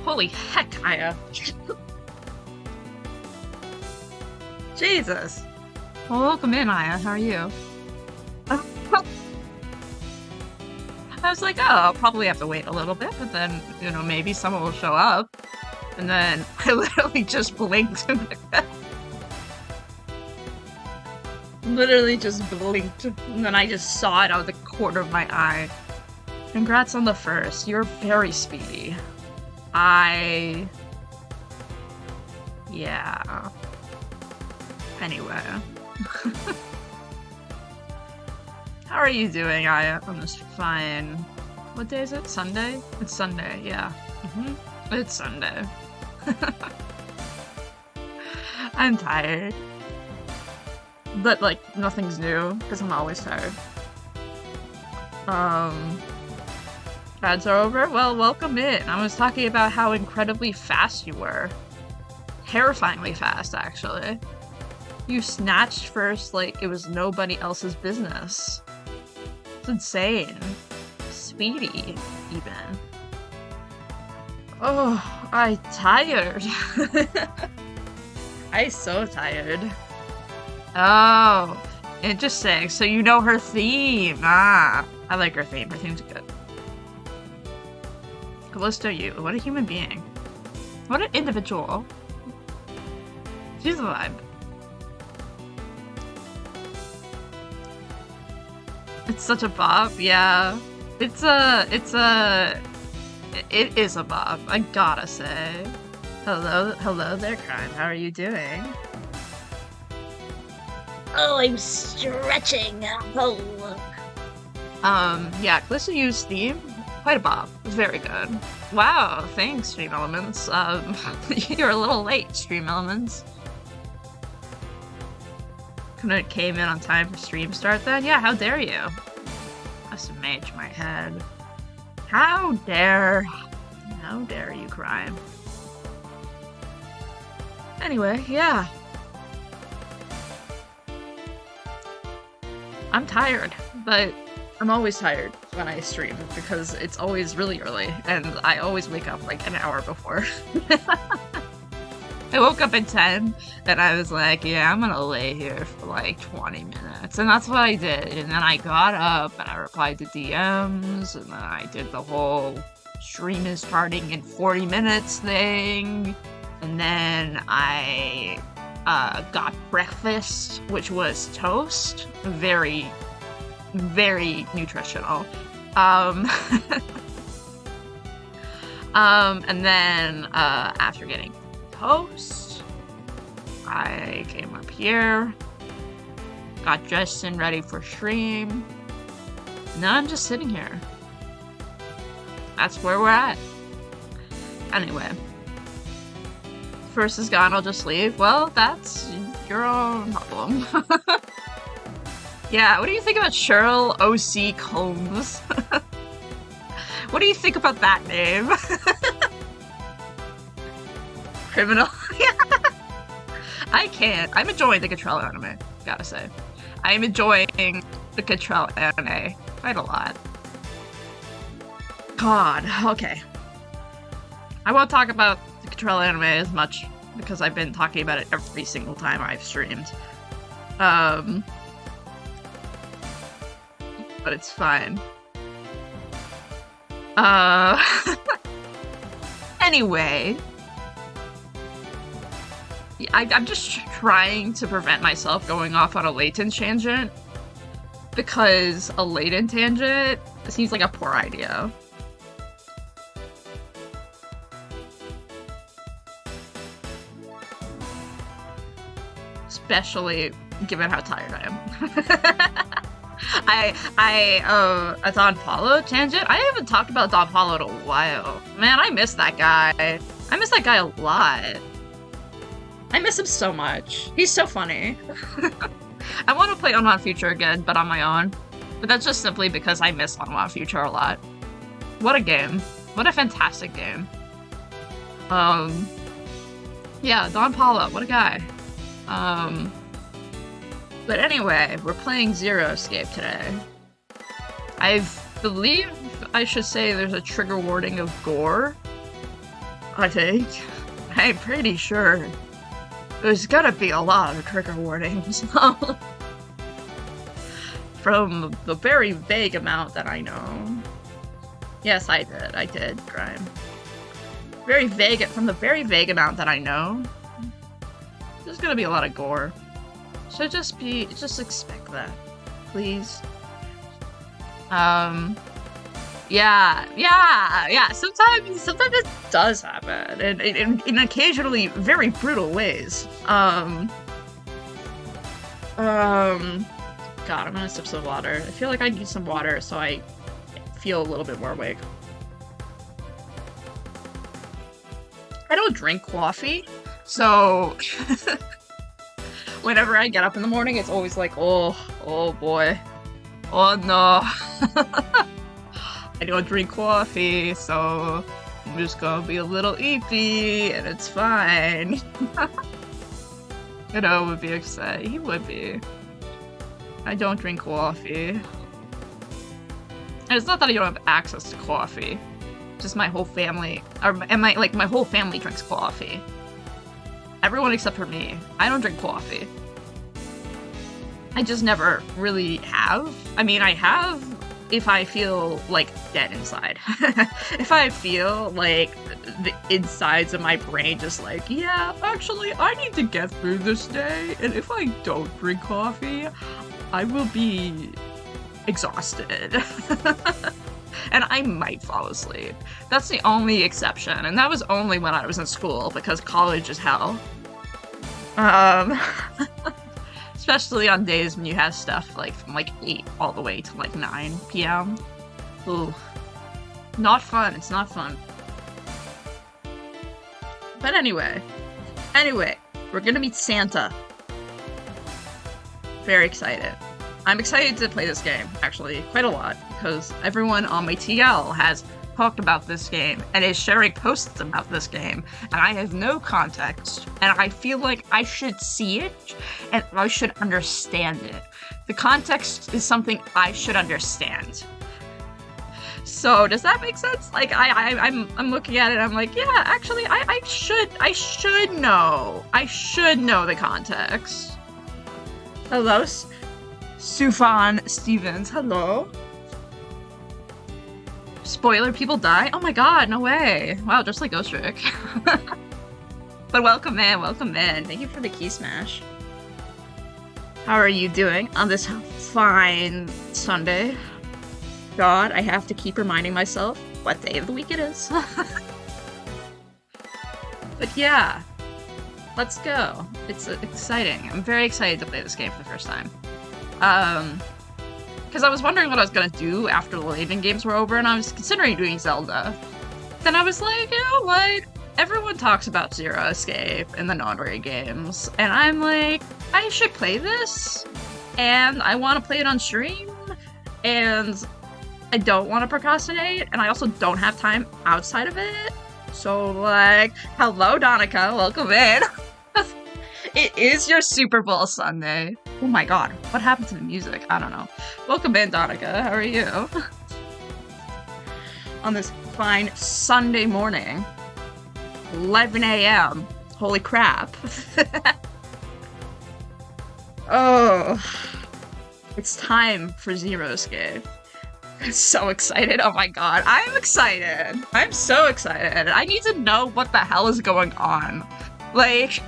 Holy heck, Aya. Jesus. Well, welcome in, Aya. How are you? I was like, oh, I'll probably have to wait a little bit, but then, maybe someone will show up. And then I literally just blinked. Literally just blinked. And then I just saw it out of the corner of my eye. Congrats on the first. You're very speedy. Yeah. Anyway. How are you doing, Aya? I'm just fine. What day is it? Sunday? It's Sunday, yeah. It's Sunday. I'm tired. But, like, nothing's new, because I'm always tired. Ads are over? Well, welcome in. I was talking about how incredibly fast you were. Terrifyingly fast, actually. You snatched first like it was nobody else's business. It's insane. Speedy, even. Oh, I'm tired. I'm so tired. Oh, interesting. So you know her theme. Ah, I like her theme. Her theme's good. Callisto, you. What a human being. What an individual. She's a vibe. It's such a bop, yeah. It is a bop, I gotta say. Hello there, Crime. How are you doing? Oh, I'm stretching. Oh. Yeah, Callisto used theme. Quite a bop. Very good. Wow, thanks, Stream Elements. You're a little late, Stream Elements. Couldn't have came in on time for stream start then? Yeah, how dare you? SMH my head. How dare you, Crime? Anyway, yeah. I'm tired, but I'm always tired when I stream because it's always really early and I always wake up like an hour before. I woke up at 10 and I was like, yeah, I'm gonna lay here for like 20 minutes. And that's what I did. And then I got up and I replied to DMs and then I did the whole stream is starting in 40 minutes thing. And then I got breakfast, which was toast. Very, very nutritional. And then after getting toast, I came up here, got dressed and ready for stream, and now I'm just sitting here. That's where we're at. Anyway, first is gone, I'll just leave. Well, that's your own problem. Yeah, what do you think about Cheryl O.C. Combs? What do you think about that name? Criminal. I can't. I'm enjoying the Cottrell anime, gotta say. I'm enjoying the Cottrell anime quite a lot. God, okay. I won't talk about the Cottrell anime as much because I've been talking about it every single time I've streamed. But it's fine. Anyway. I'm just trying to prevent myself going off on a latent tangent because a latent tangent seems like a poor idea. Especially given how tired I am. A Don Paulo tangent? I haven't talked about Don Paulo in a while. Man, I miss that guy. I miss that guy a lot. I miss him so much. He's so funny. I want to play Unwound Future again, but on my own. But that's just simply because I miss Unwound Future a lot. What a game. What a fantastic game. Yeah, Don Paulo, what a guy. But anyway, we're playing Zero Escape today. I believe I should say there's a trigger warning of gore. I think. I'm pretty sure. There's gotta be a lot of trigger warnings. From the very vague amount that I know. Yes, I did, Grime. From the very vague amount that I know, there's gonna be a lot of gore. So just expect that, please. Yeah. Sometimes it does happen, and in occasionally very brutal ways. God, I'm gonna sip some water. I feel like I need some water so I feel a little bit more awake. I don't drink coffee, so whenever I get up in the morning, it's always like, oh boy, oh no. I don't drink coffee, so I'm just gonna be a little eepy, and it's fine. Would be upset. He would be. I don't drink coffee. And it's not that I don't have access to coffee. Just my whole family, my whole family drinks coffee. Everyone except for me. I don't drink coffee. I just never really have. I mean, I have if I feel, like, dead inside. If I feel, like, the insides of my brain just like, yeah, actually, I need to get through this day, and if I don't drink coffee, I will be exhausted. And I might fall asleep. That's the only exception, and that was only when I was in school, because college is hell. Especially on days when you have stuff like from like 8 all the way to like 9 p.m. Ooh. Not fun, it's not fun. But anyway, we're gonna meet Santa. Very excited. I'm excited to play this game, actually, quite a lot, because everyone on my TL has talked about this game and is sharing posts about this game, and I have no context, and I feel like I should see it and I should understand it. The context is something I should understand. So does that make sense? Like I'm looking at it, I'm like, yeah, actually I should know. I should know the context. Hello, Sufan Stevens. Hello. Spoiler, people die? Oh my god, no way. Wow, just like Ghost Trick. But welcome in. Thank you for the key smash. How are you doing on this fine Sunday? God, I have to keep reminding myself what day of the week it is. But yeah, let's go. It's exciting. I'm very excited to play this game for the first time. Because I was wondering what I was gonna do after the Laden games were over, and I was considering doing Zelda. Then I was like, you know what? Everyone talks about Zero Escape in the non-raid games, and I'm like, I should play this, and I want to play it on stream, and I don't want to procrastinate, and I also don't have time outside of it. So, like, hello, Donica, welcome in. It is your Super Bowl Sunday. Oh my god, what happened to the music? I don't know. Welcome in, Donica. How are you? On this fine Sunday morning. 11 a.m. Holy crap. Oh. It's time for Zero Escape. I'm so excited. Oh my god. I'm excited. I'm so excited. I need to know what the hell is going on. Like,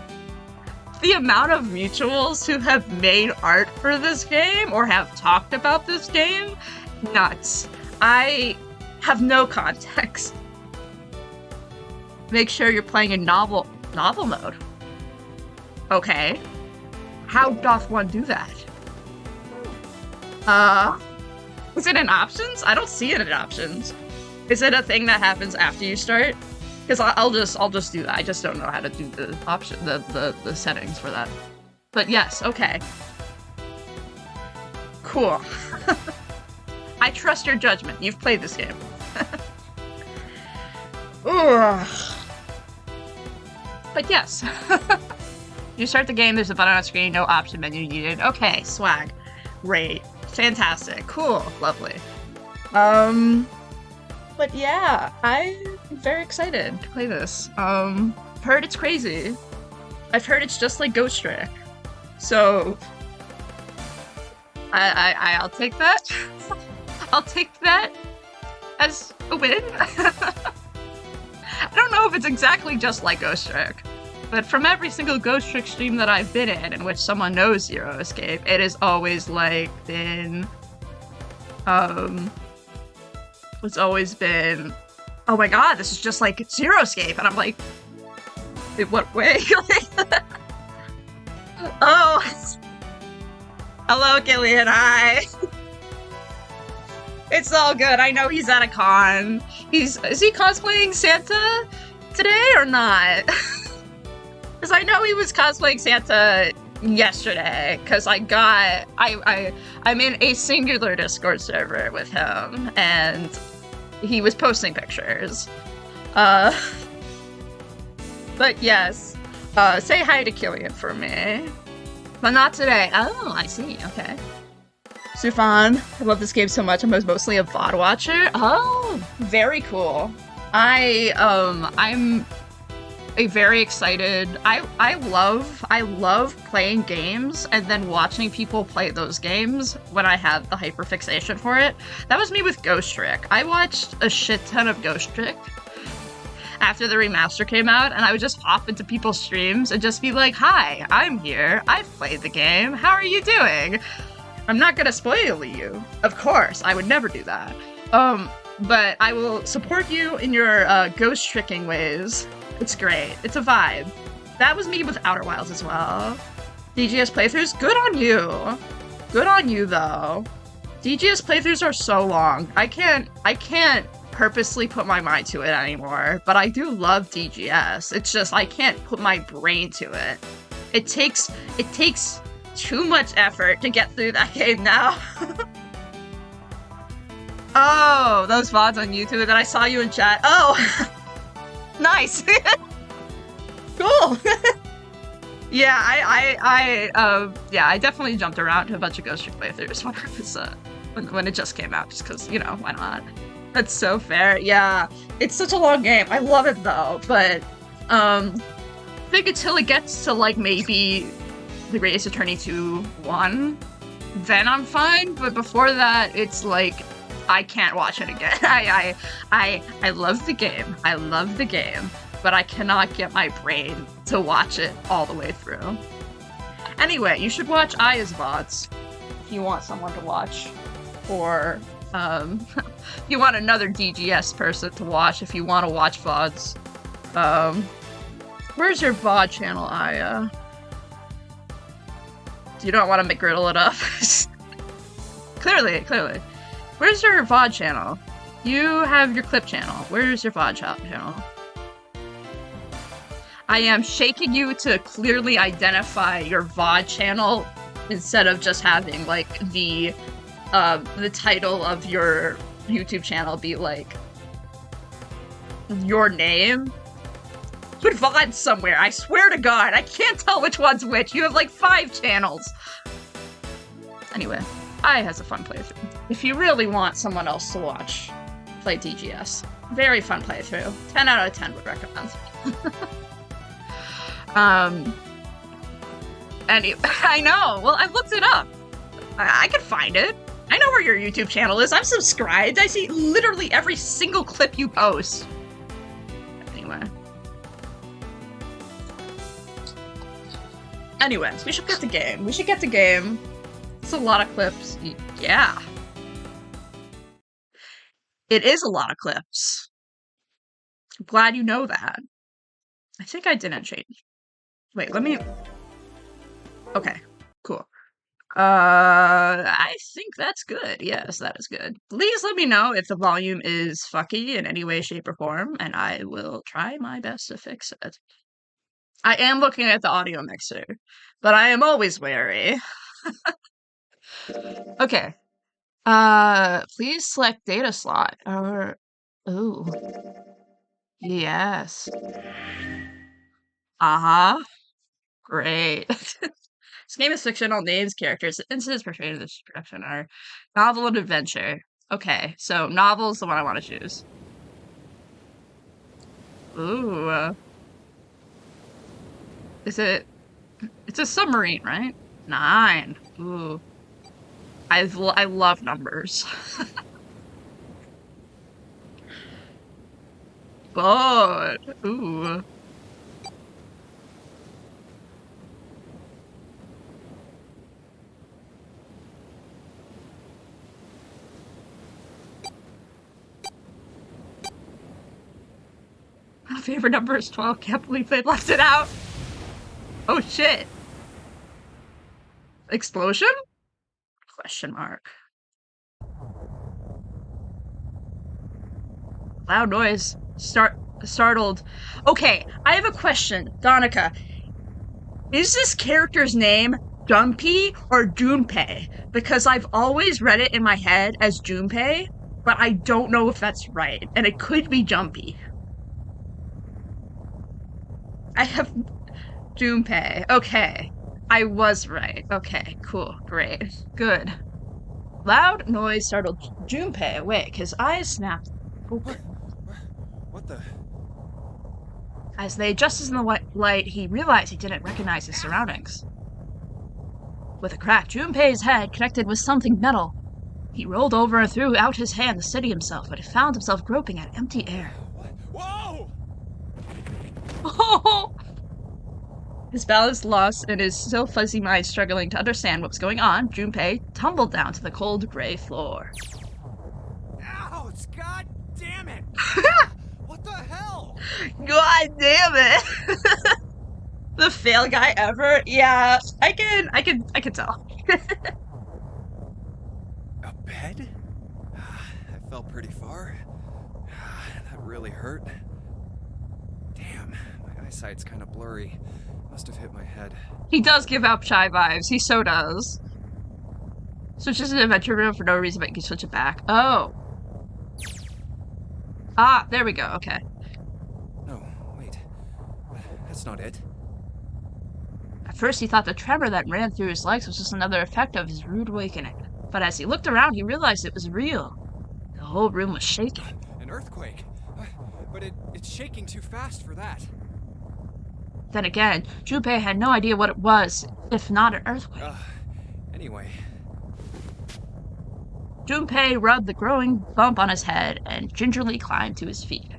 the amount of mutuals who have made art for this game or have talked about this game, nuts. I have no context. Make sure you're playing in novel mode. Okay. How doth one do that? Is it in options? I don't see it in options. Is it a thing that happens after you start? Because I'll just do that. I just don't know how to do the option, the settings for that. But yes, okay. Cool. I trust your judgment. You've played this game. Ugh. But yes. You start the game, there's a button on screen, no option menu needed. Okay, swag. Great. Fantastic. Cool. Lovely. But yeah, I'm very excited to play this. Heard it's crazy. I've heard it's just like Ghost Trick. So I'll take that. I'll take that as a win. I don't know if it's exactly just like Ghost Trick, but from every single Ghost Trick stream that I've been in which someone knows Zero Escape, it has always like been it's always been, oh my god, this is just like Zero Escape, and I'm like, in what way? Oh, hello, Gillian. Hi. It's all good. I know he's at a con. Is he cosplaying Santa today or not? Because I know he was cosplaying Santa yesterday. Because I'm in a singular Discord server with him, and he was posting pictures. But yes, say hi to Killian for me. But not today. Oh, I see. Okay. Sufan, I love this game so much. I'm mostly a VOD watcher. Oh, very cool. I'm a very excited. I love playing games and then watching people play those games when I have the hyperfixation for it. That was me with Ghost Trick. I watched a shit ton of Ghost Trick after the remaster came out, and I would just hop into people's streams and just be like, "Hi, I'm here. I've played the game. How are you doing?" I'm not gonna spoil you. Of course, I would never do that. But I will support you in your ghost tricking ways. It's great. It's a vibe. That was me with Outer Wilds as well. DGS playthroughs, good on you. Good on you though. DGS playthroughs are so long. I can't purposely put my mind to it anymore, but I do love DGS. It's just I can't put my brain to it. It takes too much effort to get through that game now. Oh, those VODs on YouTube that I saw you in chat. Oh, nice. Cool. Yeah, I definitely jumped around to a bunch of Ghost Trick playthroughs when it was when it just came out, just because, you know, why not? That's so fair. Yeah, it's such a long game. I love it though, but I think until it gets to like maybe the Greatest Attorney 2 1, then I'm fine. But before that, it's like I can't watch it again. I love the game. I love the game, but I cannot get my brain to watch it all the way through. Anyway, you should watch Aya's VODs if you want someone to watch, or you want another DGS person to watch if you want to watch VODs. Where's your VOD channel, Aya? You don't want to McGriddle it up. Clearly. Where's your VOD channel? You have your clip channel. Where's your VOD channel? I am shaking you to clearly identify your VOD channel instead of just having like the title of your YouTube channel be like your name. Put VOD somewhere. I swear to God, I can't tell which one's which. You have like 5 channels. Anyway, I has a fun playthrough. If you really want someone else to watch, play DGS. Very fun playthrough. 10 out of 10 would recommend. I know. Well, I've looked it up. I can find it. I know where your YouTube channel is. I'm subscribed. I see literally every single clip you post. Anyway. Anyways, we should get the game. It's a lot of clips. Yeah. It is a lot of clips. I'm glad you know that. I think I didn't change. Wait, let me... Okay, cool. I think that's good. Yes, that is good. Please let me know if the volume is fucky in any way, shape, or form, and I will try my best to fix it. I am looking at the audio mixer, but I am always wary. Okay. Please select data slot, or... Ooh. Yes. Uh-huh. Great. This game is fictional. Names, characters, incidents portrayed in this description are novel and adventure. Okay, so novel is the one I want to choose. Ooh. Is it... It's a submarine, right? 9. Ooh. I love numbers. But... Ooh. My favorite number is 12. Can't believe they left it out. Oh shit. Explosion? Question mark. Loud noise. Startled. Okay, I have a question, Donica. Is this character's name Dumpy or Junpei? Because I've always read it in my head as Junpei, but I don't know if that's right, and it could be Jumpy. I have Junpei. Okay. I was right. Okay, cool. Great. Good. Loud noise startled Junpei awake. His eyes snapped open. What the? As they adjusted in the light, he realized he didn't recognize his surroundings. With a crack, Junpei's head connected with something metal. He rolled over and threw out his hand to steady himself, but he found himself groping at empty air. Whoa! Oh! His balance lost and his still fuzzy mind struggling to understand what was going on, Junpei tumbled down to the cold gray floor. Ouch! God damn it! What the hell? God damn it! The fail guy ever? Yeah, I can tell. A bed? I fell pretty far. That really hurt. Damn, my eyesight's kind of blurry. Must have hit my head. He does give out shy vibes. He so does. Switches to the adventure room for no reason, but you can switch it back. Oh. Ah, there we go. Okay. No, wait. That's not it. At first, he thought the tremor that ran through his legs was just another effect of his rude awakening. But as he looked around, he realized it was real. The whole room was shaking. An earthquake. But it's shaking too fast for that. Then again, Junpei had no idea what it was, if not an earthquake. Anyway. Junpei rubbed the growing bump on his head and gingerly climbed to his feet.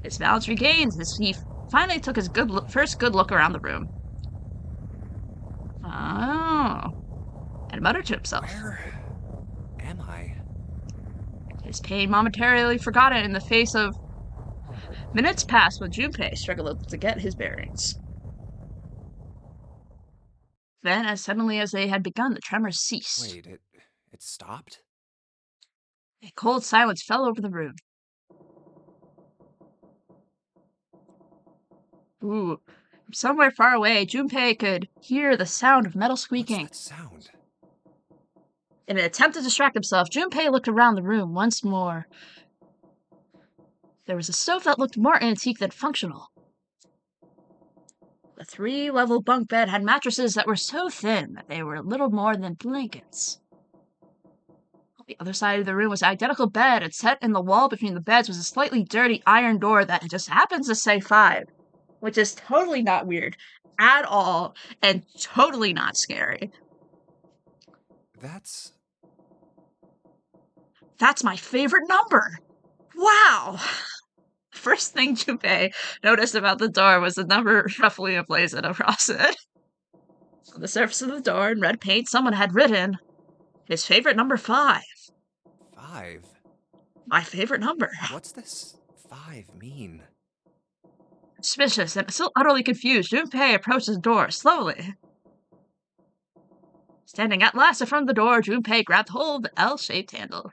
His balance regained as he finally took his first good look around the room. Oh. And muttered to himself. Where am I? His pain momentarily forgotten in the face of... Minutes passed when Junpei struggled to get his bearings. Then, as suddenly as they had begun, the tremors ceased. Wait, it stopped? A cold silence fell over the room. Ooh. From somewhere far away, Junpei could hear the sound of metal squeaking. What's that sound? In an attempt to distract himself, Junpei looked around the room once more. There was a stove that looked more antique than functional. The 3-level bunk bed had mattresses that were so thin that they were little more than blankets. On the other side of the room was an identical bed, and set in the wall between the beds was a slightly dirty iron door that just happens to say 5, which is totally not weird at all, and totally not scary. That's my favorite number! Wow! First thing Junpei noticed about the door was the number roughly emblazoned across it. On the surface of the door, in red paint, someone had written, his favorite number 5. 5? My favorite number. What's this 5 mean? Suspicious and still utterly confused, Junpei approached the door slowly. Standing at last in front of the door, Junpei grabbed hold of the L-shaped handle.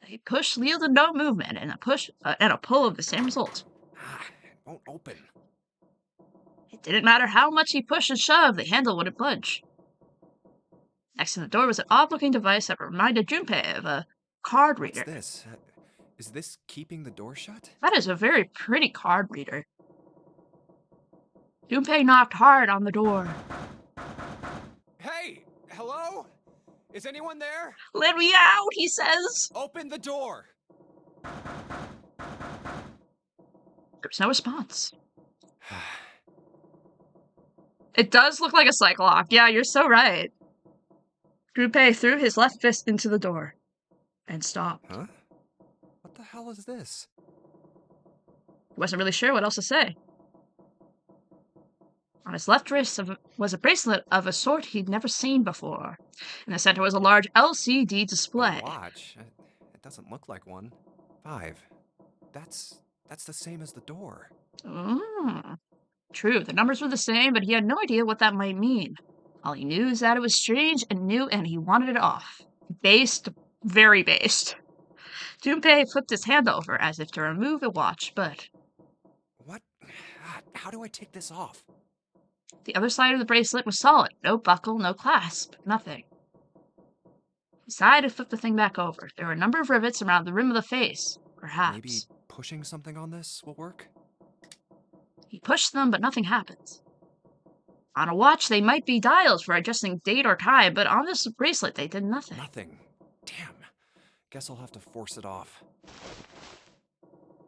A push yielded no movement, and a pull of the same result. It won't open. It didn't matter how much he pushed and shoved, the handle wouldn't budge. Next to the door was an odd-looking device that reminded Junpei of a card reader. What's this? Is this keeping the door shut? That is a very pretty card reader. Junpei knocked hard on the door. Hey! Hello? Is anyone there? Let me out, he says. Open the door! There was no response. It does look like a cyclops. Yeah, you're so right. Junpei threw his left fist into the door and stopped. Huh? What the hell is this? He wasn't really sure what else to say. On his left wrist was a bracelet of a sort he'd never seen before. In the center was a large LCD display. A watch? It doesn't look like one. 5. That's the same as the door. True, the numbers were the same, but he had no idea what that might mean. All he knew is that it was strange and new, and he wanted it off. Based, very based. Junpei flipped his hand over as if to remove the watch, but... What? How do I take this off? The other side of the bracelet was solid. No buckle, no clasp, nothing. He sighed and flipped the thing back over. There were a number of rivets around the rim of the face. Perhaps. Maybe pushing something on this will work? He pushed them, but nothing happened. On a watch, they might be dials for adjusting date or time, but on this bracelet, they did nothing. Nothing. Damn. Guess I'll have to force it off.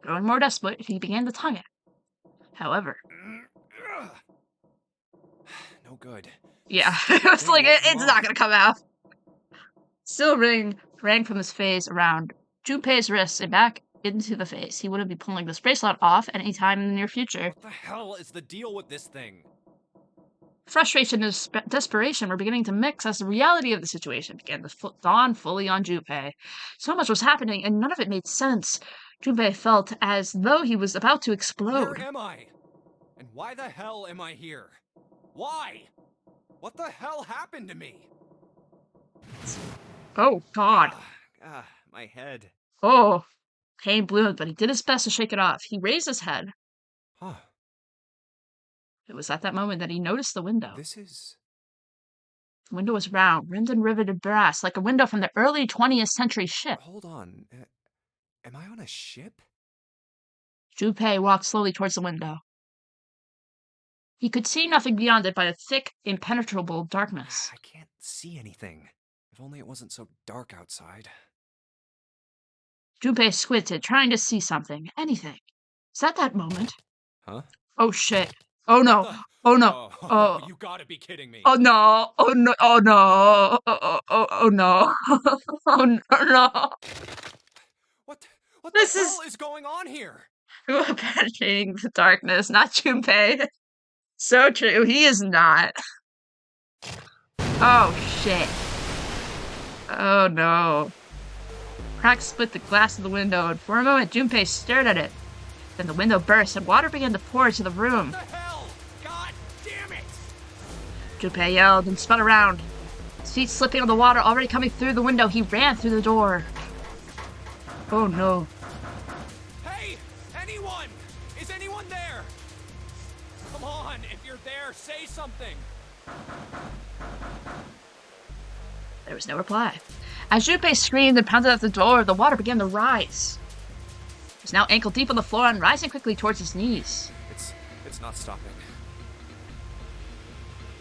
Growing more desperate, he began to tongue it. However... No good. Yeah, it was like, it's not gonna come out. Still rang from his face around Junpei's wrists and back into the face. He wouldn't be pulling this bracelet off any time in the near future. What the hell is the deal with this thing? Frustration and desperation were beginning to mix as the reality of the situation began to dawn fully on Junpei. So much was happening, and none of it made sense. Junpei felt as though he was about to explode. Where am I? And why the hell am I here? Why? What the hell happened to me? Oh, God. My head. Oh. Pain blew him, but he did his best to shake it off. He raised his head. Huh. It was at that moment that he noticed the window. This is... The window was round, rimmed and riveted brass, like a window from the early 20th century ship. Hold on. Am I on a ship? Junpei walked slowly towards the window. He could see nothing beyond it by a thick, impenetrable darkness. I can't see anything. If only it wasn't so dark outside. Junpei squinted, trying to see something. Anything. Is that moment? Huh? Oh, shit. Oh, no. Oh, no. Oh, you gotta be kidding me. oh, no. Oh, no. Oh, no. Oh, no. Oh, no. What This the hell is going on here? Who abandoning the darkness, not Junpei. So true, he is not. Oh, shit. Oh, no. Cracks split the glass of the window, and for a moment, Junpei stared at it. Then the window burst, and water began to pour into the room. What the hell? God damn it! Junpei yelled and spun around. His feet slipping on the water already coming through the window, he ran through the door. Oh, no. Hey! Anyone! Is anyone there? Come on, if you're there, say something! There was no reply. As Junpei screamed and pounded at the door, the water began to rise. He was now ankle deep on the floor and rising quickly towards his knees. It's not stopping.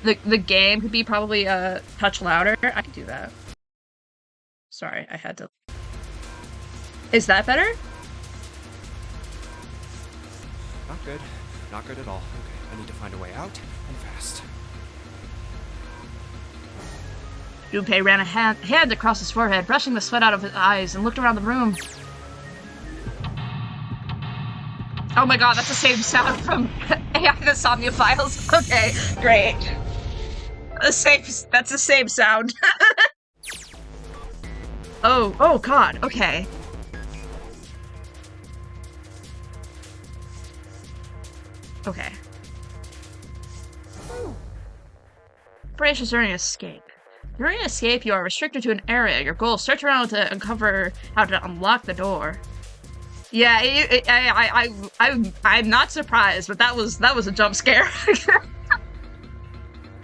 The game could be probably a touch louder. I could do that. Sorry, I had to. Is that better? Not good. Not good at all. Okay, I need to find a way out, and fast. Junpei ran a hand across his forehead, brushing the sweat out of his eyes, and looked around the room. Oh my god, that's the same sound from AI the Somnia Files. Okay, great. That's the same sound. Oh god, okay. Okay. Operations during escape. During escape, you are restricted to an area. Your goal is search around to uncover how to unlock the door. Yeah, I'm not surprised, but that was a jump scare.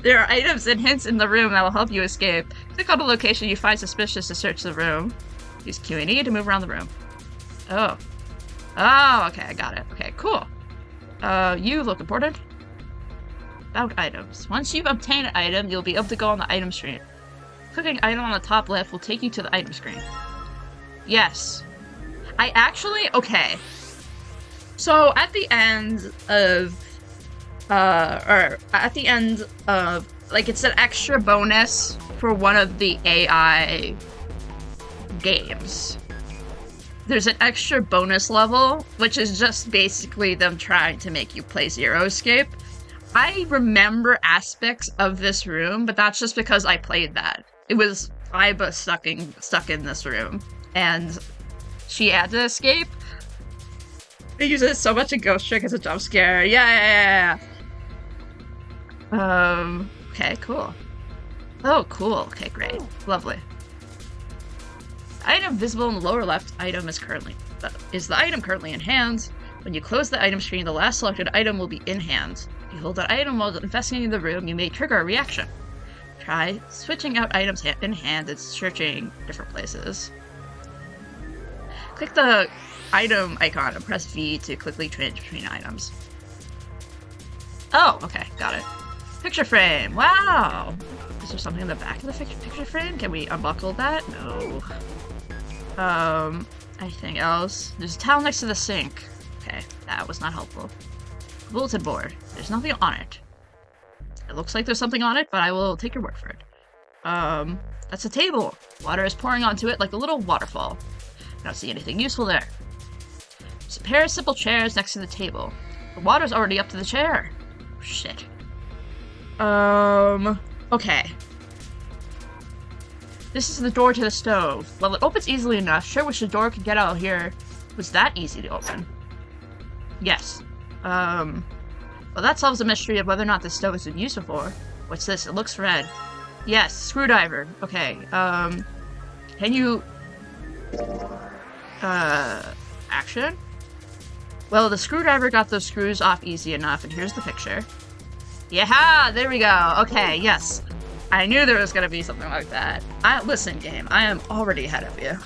There are items and hints in the room that will help you escape. Click on a location you find suspicious to search the room. Use Q&E to move around the room. Oh. Oh, okay, I got it. Okay, cool. You look important. About items. Once you've obtained an item, you'll be able to go on the item screen. Clicking item on the top left will take you to the item screen. Yes. I actually... Okay. So at the end of or at the end of, like, it's an extra bonus for one of the AI games. There's an extra bonus level, which is just basically them trying to make you play Zero Escape. I remember aspects of this room, but that's just because I played that. It was Iba stuck in this room, and she had to escape. It uses so much a Ghost Trick as a jump scare. Yeah. Okay, cool. Oh, cool. Okay, great. Lovely. Item visible in the lower left item is the item currently in hand. When you close the item screen, the last selected item will be in hand. If you hold that item while investigating the room, you may trigger a reaction. Try switching out items in hand and searching different places. Click the item icon and press V to quickly change between items. Oh, okay, got it. Picture frame, wow! Is there something in the back of the picture frame? Can we unbuckle that? No. Anything else? There's a towel next to the sink. Okay, that was not helpful. Bulletin board. There's nothing on it. It looks like there's something on it, but I will take your word for it. That's a table. Water is pouring onto it like a little waterfall. I don't see anything useful there. There's a pair of simple chairs next to the table. The water's already up to the chair. Shit. Okay. This is the door to the stove. Well, it opens easily enough. Sure wish the door could get out here. Was that easy to open? Yes. Well, that solves the mystery of whether or not this stove has been used before. What's this? It looks red. Yes, screwdriver. Okay, can you... action? Well, the screwdriver got those screws off easy enough, and here's the picture. Yeah, there we go. Okay, yes. I knew there was gonna be something like that. Listen, game, I am already ahead of you.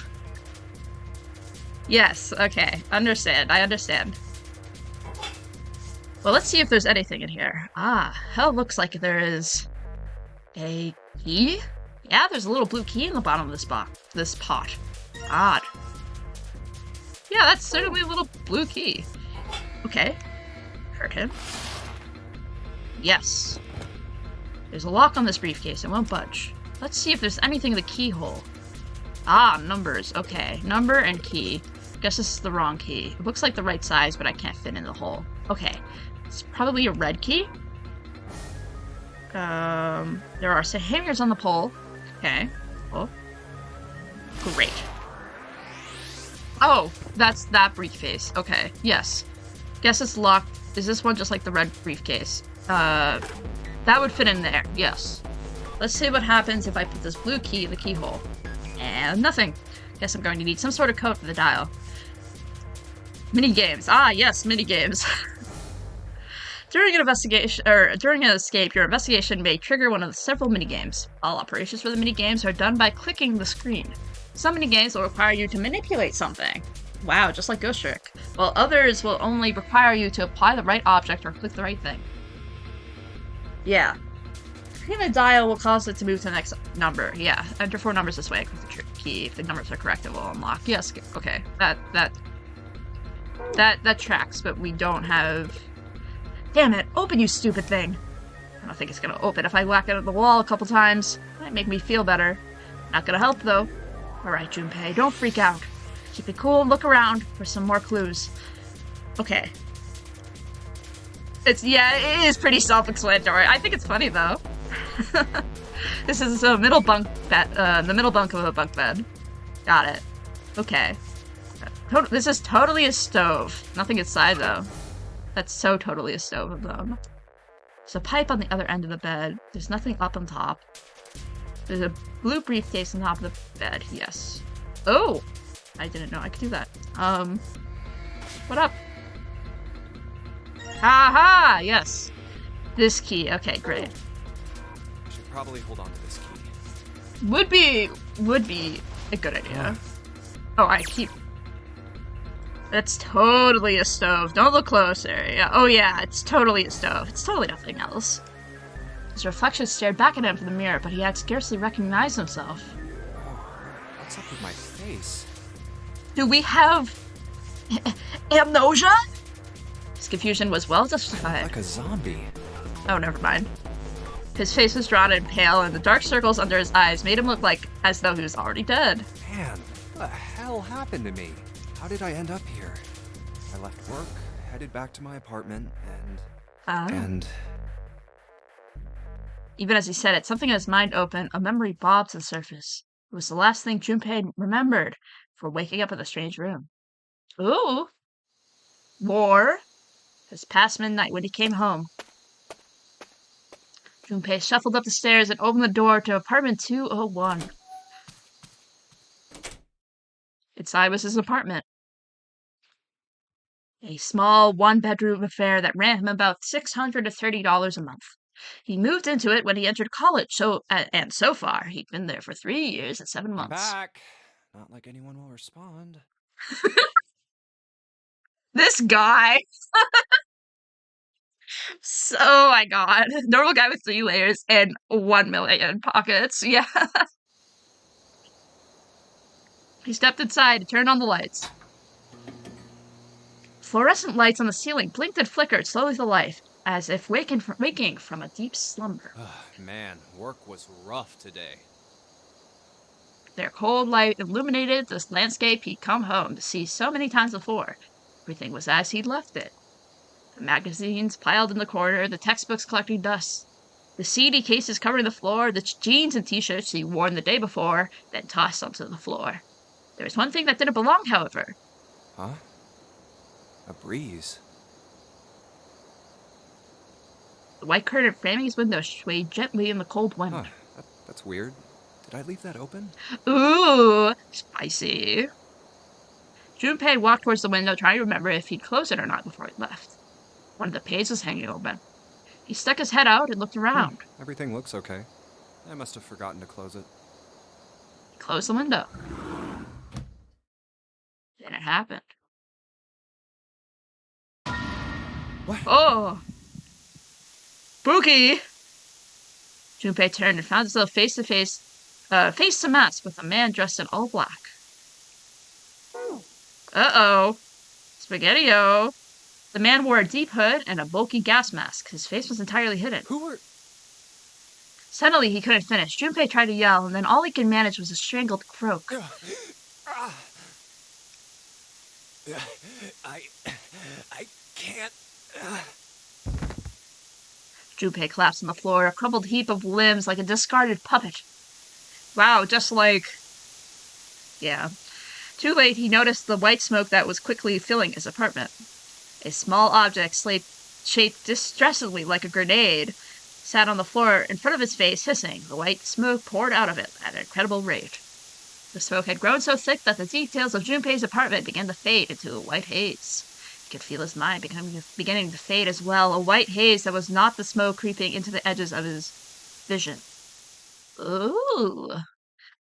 Yes, okay. Understand. I understand. Well, let's see if there's anything in here. Hell, looks like there is a key? Yeah, there's a little blue key in the bottom of this pot. Odd. Yeah, that's certainly a little blue key. Okay. Heard him. Yes. There's a lock on this briefcase. It won't budge. Let's see if there's anything in the keyhole. Numbers. Okay. Number and key. Guess this is the wrong key. It looks like the right size, but I can't fit in the hole. Okay. It's probably a red key. There are some hangers on the pole. Okay. Oh. Great. Oh, that's that briefcase. Okay. Yes. Guess it's locked. Is this one just like the red briefcase? That would fit in there. Yes. Let's see what happens if I put this blue key in the keyhole. And nothing. Guess I'm going to need some sort of code for the dial. Mini games. Yes, mini games. During an investigation, or during an escape, your investigation may trigger one of the several minigames. All operations for the minigames are done by clicking the screen. Some minigames will require you to manipulate something. Wow, just like Ghost Trick. While others will only require you to apply the right object or click the right thing. Yeah. Clicking the dial will cause it to move to the next number. Yeah, enter 4 numbers this way. Click the key. If the numbers are correct, it will unlock. Yes, okay. That tracks, but we don't have... Damn it, open, you stupid thing. I don't think it's gonna open. If I whack it at the wall a couple times, it might make me feel better. Not gonna help, though. Alright, Junpei, don't freak out. Keep it cool and look around for some more clues. Okay. It is pretty self-explanatory. I think it's funny, though. This is a middle bunk bed, the middle bunk of a bunk bed. Got it. Okay. This is totally a stove. Nothing inside, though. That's so totally a stove of them. There's a pipe on the other end of the bed. There's nothing up on top. There's a blue briefcase on top of the bed. Yes. Oh! I didn't know I could do that. What up? Ha! Yes. This key. Okay, great. I should probably hold on to this key. Would be a good idea. Oh, I keep... That's totally a stove. Don't look closer. Yeah. Oh yeah, it's totally a stove. It's totally nothing else. His reflection stared back at him from the mirror, but he had scarcely recognized himself. What's up with my face? Do we have... amnesia? His confusion was well justified. Like a zombie. Oh, never mind. His face was drawn and pale, and the dark circles under his eyes made him look like as though he was already dead. Man, what the hell happened to me? How did I end up here? I left work, headed back to my apartment, and... Even as he said it, something in his mind opened, a memory bobbed to the surface. It was the last thing Junpei remembered before waking up in the strange room. Ooh! War! It was past midnight when he came home. Junpei shuffled up the stairs and opened the door to apartment 201. Inside was his apartment. A small one-bedroom affair that ran him about $630 a month. He moved into it when he entered college, and so far, he'd been there for 3 years and 7 months. Back. Not like anyone will respond. This guy! Oh my god. Normal guy with 3 layers and 1 million pockets. Yeah. He stepped inside and turned on the lights. Fluorescent lights on the ceiling blinked and flickered slowly to life, as if waking from a deep slumber. Man, work was rough today. Their cold light illuminated the landscape he'd come home to see so many times before. Everything was as he'd left it. The magazines piled in the corner, the textbooks collecting dust, the CD cases covering the floor, the jeans and t-shirts he'd worn the day before, then tossed onto the floor. There was one thing that didn't belong, however. Huh? A breeze. The white curtain framing his window swayed gently in the cold wind. Huh, that's weird. Did I leave that open? Ooh, spicy. Junpei walked towards the window, trying to remember if he'd closed it or not before he left. One of the pages was hanging open. He stuck his head out and looked around. Everything looks okay. I must have forgotten to close it. He closed the window. Then it happened. What? Oh! Spooky! Junpei turned and found himself face to mask with a man dressed in all black. Uh-oh. Spaghetti-o. The man wore a deep hood and a bulky gas mask. His face was entirely hidden. Who are... Suddenly, he couldn't finish. Junpei tried to yell, and then all he could manage was a strangled croak. I can't... Junpei collapsed on the floor, a crumpled heap of limbs like a discarded puppet. Wow, just like... Yeah. Too late, he noticed the white smoke that was quickly filling his apartment. A small object shaped distressedly like a grenade sat on the floor in front of his face, hissing. The white smoke poured out of it at an incredible rate. The smoke had grown so thick that the details of Junpei's apartment began to fade into a white haze. He could feel his mind beginning to fade as well, a white haze that was not the smoke creeping into the edges of his vision. Ooh.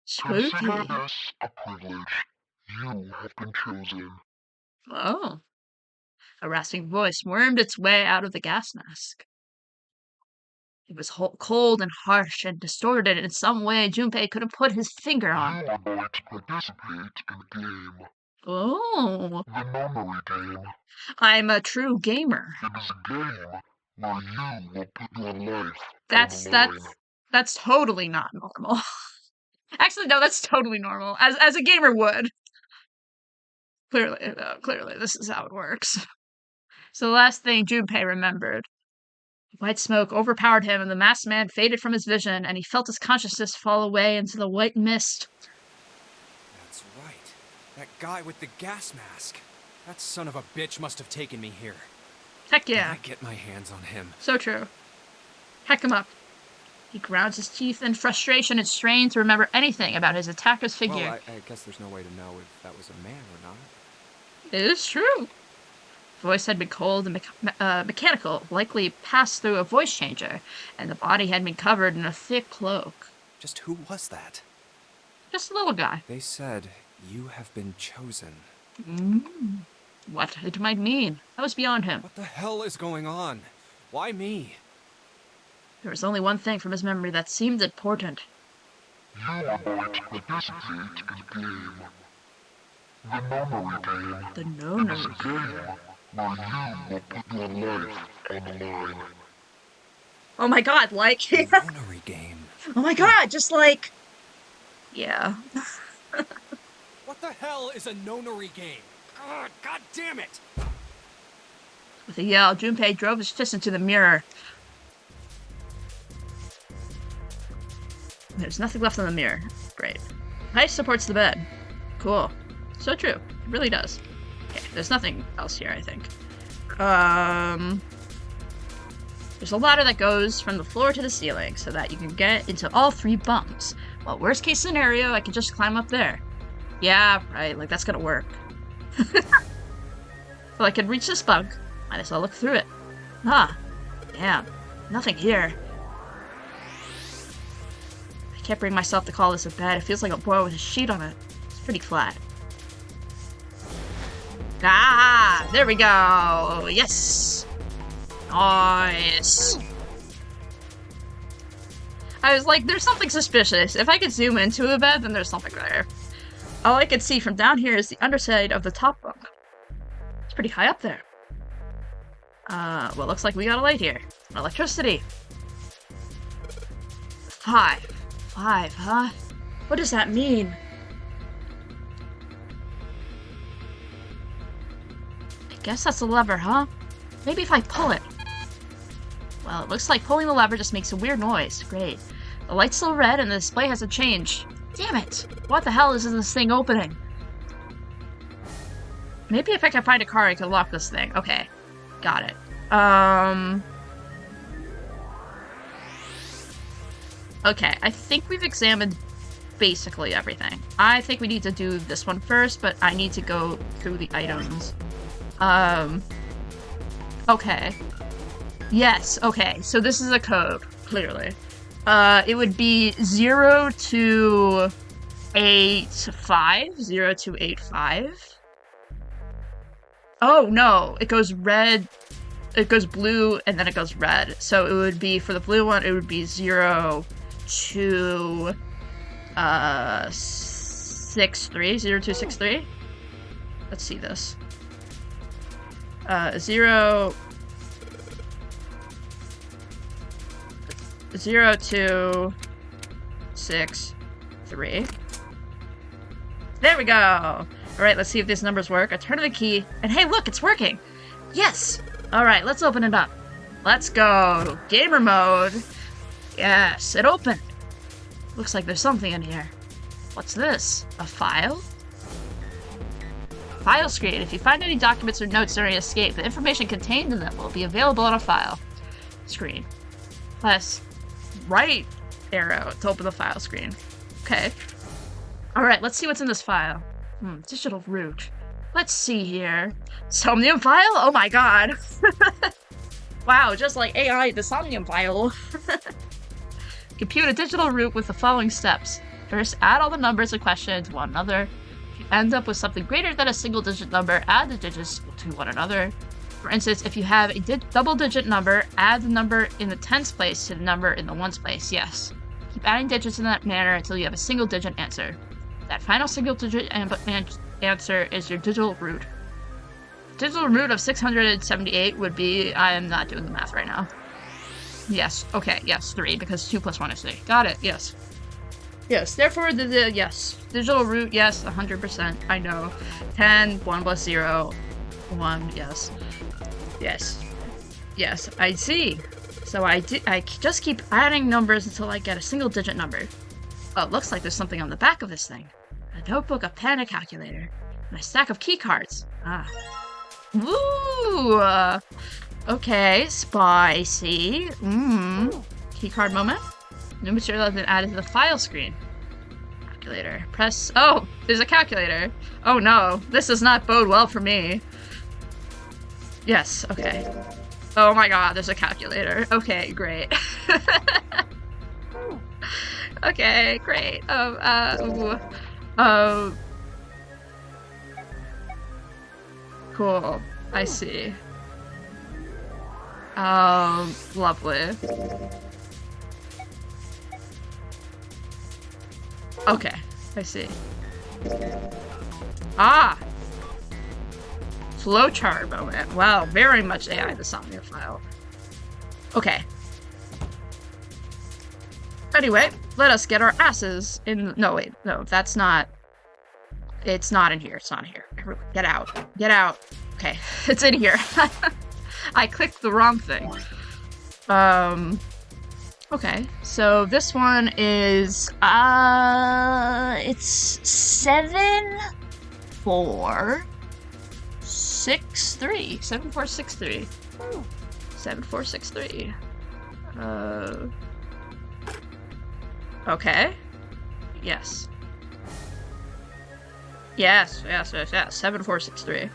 Spooky. Consider this a privilege. You have been chosen. Oh. A rasping voice wormed its way out of the gas mask. It was cold and harsh and distorted in some way Junpei couldn't put his finger on. You are going to participate in a game. Oh. The memory game. I'm a true gamer. It is a game where you will put your life on the line. That's totally not normal. Actually, no, that's totally normal. As a gamer would. Clearly, this is how it works. So the last thing Junpei remembered. White smoke overpowered him, and the masked man faded from his vision, and he felt his consciousness fall away into the white mist. That's right. That guy with the gas mask. That son of a bitch must have taken me here. Heck yeah. Can I get my hands on him? So true. Heck him up. He ground his teeth in frustration and strained to remember anything about his attacker's figure. Well, I guess there's no way to know if that was a man or not. It is true. The voice had been cold and mechanical, likely passed through a voice changer, and the body had been covered in a thick cloak. Just who was that? Just a little guy. They said, you have been chosen. What it might mean, that was beyond him. What the hell is going on? Why me? There was only one thing from his memory that seemed important. You are going to participate in a game. The memory game. The no-no. It is a game Now you will put your life on the line. Oh my god, like... The nonary game. Oh my god, just like... Yeah. What the hell is a nonary game? Ugh, God damn it! With a yell, Junpei drove his fist into the mirror. There's nothing left on the mirror. Great. Height supports the bed. Cool. So true. It really does. Okay, there's nothing else here, I think. There's a ladder that goes from the floor to the ceiling so that you can get into all 3 bunks. Well, worst case scenario, I can just climb up there. Yeah, right, like that's gonna work. So I can reach this bunk. Might as well look through it. Ah, damn. Nothing here. I can't bring myself to call this a bed. It feels like a boy with a sheet on it. It's pretty flat. Ah, there we go. Yes. Nice. I was like, there's something suspicious. If I could zoom into a bed, then there's something there. All I can see from down here is the underside of the top bunk. It's pretty high up there. Well, looks like we got a light here. Electricity. 5. 5, huh? What does that mean? I guess that's a lever, huh? Maybe if I pull it. Well, it looks like pulling the lever just makes a weird noise. Great. The light's still red and the display hasn't changed. Damn it! What the hell is this thing opening? Maybe if I can find a car, I can lock this thing. Okay. Got it. Okay, I think we've examined basically everything. I think we need to do this one first, but I need to go through the items. Okay. Yes, okay, so this is a code, clearly. It would be 0 to 85. 0 to 85. Oh, no, it goes red, it goes blue, and then it goes red. So it would be, for the blue one, it would be 0 to 63. 0 to 63. Let's see this. 0 to 6 3. There we go. Alright, let's see if these numbers work. I turn the key, and hey, look, it's working! Yes! Alright, let's open it up. Let's go. Gamer mode. Yes, it opened. Looks like there's something in here. What's this? A file? File screen. If you find any documents or notes during escape, the information contained in them will be available on a file screen. Press right arrow to open the file screen. Okay. Alright, let's see what's in this file. Digital root. Let's see here. Somnium file? Oh my god. Wow, just like AI, the Somnium file. Compute a digital root with the following steps. First, add all the numbers in question to one another. If you end up with something greater than a single-digit number, add the digits to one another. For instance, if you have a double-digit number, add the number in the tens place to the number in the ones place. Yes. Keep adding digits in that manner until you have a single-digit answer. That final single-digit answer is your digital root. Digital root of 678 would be... I am not doing the math right now. Yes. Okay. Yes. 3, because 2 plus 1 is 3. Got it. Yes. Yes. Therefore, yes. Digital root, yes. 100%. I know. 10, 1 plus 0, 1. Yes. Yes. Yes. I see. So I just keep adding numbers until I get a single-digit number. Oh, it looks like there's something on the back of this thing. A notebook, a pen, a calculator, and a stack of key cards. Ah. Ooh! Okay, spicy. Keycard moment. New material has been added to the file screen. Calculator. Press... Oh! There's a calculator. Oh no. This does not bode well for me. Yes, okay. Oh my god, there's a calculator. Okay, great. Okay, great. Cool. I see. Lovely. Okay, I see. Ah! Flowchart moment. Wow, very much AI the Somnia file. Okay. Anyway, let us get our asses in. No, wait, no, that's not. It's not in here. It's not here. Everyone, get out. Get out. Okay, it's in here. I clicked the wrong thing. Okay, so this one is, it's 7463. 7463. 7463. Okay. Yes. Yes. 7463.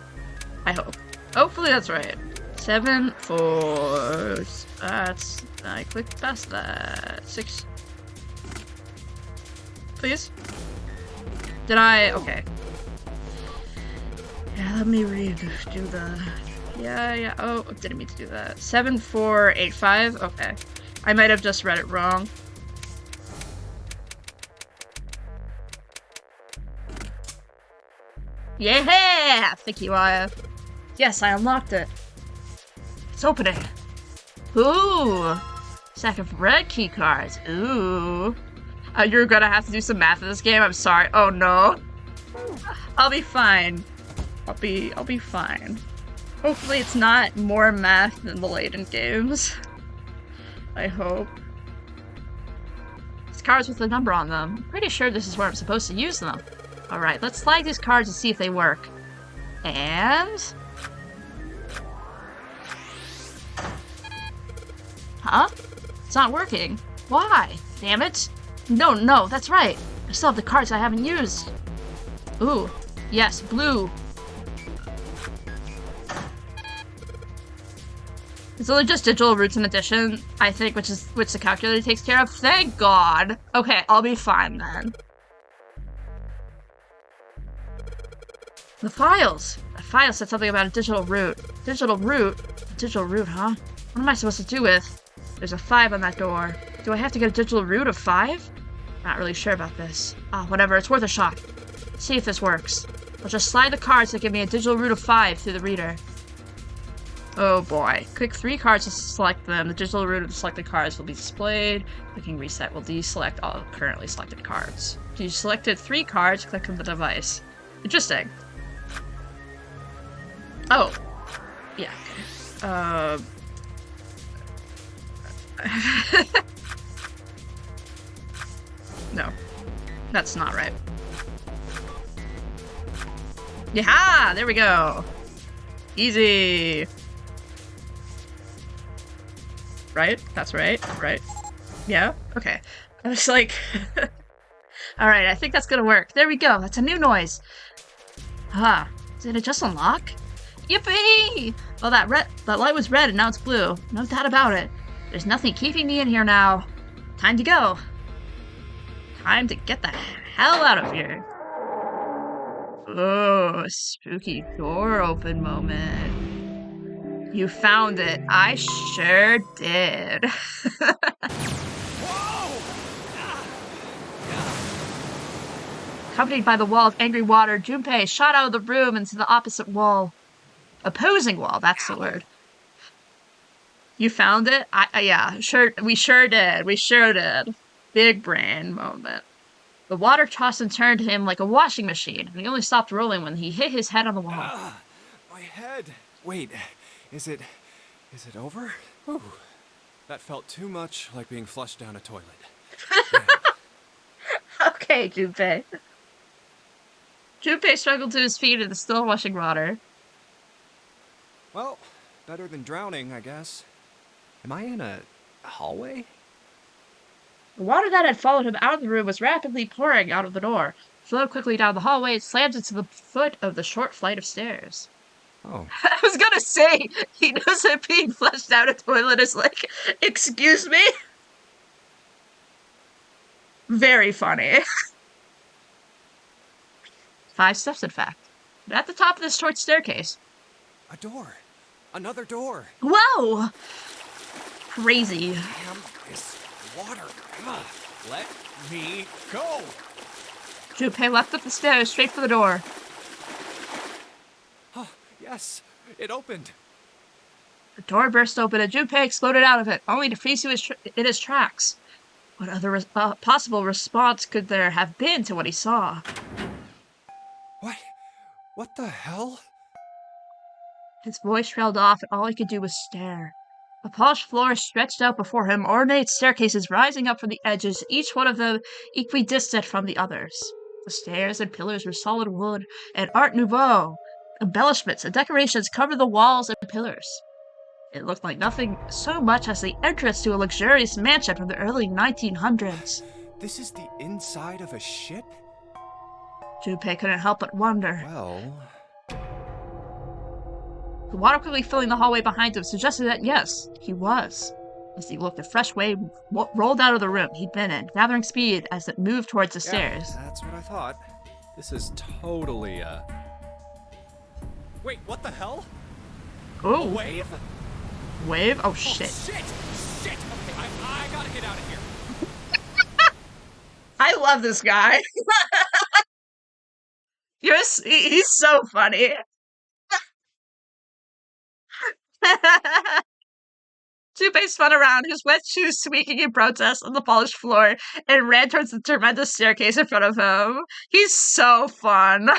I hope. Hopefully that's right. 7, 4. That's. I clicked past that. 6. Please. Did I? Okay. Yeah, let me do the. Yeah. Oh, didn't mean to do that. 7485. Okay. I might have just read it wrong. Yeah! Thank you, Aya. Yes, I unlocked it. It's opening. Ooh! Second for red key cards. Ooh. You're gonna have to do some math in this game. I'm sorry. Oh no. I'll be fine. I'll be fine. Hopefully it's not more math than the Layton games. I hope. These cards with a number on them. I'm pretty sure this is where I'm supposed to use them. Alright, let's slide these cards and see if they work. And... Huh? It's not working. Why? Damn it. No, that's right. I still have the cards I haven't used. Ooh. Yes, blue. It's only just digital roots in addition, I think, which the calculator takes care of. Thank God. Okay, I'll be fine then. The files! The file said something about a digital root. Digital root? A digital root, huh? What am I supposed to do with? There's a 5 on that door. Do I have to get a digital root of 5? Not really sure about this. Ah, whatever, it's worth a shot. Let's see if this works. I'll just slide the cards that give me a digital root of 5 through the reader. Oh boy. Click 3 cards to select them. The digital root of the selected cards will be displayed. Clicking reset will deselect all currently selected cards. If you selected 3 cards, click on the device. Interesting. Oh. Yeah, okay. No. That's not right. Yeah, there we go. Easy. Right? That's right. Right. Yeah? Okay. I was like... Alright, I think that's gonna work. There we go. That's a new noise. Ah. Did it just unlock? Yippee! Well, that light was red and now it's blue. No doubt about it. There's nothing keeping me in here now. Time to go. Time to get the hell out of here. Oh, spooky door open moment. You found it. I sure did. Accompanied by the wall of angry water, Junpei shot out of the room into the opposite wall. Opposing wall, that's the word. You found it? Yeah, sure. We sure did. We sure did. Big brain moment. The water tossed and turned him like a washing machine, and he only stopped rolling when he hit his head on the wall. My head. Wait, is it over? Whew. That felt too much like being flushed down a toilet. Okay, Junpei. Junpei struggled to his feet in the still washing water. Well, better than drowning, I guess. Am I in a hallway? The water that had followed him out of the room was rapidly pouring out of the door. Flowed quickly down the hallway and slammed into the foot of the short flight of stairs. Oh. I was gonna say, he knows that being flushed down a toilet is like, excuse me? Very funny. 5 steps, in fact. But at the top of this short staircase. A door. Another door. Whoa! Crazy. Damn this water. Ugh. Let me go. Junpei leapt up the stairs straight for the door. Oh, yeah. Yes, it opened. The door burst open and Junpei exploded out of it, only to freeze in his tracks. What other possible response could there have been to what he saw? What? What the hell? His voice trailed off, and all he could do was stare. A polished floor stretched out before him, ornate staircases rising up from the edges, each one of them equidistant from the others. The stairs and pillars were solid wood and Art Nouveau. Embellishments and decorations covered the walls and pillars. It looked like nothing so much as the entrance to a luxurious mansion from the early 1900s. This is the inside of a ship? Junpei couldn't help but wonder. Well... The water quickly filling the hallway behind him suggested that yes, he was. As he looked, a fresh wave rolled out of the room he'd been in, gathering speed as it moved towards the stairs. That's what I thought. This is totally, Wait, what the hell? Oh, A wave? wave? Oh, Oh, shit. shit! Shit! Okay, I gotta get out of here. I love this guy. He's so funny. Junpei spun around, his wet shoes squeaking in protest on the polished floor, and ran towards the tremendous staircase in front of him. He's so fun.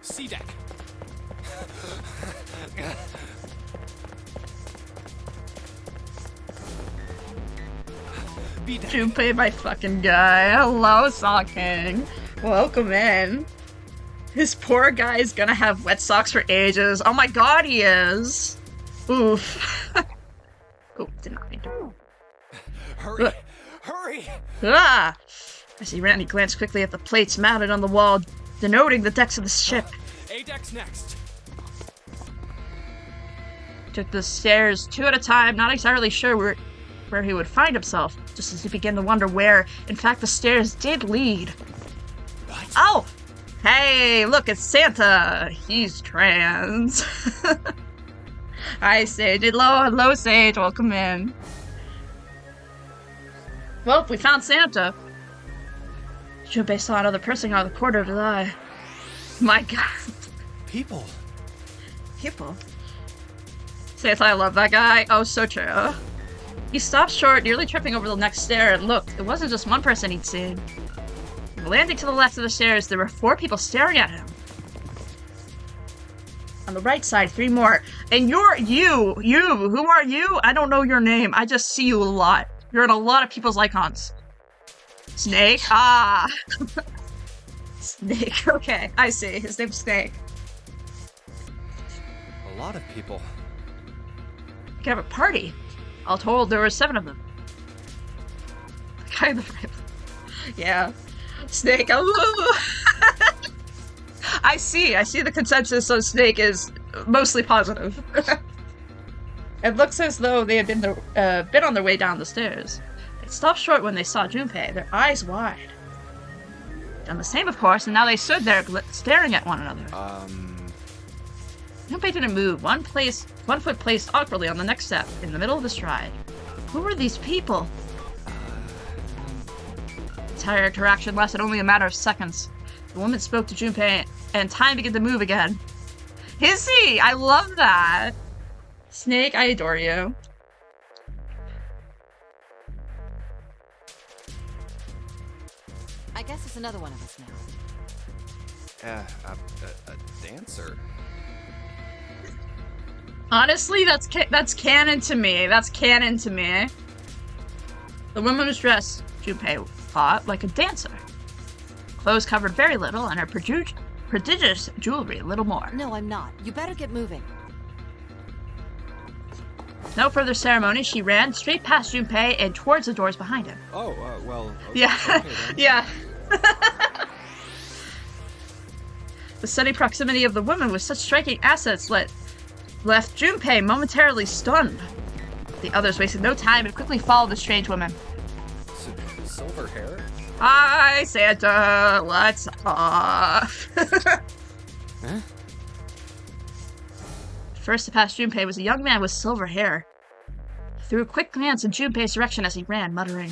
C deck. B deck. Junpei, my fucking guy. Hello, Saw King. Welcome in. This poor guy is gonna have wet socks for ages. Oh my god, he is. Oof. Oh, did not mean to. Hurry! Hurry! Ah! As he ran, he glanced quickly at the plates mounted on the wall, denoting the decks of the ship. A deck's next. He took the stairs two at a time, not entirely sure where he would find himself, just as he began to wonder where, in fact, the stairs did lead. What? Oh! Hey, look, it's Santa! He's trans. Hi, Sage. Hello, Sage. Welcome in. Well, we found Santa. Junpei saw another person out of the corner of his eye. My god. People. People. Santa, I love that guy. Oh, so true. He stopped short, nearly tripping over the next stair, and looked, it wasn't just one person he'd seen. Landing to the left of the stairs, there were 4 people staring at him. On the right side, 3 more. And you, who are you? I don't know your name. I just see you a lot. You're in a lot of people's icons. Snake? Ah. Snake, okay. I see. His name's Snake. A lot of people. We could have a party. All told, there were 7 of them. Kind of. Yeah. Snake. Oh. I see the consensus on Snake is mostly positive. It looks as though they had been on their way down the stairs. They stopped short when they saw Junpei, their eyes wide. Done the same, of course, and now they stood there staring at one another. Junpei didn't move, one foot placed awkwardly on the next step, in the middle of the stride. Who were these people? The entire interaction lasted only a matter of seconds. The woman spoke to Junpei, and time began to move again. Hissy! I love that! Snake, I adore you. I guess it's another one of us now. A dancer? Honestly, that's canon to me. That's canon to me. The woman was dressed, Junpei thought, like a dancer. Clothes covered very little, and her prodigious jewelry little more. No, I'm not. You better get moving. No further ceremony, she ran straight past Junpei and towards the doors behind him. Oh, well... Yeah, Okay, then. yeah. The sudden proximity of the woman with such striking assets left Junpei momentarily stunned. The others wasted no time and quickly followed the strange woman. Silver hair? Hi, Santa. What's off? Huh? First to pass Junpei was a young man with silver hair. He threw a quick glance in Junpei's direction as he ran, muttering,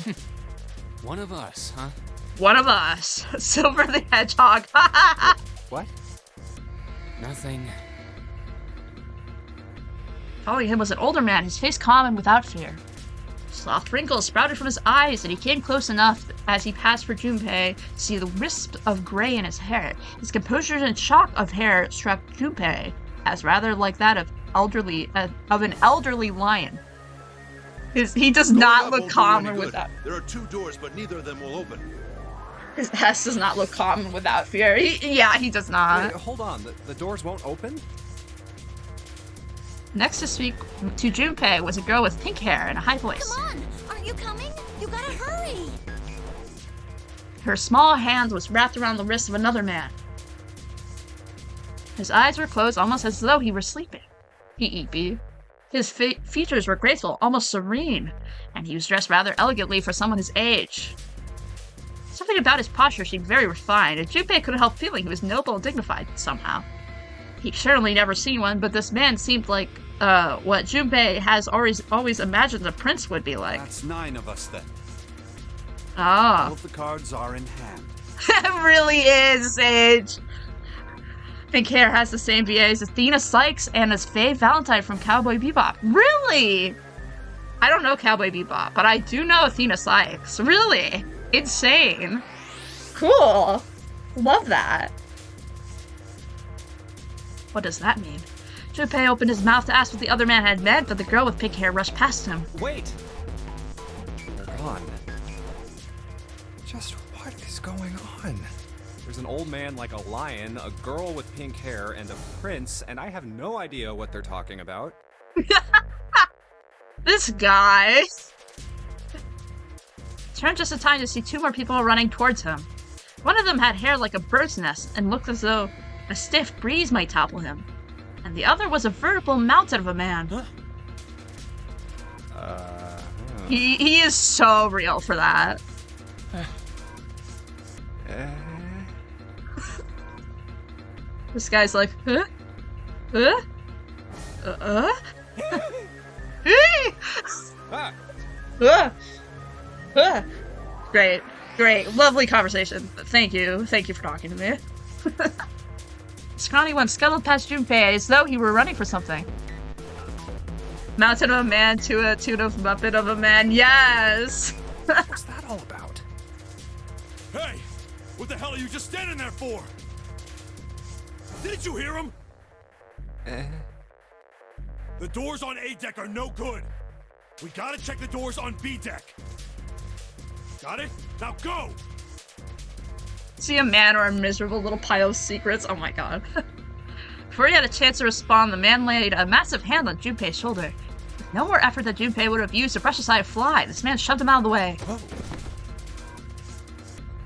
One of us, huh? "One of us, Silver the Hedgehog." What? Nothing. Following him was an older man, his face calm and without fear. Soft wrinkles sprouted from his eyes, and he came close enough as he passed for Junpei to see the wisps of gray in his hair. His composure and shock of hair struck Junpei as rather like that of an elderly lion. He does not look common with that. There are 2 doors, but neither of them will open. His ass does not look common without fear. He does not. Wait, hold on. The doors won't open? Next to speak to Junpei was a girl with pink hair and a high voice. Come on! Aren't you coming? You gotta hurry! Her small hand was wrapped around the wrist of another man. His eyes were closed almost as though he were sleeping. His features were graceful, almost serene, and he was dressed rather elegantly for someone his age. Something about his posture seemed very refined, and Junpei couldn't help feeling he was noble and dignified somehow. He'd certainly never seen one, but this man seemed like what Junpei has always imagined a prince would be like. That's 9 of us then. Ah. All of the cards are in hand. It really is, Sage. Pink hair has the same VA as Athena Sykes and as Faye Valentine from Cowboy Bebop. Really? I don't know Cowboy Bebop, but I do know Athena Sykes. Really? Insane. Cool. Love that. What does that mean? Junpei opened his mouth to ask what the other man had meant, but the girl with pink hair rushed past him. Wait! They're gone. Just what is going on? There's an old man like a lion, a girl with pink hair, and a prince, and I have no idea what they're talking about. This guy! Turned just in time to see 2 more people running towards him. One of them had hair like a bird's nest and looked as though a stiff breeze might topple him. And the other was a veritable mountain of a man. Huh? He is so real for that. This guy's like, huh? Great, lovely conversation. Thank you for talking to me. Scrawny one scuttled past Junpei as though he were running for something. Mountain of a man to a tune of Muppet of a man, yes! What's that all about? Hey! What the hell are you just standing there for? Didn't you hear him? The doors on A deck are no good. We gotta check the doors on B deck. Got it? Now go! See a man or a miserable little pile of secrets? Oh my god. Before he had a chance to respond, the man laid a massive hand on Junpei's shoulder. With no more effort than Junpei would have used to brush aside a fly, this man shoved him out of the way. Oh.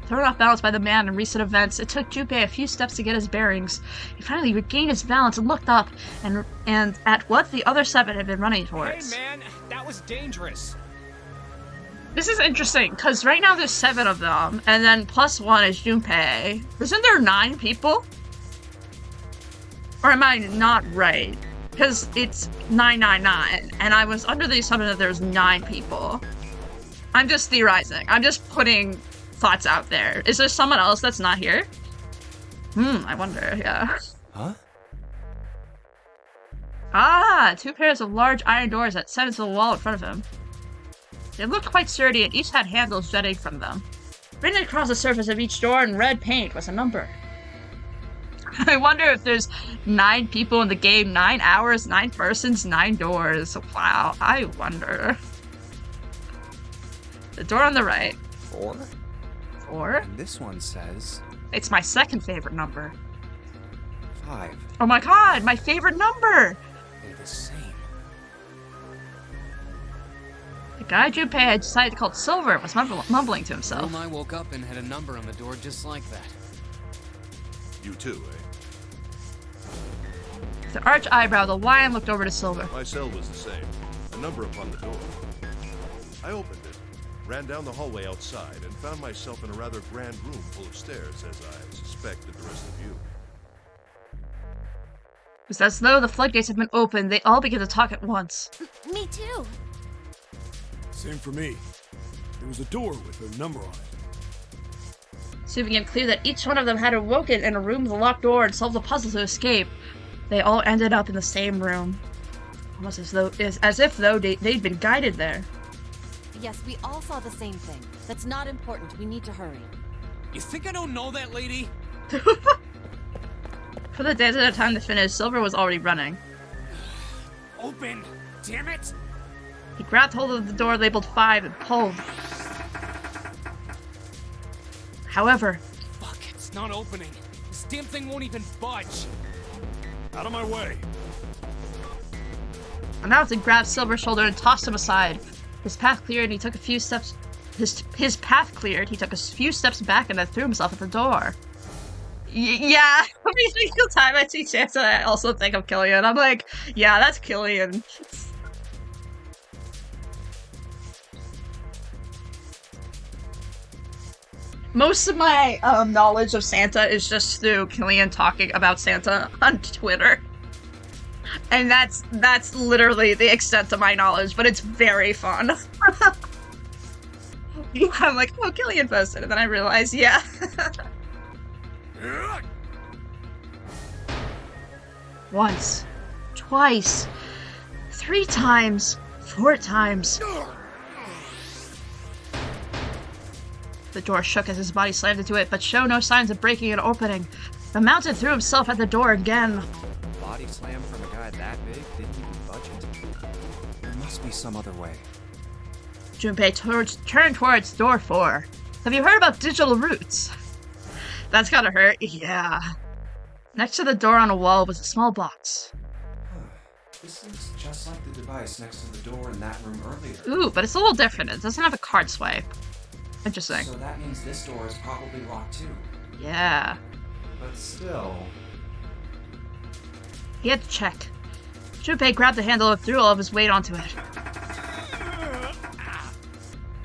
Thrown off balance by the man in recent events, it took Junpei a few steps to get his bearings. He finally regained his balance and looked up and at what the other 7 had been running towards. Hey man, that was dangerous. This is interesting, because right now there's 7 of them, and then plus 1 is Junpei. Isn't there 9 people? Or am I not right? Because it's 999, and I was under the assumption that there's 9 people. I'm just theorizing. I'm just putting thoughts out there. Is there someone else that's not here? I wonder, yeah. Huh? Ah, 2 pairs of large iron doors that set into the wall in front of him. They looked quite sturdy and each had handles jutting from them. Written across the surface of each door in red paint was a number. I wonder if there's 9 people in the game, 9 hours, 9 persons, 9 doors. Wow, I wonder. The door on the right. 4? 4? And this one says... It's my second favorite number. 5. Oh my god, my favorite number! They're the same. The guy Junpei had decided to call Silver was mumbling to himself. Well, I woke up and had a number on the door just like that. You too, eh? With an arched eyebrow, the lion looked over to Silver. My cell was the same. A number upon the door. I opened it, ran down the hallway outside, and found myself in a rather grand room full of stairs, as I suspected the rest of you. It was as though the floodgates had been opened. They all began to talk at once. Me too. Same for me. There was a door with a number on it. Soon became clear that each one of them had awoken in a room with a locked door and solved the puzzle to escape. They all ended up in the same room. Almost as if they'd been guided there. Yes, we all saw the same thing. That's not important. We need to hurry. You think I don't know that lady? For the days at a time to finish, Silver was already running. Open! Damn it! He grabbed hold of the door labeled 5 and pulled. However... Fuck, it's not opening. This damn thing won't even budge. Out of my way. A mountain grabbed Silver's shoulder and tossed him aside. His path cleared and he took a few steps... His path cleared, he took a few steps back and then threw himself at the door. Yeah, every single time I see Santa, I also think of Killian. I'm like, yeah, that's Killian. Most of my knowledge of Santa is just through Killian talking about Santa on Twitter. And that's literally the extent of my knowledge, but it's very fun. I'm like, oh, Killian posted, and then I realize, yeah. Once, twice, 3 times, 4 times. The door shook as his body slammed into it, but showed no signs of breaking and opening. The mountain threw himself at the door again. Body slam from a guy that big didn't even budge it. There must be some other way. Junpei turned towards door 4. Have you heard about digital roots? That's gotta hurt. Yeah. Next to the door on a wall was a small box. This looks just like the device next to the door in that room earlier. Ooh, but it's a little different. It doesn't have a card swipe. Interesting. So that means this door is probably locked too. Yeah. But still... He had to check. Junpei grabbed the handle and threw all of his weight onto it.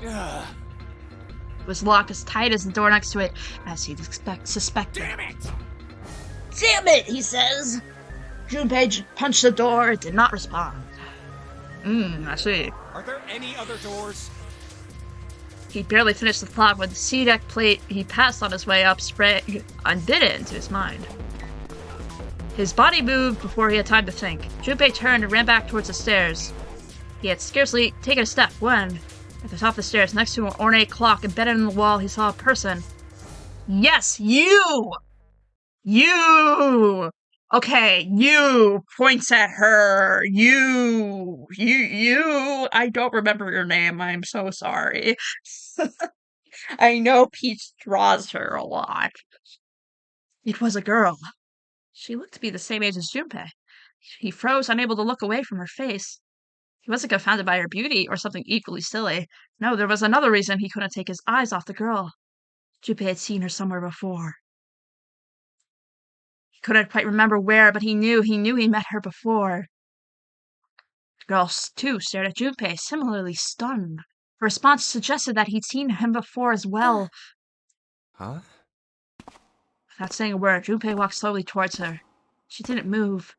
It was locked as tight as the door next to it, as he'd suspected. Damn it! Damn it, he says. Junpei punched the door. It did not respond. I see. Are there any other doors? He barely finished the thought when the C-deck plate he passed on his way up sprang and bit it into his mind. His body moved before he had time to think. Junpei turned and ran back towards the stairs. He had scarcely taken a step when, at the top of the stairs, next to an ornate clock embedded in the wall, he saw a person. Yes, you! You! Okay, you points at her. You. I don't remember your name. I'm so sorry. I know Peach draws her a lot. It was a girl. She looked to be the same age as Junpei. He froze, unable to look away from her face. He wasn't confounded by her beauty or something equally silly. No, there was another reason he couldn't take his eyes off the girl. Junpei had seen her somewhere before. He couldn't quite remember where, but he knew he met her before. The girl, too, stared at Junpei, similarly stunned. Her response suggested that he'd seen him before as well. Huh? Without saying a word, Junpei walked slowly towards her. She didn't move.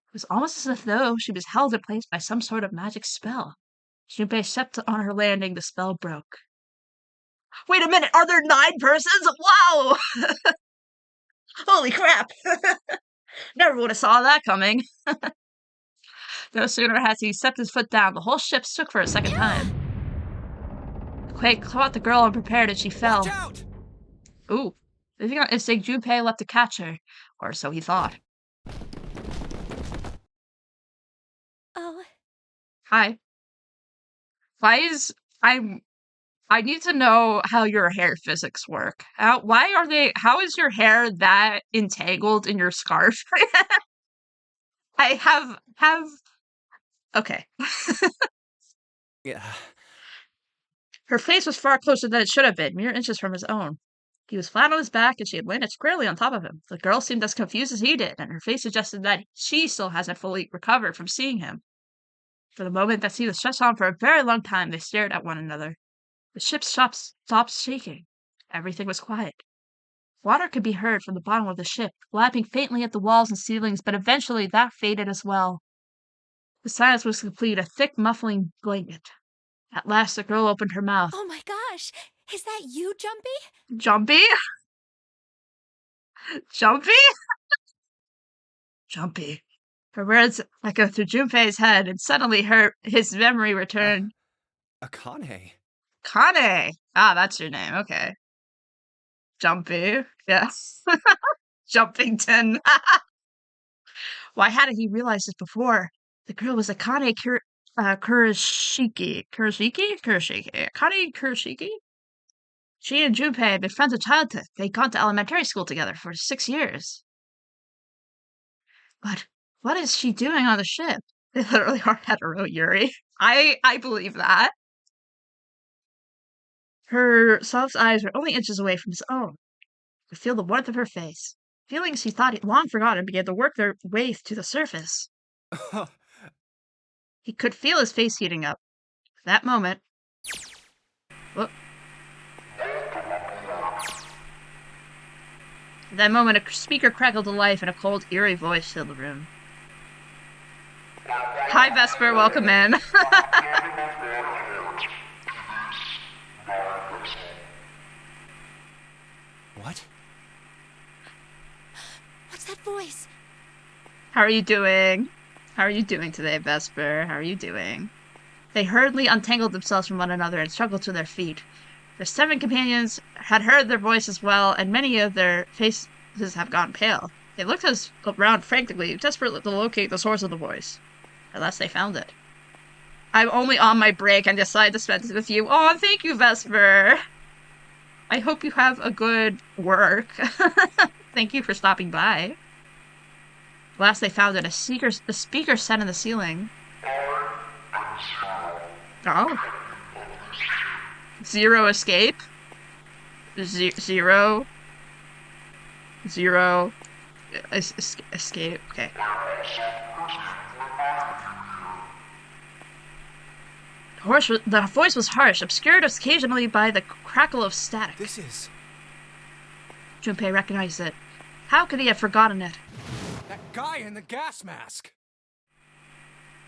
It was almost as though she was held in place by some sort of magic spell. Junpei stepped on her landing. The spell broke. Wait a minute, are there 9 persons? Wow! Holy crap! Never would have saw that coming. No sooner had he set his foot down, the whole ship shook for a second time. The quake caught the girl unprepared and she fell. Watch out! Ooh. Moving on instinct, Junpei leapt to catch her. Or so he thought. Oh. Hi. I need to know how your hair physics work. How is your hair that entangled in your scarf? Okay. Yeah. Her face was far closer than it should have been, mere inches from his own. He was flat on his back, and she had landed squarely on top of him. The girl seemed as confused as he did, and her face suggested that she still hasn't fully recovered from seeing him. For the moment that seemed to stretch on for a very long time, they stared at one another. The ship stopped shaking. Everything was quiet. Water could be heard from the bottom of the ship, lapping faintly at the walls and ceilings, but eventually that faded as well. The silence was complete, a thick, muffling blanket. At last, the girl opened her mouth. Oh my gosh! Is that you, Jumpy? Jumpy? Jumpy? Jumpy. Her words echoed through Junpei's head, and suddenly his memory returned. Akane. Kane! Ah, that's your name, okay. Jumpy. Yes. Jumpington. Why hadn't he realized this before? The girl was Akane Kurashiki. Akane Kurashiki? She and Junpei had been friends of childhood. They'd gone to elementary school together for 6 years. But what is she doing on the ship? They literally are hetero, Yuri. I believe that. Her soft eyes were only inches away from his own. He could feel the warmth of her face. Feelings he thought he'd long forgotten began to work their way to the surface. He could feel his face heating up. At that moment... Whoop. At that moment, a speaker crackled to life and a cold, eerie voice filled the room. Hi, Vesper. Welcome in. What? What's that voice? How are you doing? How are you doing today, Vesper? How are you doing? They hurriedly untangled themselves from one another and struggled to their feet. Their 7 companions had heard their voices well, and many of their faces have gone pale. They looked around frantically, desperate to locate the source of the voice. At last they found it. I'm only on my break and decided to spend it with you. Oh, thank you, Vesper! I hope you have a good work. Thank you for stopping by. At last they found it. A speaker set in the ceiling. Oh. Zero escape. Zero. Escape. Okay. The voice was harsh, obscured occasionally by the crackle of static. This is... Junpei recognized it. How could he have forgotten it? That guy in the gas mask.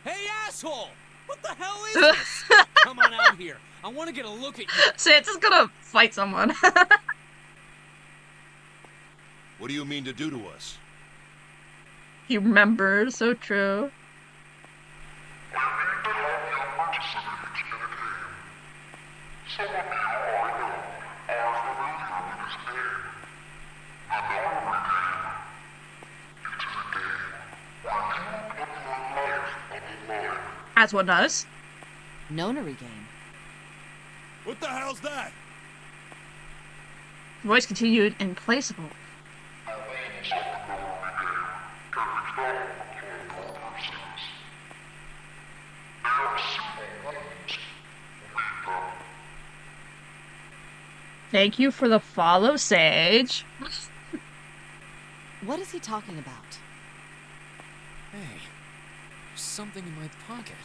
Hey, asshole! What the hell is this? Come on out here. I want to get a look at you. Santa's gonna fight someone. What do you mean to do to us? He remembers, so true. As one does. Nonary game. What the hell's that? The voice continued implacable. Thank you for the follow, Sage. What is he talking about? Hey, there's something in my pocket.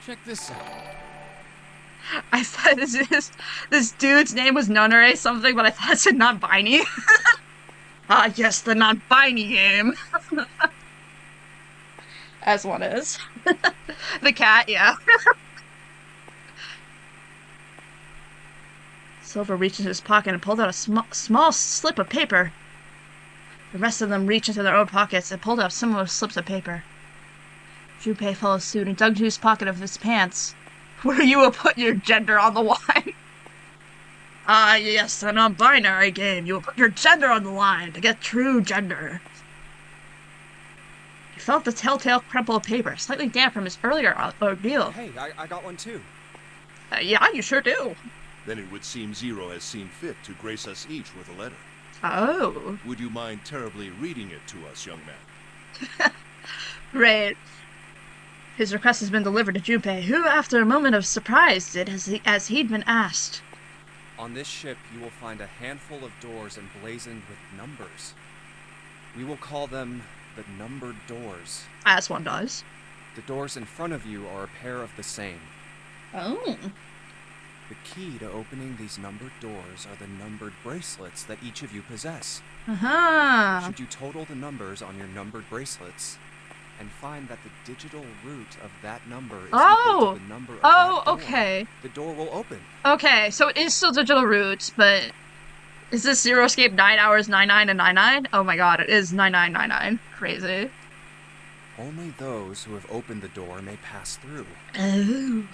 Check this out. I thought this dude's name was Nonare something, but I thought it said non-binary. Ah, yes, the non-binary game. As one is. The cat, yeah. Silver reached into his pocket and pulled out a small slip of paper. The rest of them reached into their own pockets and pulled out similar slips of paper. Junpei followed suit and dug into his pocket of his pants, where you will put your gender on the line. Ah, yes, a non-binary game. You will put your gender on the line to get true gender. He felt the telltale crumple of paper, slightly damp from his earlier ordeal. Hey, I got one too. Yeah, you sure do. Then it would seem Zero has seen fit to grace us each with a letter. Oh. Would you mind terribly reading it to us, young man? Right. His request has been delivered to Junpei, who, after a moment of surprise, did as he'd been asked. On this ship, you will find a handful of doors emblazoned with numbers. We will call them the numbered doors. As one does. The doors in front of you are a pair of the same. Oh. The key to opening these numbered doors are the numbered bracelets that each of you possess. Uh-huh. Should you total the numbers on your numbered bracelets and find that the digital root of that number is equal to the number of that door, okay. the door will open. Okay, so it is still digital roots, but Is this Zero Escape 9 hours, 99 and 99? Oh my god, it is 9999. Crazy. Only those who have opened the door may pass through. Oh.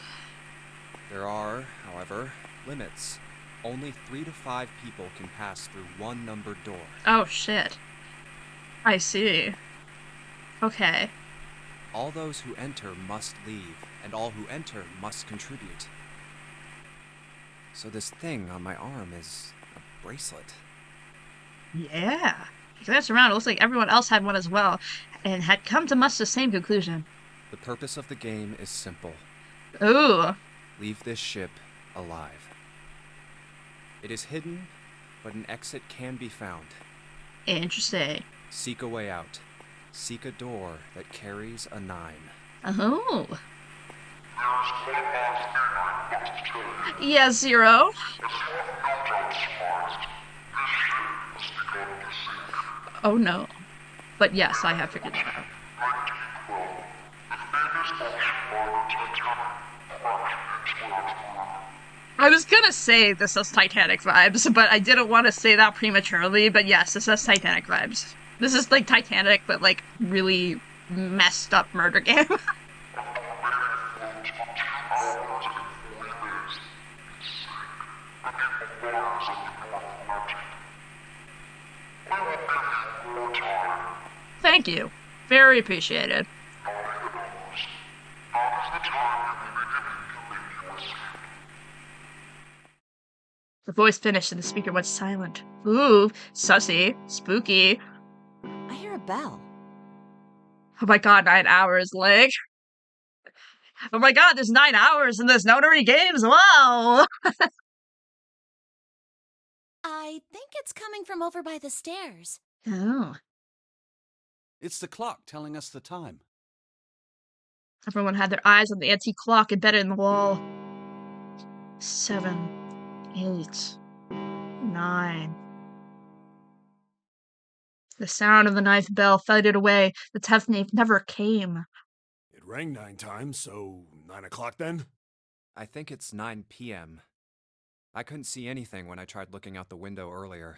There are, however, limits. Only 3 to 5 people can pass through one numbered door. Oh shit. I see. Okay. All those who enter must leave, and all who enter must contribute. So this thing on my arm is a bracelet. Yeah. He glanced around. It looks like everyone else had one as well, and had come to much the same conclusion. The purpose of the game is simple. Ooh. Leave this ship alive. It is hidden, but an exit can be found. Interesting. Seek a way out. Seek a door that carries a 9. Oh. Yeah, Zero. Oh no. But yes, I have figured that out. I was gonna say this has Titanic vibes, but I didn't want to say that prematurely, but yes, this has Titanic vibes. This is like Titanic, but like really messed up murder game. Thank you. Very appreciated. The voice finished and the speaker went silent. Ooh, sussy, spooky. I hear a bell. Oh my god, 9 hours, like. Oh my god, there's 9 hours and there's notary games, wow! I think it's coming from over by the stairs. Oh. It's the clock telling us the time. Everyone had their eyes on the antique clock embedded in the wall. 7, 8, 9. The sound of the 9th bell faded away. The 10th never came. It rang 9 times, so 9 o'clock then? I think it's 9 p.m. I couldn't see anything when I tried looking out the window earlier.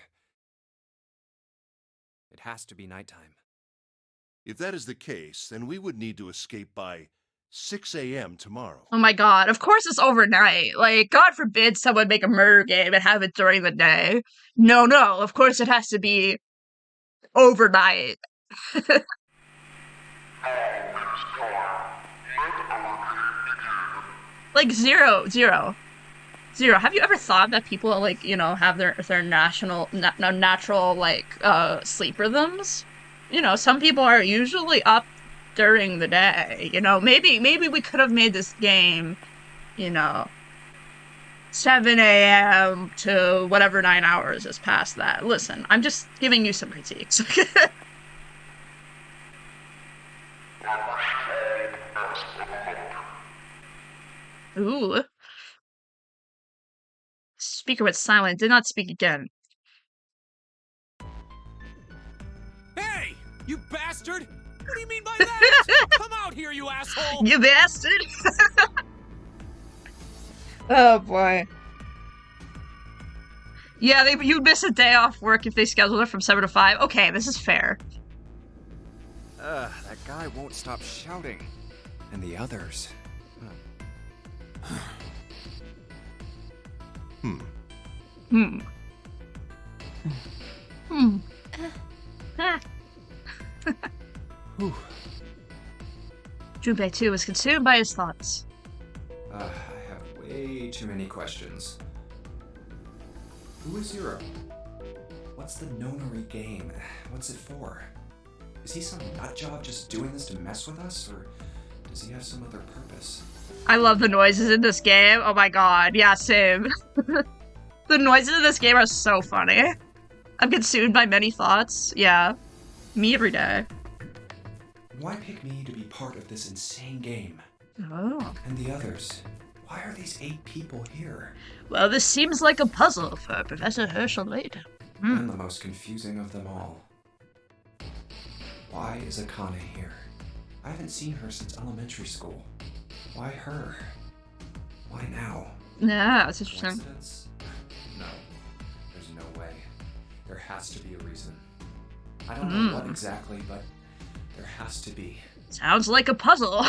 It has to be nighttime. If that is the case, then we would need to escape by 6 a.m. tomorrow. Oh my god, of course it's overnight. Like, God forbid someone make a murder game and have it during the day. No, of course it has to be overnight. Like, zero. Have you ever thought that people, like, you know, have their natural, like, sleep rhythms? You know, some people are usually up during the day, you know? Maybe we could have made this game, you know, 7 a.m. to whatever 9 hours is past that. Listen, I'm just giving you some critiques. Ooh. Speaker went silent, did not speak again. Hey, you bastard! What do you mean by that? Come out here, you asshole! You bastard! Oh boy. Yeah, you'd miss a day off work if they scheduled it from 7 to 5. Okay, this is fair. That guy won't stop shouting. And the others. Junpei, too, was consumed by his thoughts. I have way too many questions. Who is Zero? What's the nonary game? What's it for? Is he some nutjob just doing this to mess with us, or does he have some other purpose? I love the noises in this game. Oh my god, yeah, same. The noises in this game are so funny. I'm consumed by many thoughts. Yeah. Me every day. Why pick me to be part of this insane game? Oh. And the others? Why are these 8 people here? Well, this seems like a puzzle for Professor Herschel later. I'm the most confusing of them all. Why is Akane here? I haven't seen her since elementary school. Why her? Why now? Yeah, that's interesting. Coincidence? No. There's no way. There has to be a reason. I don't know what exactly, but there has to be. Sounds like a puzzle.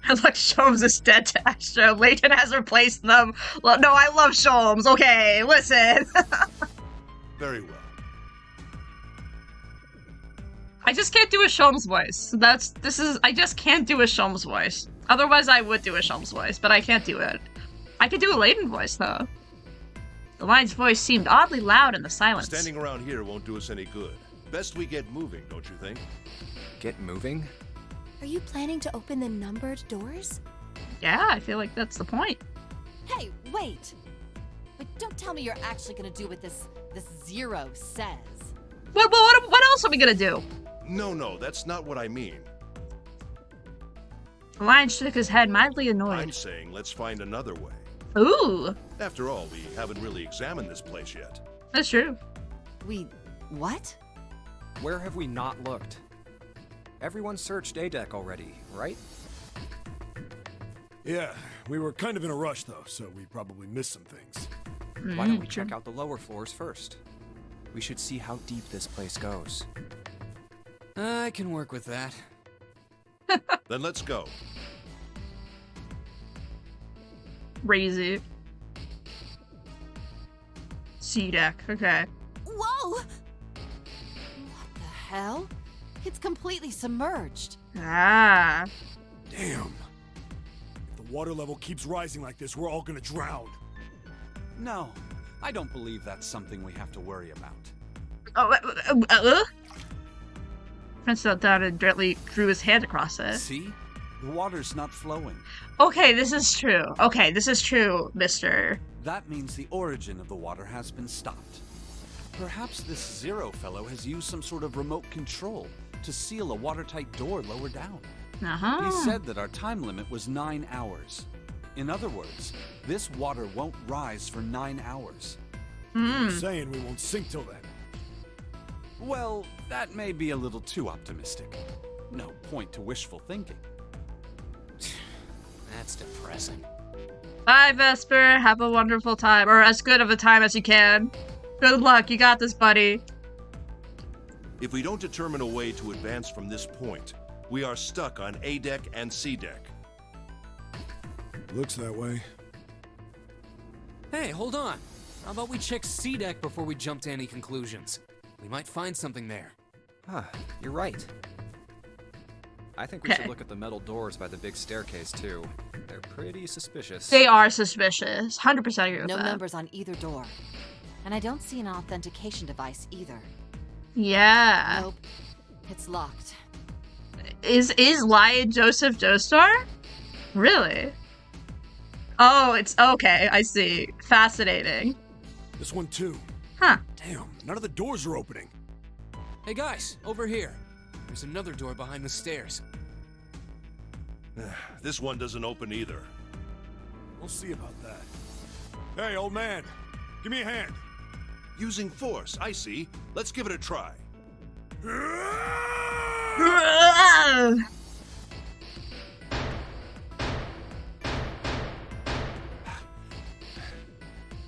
Look, Sholmes is dead to Astro. Layton has replaced them. Well, no, I love Sholmes. Okay, listen. Very well. I just can't do a Sholmes voice. I just can't do a Sholmes voice. Otherwise, I would do a Sholmes voice, but I can't do it. I could do a Layton voice, though. The lion's voice seemed oddly loud in the silence. Standing around here won't do us any good. Best we get moving, don't you think? Get moving? Are you planning to open the numbered doors? Yeah, I feel like that's the point. Hey, wait! But don't tell me you're actually gonna do what this Zero says. What else are we gonna do? No, that's not what I mean. The lion shook his head, mildly I'm annoyed. saying let's find another way. Ooh, After all, we haven't really examined this place yet. that's true. What? Where have we not looked? Everyone searched A-Deck already, right? Yeah, we were kind of in a rush though, so we probably missed some things. Why don't we check out the lower floors first? We should see how deep this place goes. I can work with that. Then let's go. Crazy. C-Deck, okay. Whoa! What the hell? It's completely submerged. Ah. Damn. If the water level keeps rising like this, we're all gonna drown. No, I don't believe that's something we have to worry about. Prince knelt down and gently drew his hand across it. See? The water's not flowing. Okay, this is true. Okay, this is true, mister. That means the origin of the water has been stopped. Perhaps this Zero fellow has used some sort of remote control to seal a watertight door lower down. Uh-huh. He said that our time limit was 9 hours. In other words, this water won't rise for 9 hours. You're saying we won't sink till then. Well, that may be a little too optimistic. No point to wishful thinking. That's depressing. Bye, Vesper. Have a wonderful time. Or as good of a time as you can. Good luck. You got this, buddy. If we don't determine a way to advance from this point, we are stuck on A-Deck and C-Deck. Looks that way. Hey, hold on. How about we check C-Deck before we jump to any conclusions? We might find something there. You're right. I think we should look at the metal doors by the big staircase, too. They're pretty suspicious. They are suspicious. 100% agree with No that. numbers on either door. And I don't see an authentication device either. Yeah. Nope. It's locked. Is Lion Joseph Joestar? Really? Oh, it's okay. I see. Fascinating. This one too. Huh. Damn, none of the doors are opening. Hey guys, over here. There's another door behind the stairs. This one doesn't open either. We'll see about that. Hey, old man, give me a hand. Using force, I see. Let's give it a try.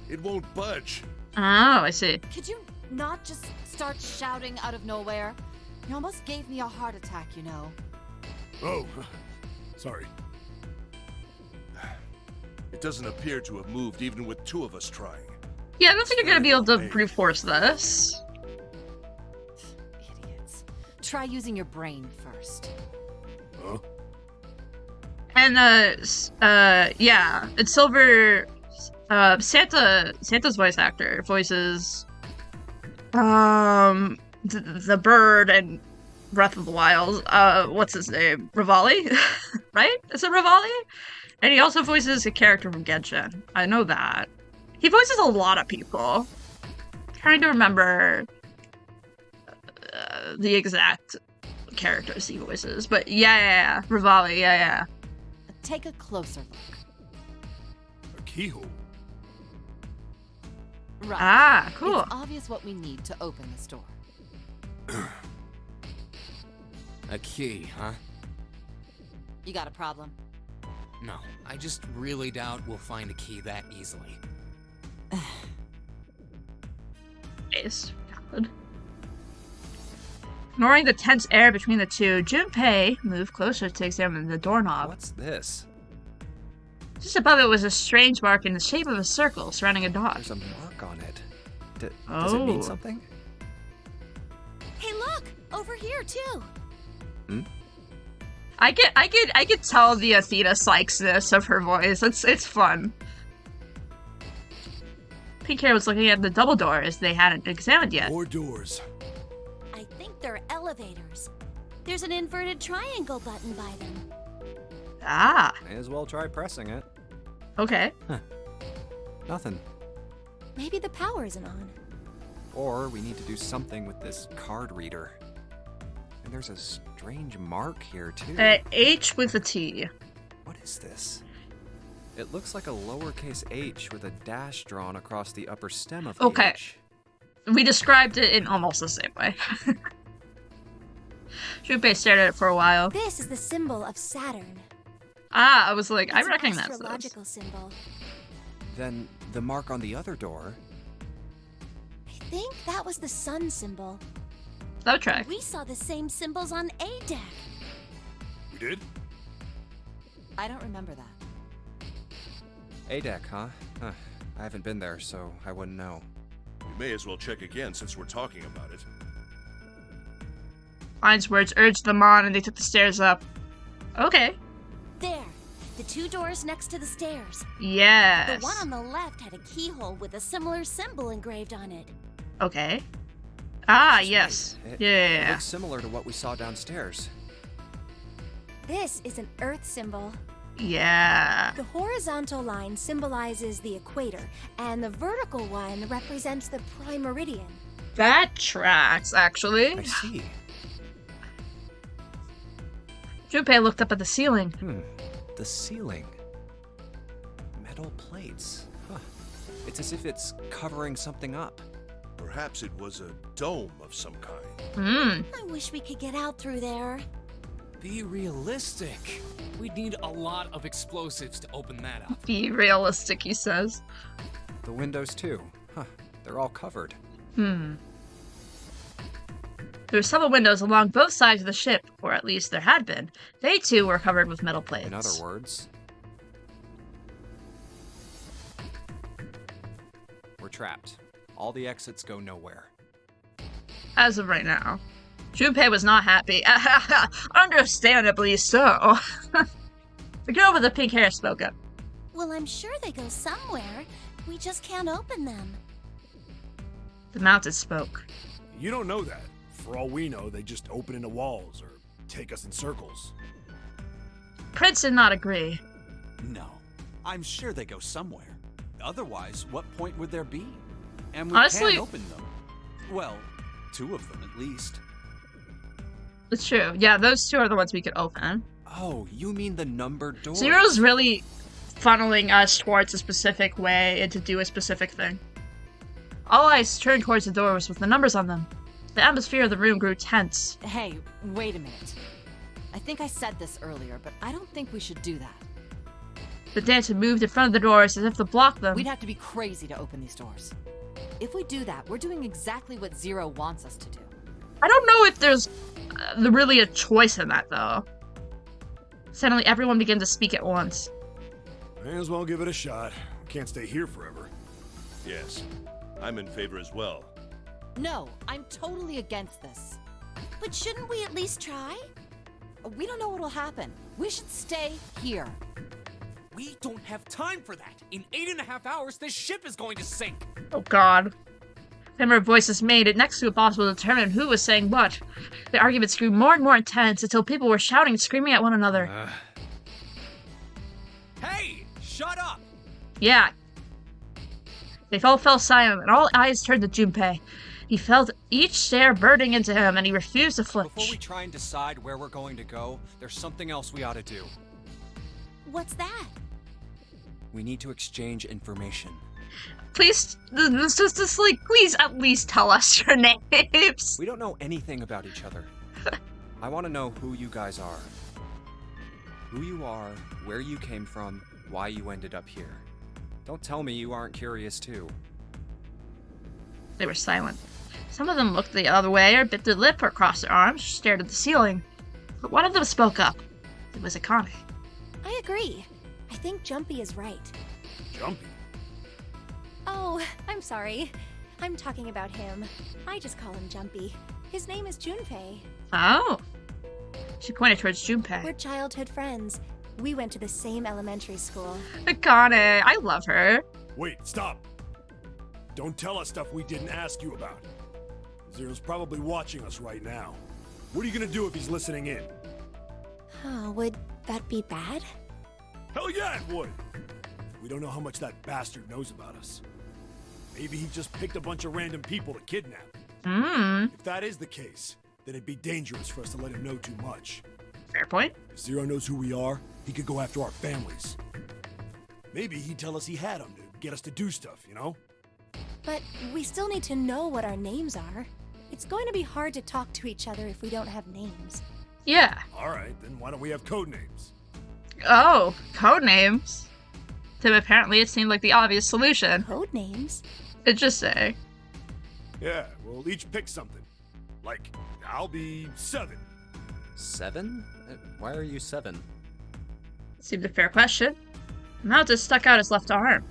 It won't budge. Oh, I see. Could you not just start shouting out of nowhere? You almost gave me a heart attack, you know. Oh, sorry. It doesn't appear to have moved even with two of us trying. Yeah, I don't think you're gonna be able to brute force this. Idiots. Try using your brain first. Huh? And yeah, it's Silver. Santa's voice actor voices the bird and Breath of the Wild. What's his name? Rivali, right? Is it Rivali? And he also voices a character from Genshin. I know that. He voices a lot of people. Trying to remember the exact characters he voices, but yeah, Rivali, yeah. Take a closer look. A keyhole. Right. Ah, cool. It's obvious what we need to open this door. A key, huh? You got a problem? No, I just really doubt we'll find a key that easily. case. Valid. Ignoring the tense air between the two, Junpei moved closer to examine the doorknob. What's this? Just above it was a strange mark in the shape of a circle surrounding a dot. There's a mark on it. Does it mean something? Hey, look! Over here, too! Hmm? I could tell the Athena psychness of her voice. It's fun. Pink Hair was looking at the double doors they hadn't examined yet. More doors. I think they're elevators. There's an inverted triangle button by them. Ah. May as well try pressing it. Okay. Huh. Nothing. Maybe the power isn't on. Or we need to do something with this card reader. And there's a strange mark here, too. H with a T. What is this? It looks like a lowercase h with a dash drawn across the upper stem of the Okay. H. We described it in almost the same way. Junpei stared at it for a while. This is the symbol of Saturn. Ah, I was like, I It's an recognize this. astrological symbol. Then the mark on the other door. I think that was the sun symbol. That would track. We saw the same symbols on A deck. We did? I don't remember that. A-deck, huh? I haven't been there, so I wouldn't know. We may as well check again since we're talking about it. Line's words urged them on, and they took the stairs up. Okay. There. The two doors next to the stairs. Yes. The one on the left had a keyhole with a similar symbol engraved on it. Okay. Ah, yes. It Yeah. looks similar to what we saw downstairs. This is an Earth symbol. Yeah. The horizontal line symbolizes the equator, and the vertical one represents the prime meridian. That tracks, actually. I see. Junpei looked up at the ceiling. The ceiling. Metal plates. Huh. It's as if it's covering something up. Perhaps it was a dome of some kind. I wish we could get out through there. Be realistic. We'd need a lot of explosives to open that up. Be realistic, he says. The windows, too. Huh. They're all covered. There were several windows along both sides of the ship, or at least there had been. They, too, were covered with metal plates. In other words, we're trapped. All the exits go nowhere. As of right now. Junpei was not happy. Understandably so. The girl with the pink hair spoke up. Well, I'm sure they go somewhere. We just can't open them. The mountain spoke. You don't know that. For all we know, they just open into walls or take us in circles. Prince did not agree. No. I'm sure they go somewhere. Otherwise, what point would there be? And we Honestly, can't open them. Well, two of them at least. It's true. Yeah, those two are the ones we could open. Oh, you mean the numbered doors? Zero's really funneling us towards a specific way and to do a specific thing. All eyes turned towards the doors with the numbers on them. The atmosphere of the room grew tense. Hey, wait a minute. I think I said this earlier, but I don't think we should do that. The dancer moved in front of the doors as if to block them. We'd have to be crazy to open these doors. If we do that, we're doing exactly what Zero wants us to do. I don't know if there's really a choice in that, though. Suddenly, everyone began to speak at once. May as well give it a shot. We can't stay here forever. Yes, I'm in favor as well. No, I'm totally against this. But shouldn't we at least try? We don't know what'll happen. We should stay here. We don't have time for that. In 8.5 hours, this ship is going to sink. Oh god. Similar voices made it next to impossible to determine who was saying what. The arguments grew more and more intense until people were shouting and screaming at one another. Hey, shut up! Yeah. They all fell silent, and all eyes turned to Junpei. He felt each stare burning into him, and he refused to flinch. Before we try and decide where we're going to go, there's something else we ought to do. What's that? We need to exchange information. Please, please at least tell us your names. We don't know anything about each other. I want to know who you guys are. Who you are, where you came from, why you ended up here. Don't tell me you aren't curious too. They were silent. Some of them looked the other way or bit their lip or crossed their arms or stared at the ceiling. But one of them spoke up. It was Akane. I agree. I think Jumpy is right. Jumpy? Oh, I'm sorry. I'm talking about him. I just call him Jumpy. His name is Junpei. Oh. She pointed towards Junpei. We're childhood friends. We went to the same elementary school. Akane, I love her. Wait, stop. Don't tell us stuff we didn't ask you about. Zero's probably watching us right now. What are you gonna do if he's listening in? Oh, would that be bad? Hell yeah, it would! We don't know how much that bastard knows about us. Maybe he just picked a bunch of random people to kidnap. If that is the case, then it'd be dangerous for us to let him know too much. Fair point. If Zero knows who we are, he could go after our families. Maybe he'd tell us he had them to get us to do stuff, you know? But we still need to know what our names are. It's going to be hard to talk to each other if we don't have names. Yeah. Alright, then why don't we have code names? Oh, code names. To him, apparently, it seemed like the obvious solution. Code names? Interesting. Yeah, we'll each pick something. Like, I'll be 7. 7? Why are you 7? Seemed a fair question. Mao just stuck out his left arm.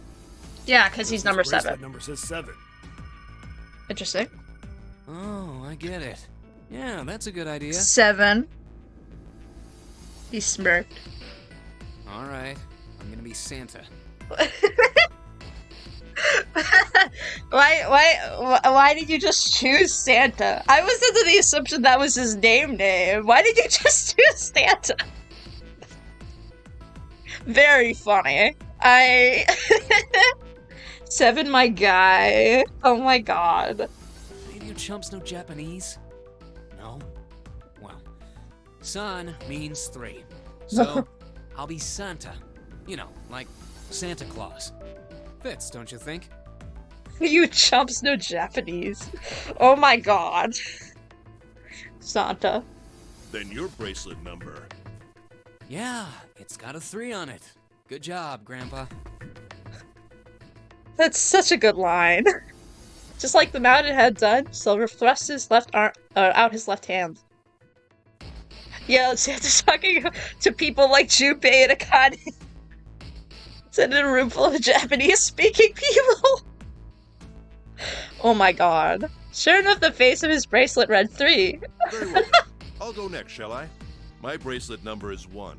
Yeah, because he's number 7. That number says 7. Interesting. Oh, I get it. Yeah, that's a good idea. 7. He smirked. All right, I'm gonna be Santa. Why did you just choose Santa? I was under the assumption that was his name. Why did you just choose Santa? Very funny. 7, my guy. Oh my god. Maybe you chumps know Japanese? No? Well, San means 3. So, I'll be Santa. You know, like Santa Claus. Fits, don't you think? You chumps know Japanese. Oh my god. Santa. Then your bracelet number. Yeah, it's got a 3 on it. Good job, Grandpa. That's such a good line. Just like the mountain had done, Silver thrust his left arm out his left hand. Yeah, Santa's talking to people like Junpei and Akane. It's in a room full of Japanese-speaking people. Oh my god. Sure enough, the face of his bracelet read 3. Very well. I'll go next, shall I? My bracelet number is 1.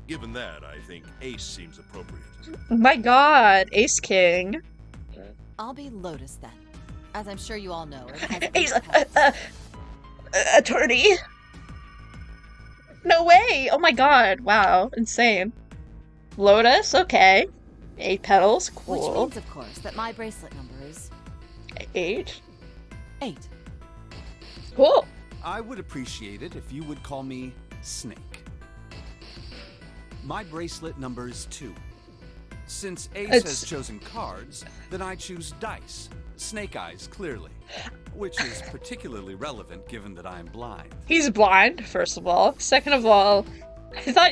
Given that, I think Ace seems appropriate. Oh my god, Ace King. I'll be Lotus then. As I'm sure you all know. Ace, attorney? No way! Oh my god, wow, insane. Lotus, okay. 8 petals, cool. Which means, of course, that my bracelet number is... 8? 8. Cool. I would appreciate it if you would call me Snake. My bracelet number is 2. Since Ace has chosen cards, then I choose dice. Snake eyes, clearly. Which is particularly relevant given that I am blind. He's blind, first of all. Second of all, I thought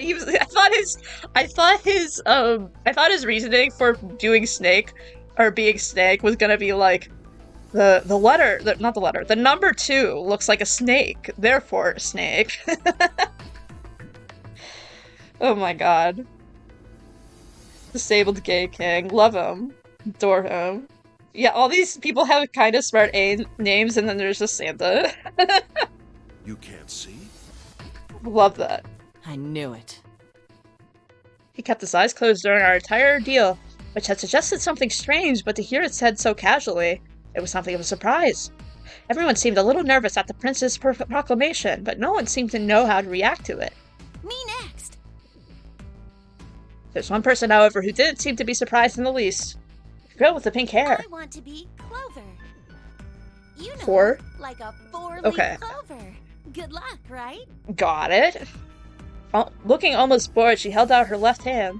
his reasoning for doing Snake or being Snake was gonna be like the number 2 looks like a snake, therefore Snake. Oh my god. Disabled gay king. Love him. Adore him. Yeah, all these people have kind of smart names, and then there's just Santa. You can't see? Love that. I knew it. He kept his eyes closed during our entire ordeal, which had suggested something strange, but to hear it said so casually, it was something of a surprise. Everyone seemed a little nervous at the prince's proclamation, but no one seemed to know how to react to it. Me next! There's one person, however, who didn't seem to be surprised in the least. The girl with the pink hair. I want to be Clover. You know, 4? like a 4-leaf Okay. clover. Good luck, right? Got it. Looking almost bored, she held out her left hand.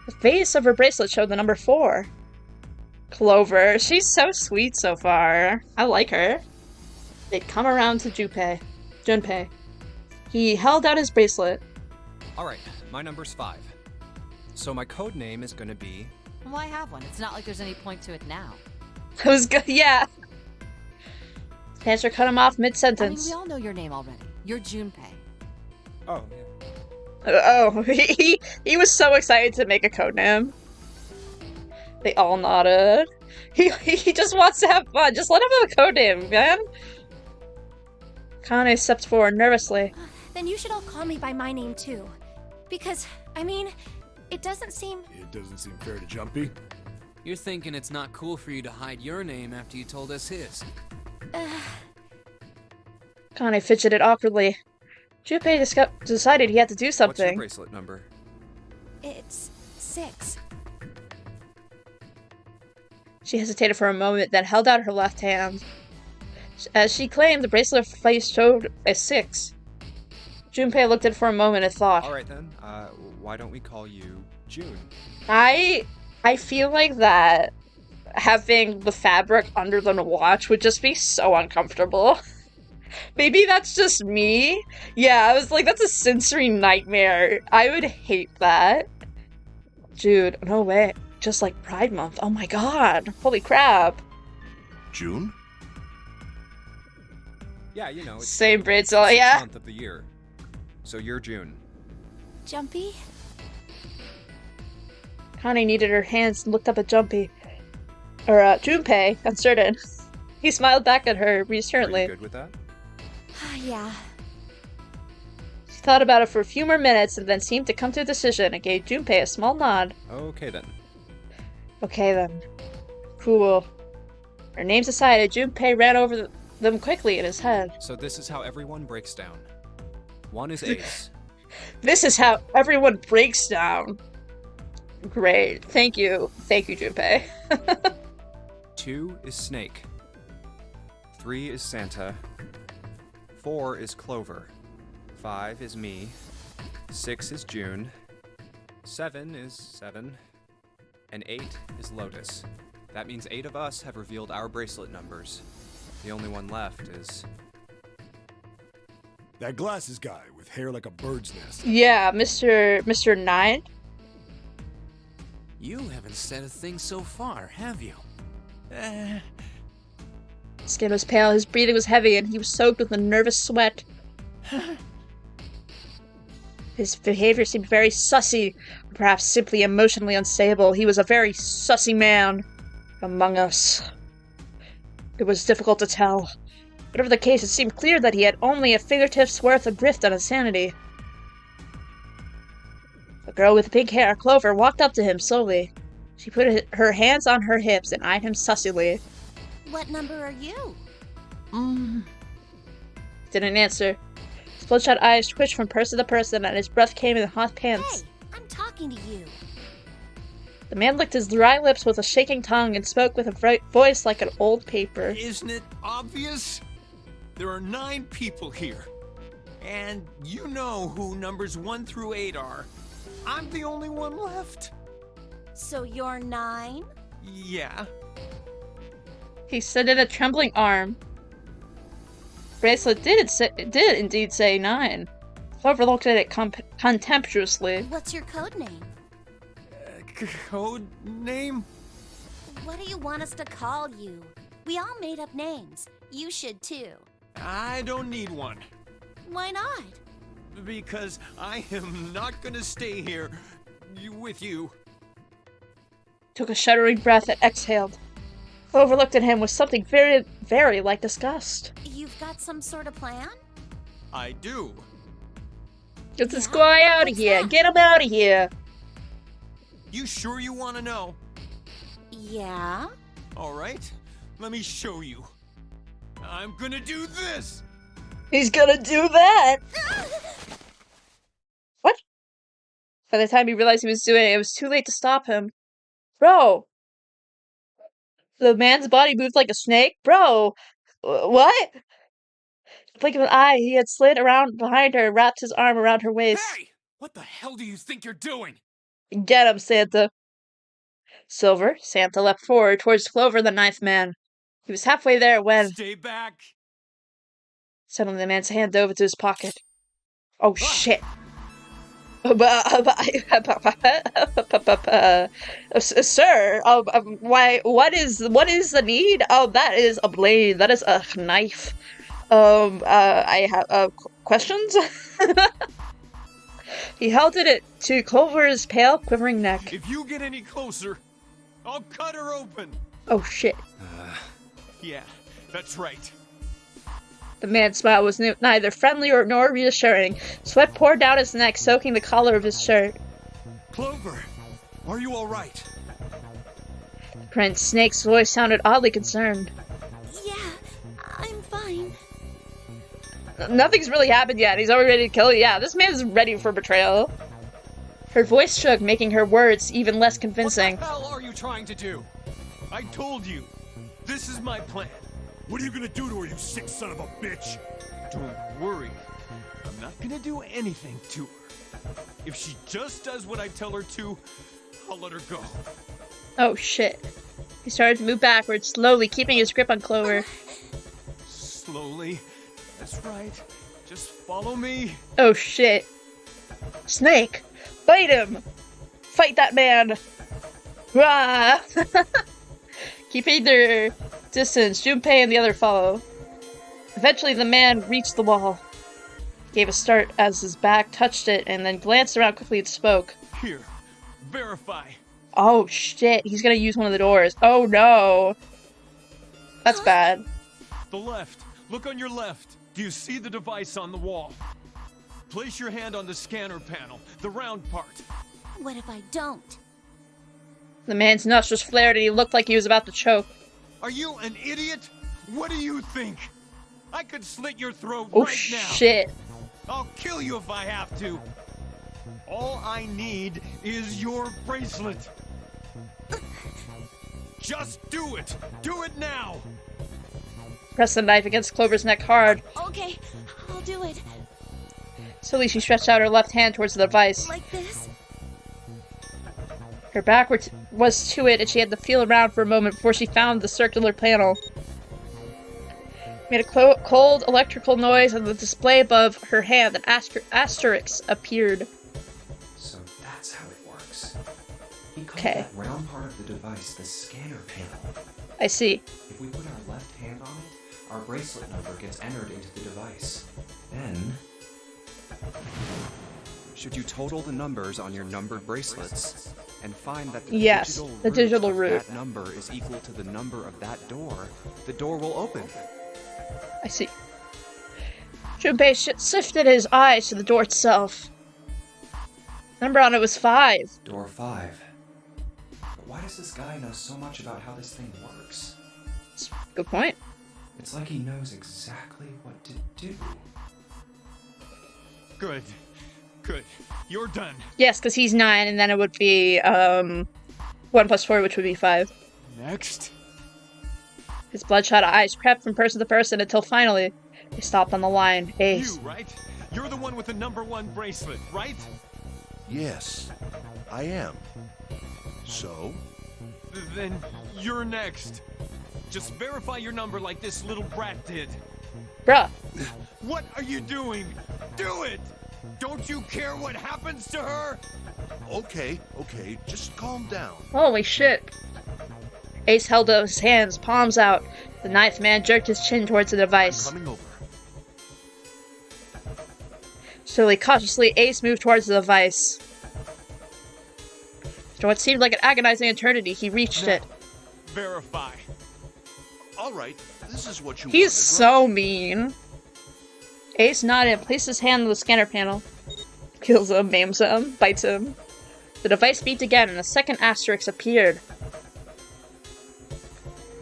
The face of her bracelet showed the number 4. Clover. She's so sweet so far. I like her. They'd come around to Junpei. He held out his bracelet. Alright, my number's 5. So my code name is gonna be... why have one? It's not like there's any point to it now. It was good, yeah. Panzer cut him off I mean, mid-sentence. we all know your name already. You're Junpei. Oh, yeah. Oh, he was so excited to make a codename. They all nodded. He just wants to have fun. Just let him have a codename, man. Kane stepped forward nervously. Then you should all call me by my name too. Because, I mean, it doesn't seem fair to Jumpy. You're thinking it's not cool for you to hide your name after you told us his. Kane fidgeted awkwardly. Junpei decided he had to do What's your something. bracelet number? it's 6. She hesitated for a moment, then held out her left hand. As she claimed, the bracelet face showed a 6. Junpei looked at it for a moment and thought. Alright then, why don't we call you June? I feel like that having the fabric under the watch would just be so uncomfortable. Maybe that's just me. Yeah, I was like, that's a sensory nightmare. I would hate that. Dude, no way. Just like Pride Month. Oh my god. Holy crap. June? Yeah, you know, it's Same the braids, all 6th yeah. month of the year. So you're June. Jumpy? Connie kneaded her hands and looked up at Junpei. Junpei, uncertain. He smiled back at her Are reassuringly. you good with that? Yeah. She thought about it for a few more minutes and then seemed to come to a decision and gave Junpei a small nod. Okay then. Okay then. Cool. Her names decided, Junpei ran over them quickly in his head. So this is how everyone breaks down. 1 is Ace. This is how everyone breaks down. Great. Thank you. Thank you, Junpei. 2 is Snake. 3 is Santa. 4 is Clover. 5 is me. 6 is June. 7 is 7. And 8 is Lotus. That means 8 of us have revealed our bracelet numbers. The only one left is... That glasses guy with hair like a bird's nest. Yeah, Mr. 9. You haven't said a thing so far, have you? His skin was pale, his breathing was heavy, and he was soaked with a nervous sweat. His behavior seemed very sussy, or perhaps simply emotionally unstable. He was a very sussy man among us. It was difficult to tell. Whatever the case, it seemed clear that he had only a fingertip's worth of drift on his sanity. The girl with pink hair, Clover, walked up to him slowly. She put her hands on her hips and eyed him sussily. What number are you? Didn't answer. His bloodshot eyes twitched from person to person, and his breath came in hot pants. Hey, I'm talking to you. The man licked his dry lips with a shaking tongue and spoke with a voice like an old paper. Isn't it obvious? There are 9 people here. And you know who numbers 1 through 8 are. I'm the only one left. So you're 9? Yeah. He extended a trembling arm. Bracelet did indeed say 9. Clover looked at it contemptuously. What's your code name? Code name? What do you want us to call you? We all made up names. You should too. I don't need one. Why not? Because I am not gonna stay here with you. Took a shuddering breath and exhaled. Clover looked at him with something very, very like disgust. You've got some sort of plan? I do. Get this guy out of here! Get him out of here! You sure you want to know? Yeah? All right, let me show you. I'm gonna do this! He's gonna do that! What? By the time he realized he was doing it, it was too late to stop him. Bro! The man's body moved like a snake? Bro! What? Blink of an eye, he had slid around behind her and wrapped his arm around her waist. Hey! What the hell do you think you're doing? Get him, Santa. Silver, Santa leapt forward towards Clover, the 9th man. He was halfway there when... Stay back! Suddenly the man's hand dove into his pocket. Oh shit. Sir, why? What is the need? Oh, that is a blade. That is a knife. I have questions. He held it to Clover's pale, quivering neck. If you get any closer, I'll cut her open. Oh shit! Yeah, that's right. The man's smile was neither friendly nor reassuring. Sweat poured down his neck, soaking the collar of his shirt. Clover, are you all right? Prince Snake's voice sounded oddly concerned. Yeah, I'm fine. Nothing's really happened yet. He's already ready to kill you. Yeah, this man's ready for betrayal. Her voice shook, making her words even less convincing. What the hell are you trying to do? I told you. This is my plan. What are you gonna do to her, you sick son of a bitch? Don't worry. I'm not gonna do anything to her. If she just does what I tell her to, I'll let her go. Oh shit. He started to move backwards, slowly keeping his grip on Clover. Slowly. That's right. Just follow me. Oh shit. Snake! Fight him! Fight that man! Rah! Keeping their distance, Junpei and the other follow. Eventually the man reached the wall. He gave a start as his back touched it and then glanced around quickly and spoke. Here. Verify. Oh shit, he's gonna use one of the doors. Oh no! That's bad. The left. Look on your left. Do you see the device on the wall? Place your hand on the scanner panel, the round part. What if I don't? The man's nostrils flared and he looked like he was about to choke. Are you an idiot? What do you think? I could slit your throat oh, right now. Oh shit. I'll kill you if I have to. All I need is your bracelet. Just do it. Do it now. Press the knife against Clover's neck hard. Okay, I'll do it. Slowly she stretched out her left hand towards the device. Like this? Her back was to it and she had to feel around for a moment before she found the circular panel. Made a cold electrical noise and the display above her hand, an asterisk appeared. So that's how it works. He called that round part of the device the scanner panel. I see. If we put our left hand on it, our bracelet number gets entered into the device. Then... should you total the numbers on your numbered bracelets and find that the digital root of that number is equal to the number of that door, the door will open. I see. Junpei shifted his eyes to the door itself. The number on it was 5. Door 5. But why does this guy know so much about how this thing works? Good point. It's like he knows exactly what to do. Good. Good. You're done. Yes, because he's 9, and then it would be 1 plus 4, which would be 5. Next. His bloodshot eyes crept from person to person until finally they stopped on the line. Ace. You, right? You're the one with the number 1 bracelet, right? Yes, I am. So? Then you're next. Just verify your number like this little brat did. Bruh. What are you doing? Do it! Don't you care what happens to her? Okay, just calm down. Holy shit. Ace held up his hands, palms out. The 9th man jerked his chin towards the device. I'm coming over. Slowly, cautiously, Ace moved towards the device. After what seemed like an agonizing eternity, he reached it. Verify. Alright, this is what you He's wanted, so mean. Ace nodded and placed his hand on the scanner panel. Kills him, maims him, bites him. The device beeped again and a second asterisk appeared.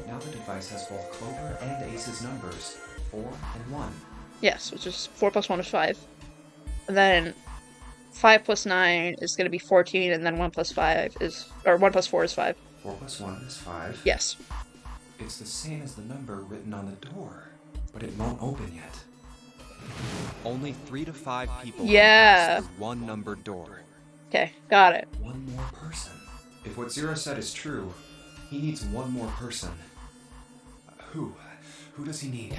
Now the device has both Clover and Ace's numbers, 4 and 1. Yes, which is 4 plus 1 is 5. And then 5 plus 9 is going to be 14, and then 1 plus 5 is... or 1 plus 4 is 5. 4 plus 1 is 5? Yes. It's the same as the number written on the door, but it won't open yet. Only 3 to 5 people can pass through one numbered door. Okay, got it. One more person. If what Zero said is true, he needs one more person. Who? Who does he need?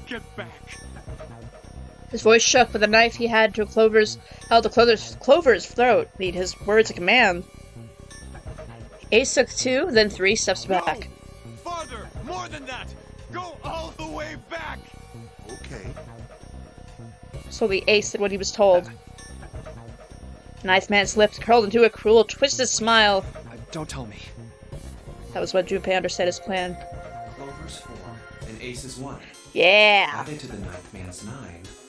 Get back. His voice shook, but the knife he had held to Clover's throat made his words a command. Ace took 2, then 3 steps back. No! Farther! More than that! Go all the way back! Okay. Slowly, Ace did what he was told. The knife man's lips curled into a cruel, twisted smile. Don't tell me. That was when Junpei understood his plan. Clover's 4, and Ace is 1. Yeah! Added to the ninth man's 9.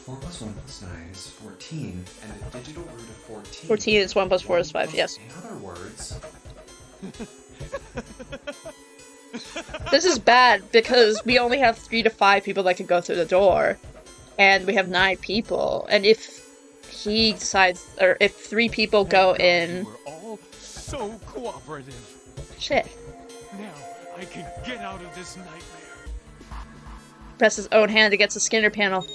4 plus 1 plus 9 is 14, and a digital root of 14. 14 is 1 plus 4 is 5, yes. In other words... This is bad, because we only have 3 to 5 people that can go through the door. And we have 9 people. And if he decides, or if 3 people go in... We're all so cooperative. Shit. Now I can get out of this nightmare. Pressed his own hand against the scanner panel.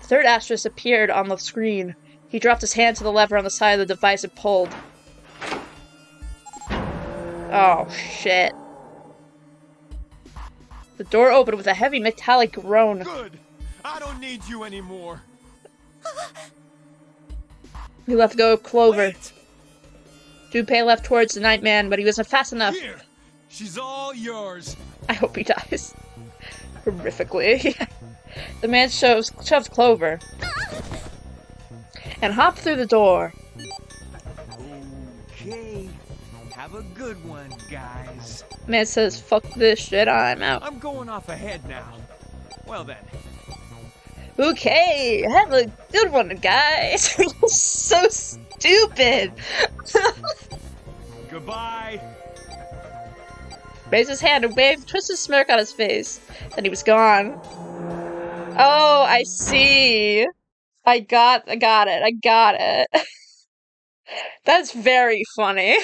The third asterisk appeared on the screen. He dropped his hand to the lever on the side of the device and pulled. Oh, shit. The door opened with a heavy metallic groan. Good! I don't need you anymore. He let go of Clover. Wait. Junpei left towards the night man, but he wasn't fast enough. Here! She's all yours. I hope he dies. Horrifically. The man shoved Clover. And hopped through the door. Okay. Have a good one, guys. Man says, fuck this shit, I'm out. I'm going off ahead now. Well then. Okay, have a good one, guys. So stupid. Goodbye. Raised his hand and waved a twisted smirk on his face. Then he was gone. Oh, I see. I got it. That's very funny.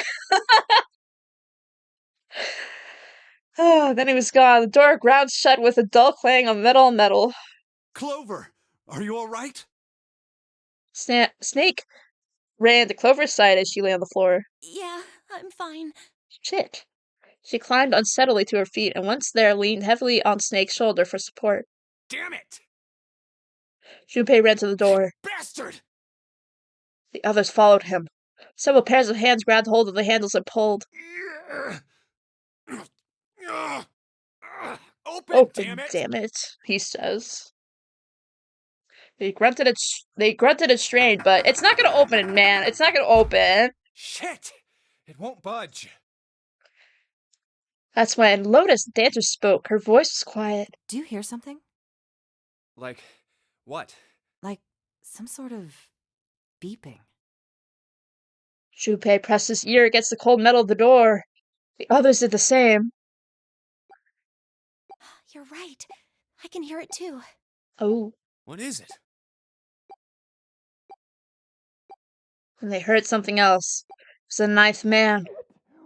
Oh, then he was gone. The door ground shut with a dull clang of metal on metal. Clover, are you all right? Snake ran to Clover's side as she lay on the floor. Yeah, I'm fine. Shit. She climbed unsteadily to her feet and once there leaned heavily on Snake's shoulder for support. Damn it! Junpei ran to the door. Bastard! The others followed him. Several pairs of hands grabbed hold of the handles and pulled. Open, damn it, he says. They grunted and strained, but it's not gonna open, man. It's not gonna open. Shit! It won't budge. That's when Lotus Dancer spoke. Her voice was quiet. Do you hear something? Like, what? Like some sort of beeping. Junpei pressed his ear against the cold metal of the door. The others did the same. You're right. I can hear it too. Oh. What is it? And they heard something else. It was a ninth man.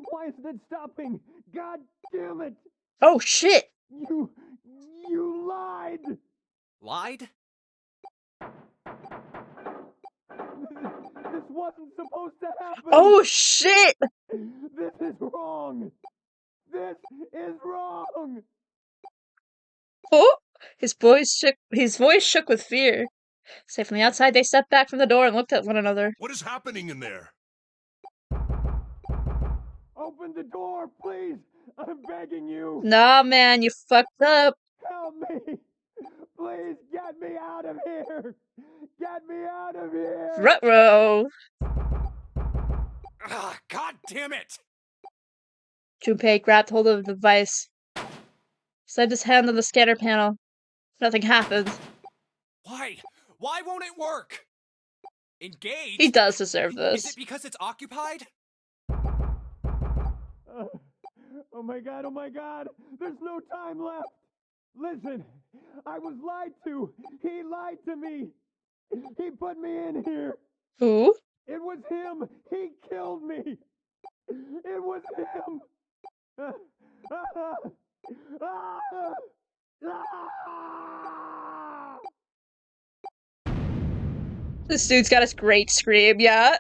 Why isn't it stopping? God damn it! Oh shit! You lied! Lied? This wasn't supposed to happen! Oh shit! This is wrong! This is wrong! Oh! His voice shook with fear. Safe from the outside, they stepped back from the door and looked at one another. What is happening in there? Open the door, please! I'm begging you! Nah, man, you fucked up. Help me! Please get me out of here! Get me out of here! Ruh-roh! God damn it! Junpei grabbed hold of the device. Slid his hand on the scanner panel. Nothing happened. Why? Why won't it work? Engage? He does deserve this. Is it because it's occupied? Oh my god, there's no time left! Listen, I was lied to! He lied to me! He put me in here! Who? It was him! He killed me! It was him! This dude's got a great scream, yeah.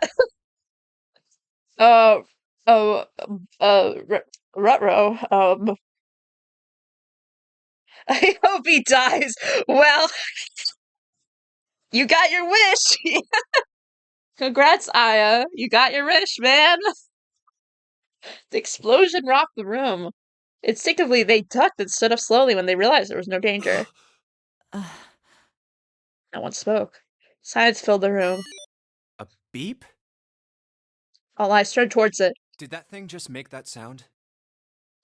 Ruh-roh, I hope he dies. Well, You got your wish! Congrats, Aya. You got your wish, man! The explosion rocked the room. Instinctively, they ducked and stood up slowly when they realized there was no danger. No one spoke. Silence filled the room. A beep? All eyes turned towards it. Did that thing just make that sound?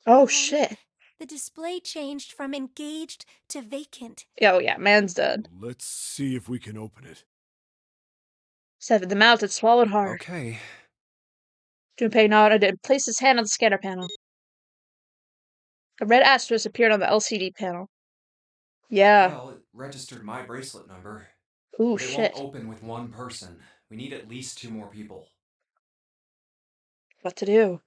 Oh, shit. The display changed from engaged to vacant. Oh, yeah, man's dead. Let's see if we can open it. Said the mouth had swallowed hard. Okay. Junpei nodded and placed his hand on the scanner panel. A red asterisk appeared on the LCD panel. Yeah. Well, it registered my bracelet number. Ooh, but it shit. won't open with one person. We need at least 2 more people. What to do?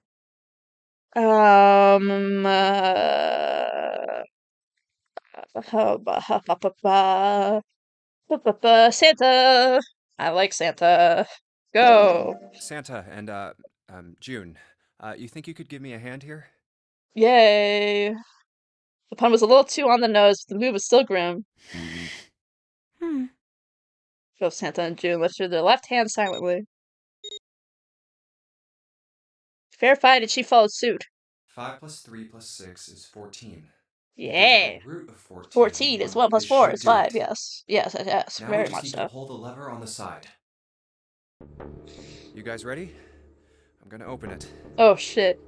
Santa! I like Santa. Go! Santa and, June, you think you could give me a hand here? Yay! The pun was a little too on the nose, but the move was still grim. Both Santa and June lifted their left hand silently. Verified, and she followed suit. 5 plus 3 plus 6 is 14. Yeah. The root of 14. 14 is 1 plus 4 is 5, yes. Yes, Now very we just much need so. to pull the lever on the side. You guys ready? I'm gonna open it. Oh shit.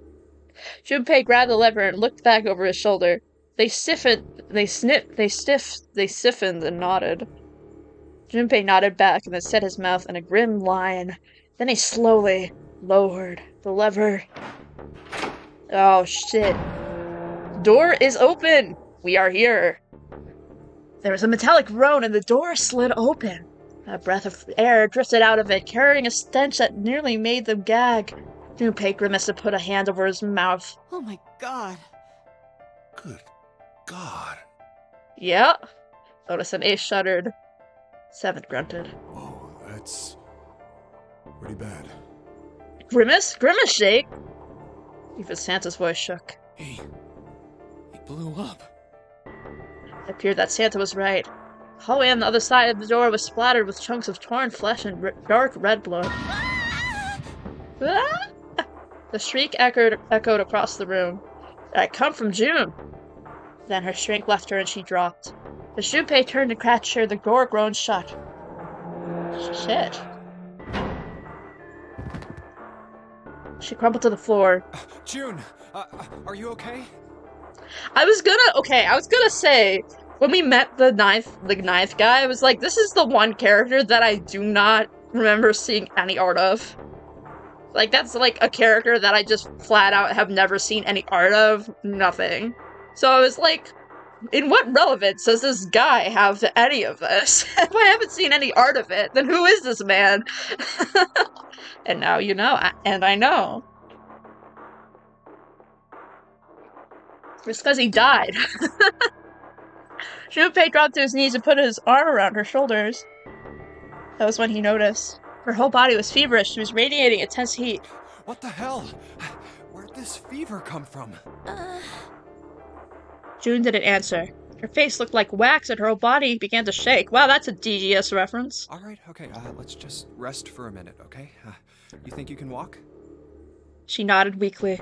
Junpei grabbed the lever and looked back over his shoulder. They stiffened and nodded. Junpei nodded back and then set his mouth in a grim line. Then he slowly lowered the lever. Oh shit. Door is open! We are here. There was a metallic groan and the door slid open. A breath of air drifted out of it, carrying a stench that nearly made them gag. Junpei grimaced and put a hand over his mouth. Oh my god. Good God. Yeah. Lotus and Ace shuddered. 7 grunted. Oh, that's pretty bad. Grimace? Grimace shake? Even Santa's voice shook. He blew up. It appeared that Santa was right. The hallway on the other side of the door was splattered with chunks of torn flesh and dark red blood. Ah! The shriek echoed across the room. It had come from June. Then her strength left her and she dropped. As Junpei turned to catch her, the door groaned shut. Shit. She crumpled to the floor. June, are you okay? I was gonna say, when we met the ninth guy, I was like, this is the one character that I do not remember seeing any art of. Like, that's like a character that I just flat out have never seen any art of. Nothing. So I was like, in what relevance does this guy have to any of this? If I haven't seen any art of it, then who is this man? And now you know, and I know. It's because he died. Junpei dropped to his knees and put his arm around her shoulders. That was when he noticed. Her whole body was feverish. She was radiating intense heat. What the hell? Where'd this fever come from? June didn't answer. Her face looked like wax and her whole body began to shake. Wow, that's a DGS reference. Alright, okay, let's just rest for a minute, okay? You think you can walk? She nodded weakly.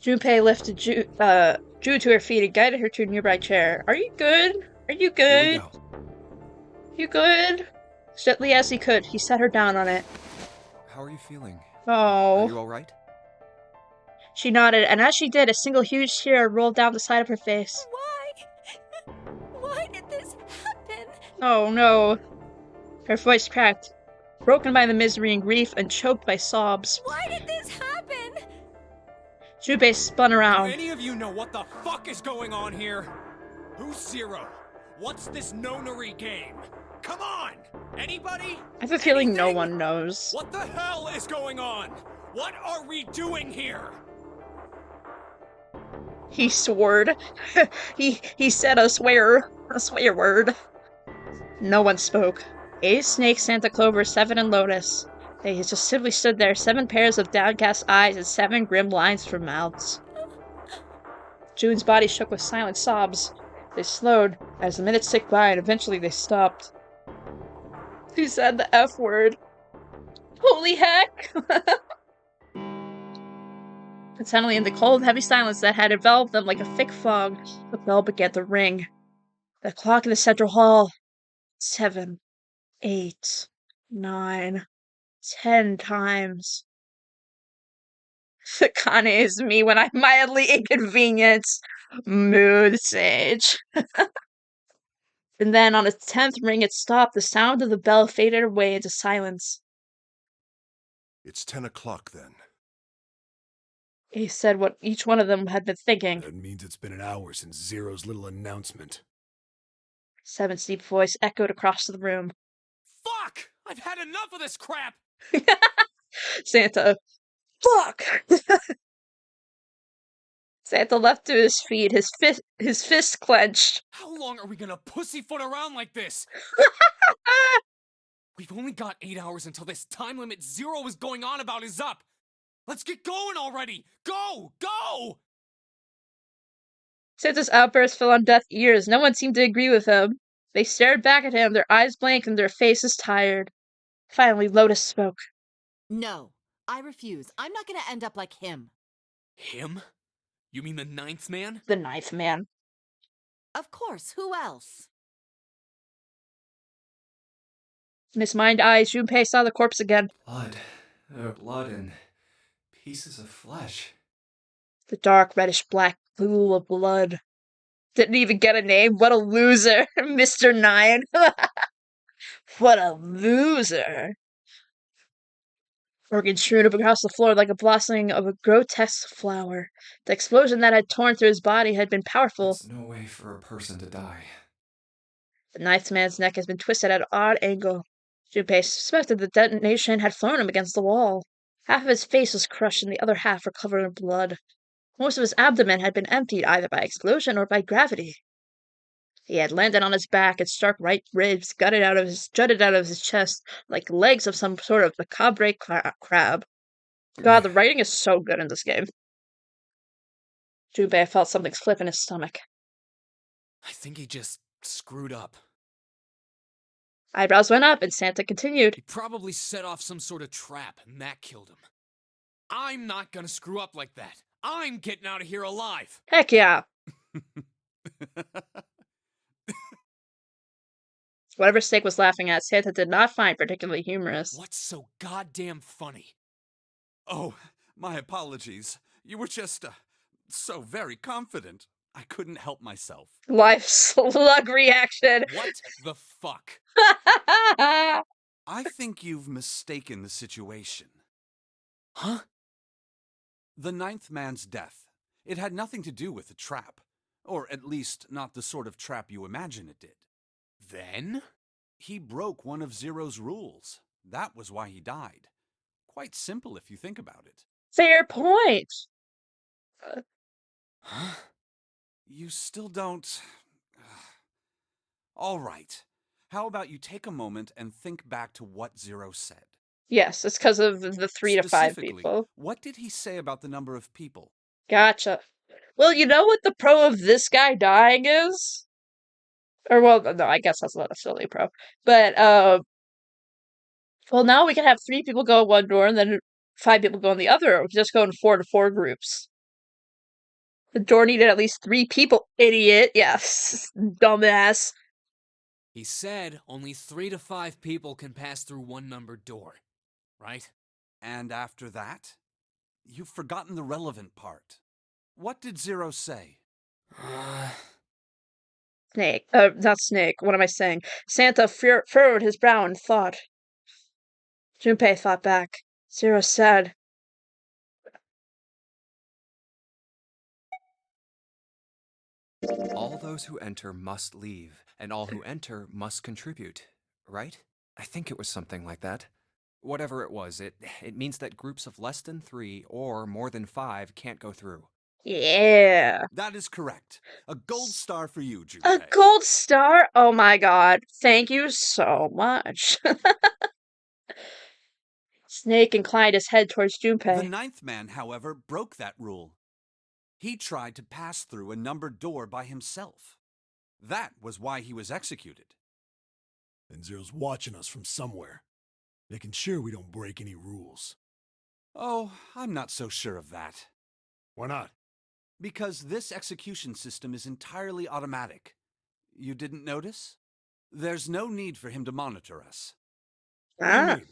Junpei lifted June to her feet and guided her to a nearby chair. Are you good? Are you good? Here we go. You good? As gently as he could, he set her down on it. How are you feeling? Oh. Are you alright? She nodded, and as she did, a single huge tear rolled down the side of her face. Why? Why did this happen? Oh no. Her voice cracked, broken by the misery and grief and choked by sobs. Why did this happen? Junpei spun around. Do any of you know what the fuck is going on here? Who's Zero? What's this nonary game? Come on! Anybody? I have a feeling no one knows. What the hell is going on? What are we doing here? He swore. he said a swear word. No one spoke. Ace, Snake, Santa Clover, Seven, and Lotus. They just simply stood there, 7 pairs of downcast eyes and 7 grim lines from mouths. June's body shook with silent sobs. They slowed as the minutes ticked by and eventually they stopped. He said the F word. Holy heck! And suddenly, in the cold, heavy silence that had enveloped them like a thick fog, the bell began to ring. The clock in the central hall. 7, 8, 9, 10 times. Kane is me when I'm mildly inconvenienced. Mood sage. And then on its 10th ring it stopped. The sound of the bell faded away into silence. It's 10 o'clock then. He said what each one of them had been thinking. That means it's been an hour since Zero's little announcement. Seven's deep voice echoed across the room. Fuck! I've had enough of this crap! Santa. Fuck! Santa leapt to his feet, his fist clenched. How long are we gonna pussyfoot around like this? We've only got 8 hours until this time limit Zero is going on about is up. Let's get going already! Go! Go! Santa's outburst fell on deaf ears. No one seemed to agree with him. They stared back at him, their eyes blank and their faces tired. Finally, Lotus spoke. No, I refuse. I'm not gonna end up like him. Him? You mean the 9th man? The 9th man. Of course, who else? In his mind eyes, Junpei saw the corpse again. Blood and pieces of flesh. The dark, reddish-black pool of blood. Didn't even get a name. What a loser. Mr. 9. What a loser. Organ strewn up across the floor like a blossoming of a grotesque flower. The explosion that had torn through his body had been powerful. There's no way for a person to die. The 9th man's neck has been twisted at an odd angle. Junpei suspected the detonation had thrown him against the wall. Half of his face was crushed and the other half were covered in blood. Most of his abdomen had been emptied either by explosion or by gravity. He had landed on his back, and stark right ribs jutted out of his chest like legs of some sort of macabre crab. God, the writing is so good in this game. Junpei felt something slip in his stomach. I think he just screwed up. Eyebrows went up, and Santa continued. He probably set off some sort of trap, and that killed him. I'm not gonna screw up like that. I'm getting out of here alive. Heck yeah. Whatever Snake was laughing at, Santa did not find particularly humorous. What's so goddamn funny? Oh, my apologies. You were just, so very confident. I couldn't help myself. Life slug reaction. What the fuck? I think you've mistaken the situation. Huh? The 9th man's death. It had nothing to do with the trap. Or at least not the sort of trap you imagine it did. Then? He broke one of Zero's rules. That was why he died. Quite simple if you think about it. Fair point. Huh? You still don't... All right. How about you take a moment and think back to what Zero said? Yes, it's because of the 3 to 5 people. What did he say about the number of people? Gotcha. Well, you know what the pro of this guy dying is? Or, well, no, I guess that's not a silly pro. But, well, now we can have 3 people go in one door and then 5 people go in the other. We can just go in 4 to 4 groups. The door needed at least 3 people, idiot. Yes, dumbass. He said only 3 to 5 people can pass through one numbered door, right? And after that? You've forgotten the relevant part. What did Zero say? Snake. Not Snake. What am I saying? Santa furrowed his brow in thought. Junpei thought back. Zero said, all those who enter must leave, and all who enter must contribute, right? I think it was something like that. Whatever it was, it means that groups of less than 3 or more than 5 can't go through. Yeah. That is correct. A gold star for you, Junpei. A gold star? Oh my god. Thank you so much. Snake inclined his head towards Junpei. The 9th man, however, broke that rule. He tried to pass through a numbered door by himself. That was why he was executed. And Zero's watching us from somewhere, making sure we don't break any rules. Oh, I'm not so sure of that. Why not? Because this execution system is entirely automatic. You didn't notice? There's no need for him to monitor us. What do you mean?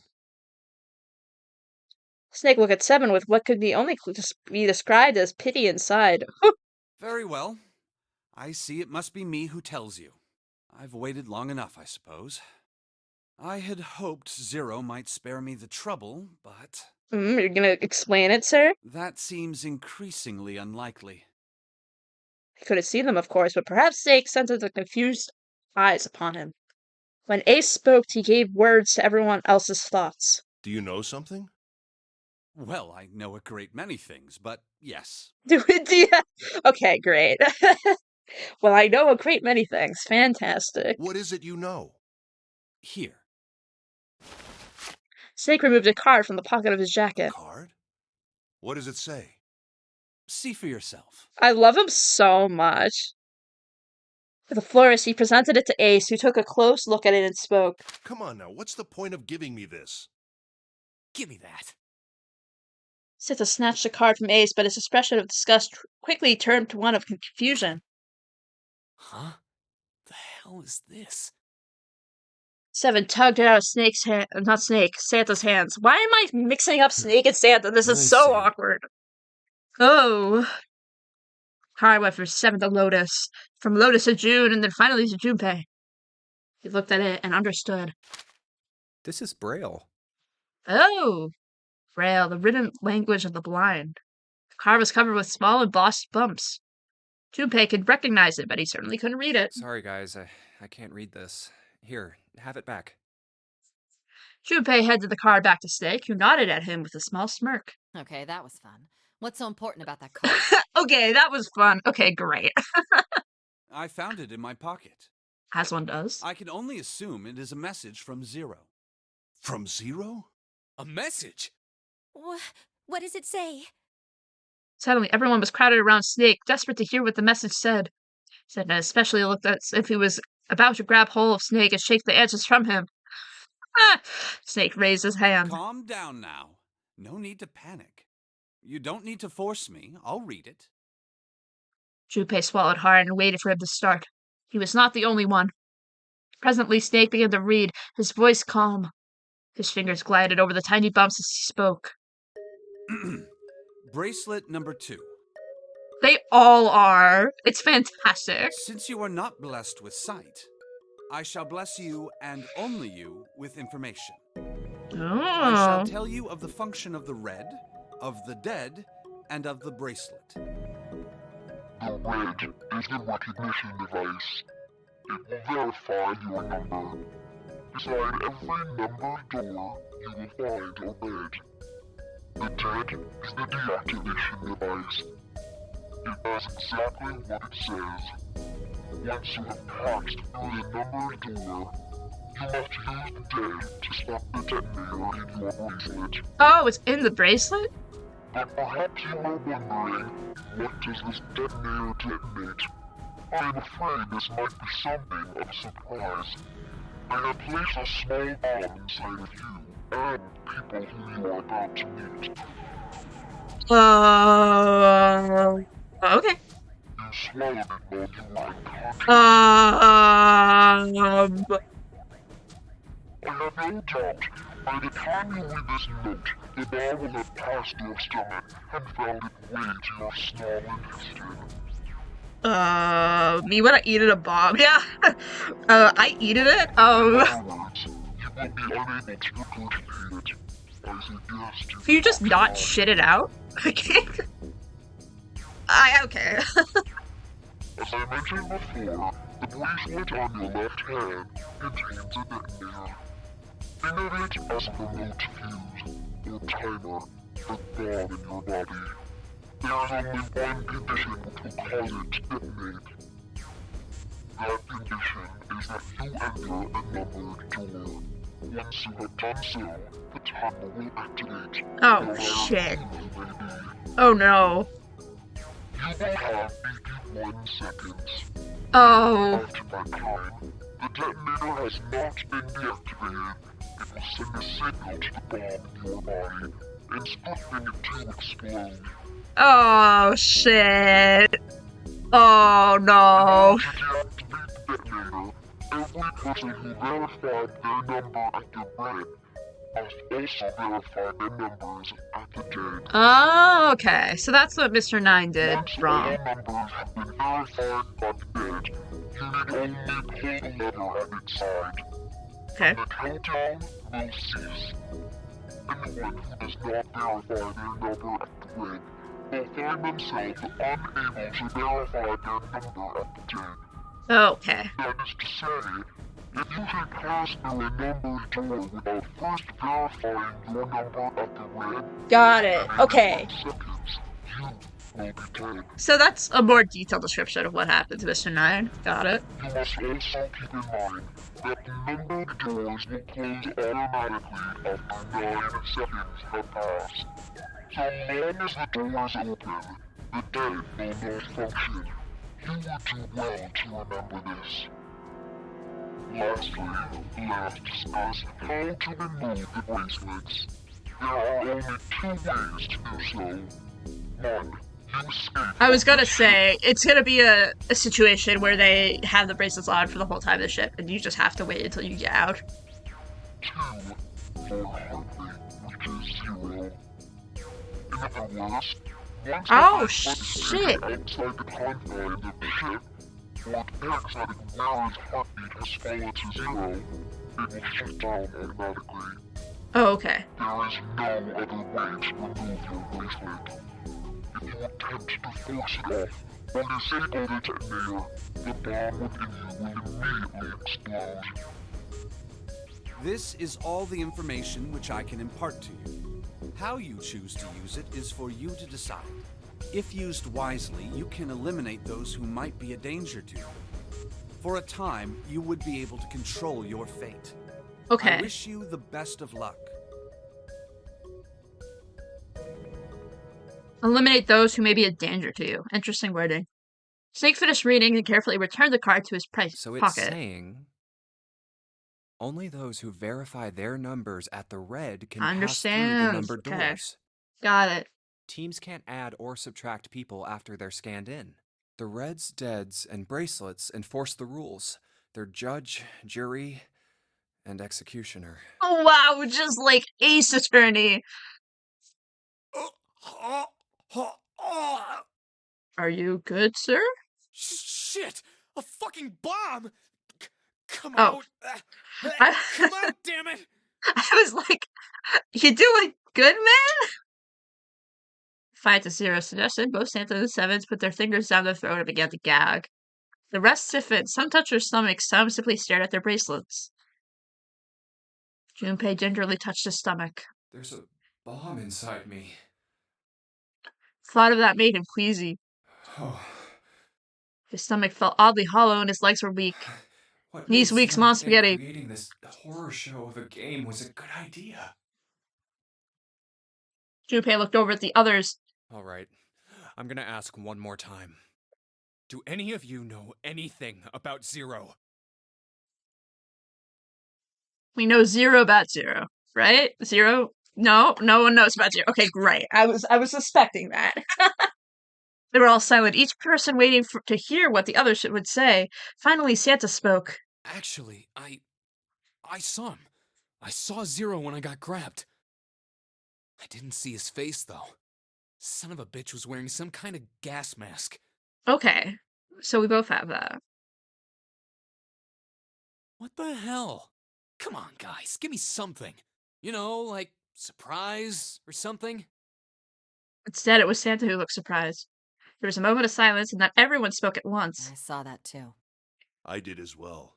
Snake looked at Seven with what could be only be described as pity inside. Very well. I see it must be me who tells you. I've waited long enough, I suppose. I had hoped Zero might spare me the trouble, but... You're gonna explain it, sir? That seems increasingly unlikely. He couldn't see them, of course, but perhaps Snake scented the confused eyes upon him. When Ace spoke, he gave words to everyone else's thoughts. Do you know something? Well, I know a great many things, but yes. Okay, great. Well, I know a great many things. Fantastic. What is it you know? Here. Snake removed a card from the pocket of his jacket. Card? What does it say? See for yourself. I love him so much. With a flourish, he presented it to Ace, who took a close look at it and spoke. Come on now, what's the point of giving me this? Give me that. Santa snatched the card from Ace, but his expression of disgust quickly turned to one of confusion. Huh? The hell is this? Seven tugged it out of Santa's hands. Why am I mixing up Snake and Santa? This is so awkward. Oh. Card went from Seven to Lotus, from Lotus to June, and then finally to Junpei. He looked at it and understood. This is Braille. Oh. Braille, the written language of the blind. The card was covered with small embossed bumps. Junpei could recognize it, but he certainly couldn't read it. Sorry, guys, I can't read this. Here, have it back. Junpei handed the card back to Snake, who nodded at him with a small smirk. Okay, that was fun. What's so important about that card? Okay, that was fun. Okay, great. I found it in my pocket. As one does. I can only assume it is a message from Zero. From Zero? A message? What does it say? Suddenly, everyone was crowded around Snake, desperate to hear what the message said. Santa especially looked as if he was about to grab hold of Snake and shake the edges from him. Snake raised his hand. Calm down now. No need to panic. You don't need to force me. I'll read it. Junpei swallowed hard and waited for him to start. He was not the only one. Presently, Snake began to read, his voice calm. His fingers glided over the tiny bumps as he spoke. Bracelet number 2. They all are. It's fantastic. Since you are not blessed with sight, I shall bless you and only you with information. I shall tell you of the function of the red, of the dead, and of the bracelet. The red is the recognition device. It will verify your number. Beside every numbered door, you will find a red. The dead is the deactivation device. It does exactly what it says. Once you have passed through the numbered door, you must use the dead to stop the detonator in your bracelet. Oh, it's in the bracelet? But perhaps you are wondering, what does this detonator detonate? I am afraid this might be something of a surprise. I have placed a small bomb inside of you and people who you are about to meet. Okay. You swallowed it while you were in contact. I have no doubt, by the time you read this note, the bomb will have passed your stomach and found its way to your small intestine. Me when I eated a bomb? Yeah. I eated it? In other words, you will be unable to regurgitate it. I suggest you... Can you just not shit it out? I can't... okay. As I mentioned before, the bracelet on your left hand contains a detonator. Think of it as a remote fuse, or timer, for the bomb in your body. There is only one condition which will cause it to detonate. That condition is that you enter a numbered door. Once you have done so, the timer will activate. Oh, shit. Oh, no. You will have 81 seconds. Oh. After that time, the detonator has not been deactivated. It will send a signal to the bomb in your body, instructing it to explode. Oh, shit. Oh, no. To deactivate the detonator, every person who verified their number at the red must also verify their numbers at the dead. Oh, okay. So that's what Mr. 9 did Once wrong. all numbers have been verified by the dead, you need only pull the lever at its side. Okay. And the countdown will cease. Anyone who does not verify their number at the red will find themselves unable to verify their number at the dead. Okay. That is to say, if you can pass through a numbered door without first verifying your number at the red, Got it. Okay. seconds, you will be dead. So that's a more detailed description of what happened to Mr. 9. Got it. You must also keep in mind that the numbered doors will close automatically after 9 seconds have passed. So long as the doors open, the dead will not function. You would do well to remember this. Lastly, let us discuss how to remove the bracelets. There are only 2 ways to do so. 1. You escape. I was gonna say, it's gonna be a situation where they have the bracelets on for the whole time of the ship, and you just have to wait until you get out. 2. Your heartbeat reaches 0. In other words, once Oh, the shit. outside the confines of the ship, or the paraxatic wearer's heartbeat has fallen to 0, it will shut down automatically. Oh, okay. There is no other way to remove your bracelet. If you attempt to force it off or disable the detonator, the bomb within you will immediately explode. This is all the information which I can impart to you. How you choose to use it is for you to decide. If used wisely, you can eliminate those who might be a danger to you. For a time, you would be able to control your fate. Okay. I wish you the best of luck. Eliminate those who may be a danger to you. Interesting wording. Snake finished reading and carefully returned the card to his So it's pocket. saying only those who verify their numbers at the red can pass through the Understand. numbered Okay. doors. Got it. Teams can't add or subtract people after they're scanned in. The reds, deads, and bracelets enforce the rules. They're judge, jury, and executioner. Oh, wow. Just like Ace Attorney. Are you good, sir? Shit! A fucking bomb! Come Oh. out! I- Come on, damn it! I was like, you doing good, man? 5-0 suggestion. Both Santa and the Sevens put their fingers down their throat and began to gag. The rest stiffened. Some touched their stomachs. Some simply stared at their bracelets. Junpei gingerly touched his stomach. There's a bomb inside me. Thought of that made him queasy. Oh, His stomach felt oddly hollow and his legs were weak. what Knees makes weak, them small think spaghetti. Creating this horror show of a game was a good idea. Junpei looked over at the others. All right, I'm gonna ask one more time. Do any of you know anything about Zero? We know 0 about 0, right? 0? No, no one knows about 0. Okay, great. I was suspecting that. They were all silent, each person waiting to hear what the other would say. Finally, Santa spoke. Actually, I saw him. I saw Zero when I got grabbed. I didn't see his face, though. Son of a bitch was wearing some kind of gas mask. Okay, so we both have that. What the hell? Come on, guys, give me something. You know, like surprise or something? Instead, it was Santa who looked surprised. There was a moment of silence, and then everyone spoke at once. I saw that too. I did as well.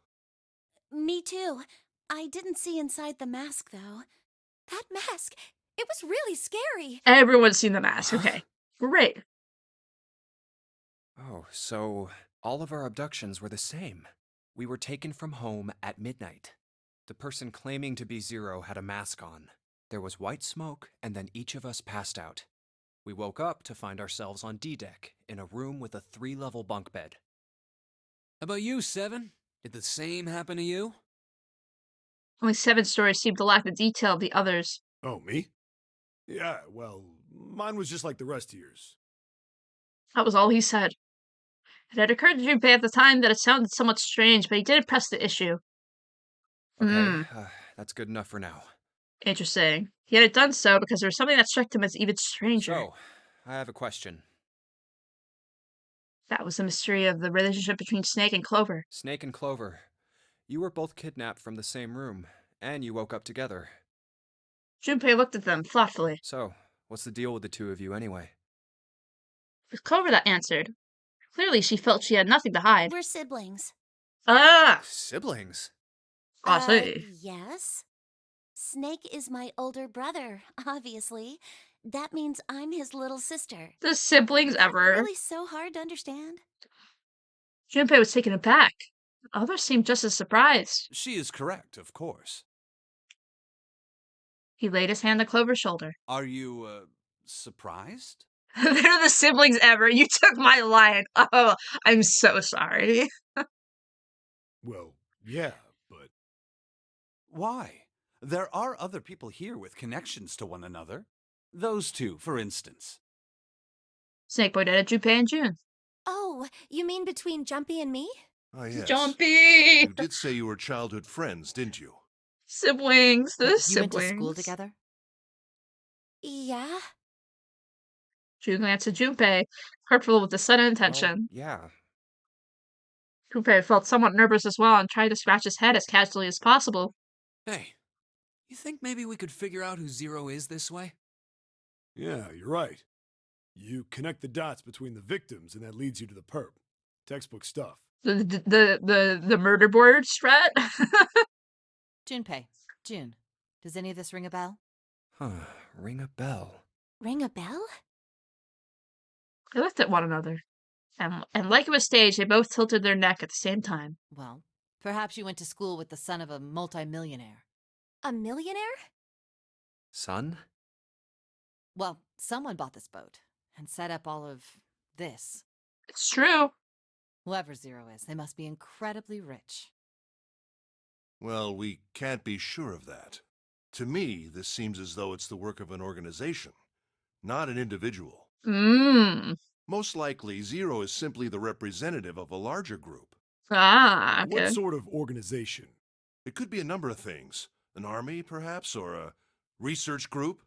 Me too. I didn't see inside the mask, though. That mask, it was really scary. Everyone's seen the mask. Okay, great. Oh, so all of our abductions were the same. We were taken from home at midnight. The person claiming to be Zero had a mask on. There was white smoke, and then each of us passed out. We woke up to find ourselves on D-Deck, in a room with a 3-level bunk bed. about you, Seven? Did the same happen to you? Only Seven's story seemed to lack the detail of the others. Oh, me? Yeah, well, mine was just like the rest of yours. That was all he said. It had occurred to Junpei at the time that it sounded somewhat strange, but he did press the issue. Okay, that's good enough for now. Interesting. He had done so because there was something that struck him as even stranger. So, I have a question. That was the mystery of the relationship between Snake and Clover. Snake and Clover, you were both kidnapped from the same room, and you woke up together. Junpei looked at them thoughtfully. So, what's the deal with the two of you anyway? It was Clover that answered. Clearly, she felt she had nothing to hide. We're siblings. Ah! Siblings? I see. Yes. Snake is my older brother, obviously. That means I'm his little sister. The siblings ever. Really so hard to understand? Junpei was taken aback. Others seemed just as surprised. She is correct, of course. He laid his hand on Clover's shoulder. Are you, surprised? They're the siblings ever. You took my line. Oh, I'm so sorry. Well, yeah, but... Why? There are other people here with connections to one another. Those two, for instance. Snake pointed at Junpei and June. Oh, you mean between Jumpy and me? Ah, yes. Jumpy! You did say you were childhood friends, didn't you? Siblings. The siblings. You went to school together? Yeah. June glanced at Junpei, hurtful with the sudden intention. Yeah. Junpei felt somewhat nervous as well and tried to scratch his head as casually as possible. Hey, you think maybe we could figure out who Zero is this way? Yeah, you're right. You connect the dots between the victims, and that leads you to the perp. Textbook stuff. The murder board strat? Junpei, June, does any of this ring a bell? Huh, ring a bell. Ring a bell? They looked at one another. And like it was staged, they both tilted their neck at the same time. Well, perhaps you went to school with the son of a multimillionaire. A millionaire? Son? Well, someone bought this boat and set up all of this. It's true. Whoever Zero is, they must be incredibly rich. Well, we can't be sure of that. To me, this seems as though it's the work of an organization, not an individual. Most likely, Zero is simply the representative of a larger group. Ah, okay. What sort of organization? It could be a number of things. An army, perhaps, or a research group.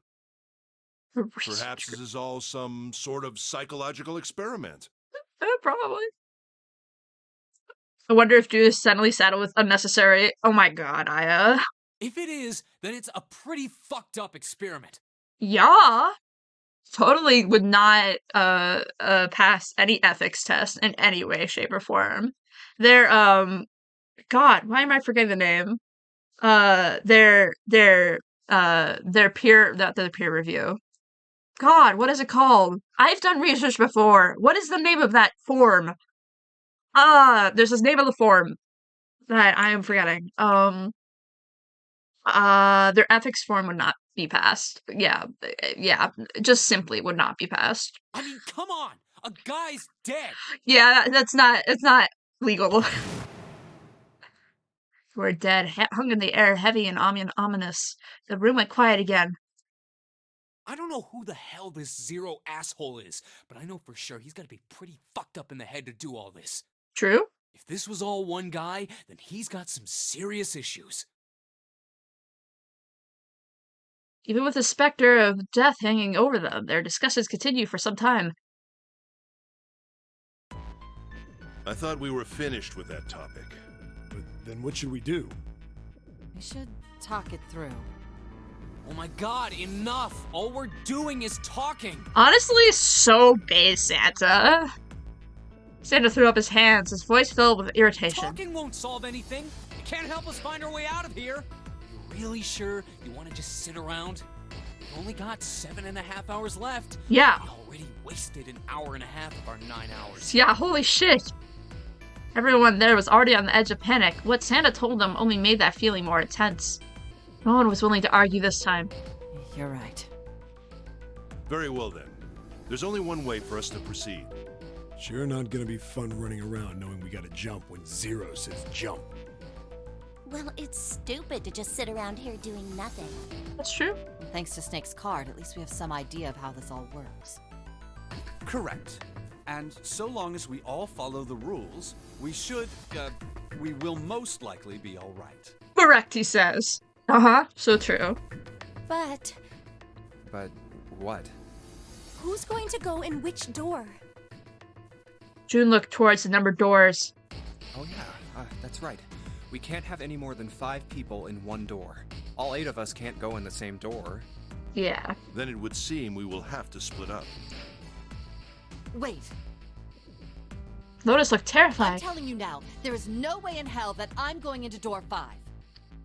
Perhaps this is all some sort of psychological experiment. Probably. I wonder if Judas suddenly saddled with unnecessary. Oh my god, Aya. If it is, then it's a pretty fucked up experiment. Yeah. Totally would not pass any ethics test in any way, shape, or form. Their God, why am I forgetting the name? Their peer review. God, what is it called? I've done research before. What is the name of that form? There's this name of the form that I am forgetting. Their ethics form would not be passed. Yeah, just simply would not be passed. I mean, come on! A guy's dead! Yeah, it's not legal. We're dead, hung in the air, heavy and ominous. The room went quiet again. I don't know who the hell this Zero asshole is, but I know for sure he's gotta be pretty fucked up in the head to do all this. True. If this was all one guy, then he's got some serious issues. Even with the specter of death hanging over them, their discussions continued for some time. I thought we were finished with that topic. But then what should we do? We should talk it through. Oh my god, enough! All we're doing is talking! Honestly, so base, Santa. Santa threw up his hands, his voice filled with irritation. Talking won't solve anything. It can't help us find our way out of here. You really sure you want to just sit around? We only got 7.5 hours left. Yeah. We already wasted an hour and a half of our 9 hours. Yeah, holy shit. Everyone there was already on the edge of panic. What Santa told them only made that feeling more intense. No one was willing to argue this time. You're right. Very well then. There's only one way for us to proceed. Sure not gonna be fun running around knowing we gotta jump when Zero says jump. Well, it's stupid to just sit around here doing nothing. That's true. Thanks to Snake's card, at least we have some idea of how this all works. Correct. And so long as we all follow the rules, we will most likely be all right. Correct, he says. Uh-huh, so true. But But what? who's going to go in which door? June looked towards the numbered doors. Oh yeah, that's right. We can't have any more than 5 people in one door. All 8 of us can't go in the same door. Yeah. Then it would seem we will have to split up. Wait, Lotus looked I'm terrified. telling you now, there is no way in hell that I'm going into door 5.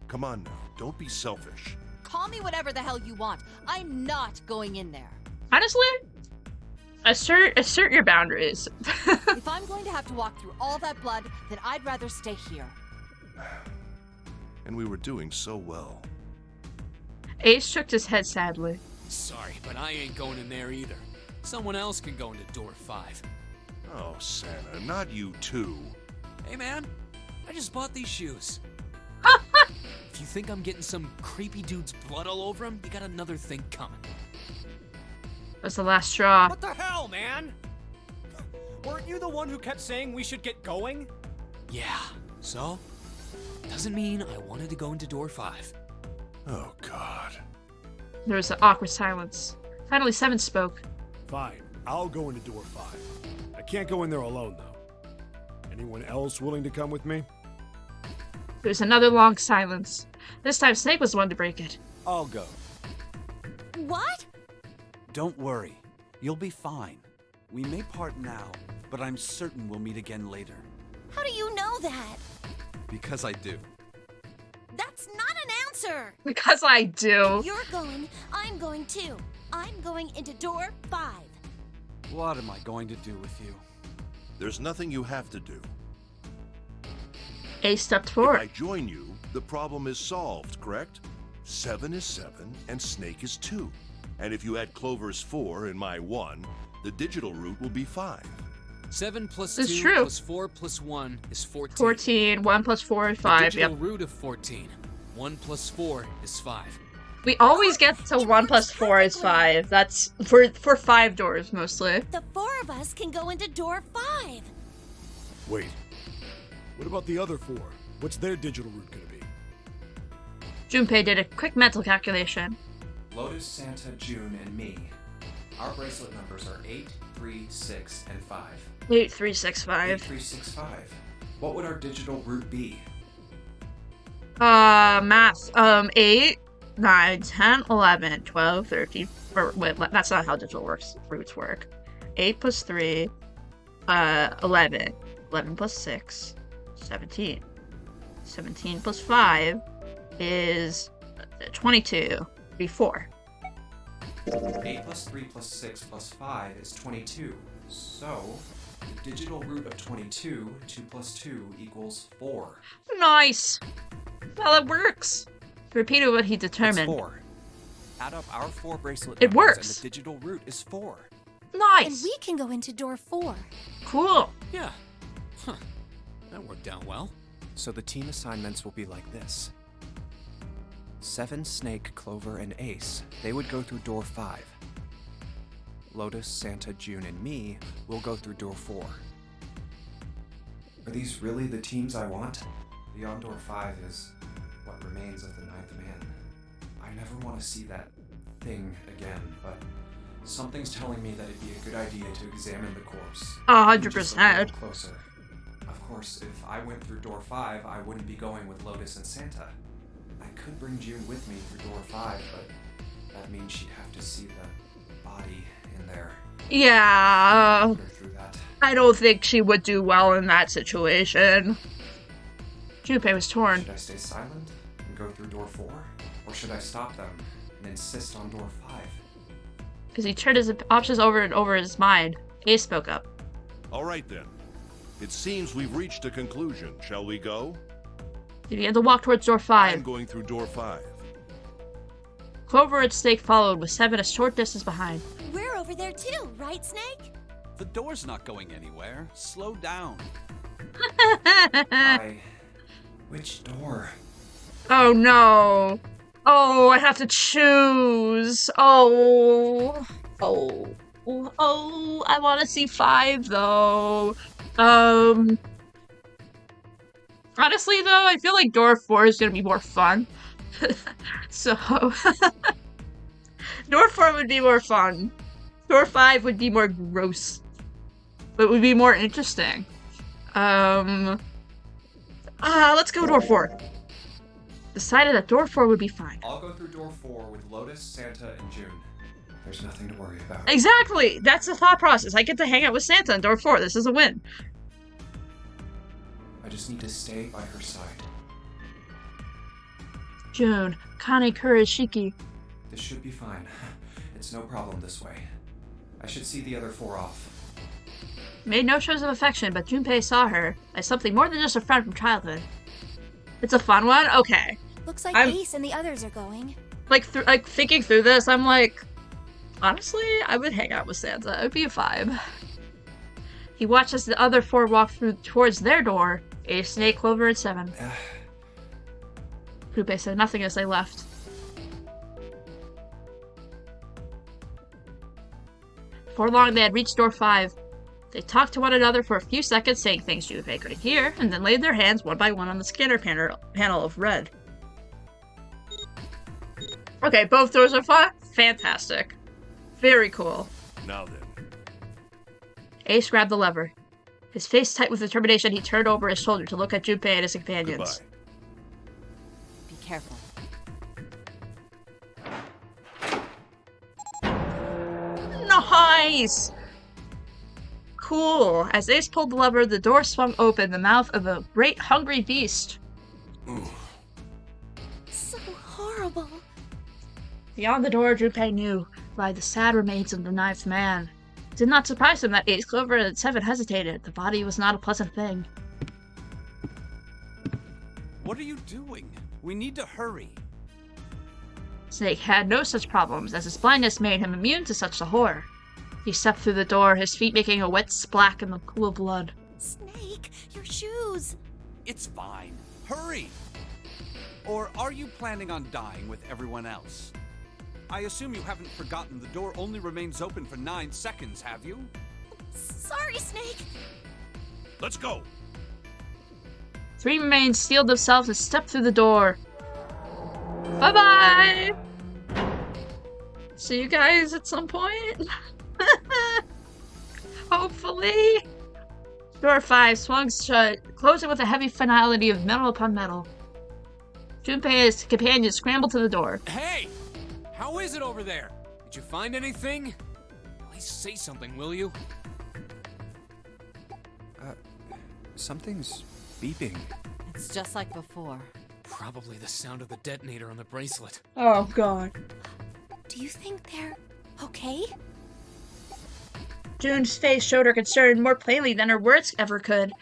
Come on now, don't be selfish. Call me whatever the hell you want. I'm not going in there. Honestly, assert your boundaries. If I'm going to have to walk through all that blood, then I'd rather stay here. And we were doing so well. Ace shook his head sadly. Sorry, but I ain't going in there either. Someone else can go into door 5. Oh, Santa, not you too. Hey man, I just bought these shoes. If you think I'm getting some creepy dude's blood all over him, you got another thing coming. That's the last straw. What the hell, man? Weren't you the one who kept saying we should get going? Yeah, so? Doesn't mean I wanted to go into door 5. Oh, God. There was an awkward silence. Finally, Seven spoke. Fine, I'll go into door 5. I can't go in there alone, though. Anyone else willing to come with me? There was another long silence. This time, Snake was the one to break it. I'll go. What? Don't worry. You'll be fine. We may part now, but I'm certain we'll meet again later. How do you know that? Because I do. That's not an answer! Because I do. If you're going, I'm going too. I'm going into door 5. What am I going to do with you? There's nothing you have to do. Ace stepped If forward. I join you, the problem is solved, correct? 7 is 7, and Snake is 2. And if you add Clover's 4 and my 1, the digital route will be 5. 7 plus It's 2 true. plus 4 plus 1 is 14. 14, 1 plus 4 is The 5. digital Yep. root of 14. 1 plus 4 is 5. We always get to 1 plus 4 is 5. That's for 5 doors, mostly. The 4 of us can go into door 5. Wait. What about the other 4? What's their digital route gonna be? Junpei did a quick mental calculation. Lotus, Santa, June, and me. Our bracelet numbers are 8, 3, 6, and 5. 8, 3, 6, 5. 8, 3, 6, 5. What would our digital route be? Math. 8, 9, 10, 11, 12, 13. Wait, that's not how digital routes work. 8 plus 3, 11. 11 plus 6, 17. 17 plus 5 is 22. Be 4. 8 plus 3 plus 6 plus 5 is 22. So, the digital root of 22, 2 plus 2 equals 4. Nice! Well, it works. He repeated what he It's determined. 4. Add up our 4 bracelet It numbers works. and the digital root is 4. And Nice! we can go into door 4. Cool. Yeah. Huh. That worked out well. So the team assignments will be like this. 7, Snake, Clover, and Ace, they would go through door 5. Lotus, Santa, June, and me will go through door 4. Are these really the teams I want? Beyond door 5 is what remains of the 9th man. I never want to see that thing again, but something's telling me that it'd be a good idea to examine the corpse. 100%. Closer. Of course, if I went through door 5, I wouldn't be going with Lotus and Santa. I could bring June with me through door 5, but that means she'd have to see the body in there. Yeah. Put her through that. I don't think she would do well in that situation. Junpei was torn. Should I stay silent and go through door 4? Or should I stop them and insist on door 5? Because he turned his options over and over in his mind. Ace spoke up. All right, then. It seems we've reached a conclusion. Shall we go? He began to walk towards door I'm 5. going through door 5. Clover and Snake followed, with 7 a short distance behind. We're over there too, right, Snake? The door's not going anywhere. Slow down. Which door? Oh no. Oh, I have to choose. Oh, I want to see 5 though. Honestly though, I feel like door 4 is gonna be more fun. So, door 4 would be more fun. Door 5 would be more gross, but would be more interesting. Let's go door 4. Decided that door 4 would be fine. I'll go through door 4 with Lotus, Santa, and June. There's nothing to worry about. Exactly! That's the thought process. I get to hang out with Santa in door 4. This is a win. I just need to stay by her side. June, Kane Kurishiki. This should be fine. It's no problem this way. I should see the other 4 off. Made no shows of affection, but Junpei saw her as something more than just a friend from childhood. It's a fun one? Okay. Looks like Ace and the others are going. Like thinking through this, I'm like, honestly, I would hang out with Santa. It would be a vibe. He watched as the other 4 walked through towards their door. Ace, Snake, Clover, and 7. Junpei said nothing as they left. Before long, they had reached door 5. They talked to one another for a few seconds, saying things Junpei couldn't hear, and then laid their hands one by one on the scanner panel of red. Okay, both doors are fun. Fantastic. Very cool. Now then. Ace grabbed the lever. His face tight with determination, he turned over his shoulder to look at Junpei and his companions. Goodbye. Be careful. Nice! Cool. As Ace pulled the lever, the door swung open, the mouth of a great hungry beast. So horrible. Beyond the door, Junpei knew lie the sad remains of the 9th man. It did not surprise him that Ace, Clover, and 7 hesitated. The body was not a pleasant thing. What are you doing? We need to hurry. Snake had no such problems, as his blindness made him immune to such a horror. He stepped through the door, his feet making a wet splack in the cool blood. Snake, your shoes! It's fine. Hurry! Or are you planning on dying with everyone else? I assume you haven't forgotten the door only remains open for 9 seconds, have you? Sorry, Snake! Let's go! 3 remains steeled themselves and stepped through the door. Bye-bye! See you guys at some point. Hopefully. Door 5 swung shut, closing with a heavy finality of metal upon metal. Junpei and his companions scrambled to the door. Hey! How is it over there? Did you find anything? At least say something, will you? Something's beeping. It's just like before. Probably the sound of the detonator on the bracelet. Oh, God. Do you think they're okay? June's face showed her concern more plainly than her words ever could.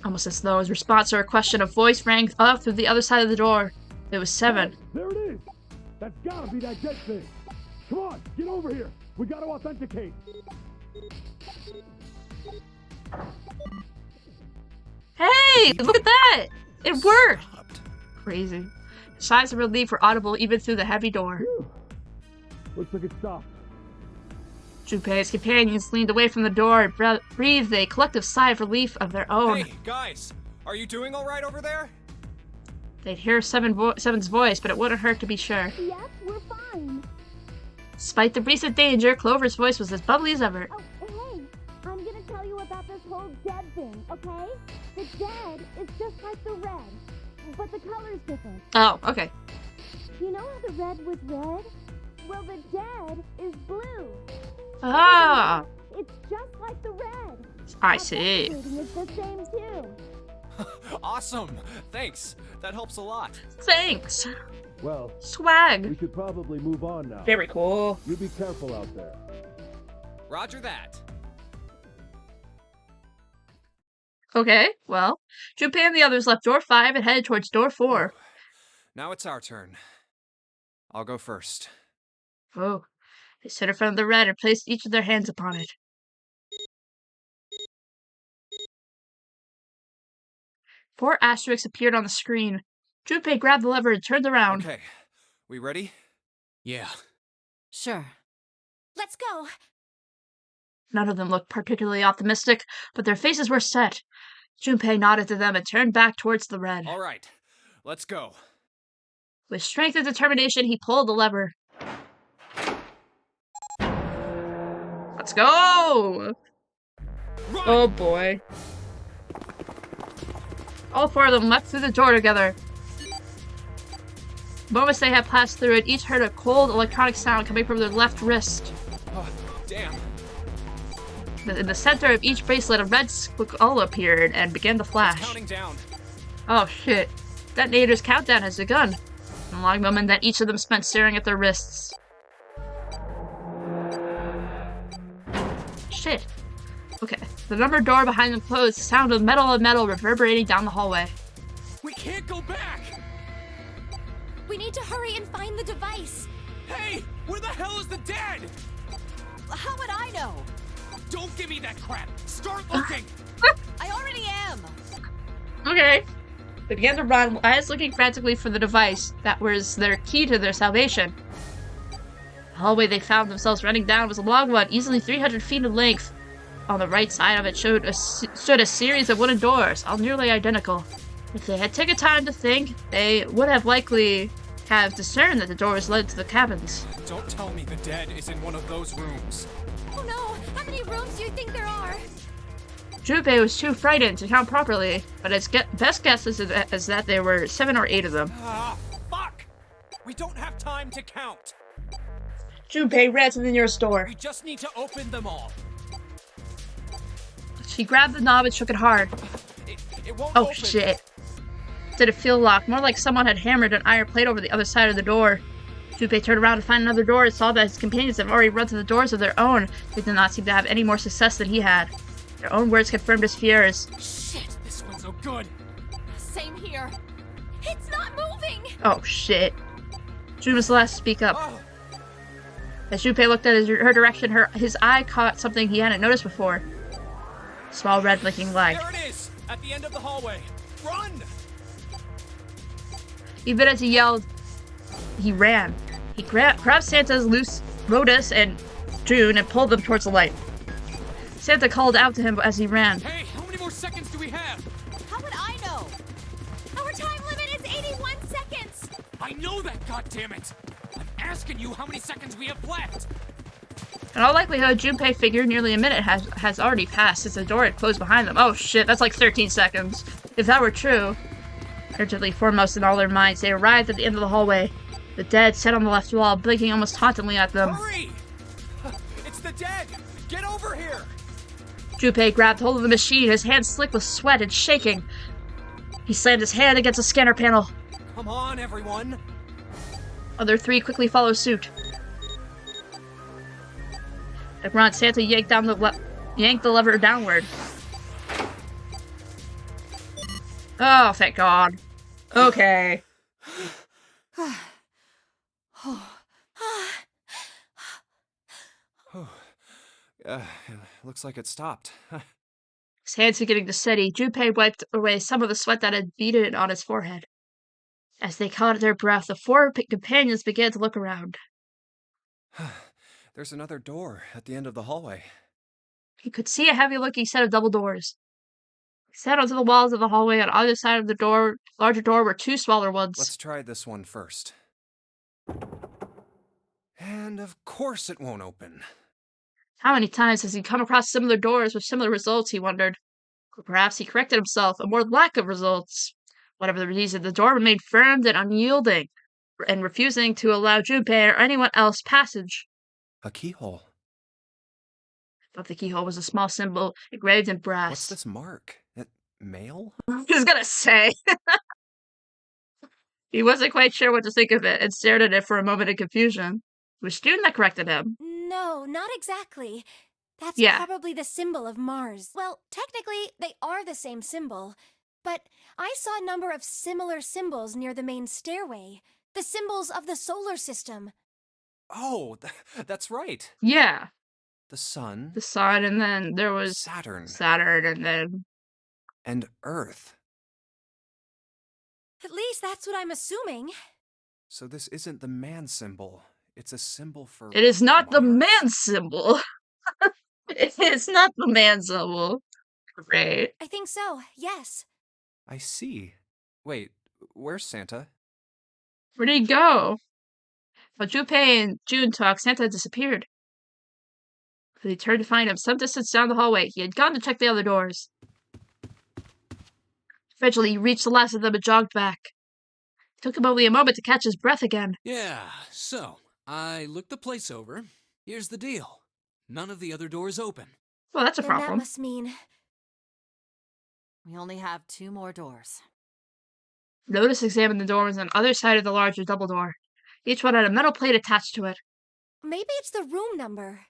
Almost as though his response to her question, a voice rang up through the other side of the door. It was 7. There it is! That's gotta be that dead thing! Come on, get over here! We gotta authenticate! Hey! Look at that! It worked! Crazy. Sighs of relief were audible even through the heavy door. Looks like it stopped. Junpei's companions leaned away from the door and breathed a collective sigh of relief of their own. Hey, guys! Are you doing alright over there? They'd hear Seven's voice, but it wouldn't hurt to be sure. Yep, we're fine. Despite the recent danger, Clover's voice was as bubbly as ever. Oh, hey! I'm gonna tell you about this whole dead thing, okay? The dead is just like the red, but the color's different. Oh, okay. You know how the red was red? Well, the dead is blue. Ah! It's just like the red. I see. It's the same too. Awesome! Thanks. That helps a lot. Thanks. Well, Swag. we should probably move on now. Very cool. You be careful out there. Roger that. Okay, well, Junpei and the others left door 5 and headed towards door 4. Now it's our turn. I'll go first. Oh. They stood in front of the red and placed each of their hands upon it. 4 asterisks appeared on the screen. Junpei grabbed the lever and turned around. Okay, we ready? Yeah. Sure. Let's go. None of them looked particularly optimistic, but their faces were set. Junpei nodded to them and turned back towards the red. All right, let's go. With strength and determination, he pulled the lever. Let's go! Run! Oh boy. All 4 of them leapt through the door together. The moment they had passed through it, each heard a cold electronic sound coming from their left wrist. Oh, damn. In the center of each bracelet, a red skull appeared and began to flash. Counting down. Oh shit. Detonator's countdown has begun. A long moment that each of them spent staring at their wrists. Shit. Okay. The numbered door behind them closed, the sound of metal on metal reverberating down the hallway. We can't go back! We need to hurry and find the device. Hey! Where the hell is the dead? How would I know? Don't give me that crap! Start looking! I already am! Okay. They began to run, eyes looking frantically for the device that was their key to their salvation. The hallway they found themselves running down was a long one, easily 300 feet in length. On the right side of it stood a series of wooden doors, all nearly identical. If they had taken time to think, they would have likely have discerned that the doors led to the cabins. Don't tell me the dead is in one of those rooms. Oh no! How many rooms do you think there are? Junpei was too frightened to count properly, but his best guess is that there were 7 or 8 of them. Ah, fuck! We don't have time to count. Junpei ran to the nearest door. We just need to open them all. She grabbed the knob and shook it hard. It won't Oh open. shit. Did it feel locked? More like someone had hammered an iron plate over the other side of the door. Junpei turned around to find another door and saw that his companions had already run to the doors of their own. They did not seem to have any more success than he had. Their own words confirmed his fears. Shit, this one's so good. Same here. It's not moving! Oh shit. Jun was the last to speak up. Oh, As Junpei looked at her direction, his eye caught something he hadn't noticed before. Small red blinking light. there it is! At the end of the hallway. Run! Even as he yelled, he ran. He grabbed Santa's loose Lotus and June and pulled them towards the light. Santa called out to him as he ran. Hey, how many more seconds do we have? How would I know? Our time limit is 81 seconds! I know that, goddammit! I'm asking you how many seconds we have left! In all likelihood, Junpei figured nearly a minute has already passed since the door had closed behind them. Oh shit, that's like 13 seconds. If that were true, urgently foremost in all their minds, they arrived at the end of the hallway. The dead sat on the left wall, blinking almost tauntingly at them. Hurry! It's the dead! Get over here! Junpei grabbed hold of the machine, his hands slick with sweat and shaking. He slammed his hand against the scanner panel. Come on, everyone! Other 3 quickly followed suit. A grunt, Santa yanked the lever downward. Oh, thank God. Okay. Looks like it stopped. His hands beginning to steady, Junpei wiped away some of the sweat that had beaded on his forehead. As they caught their breath, the 4 companions began to look around. There's another door at the end of the hallway. He could see a heavy-looking set of double doors. Set onto the walls of the hallway on either side of the larger door were 2 smaller ones. Let's try this one first. And of course it won't open. How many times has he come across similar doors with similar results, he wondered. Or perhaps he corrected himself, a more lack of results. Whatever the reason, the door remained firm and unyielding, and refusing to allow Junpei or anyone else passage. A keyhole. But the keyhole was a small symbol engraved in brass. What's this mark? Mail? I was gonna say. He wasn't quite sure what to think of it and stared at it for a moment in confusion. It was June that corrected him. No, not exactly. That's Yeah. probably the symbol of Mars. Well, technically, they are the same symbol. But I saw a number of similar symbols near the main stairway. The symbols of the solar system. Oh, that's right. Yeah. The sun. The sun, and then there was Saturn. Saturn, and then... And Earth. At least that's what I'm assuming. So this isn't the man symbol. It's a symbol for... It is not the Mars? man symbol. It's not the man symbol. Great. I think so, yes. I see. Wait, where's Santa? Where'd he go? While Junpei and June talked, Santa had disappeared. They turned to find him some distance down the hallway. He had gone to check the other doors. Eventually, he reached the last of them and jogged back. It took him only a moment to catch his breath again. Yeah, so, I looked the place over. Here's the deal. None of the other doors open. Well, that's a Then problem. That must mean... We only have 2 more doors. Lotus examined the doors on the other side of the larger double door. Each one had a metal plate attached to it. Maybe it's the room number.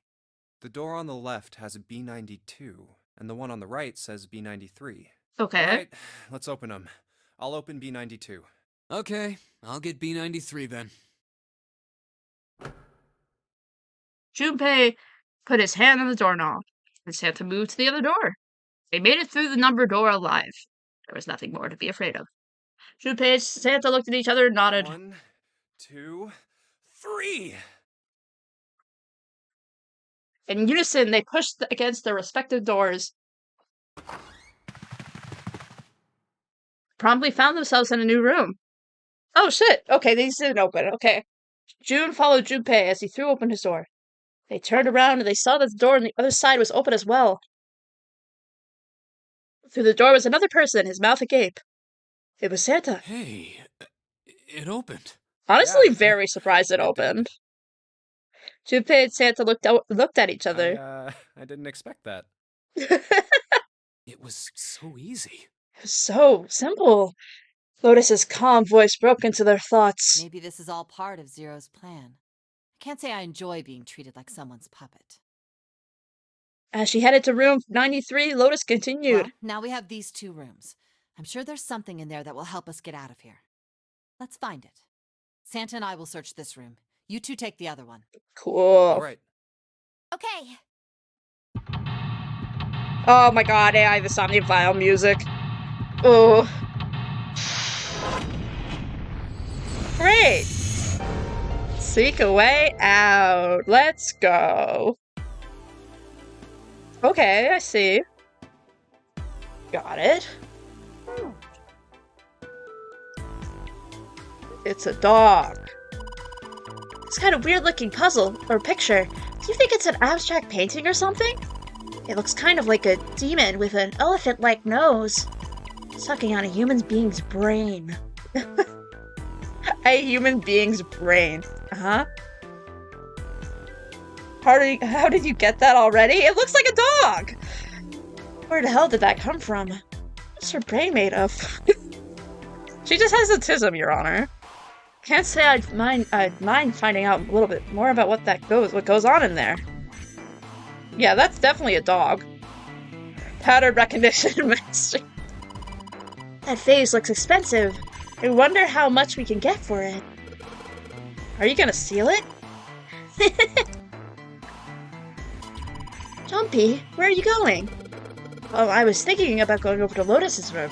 The door on the left has a B92, and the one on the right says B93. Okay. All right, let's open them. I'll open B92. Okay, I'll get B93 then. Junpei put his hand on the doorknob, and Santa moved to the other door. They made it through the number door alive. There was nothing more to be afraid of. Junpei and Santa looked at each other and nodded. 1, 2, 3! In unison, they pushed against their respective doors. Promptly found themselves in a new room. Oh shit! Okay, these didn't open. Okay. June followed Junpei as he threw open his door. They turned around and they saw that the door on the other side was open as well. Through the door was another person, his mouth agape. It was Santa. Hey, it opened. Honestly, Yeah. very surprised it opened. Junpei and Santa looked at each other. I didn't expect that. It was so easy. It was so simple. Lotus's calm voice broke into their thoughts. Maybe this is all part of Zero's plan. I can't say I enjoy being treated like someone's puppet. As she headed to room 93, Lotus continued. Well, now we have these 2 rooms. I'm sure there's something in there that will help us get out of here. Let's find it. Santa and I will search this room. You 2 take the other one. Cool. All right. Okay. Oh my god, AI, the Somnium File music. Oh. Great. Seek a way out. Let's go. Okay, I see. Got it. It's a dog. It's kind of weird looking puzzle or picture. Do you think it's an abstract painting or something? It looks kind of like a demon with an elephant-like nose, sucking on a human being's brain. A human being's brain. Uh-huh. How did you get that already? It looks like a dog! Where the hell did that come from? What's her brain made of? She just has autism, Your Honor. Can't say I'd mind finding out a little bit more about what goes on in there. Yeah, that's definitely a dog. Pattern recognition master. That vase looks expensive. I wonder how much we can get for it. Are you gonna steal it? Jumpy, where are you going? Oh, I was thinking about going over to Lotus's room.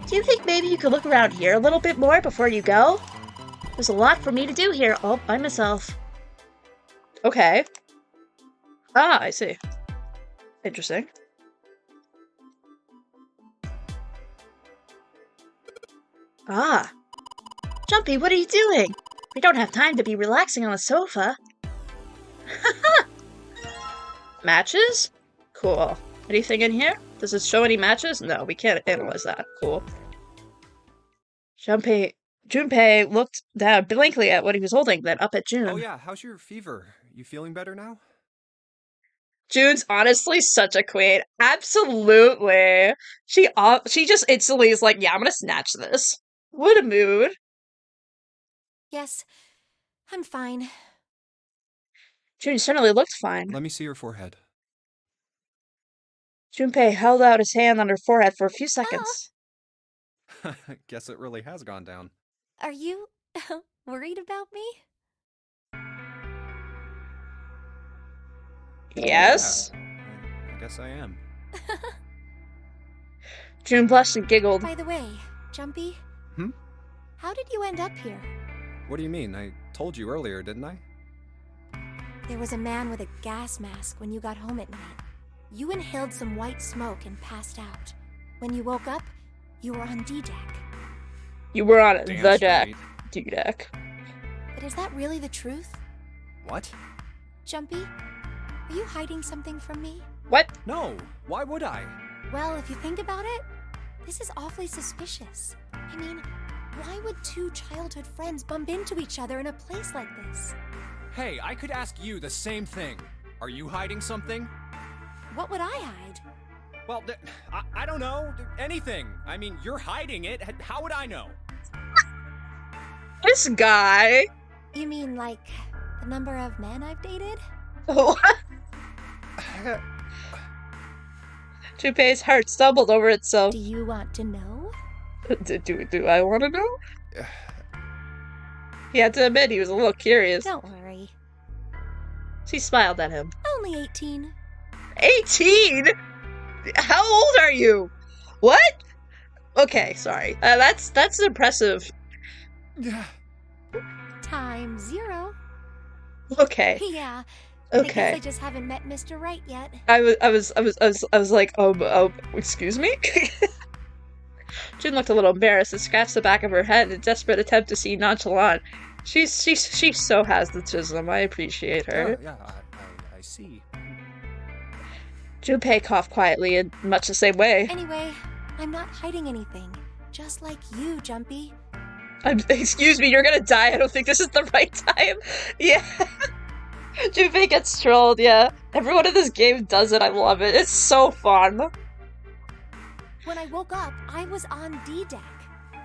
Do you think maybe you could look around here a little bit more before you go? There's a lot for me to do here all by myself. Okay. Ah, I see. Interesting. Ah. Jumpy, what are you doing? We don't have time to be relaxing on the sofa. Haha! Matches? Cool. Anything in here? Does it show any matches? No, we can't analyze that. Cool. Junpei looked down blankly at what he was holding, then up at June. Oh yeah, how's your fever? You feeling better now? June's honestly such a queen. Absolutely. She just instantly is like, yeah, I'm gonna snatch this. What a mood. Yes, I'm fine. June certainly looked fine. Let me see your forehead. Junpei held out his hand on her forehead for a few seconds. Guess it really has gone down. Are you worried about me? Yes? I guess I am. June blushed and giggled. By the way, Jumpy? Hmm? How did you end up here? What do you mean? I told you earlier, didn't I? There was a man with a gas mask when you got home at night. You inhaled some white smoke and passed out. When you woke up, you were on D-Deck. You were on Damn the straight. D-Deck. But is that really the truth? What? Jumpy, are you hiding something from me? What? No, why would I? Well, if you think about it, this is awfully suspicious. I mean, why would two childhood friends bump into each other in a place like this? Hey, I could ask you the same thing. Are you hiding something? What would I hide? Well, I don't know. Anything. I mean, you're hiding it. How would I know? This guy. You mean like the number of men I've dated? What? Junpei's heart stumbled over itself. Do you want to know? Do I want to know? He had to admit he was a little curious. Don't worry. She smiled at him. Only 18. 18? How old are you? What? Okay, sorry. That's impressive. Time 0. Okay. Yeah. Okay. I guess I just haven't met Mr. Right yet. I was like, excuse me? June looked a little embarrassed and scratched the back of her head in a desperate attempt to seem nonchalant. She so has the chism. I appreciate her. Yeah, I see. Junpei coughed quietly in much the same way. Anyway, I'm not hiding anything. Just like you, Jumpy. Excuse me, you're gonna die. I don't think this is the right time. Yeah. Junpei gets trolled, yeah. Everyone in this game does it. I love it. It's so fun. When I woke up, I was on D-Deck.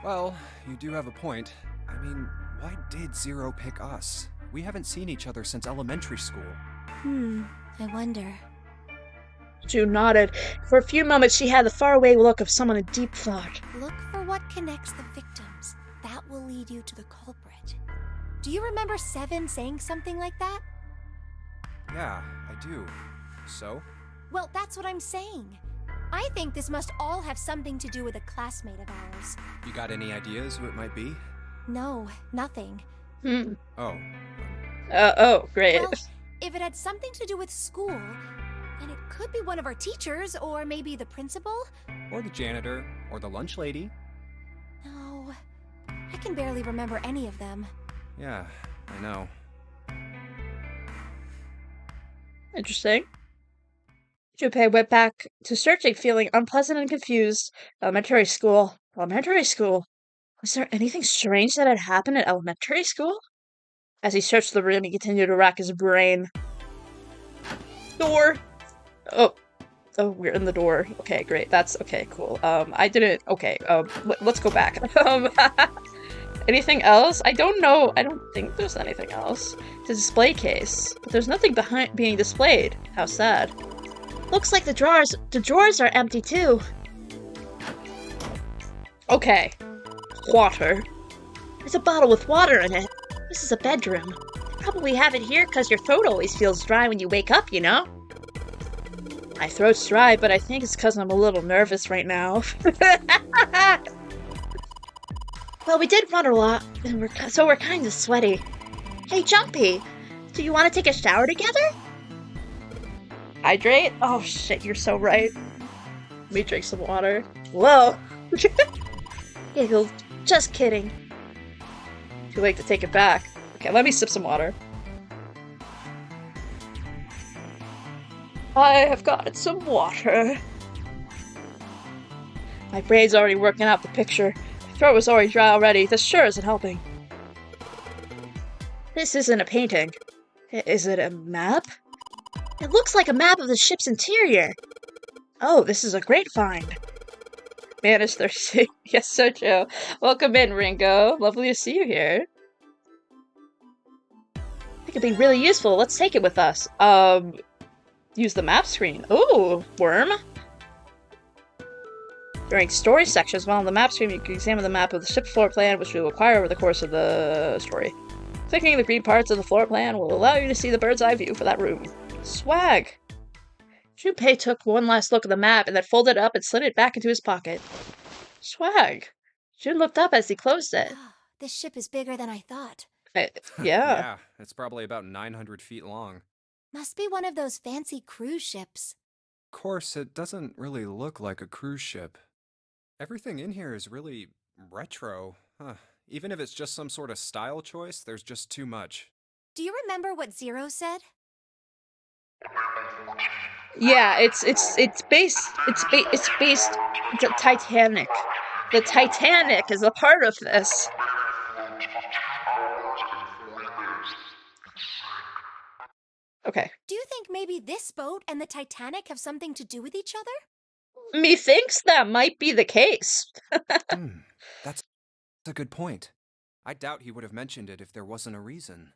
Well, you do have a point. I mean, why did Zero pick us? We haven't seen each other since elementary school. I wonder. June nodded. For a few moments, she had the faraway look of someone in deep thought. Look for what connects the victims. That will lead you to the culprit. Do you remember Seven saying something like that? Yeah, I do. So? Well, that's what I'm saying. I think this must all have something to do with a classmate of ours. You got any ideas who it might be? No, nothing. Oh. Oh, great. Well, if it had something to do with school, then it could be one of our teachers, or maybe the principal? Or the janitor, or the lunch lady. No, I can barely remember any of them. Yeah, I know. Interesting. Junpei went back to searching, feeling unpleasant and confused. Elementary school. Was there anything strange that had happened at elementary school? As he searched the room, he continued to rack his brain. Door! Oh, we're in the door. Okay, great. That's okay, cool. Let's go back. Anything else? I don't know. I don't think there's anything else. It's a display case, but there's nothing behind being displayed. How sad. Looks like the drawers are empty too. Okay. Water. There's a bottle with water in it. This is a bedroom. They probably have it here because your throat always feels dry when you wake up, you know? My throat's dry, but I think it's because I'm a little nervous right now. Well, we did run a lot, and we're kind of sweaty. Hey, Jumpy, do you want to take a shower together? Hydrate? Oh shit, you're so right. Let me drink some water. Whoa! Giggled. Just kidding. Too late to take it back. Okay, let me sip some water. I have got some water. My brain's already working out the picture. My throat was already dry already. This sure isn't helping. This isn't a painting. Is it a map? It looks like a map of the ship's interior. Oh, this is a great find. Man is thirsty. Yes, so true. Welcome in, Ringo. Lovely to see you here. It could be really useful. Let's take it with us. Use the map screen. Ooh, worm. During story sections, while on the map screen, you can examine the map of the ship floor plan, which we will acquire over the course of the story. Clicking the green parts of the floor plan will allow you to see the bird's eye view for that room. Swag. Junpei took one last look at the map and then folded it up and slid it back into his pocket. Swag. Jun looked up as he closed it. This ship is bigger than I thought. Yeah. Yeah, it's probably about 900 feet long. Must be one of those fancy cruise ships. Of course, it doesn't really look like a cruise ship. Everything in here is really retro. Even if it's just some sort of style choice, there's just too much. Do you remember what Zero said? Yeah, it's based the Titanic. The Titanic is a part of this. Okay. Do you think maybe this boat and the Titanic have something to do with each other? Methinks that might be the case. That's a good point. I doubt he would have mentioned it if there wasn't a reason.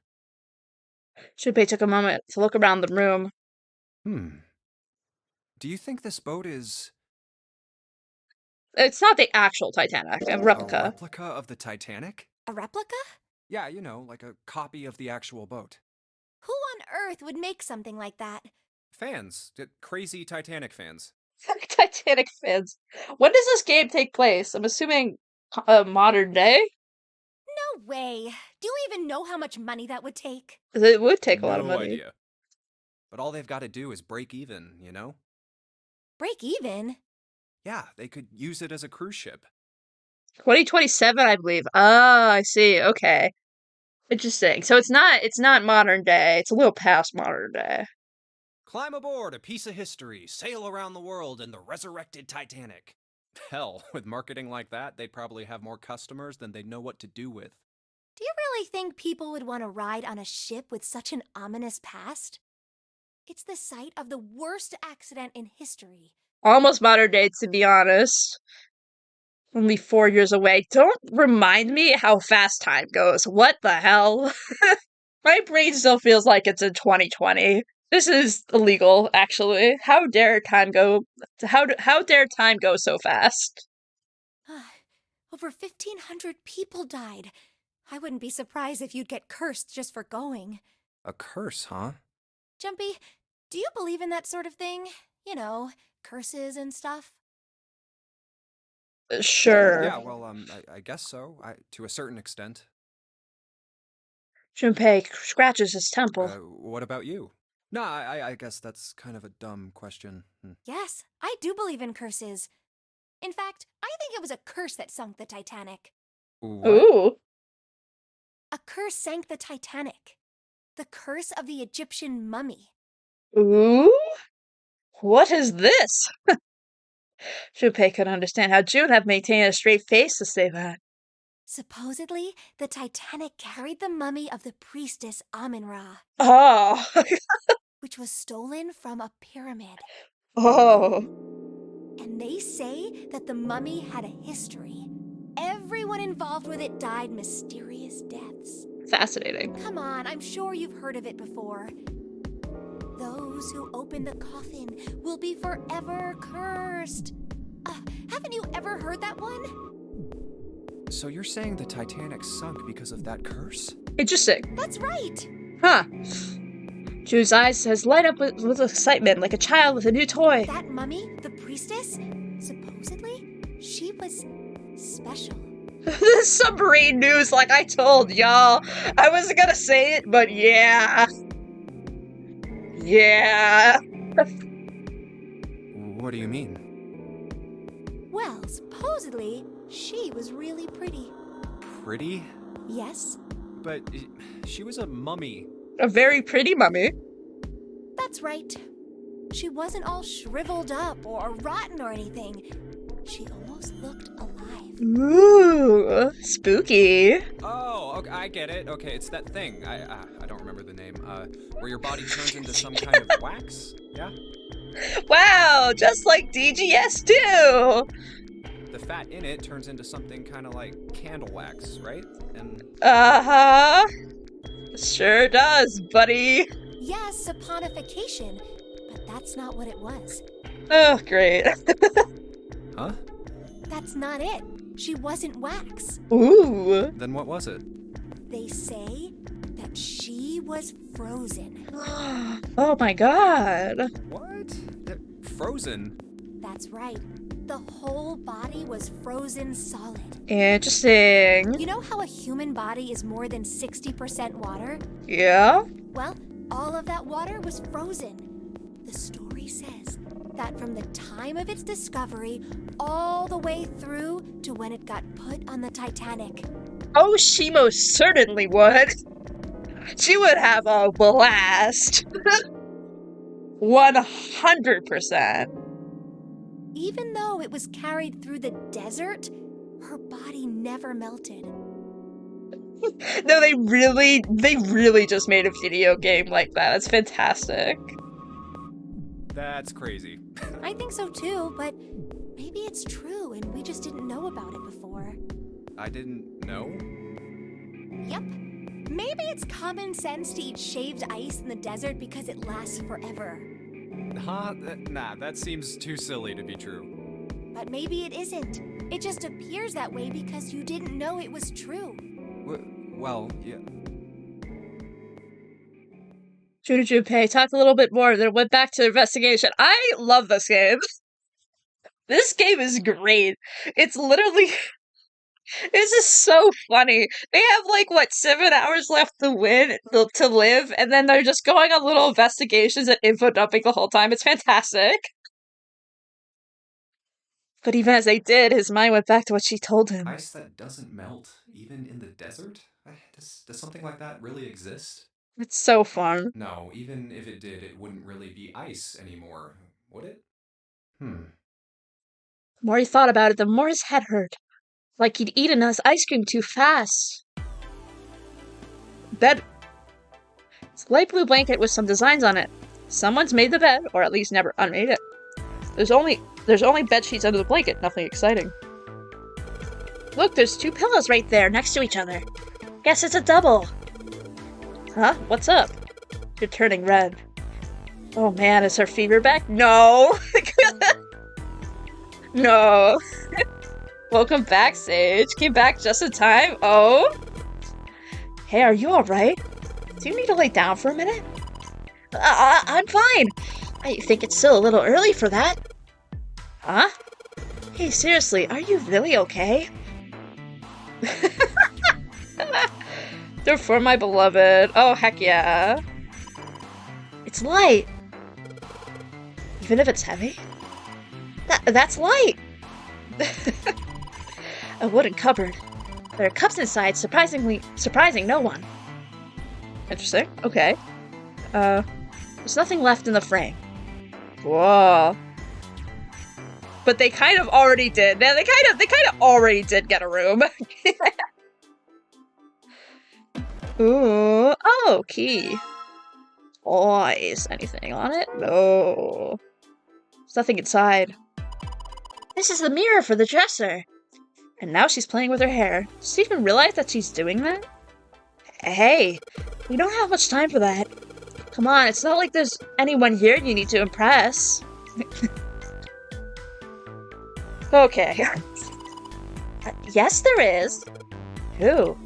Junpei took a moment to look around the room. Do you think this boat is... It's not the actual Titanic, a replica. A replica of the Titanic? A replica? Yeah, you know, like a copy of the actual boat. Who on earth would make something like that? Fans. Crazy Titanic fans. Titanic fans. When does this game take place? I'm assuming modern day? No way. Do you even know how much money that would take? It would take a lot of money. No idea. But all they've got to do is break even, you know? Break even? Yeah, they could use it as a cruise ship. 2027, I believe. Ah, I see. Okay. Interesting. So it's not modern day. It's a little past modern day. Climb aboard a piece of history, sail around the world in the resurrected Titanic. Hell, with marketing like that, they'd probably have more customers than they'd know what to do with. Do you really think people would want to ride on a ship with such an ominous past? It's the site of the worst accident in history. Almost modern day, to be honest. Only 4 years away. Don't remind me how fast time goes. What the hell? My brain still feels like it's in 2020. This is illegal, actually. How dare time go? How dare time go so fast? Over 1,500 people died. I wouldn't be surprised if you'd get cursed just for going. A curse, huh? Jumpy, do you believe in that sort of thing? You know, curses and stuff? Sure. Yeah, well, I guess so. To a certain extent. Junpei scratches his temple. What about you? No, I guess that's kind of a dumb question. Yes, I do believe in curses. In fact, I think it was a curse that sunk the Titanic. What? Ooh. A curse sank the Titanic. The curse of the Egyptian mummy. Ooh? What is this? Junpei couldn't understand how Jun had maintained a straight face to say that. Supposedly, the Titanic carried the mummy of the priestess Amun-Ra. Oh. Which was stolen from a pyramid. Oh. And they say that the mummy had a history. Everyone involved with it died mysterious deaths. Fascinating. Come on, I'm sure you've heard of it before. Those who open the coffin will be forever cursed. Haven't you ever heard that one? So you're saying the Titanic sunk because of that curse? Interesting. That's right. Huh. Jun's eyes has light up with excitement like a child with a new toy. That mummy, the priestess, supposedly, she was special. This submarine news, like I told y'all. I wasn't gonna say it, but yeah. Yeah. What do you mean? Well, supposedly, she was really pretty. Pretty? Yes. But she was a mummy. A very pretty mummy. That's right. She wasn't all shriveled up or rotten or anything. She almost looked alive. Ooh, spooky. Oh, okay, I get it. Okay, it's that thing. I don't remember the name. Where your body turns into some kind of wax? Yeah? Wow, just like DGS too. The fat in it turns into something kind of like candle wax, right? And uh-huh. Sure does, buddy. Yes, saponification, but that's not what it was. Oh, great. Huh? That's not it. She wasn't wax. Ooh. Then what was it? They say that but she was frozen. Oh my god. What? Frozen? That's right. The whole body was frozen solid. Interesting. You know how a human body is more than 60% water? Yeah? Well, all of that water was frozen. The story says that from the time of its discovery all the way through to when it got put on the Titanic. Oh, she most certainly would. She would have a blast. 100%. Even though it was carried through the desert, her body never melted. No, they really just made a video game like that. That's fantastic. That's crazy. I think so too, but maybe it's true and we just didn't know about it before. I didn't know? Yep. Maybe it's common sense to eat shaved ice in the desert because it lasts forever. Huh? Nah, that seems too silly to be true. But maybe it isn't. It just appears that way because you didn't know it was true. Well, yeah. Junpei, talk a little bit more, then went back to the investigation. I love this game. This game is great. It's literally... This is so funny. They have, like, what, 7 hours left to live, and then they're just going on little investigations and info dumping the whole time. It's fantastic. But even as they did, his mind went back to what she told him. Ice that doesn't melt, even in the desert? Does something like that really exist? It's so fun. No, even if it did, it wouldn't really be ice anymore, would it? The more he thought about it, the more his head hurt. Like he'd eaten his ice cream too fast. Bed. It's a light blue blanket with some designs on it. Someone's made the bed, or at least never unmade it. There's only bed sheets under the blanket, nothing exciting. Look, there's 2 pillows right there, next to each other. Guess it's a double. Huh? What's up? You're turning red. Oh man, is her fever back? No! No. Welcome back, Sage. Came back just in time. Oh? Hey, are you alright? Do you need to lay down for a minute? I'm fine. I think it's still a little early for that. Huh? Hey, seriously, are you really okay? They're for my beloved. Oh, heck yeah. It's light. Even if it's heavy? That's light. A wooden cupboard. There are cups inside, surprising no one. Interesting. Okay. There's nothing left in the frame. Whoa. But they kind of already did. Yeah, they kind of already did get a room. Ooh. Oh, key. Toys. Anything on it? No. There's nothing inside. This is the mirror for the dresser. And now she's playing with her hair. Does she even realize that she's doing that? Hey, we don't have much time for that. Come on, it's not like there's anyone here you need to impress. Okay. Yes, there is. Who?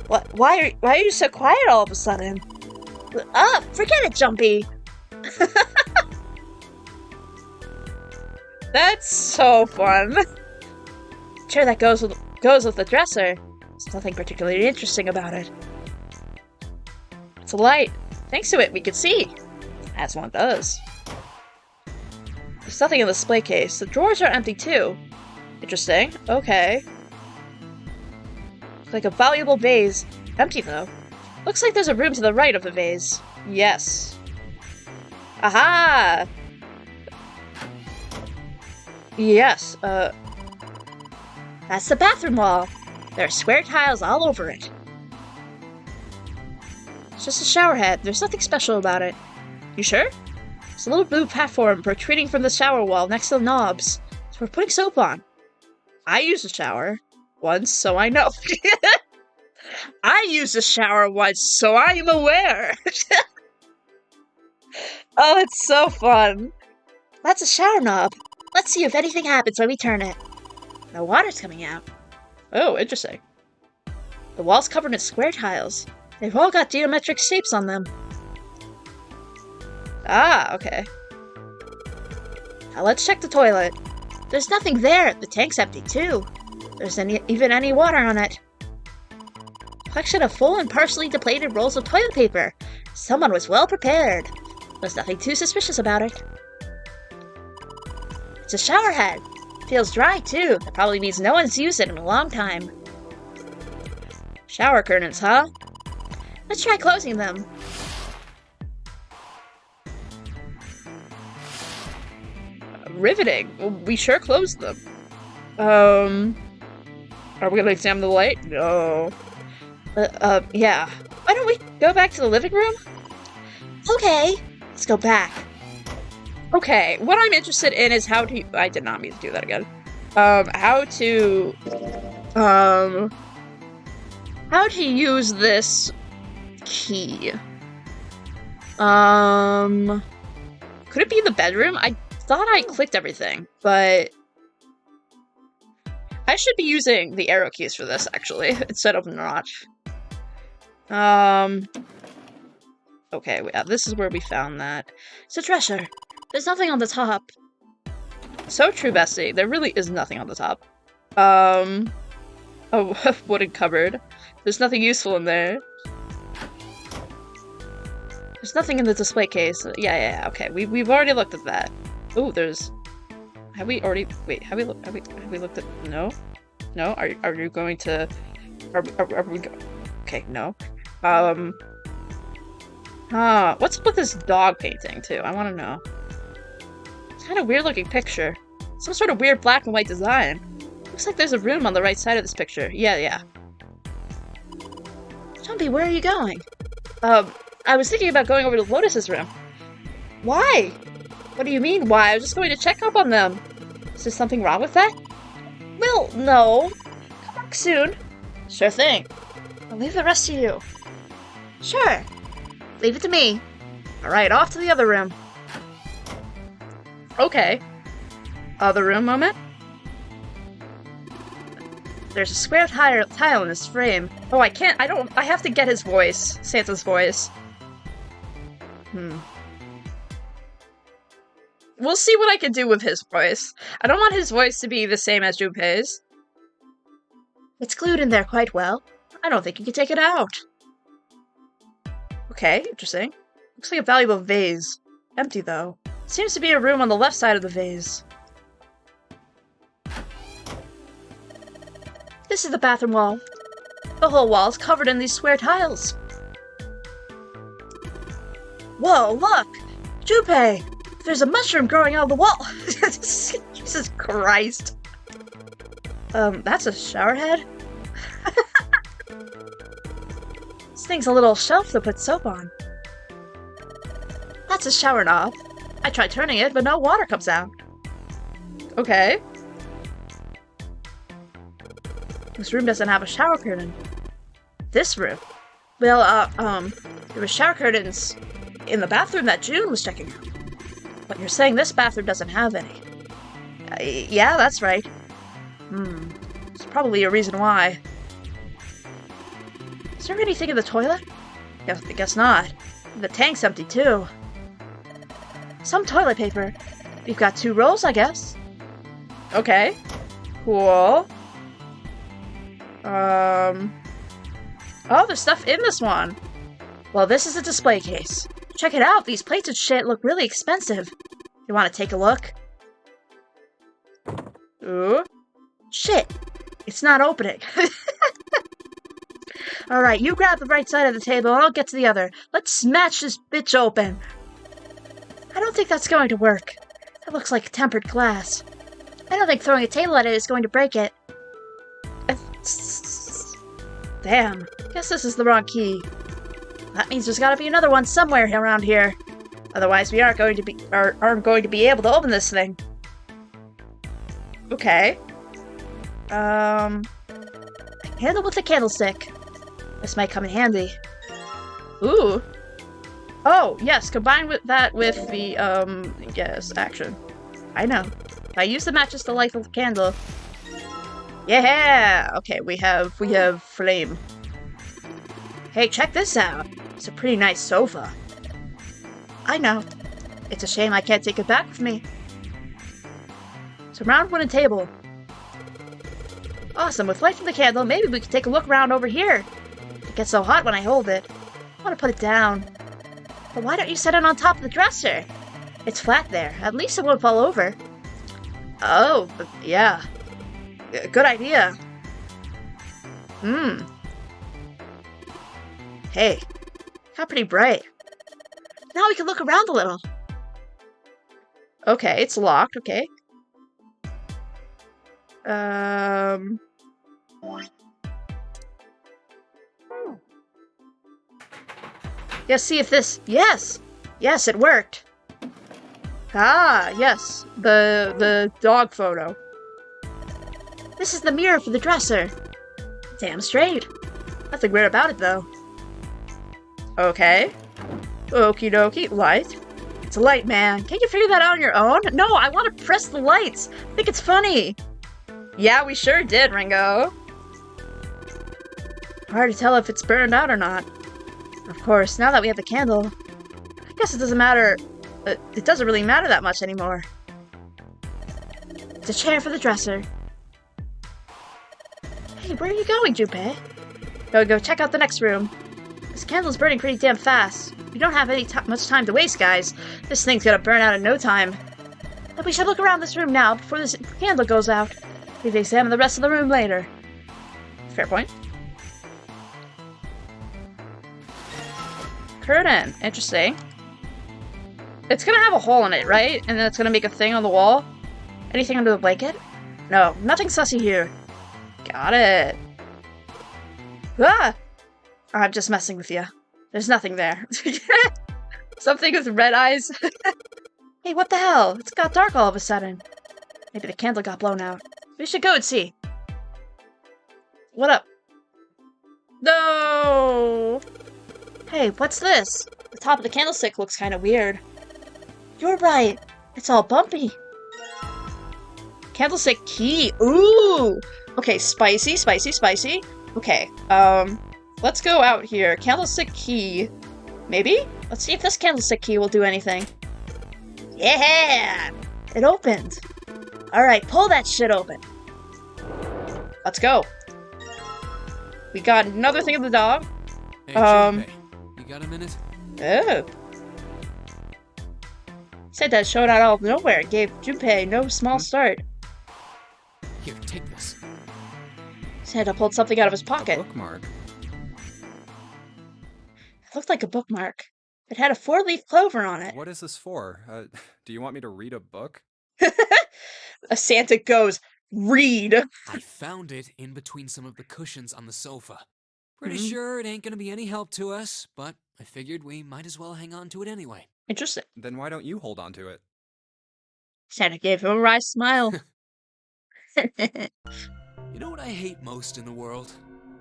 What? Why are you so quiet all of a sudden? Forget it, Jumpy. That's so fun. Chair that goes with the dresser. There's nothing particularly interesting about it. It's a light. Thanks to it, we can see. As one does. There's nothing in the display case. The drawers are empty too. Interesting. Okay. Like a valuable vase. Empty though. Looks like there's a room to the right of the vase. Yes. Aha! Yes, that's the bathroom wall. There are square tiles all over it. It's just a shower head. There's nothing special about it. You sure? It's a little blue platform protruding from the shower wall next to the knobs. So we're putting soap on. I used a shower once, so I know. I used a shower once, so I am aware. Oh, it's so fun. That's a shower knob. Let's see if anything happens when we turn it. No water's coming out. Oh, interesting. The wall's covered in square tiles. They've all got geometric shapes on them. Ah, okay. Now let's check the toilet. There's nothing there. The tank's empty too. There's even any water on it. Collection of full and partially depleted rolls of toilet paper. Someone was well prepared. There's nothing too suspicious about it. It's a shower head. Feels dry too. That probably means no one's used it in a long time. Shower curtains, huh? Let's try closing them. Riveting. Well, we sure closed them. Are we gonna examine the light? No. Yeah. Why don't we go back to the living room? Okay. Let's go back. Okay, what I'm interested in is how to... I did not mean to do that again. How to use this key. Could it be the bedroom? I thought I clicked everything, but... I should be using the arrow keys for this, actually, instead of not. Okay, yeah, this is where we found that. It's a treasure. There's nothing on the top. So true, Bessie. There really is nothing on the top. A wooden cupboard. There's nothing useful in there. There's nothing in the display case. Yeah, okay. We've already looked at that. Oh, there's... Have we already... Wait, have we looked at... No? No? Are you going to... Are we... Okay, no. What's up with this dog painting, too? I want to know. It's kind of weird looking picture. Some sort of weird black and white design. Looks like there's a room on the right side of this picture. Yeah. Jumpy, where are you going? I was thinking about going over to Lotus's room. Why? What do you mean, why? I was just going to check up on them. Is there something wrong with that? Well, no. Come back soon. Sure thing. I'll leave the rest to you. Sure. Leave it to me. Alright, off to the other room. Okay. Other room moment? There's a square tile in this frame. Oh, I have to get his voice. Santa's voice. We'll see what I can do with his voice. I don't want his voice to be the same as Junpei's. It's glued in there quite well. I don't think you can take it out. Okay, interesting. Looks like a valuable vase. Empty, though. Seems to be a room on the left side of the vase. This is the bathroom wall. The whole wall is covered in these square tiles. Whoa, look! Junpei! There's a mushroom growing out of the wall! Jesus Christ. That's a shower head? This thing's a little shelf to put soap on. That's a shower knob. I tried turning it, but no water comes out. Okay. This room doesn't have a shower curtain. This room? Well, there were shower curtains in the bathroom that June was checking out. But you're saying this bathroom doesn't have any. Yeah, that's right. There's probably a reason why. Is there anything in the toilet? I guess not. The tank's empty, too. Some toilet paper. We've got 2 rolls, I guess. Okay. Cool. Oh, there's stuff in this one. Well, this is a display case. Check it out. These plates and shit look really expensive. You want to take a look? Ooh. Shit. It's not opening. Alright, you grab the right side of the table and I'll get to the other. Let's smash this bitch open. I don't think that's going to work. That looks like tempered glass. I don't think throwing a table at it is going to break it. Damn. Guess this is the wrong key. That means there's gotta be another one somewhere around here. Otherwise we aren't going to be able to open this thing. Okay. Handle with the candlestick. This might come in handy. Ooh. Oh, yes, combine with that with the, yes, action. I know. I use the matches to light the candle. Yeah! Okay, we have flame. Hey, check this out. It's a pretty nice sofa. I know. It's a shame I can't take it back with me. It's a round wooden table. Awesome, with light from the candle, maybe we could take a look around over here. It gets so hot when I hold it. I want to put it down. But why don't you set it on top of the dresser? It's flat there. At least it won't fall over. Oh, yeah. Good idea. Hey, got pretty bright. Now we can look around a little. Okay, it's locked, okay. Let's see if this... Yes! Yes, it worked. Ah, yes. The dog photo. This is the mirror for the dresser. Damn straight. Nothing weird about it, though. Okay. Okie dokie. Light. It's a light, man. Can't you figure that out on your own? No, I want to press the lights. I think it's funny. Yeah, we sure did, Ringo. Hard to tell if it's burned out or not. Of course, now that we have the candle, I guess it doesn't matter. It doesn't really matter that much anymore. It's a chair for the dresser. Hey, where are you going, Junpei? Go check out the next room. This candle's burning pretty damn fast. We don't have much time to waste, guys. This thing's gonna burn out in no time. But we should look around this room now before this candle goes out. We can examine the rest of the room later. Fair point. Curtain. Interesting. It's gonna have a hole in it, right? And then it's gonna make a thing on the wall? Anything under the blanket? No, nothing sussy here. Got it. Ah! I'm just messing with you. There's nothing there. Something with red eyes. Hey, what the hell? It's got dark all of a sudden. Maybe the candle got blown out. We should go and see. What up? No! Hey, what's this? The top of the candlestick looks kind of weird. You're right. It's all bumpy. Candlestick key. Ooh! Okay, spicy, spicy, spicy. Okay, let's go out here. Candlestick key. Maybe? Let's see if this candlestick key will do anything. Yeah! It opened. Alright, pull that shit open. Let's go. We got another thing of the dog. Hey, Junpei, you got a minute? Oh. Said that showed out of nowhere. It gave Junpei no small start. Here, take this. Santa pulled something out of his pocket. A bookmark. It looked like a bookmark. It had a 4-leaf clover on it. What is this for? Do you want me to read a book? Santa goes, read. I found it in between some of the cushions on the sofa. Pretty sure it ain't gonna be any help to us, but I figured we might as well hang on to it anyway. Interesting. Then why don't you hold on to it? Santa gave him a wry smile. You know what I hate most in the world?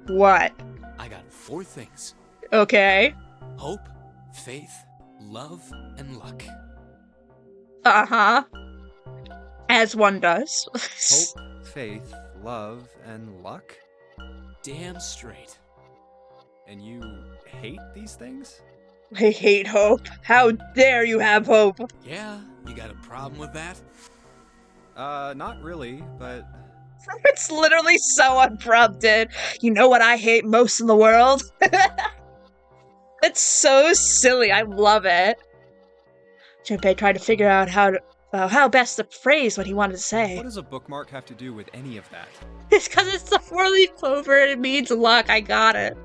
What? I got 4 things. Okay. Hope, faith, love, and luck. Uh-huh. As one does. Hope, faith, love, and luck? Damn straight. And you hate these things? I hate hope. How dare you have hope? Yeah, you got a problem with that? Not really, but... It's literally so unprompted. You know what I hate most in the world? It's so silly. I love it. Junpei tried to figure out how best to phrase what he wanted to say. What does a bookmark have to do with any of that? It's because it's the 4-leaf clover and it means luck. I got it.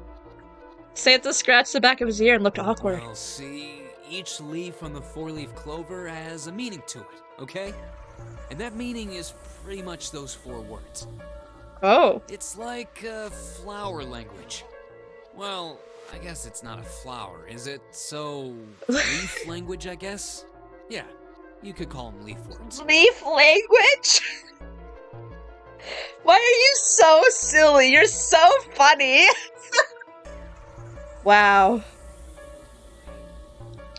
Santa scratched the back of his ear and looked awkward. Well, see, each leaf on the 4-leaf clover has a meaning to it, okay? And that meaning is pretty much those 4 words. Oh. It's like flower language. Well, I guess it's not a flower, is it? So, leaf language, I guess? Yeah, you could call them leaf words. Leaf language? Why are you so silly? You're so funny. Wow.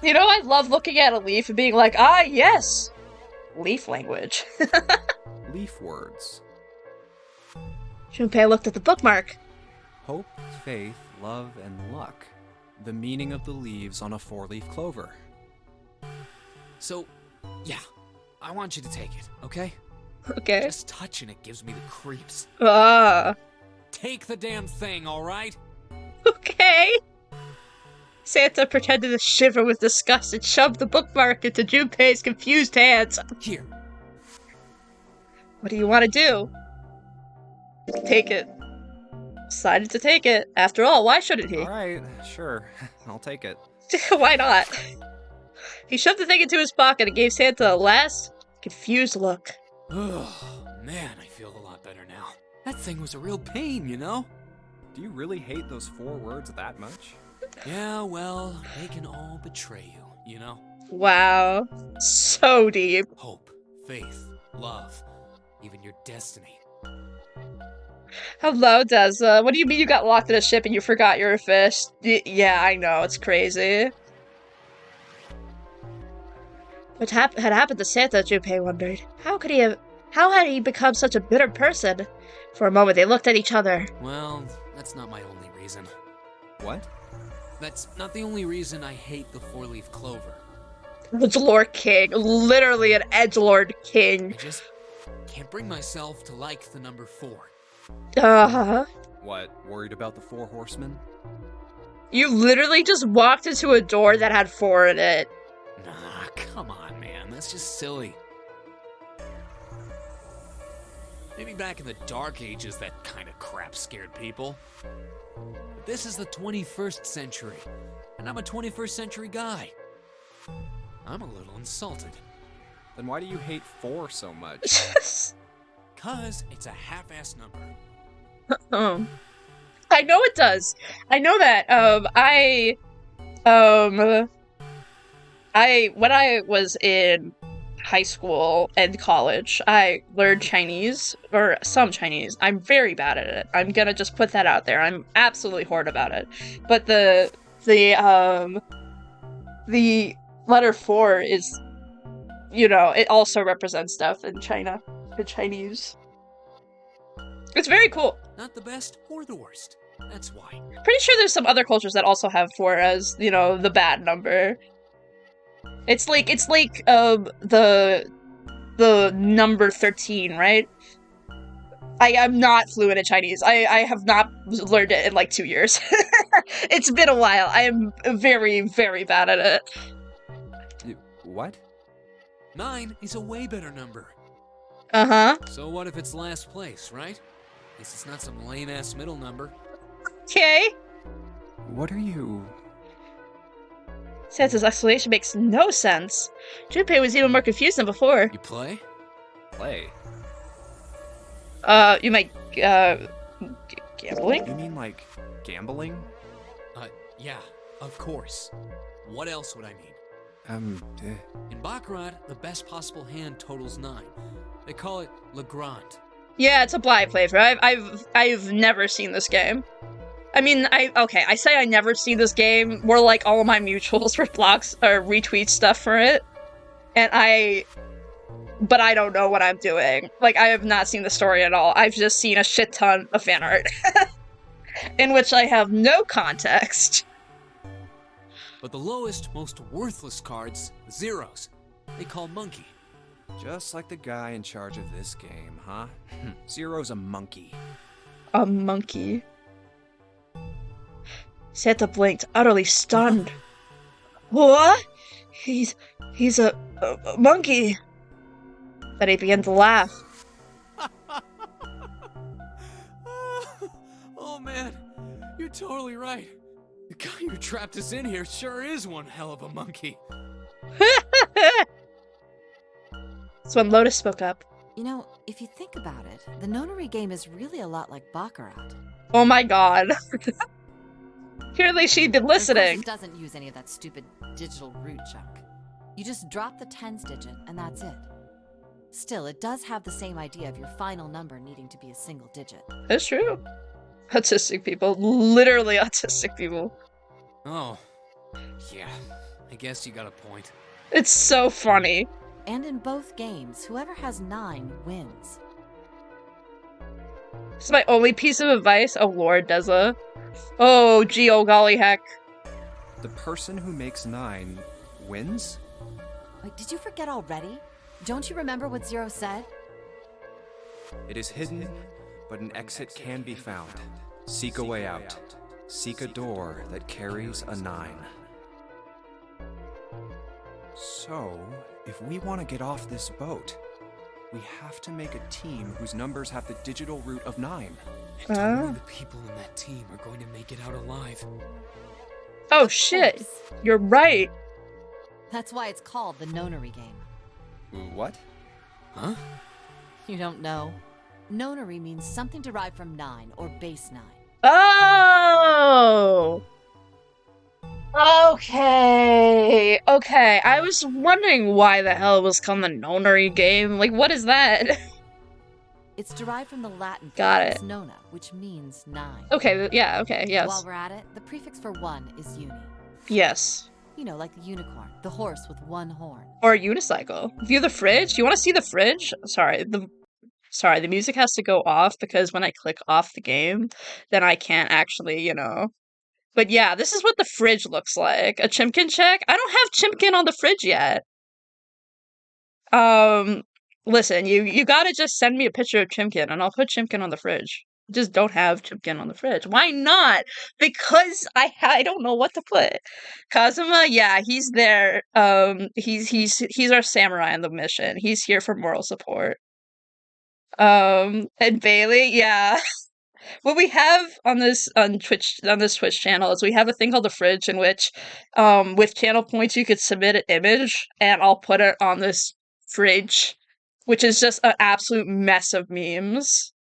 You know, I love looking at a leaf and being like, ah, yes. Leaf language. Leaf words. Junpei looked at the bookmark. Hope, faith, love, and luck. The meaning of the leaves on a 4-leaf clover. So, yeah, I want you to take it, okay? Okay. Just touching it gives me the creeps. Take the damn thing, alright? Okay. Santa pretended to shiver with disgust and shoved the bookmark into Junpei's confused hands. Here. What do you want to do? Take it. Decided to take it. After all, why shouldn't he? Alright, sure. I'll take it. Why not? He shoved the thing into his pocket and gave Santa a last, confused look. Oh, man, I feel a lot better now. That thing was a real pain, you know? Do you really hate those 4 words that much? Yeah, well, they can all betray you, you know? Wow. So deep. Hope, faith, love, even your destiny. Hello, Deza. What do you mean you got locked in a ship and you forgot you're a fish? Yeah, I know, it's crazy. What had happened to Santa, Junpei wondered. How had he become such a bitter person? For a moment, they looked at each other. Well, that's not my only reason. What? That's not the only reason I hate the 4-leaf clover. Edgelord King. Literally an Edgelord King. I just can't bring myself to like the number 4. Uh-huh. What, worried about the 4 horsemen? You literally just walked into a door that had 4 in it. Nah, come on, man. That's just silly. Maybe back in the Dark Ages, that kind of crap scared people. But this is the 21st century, and I'm a 21st century guy. I'm a little insulted. Then why do you hate 4 so much? 'Cause it's a half-ass number. I know it does. I know that. When I was in high school and college, I learned Chinese, or some Chinese. I'm very bad at it. I'm gonna just put that out there. I'm absolutely horrid about it. But the letter 4 is, you know, it also represents stuff in China, in Chinese. It's very cool. Not the best or the worst. That's why. Pretty sure there's some other cultures that also have 4 as, you know, the bad number. It's like the number 13, right? I'm not fluent in Chinese. I have not learned it in like 2 years. It's been a while. I am very, very bad at it. What? 9 is a way better number. Uh-huh. So what if it's last place, right? At least it's not some lame-ass middle number. Okay. What are you... Santa's explanation makes no sense. Junpei was even more confused than before. You play? Play? You mean, gambling? You mean, like, gambling? Yeah, of course. What else would I mean? In Baccarat, the best possible hand totals 9. They call it Le Grand. Yeah, it's a blind playthrough. I've never seen this game. I mean, I say I never seen this game. More like all of my mutuals for blogs or retweet stuff for it. But I don't know what I'm doing. Like, I have not seen the story at all. I've just seen a shit ton of fan art. In which I have no context. But the lowest, most worthless cards, the zeros, they call monkey. Just like the guy in charge of this game, huh? Zero's a monkey. A monkey. Santa blinked, utterly stunned. What? He's a monkey. Then he began to laugh. Oh man, you're totally right. The guy who trapped us in here sure is one hell of a monkey. That's when Lotus spoke up. You know, if you think about it, the nonary game is really a lot like Baccarat. Oh my god. Clearly she'd been listening. Of course, it doesn't use any of that stupid digital root junk. You just drop the tens digit, and that's it. Still, it does have the same idea of your final number needing to be a single digit. That's true. Autistic people. Literally autistic people. Oh. Yeah. I guess you got a point. It's so funny. And in both games, whoever has 9 wins. This is my only piece of advice. Oh, Lord, Deza. Oh, gee, oh, golly heck. The person who makes 9 wins? Wait, did you forget already? Don't you remember what Zero said? It is hidden, but an exit can be found. Seek a way out. Seek a door that carries a 9. So, if we want to get off this boat, we have to make a team whose numbers have the digital root of 9. And only the people in that team are going to make it out alive. Oh shit, you're right. That's why it's called the Nonary game. What? Huh? You don't know? Nonary means something derived from 9 or base 9. Oh! Okay. Okay. I was wondering why the hell it was called the Nonary game. Like, what is that? It's derived from the Latin Got prefix it. nona, which means 9. Okay, yeah, okay, yes. While we're at it, the prefix for 1 is uni. Yes. You know, like the unicorn, the horse with 1 horn. Or a unicycle. View the fridge? You want to see the fridge? Sorry, the music has to go off because when I click off the game, then I can't actually, you know. But yeah, this is what the fridge looks like. A Chimkin check? I don't have Chimkin on the fridge yet. Listen, you gotta just send me a picture of Chimkin and I'll put Chimkin on the fridge. Just don't have Chimkin on the fridge. Why not? Because I don't know what to put. Kazuma, yeah, he's there. He's our samurai on the mission. He's here for moral support. And Bailey, yeah. What we have on this Twitch channel is we have a thing called the fridge in which with channel points you could submit an image and I'll put it on this fridge, which is just an absolute mess of memes.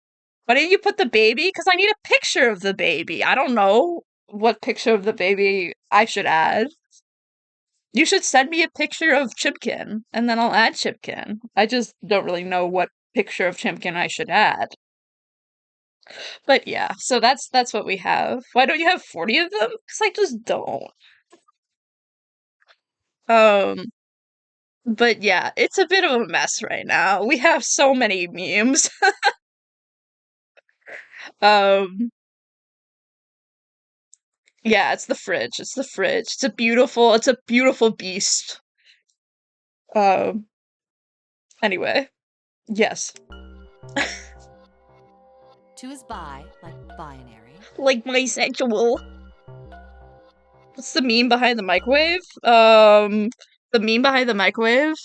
Why didn't you put the baby? Because I need a picture of the baby. I don't know what picture of the baby I should add. You should send me a picture of Chimkin, and then I'll add Chimkin. I just don't really know what picture of Chimkin I should add. But yeah, so that's what we have. Why don't you have 40 of them? Because I just don't. But yeah, it's a bit of a mess right now. We have so many memes. Yeah, it's the fridge. It's the fridge. It's a beautiful beast. Anyway. Yes. 2 is bi, like binary. Like bisexual. What's the meme behind the microwave? The meme behind the microwave?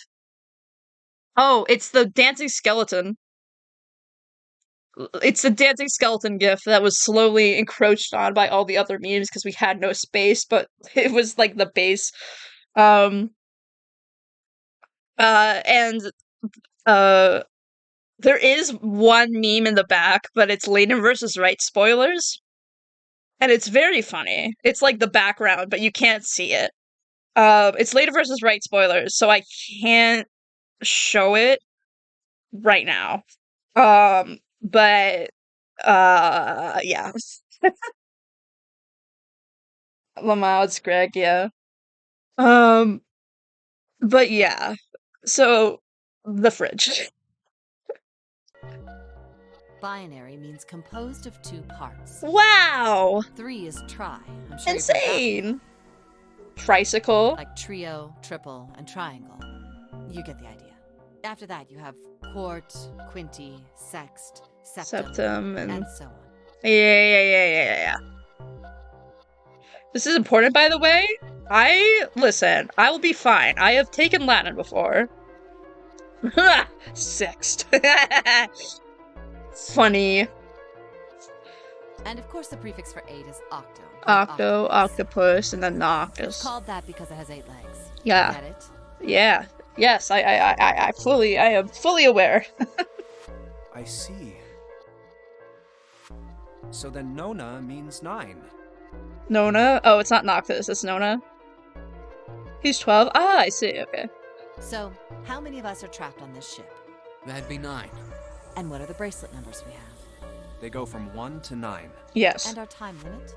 Oh, it's the dancing skeleton. It's the dancing skeleton gif that was slowly encroached on by all the other memes because we had no space, but it was like the base. There is one meme in the back, but it's Layton versus Wright spoilers. And it's very funny. It's like the background, but you can't see it. It's Layton versus Wright spoilers, so I can't show it right now. But yeah. Lamau, it's Greg, yeah. But yeah. So the fridge. Binary means composed of 2 parts. Wow! 3 is tri. I'm sure Insane! Tricycle. Like trio, triple, and triangle. You get the idea. After that, you have quart, quinty, sext, septum, and so on. Yeah. This is important, by the way. Listen, I will be fine. I have taken Latin before. Sext. Funny. And of course the prefix for 8 is octo. Octo, octopus, and then noctus. It's called that because it has 8 legs. Yeah. Get it? Yeah. Yes, I am fully aware. I see. So then Nona means 9. Nona? Oh, it's not Noctis, it's Nona. He's 12? Ah, I see, okay. So, how many of us are trapped on this ship? That'd be 9. And what are the bracelet numbers we have? They go from 1 to 9. Yes. And our time limit?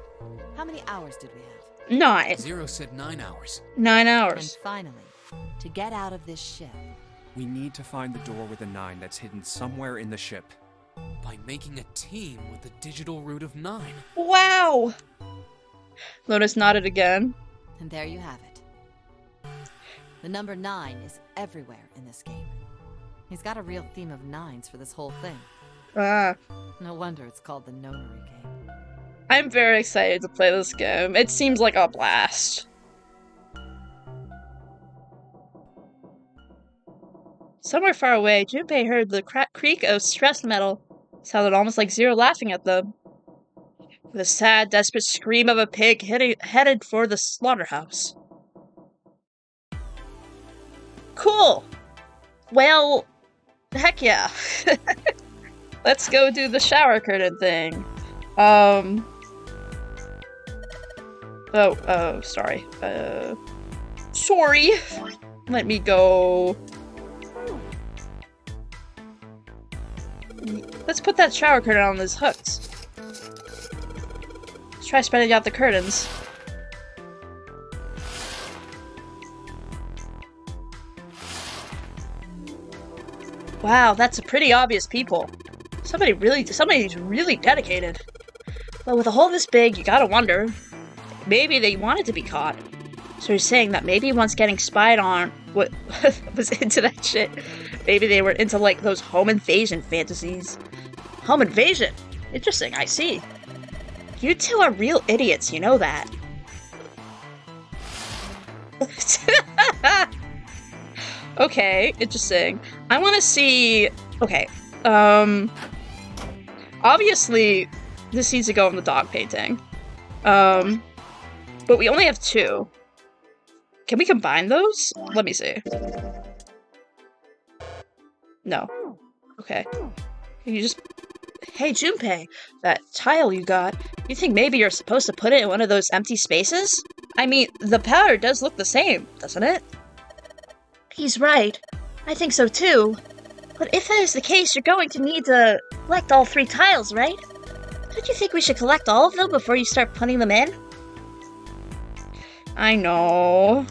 How many hours did we have? 9. Zero said 9 hours. 9 hours. And finally, to get out of this ship, we need to find the door with a 9 that's hidden somewhere in the ship. By making a team with the digital root of 9. Wow! Lotus nodded again. And there you have it. The number 9 is everywhere in this game. He's got a real theme of 9s for this whole thing. No wonder it's called the Nonary game. I'm very excited to play this game. It seems like a blast. Somewhere far away, Junpei heard the creak of stress metal. It sounded almost like Zero laughing at them. With a sad, desperate scream of a pig headed for the slaughterhouse. Cool! Well, heck yeah. Let's go do the shower curtain thing. Sorry. Sorry. Let me go. Let's put that shower curtain on these hooks. Let's try spreading out the curtains. Wow, that's a pretty obvious people. Somebody's really dedicated. But with a hole this big, you gotta wonder. Maybe they wanted to be caught. So you're saying that maybe once getting spied on was into that shit. Maybe they were into, like, those home invasion fantasies. Home invasion? Interesting, I see. You two are real idiots, you know that. Okay, interesting. I want to see... Okay, obviously, this needs to go in the dog painting. But we only have 2. Can we combine those? Let me see. No. Okay. Can you just... Hey, Junpei, that tile you got, you think maybe you're supposed to put it in one of those empty spaces? I mean, the powder does look the same, doesn't it? He's right. I think so too. But if that is the case, you're going to need to collect all 3 tiles, right? Don't you think we should collect all of them before you start putting them in? I know.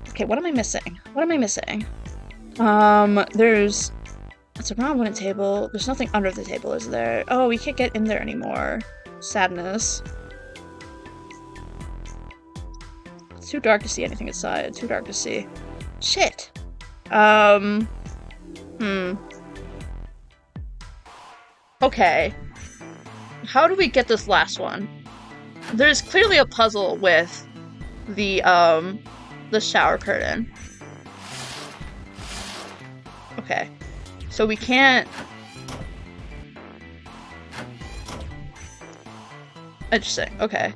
Okay, what am I missing? What am I missing? There's... It's a round wooden table. There's nothing under the table, is there? Oh, we can't get in there anymore. Sadness. It's too dark to see anything inside. Too dark to see. Shit. Okay. How do we get this last one? There's clearly a puzzle with the shower curtain. Okay. So we can't... Interesting. Okay.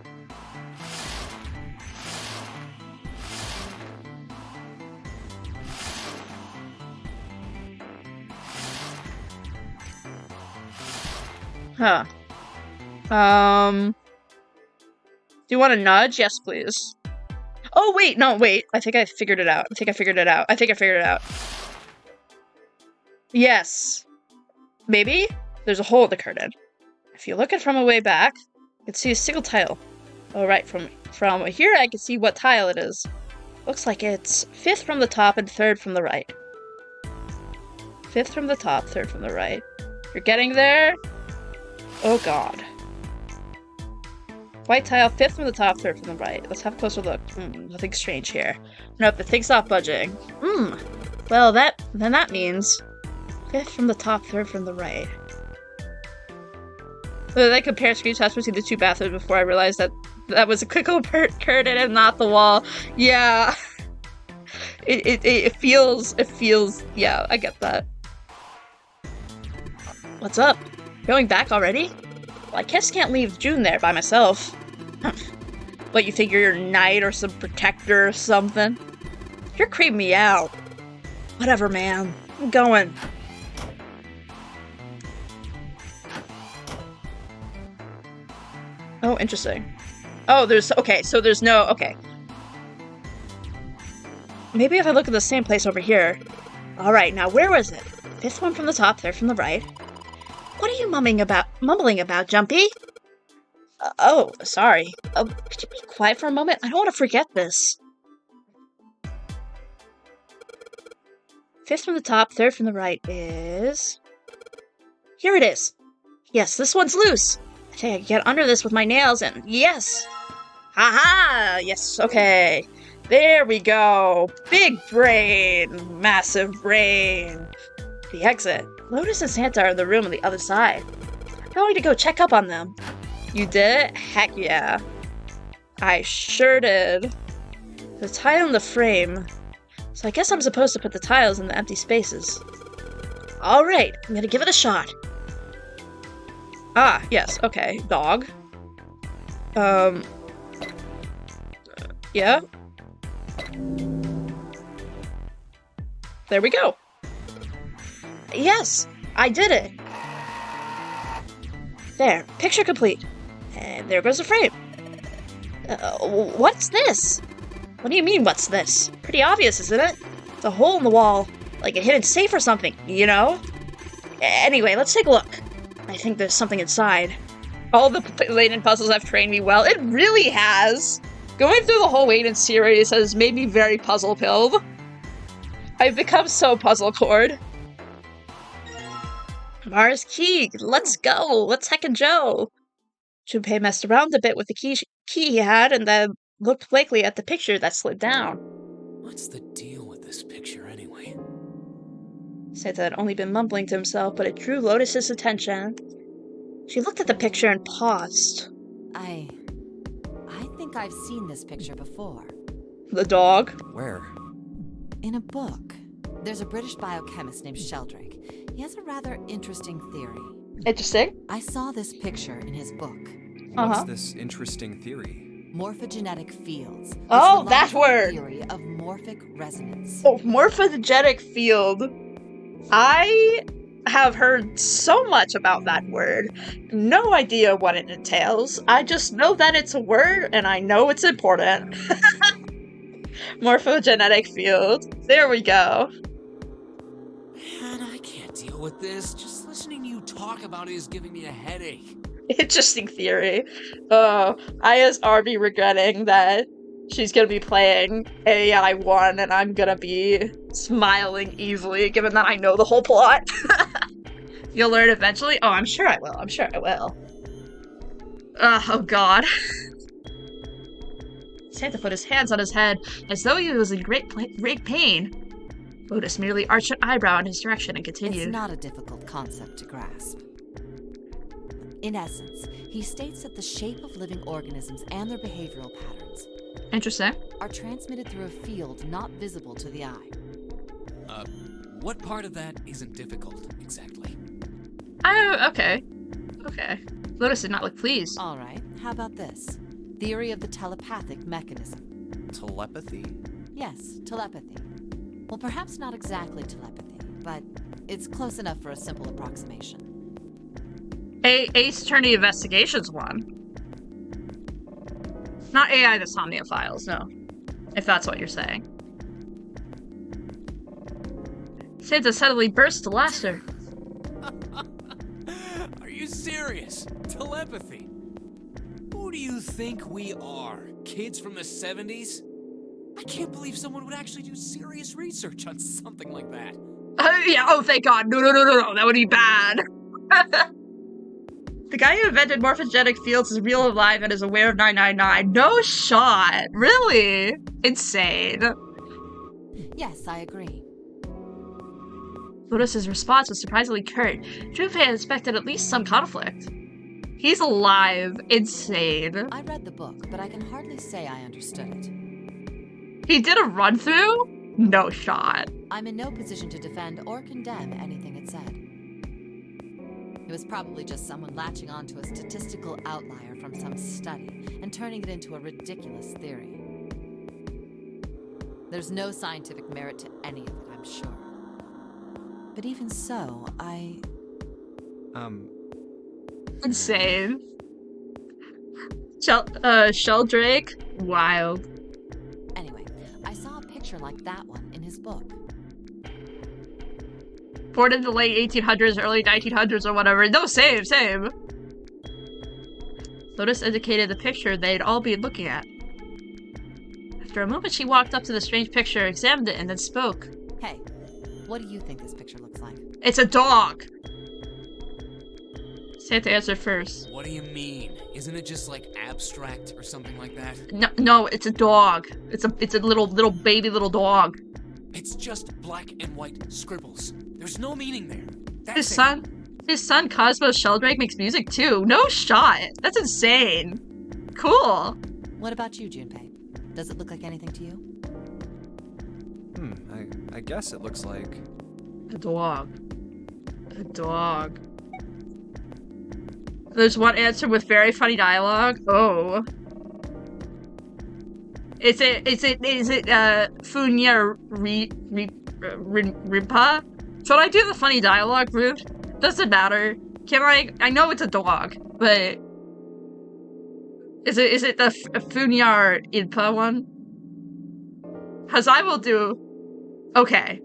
Huh. Do you want to nudge? Yes, please. Oh, wait, no, wait. I think I figured it out. I think I figured it out. Yes. Maybe? There's a hole in the curtain. If you look at it from a way back, you can see a single tile. Oh, right, from here I can see what tile it is. Looks like it's 5th from the top and 3rd from the right. 5th from the top, 3rd from the right. You're getting there? Oh god. White tile, 5th from the top, 3rd from the right. Let's have a closer look. Nothing strange here. Nope, the thing's not budging. Well, then that means 5th from the top, 3rd from the right. So then I compared screenshots between the 2 bathrooms before I realized that was a quickle curtain and not the wall. Yeah. It feels, yeah, I get that. What's up? Going back already? Well, I just can't leave June there by myself. What, you figure you're a knight or some protector or something? You're creeping me out. Whatever, man. I'm going. Oh, interesting. Oh, okay, so there's no, okay. Maybe if I look at the same place over here. Alright, now where was it? 5th one from the top, 3rd from the right. What are you mumbling about, Jumpy? Oh, sorry. Could you be quiet for a moment? I don't want to forget this. 5th from the top, 3rd from the right is... Here it is. Yes, this one's loose. I think I can get under this with my nails and yes! Haha! Yes, okay. There we go. Big brain. Massive brain. The exit. Lotus and Santa are in the room on the other side. I'm going to go check up on them. You did? Heck yeah. I sure did. The tile in the frame. So I guess I'm supposed to put the tiles in the empty spaces. Alright, I'm gonna give it a shot. Ah, yes, okay. Dog. Yeah. There we go. Yes, I did it. There, picture complete. And there goes the frame. What's this? What do you mean, what's this? Pretty obvious, isn't it? It's a hole in the wall, like a hidden safe or something, you know? Anyway, let's take a look. I think there's something inside. All the Layton puzzles have trained me well. It really has. Going through the whole Layton series has made me very puzzle-pilled. I've become so puzzle-cord. Mars key, let's go. Let's heckin' Joe. Junpei messed around a bit with the key he had and then looked blankly at the picture that slid down. What's the deal with this picture anyway? Santa had only been mumbling to himself, but it drew Lotus's attention. She looked at the picture and paused. I think I've seen this picture before. The dog? Where? In a book. There's a British biochemist named Sheldrake. He has a rather interesting theory. Interesting? I saw this picture in his book. What's this interesting theory? Morphogenetic fields. Oh, that word! Theory of morphic resonance. Oh, morphogenetic field. I have heard so much about that word. No idea what it entails. I just know that it's a word, and I know it's important. Morphogenetic field. There we go. Man, I can't deal with this. Just listening to you talk about it is giving me a headache. Interesting theory. Oh, Aya's already regretting that she's gonna be playing AI 1 and I'm gonna be smiling easily, given that I know the whole plot. You'll learn eventually? Oh, I'm sure I will. I'm sure I will. Oh god. Santa put his hands on his head, as though he was in great pain. Lotus merely arched an eyebrow in his direction and continued. It's not a difficult concept to grasp. In essence, he states that the shape of living organisms and their behavioral patterns Interesting. are transmitted through a field not visible to the eye. What part of that isn't difficult, exactly? Okay. Okay. Lotus did not look pleased. Alright, how about this? Theory of the telepathic mechanism. Telepathy? Yes, telepathy. Well, perhaps not exactly telepathy, but it's close enough for a simple approximation. Ace Attorney Investigations one. Not AI the Somnia Files, no. If that's what you're saying. Santa suddenly burst to laughter. Are you serious? Telepathy? Who do you think we are? Kids from the 70s? I can't believe someone would actually do serious research on something like that. Yeah, oh thank god. No, that would be bad. The guy who invented morphogenic fields is real alive and is aware of 999. No shot. Really? Insane. Yes, I agree. Lotus's response was surprisingly curt. Junpei had expected at least some conflict. He's alive. Insane. I read the book, but I can hardly say I understood it. He did a run-through? No shot. I'm in no position to defend or condemn anything it said. It was probably just someone latching onto a statistical outlier from some study and turning it into a ridiculous theory. There's no scientific merit to any of it, I'm sure. But even so, Insane. Sheldrake? Wild. Anyway, I saw a picture like that one in his book. Born in the late 1800s, early 1900s, or whatever. No, same. Lotus indicated the picture they'd all be looking at. After a moment, she walked up to the strange picture, examined it, and then spoke. Hey, what do you think this picture looks like? It's a dog! Santa answer first. What do you mean? Isn't it just like abstract or something like that? No, it's a dog. It's a little baby little dog. It's just black and white scribbles. There's no meaning there. His son Cosmo Sheldrake makes music too. No shot. That's insane. Cool. What about you, Junpei? Does it look like anything to you? I guess it looks like... A dog. A dog. There's one answer with very funny dialogue. Oh. Is it Funya Rimpa? Should I do the funny dialogue route? Doesn't matter. I know it's a dog, but is it the Funyar Inpa one? Cause I will do. Okay.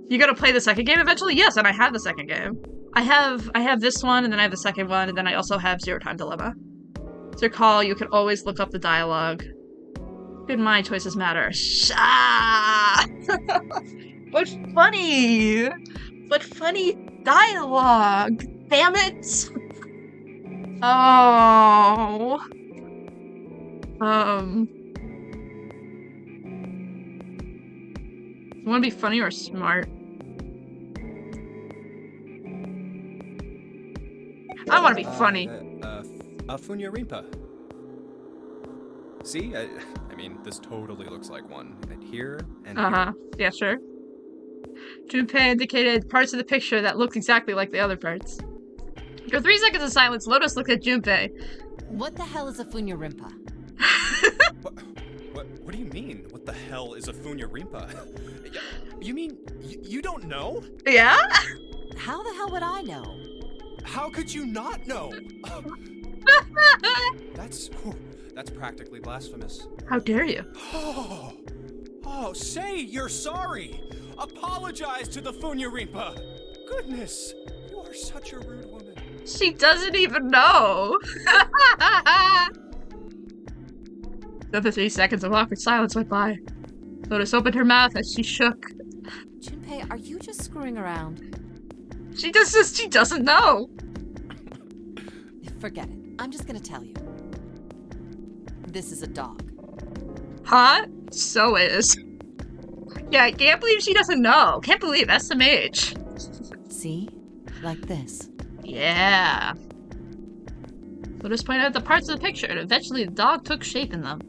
You gonna play the second game eventually? Yes, and I have the second game. I have this one, and then I have the second one, and then I also have Zero Time Dilemma. So recall, you can always look up the dialogue. Good my choices matter. Shah! What funny! What funny dialogue! Damn it! Oh. You wanna be funny or smart? I wanna be funny. Funya Rimpa. See? I mean, this totally looks like one. And here, and here. Yeah, sure. Junpei indicated parts of the picture that looked exactly like the other parts. After 3 seconds of silence, Lotus looked at Junpei. What the hell is a Funya Rimpa? What do you mean? What the hell is a Funya Rimpa? You mean you don't know? Yeah? How the hell would I know? How could you not know? That's practically blasphemous. How dare you? Oh, say you're sorry. Apologize to the Funya Rimpa. Goodness, you are such a rude woman. She doesn't even know. Another 3 seconds of awkward silence went by. Lotus opened her mouth as she shook. Junpei, are you just screwing around? She doesn't know. Forget it. I'm just gonna tell you. This is a dog. Huh? So is. Yeah, I can't believe she doesn't know. Can't believe SMH. See? Like this. Yeah. Lotus pointed out the parts of the picture, and eventually the dog took shape in them.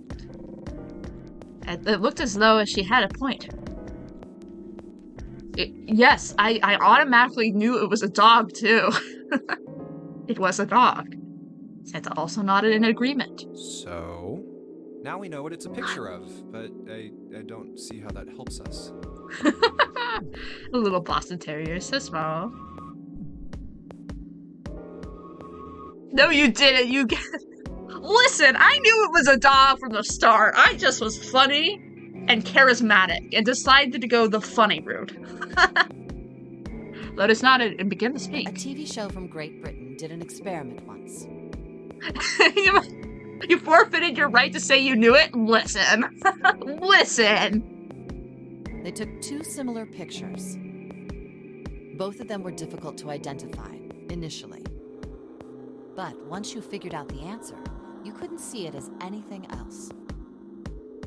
It looked as though she had a point. Yes, I automatically knew it was a dog, too. It was a dog. Santa also nodded in agreement. So, now we know what it's a picture of, but I don't see how that helps us. A little Boston Terrier, so small. No, you didn't. Listen, I knew it was a dog from the start. I just was funny and charismatic and decided to go the funny route. Lotus nodded and began to speak. A TV show from Great Britain did an experiment once. You forfeited your right to say you knew it? Listen. Listen. They took 2 similar pictures. Both of them were difficult to identify, initially. But once you figured out the answer, you couldn't see it as anything else.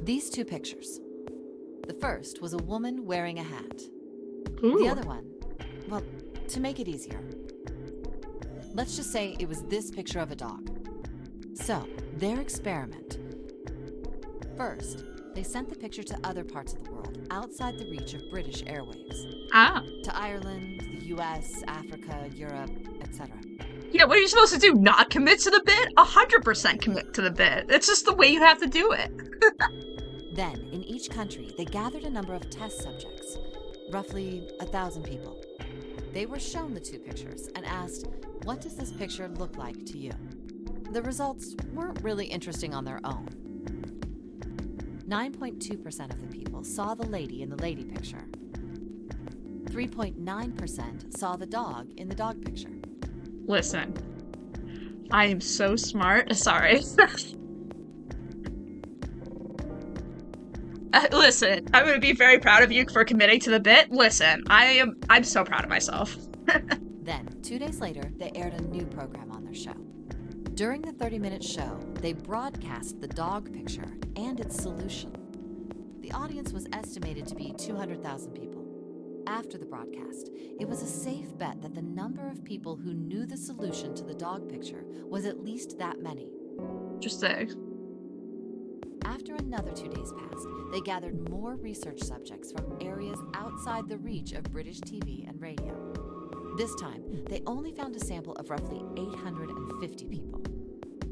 These 2 pictures. The first was a woman wearing a hat. Ooh. The other one, well, to make it easier, let's just say it was this picture of a dog. So, their experiment. First, they sent the picture to other parts of the world, outside the reach of British airwaves. Ah. To Ireland, the US, Africa, Europe, etc. Yeah, what are you supposed to do? Not commit to the bit? 100% commit to the bit. It's just the way you have to do it. Then, in each country, they gathered a number of test subjects, roughly 1,000 people. They were shown the 2 pictures and asked, what does this picture look like to you? The results weren't really interesting on their own. 9.2% of the people saw the lady in the lady picture. 3.9% saw the dog in the dog picture. Listen, I am so smart. Sorry. Listen, I'm going to be very proud of you for committing to the bit. Listen, I'm so proud of myself. Then, 2 days later, they aired a new program on their show. During the 30-minute show, they broadcast the dog picture and its solution. The audience was estimated to be 200,000 people. After the broadcast, it was a safe bet that the number of people who knew the solution to the dog picture was at least that many. Interesting. After another 2 days passed, they gathered more research subjects from areas outside the reach of British TV and radio. This time, they only found a sample of roughly 850 people.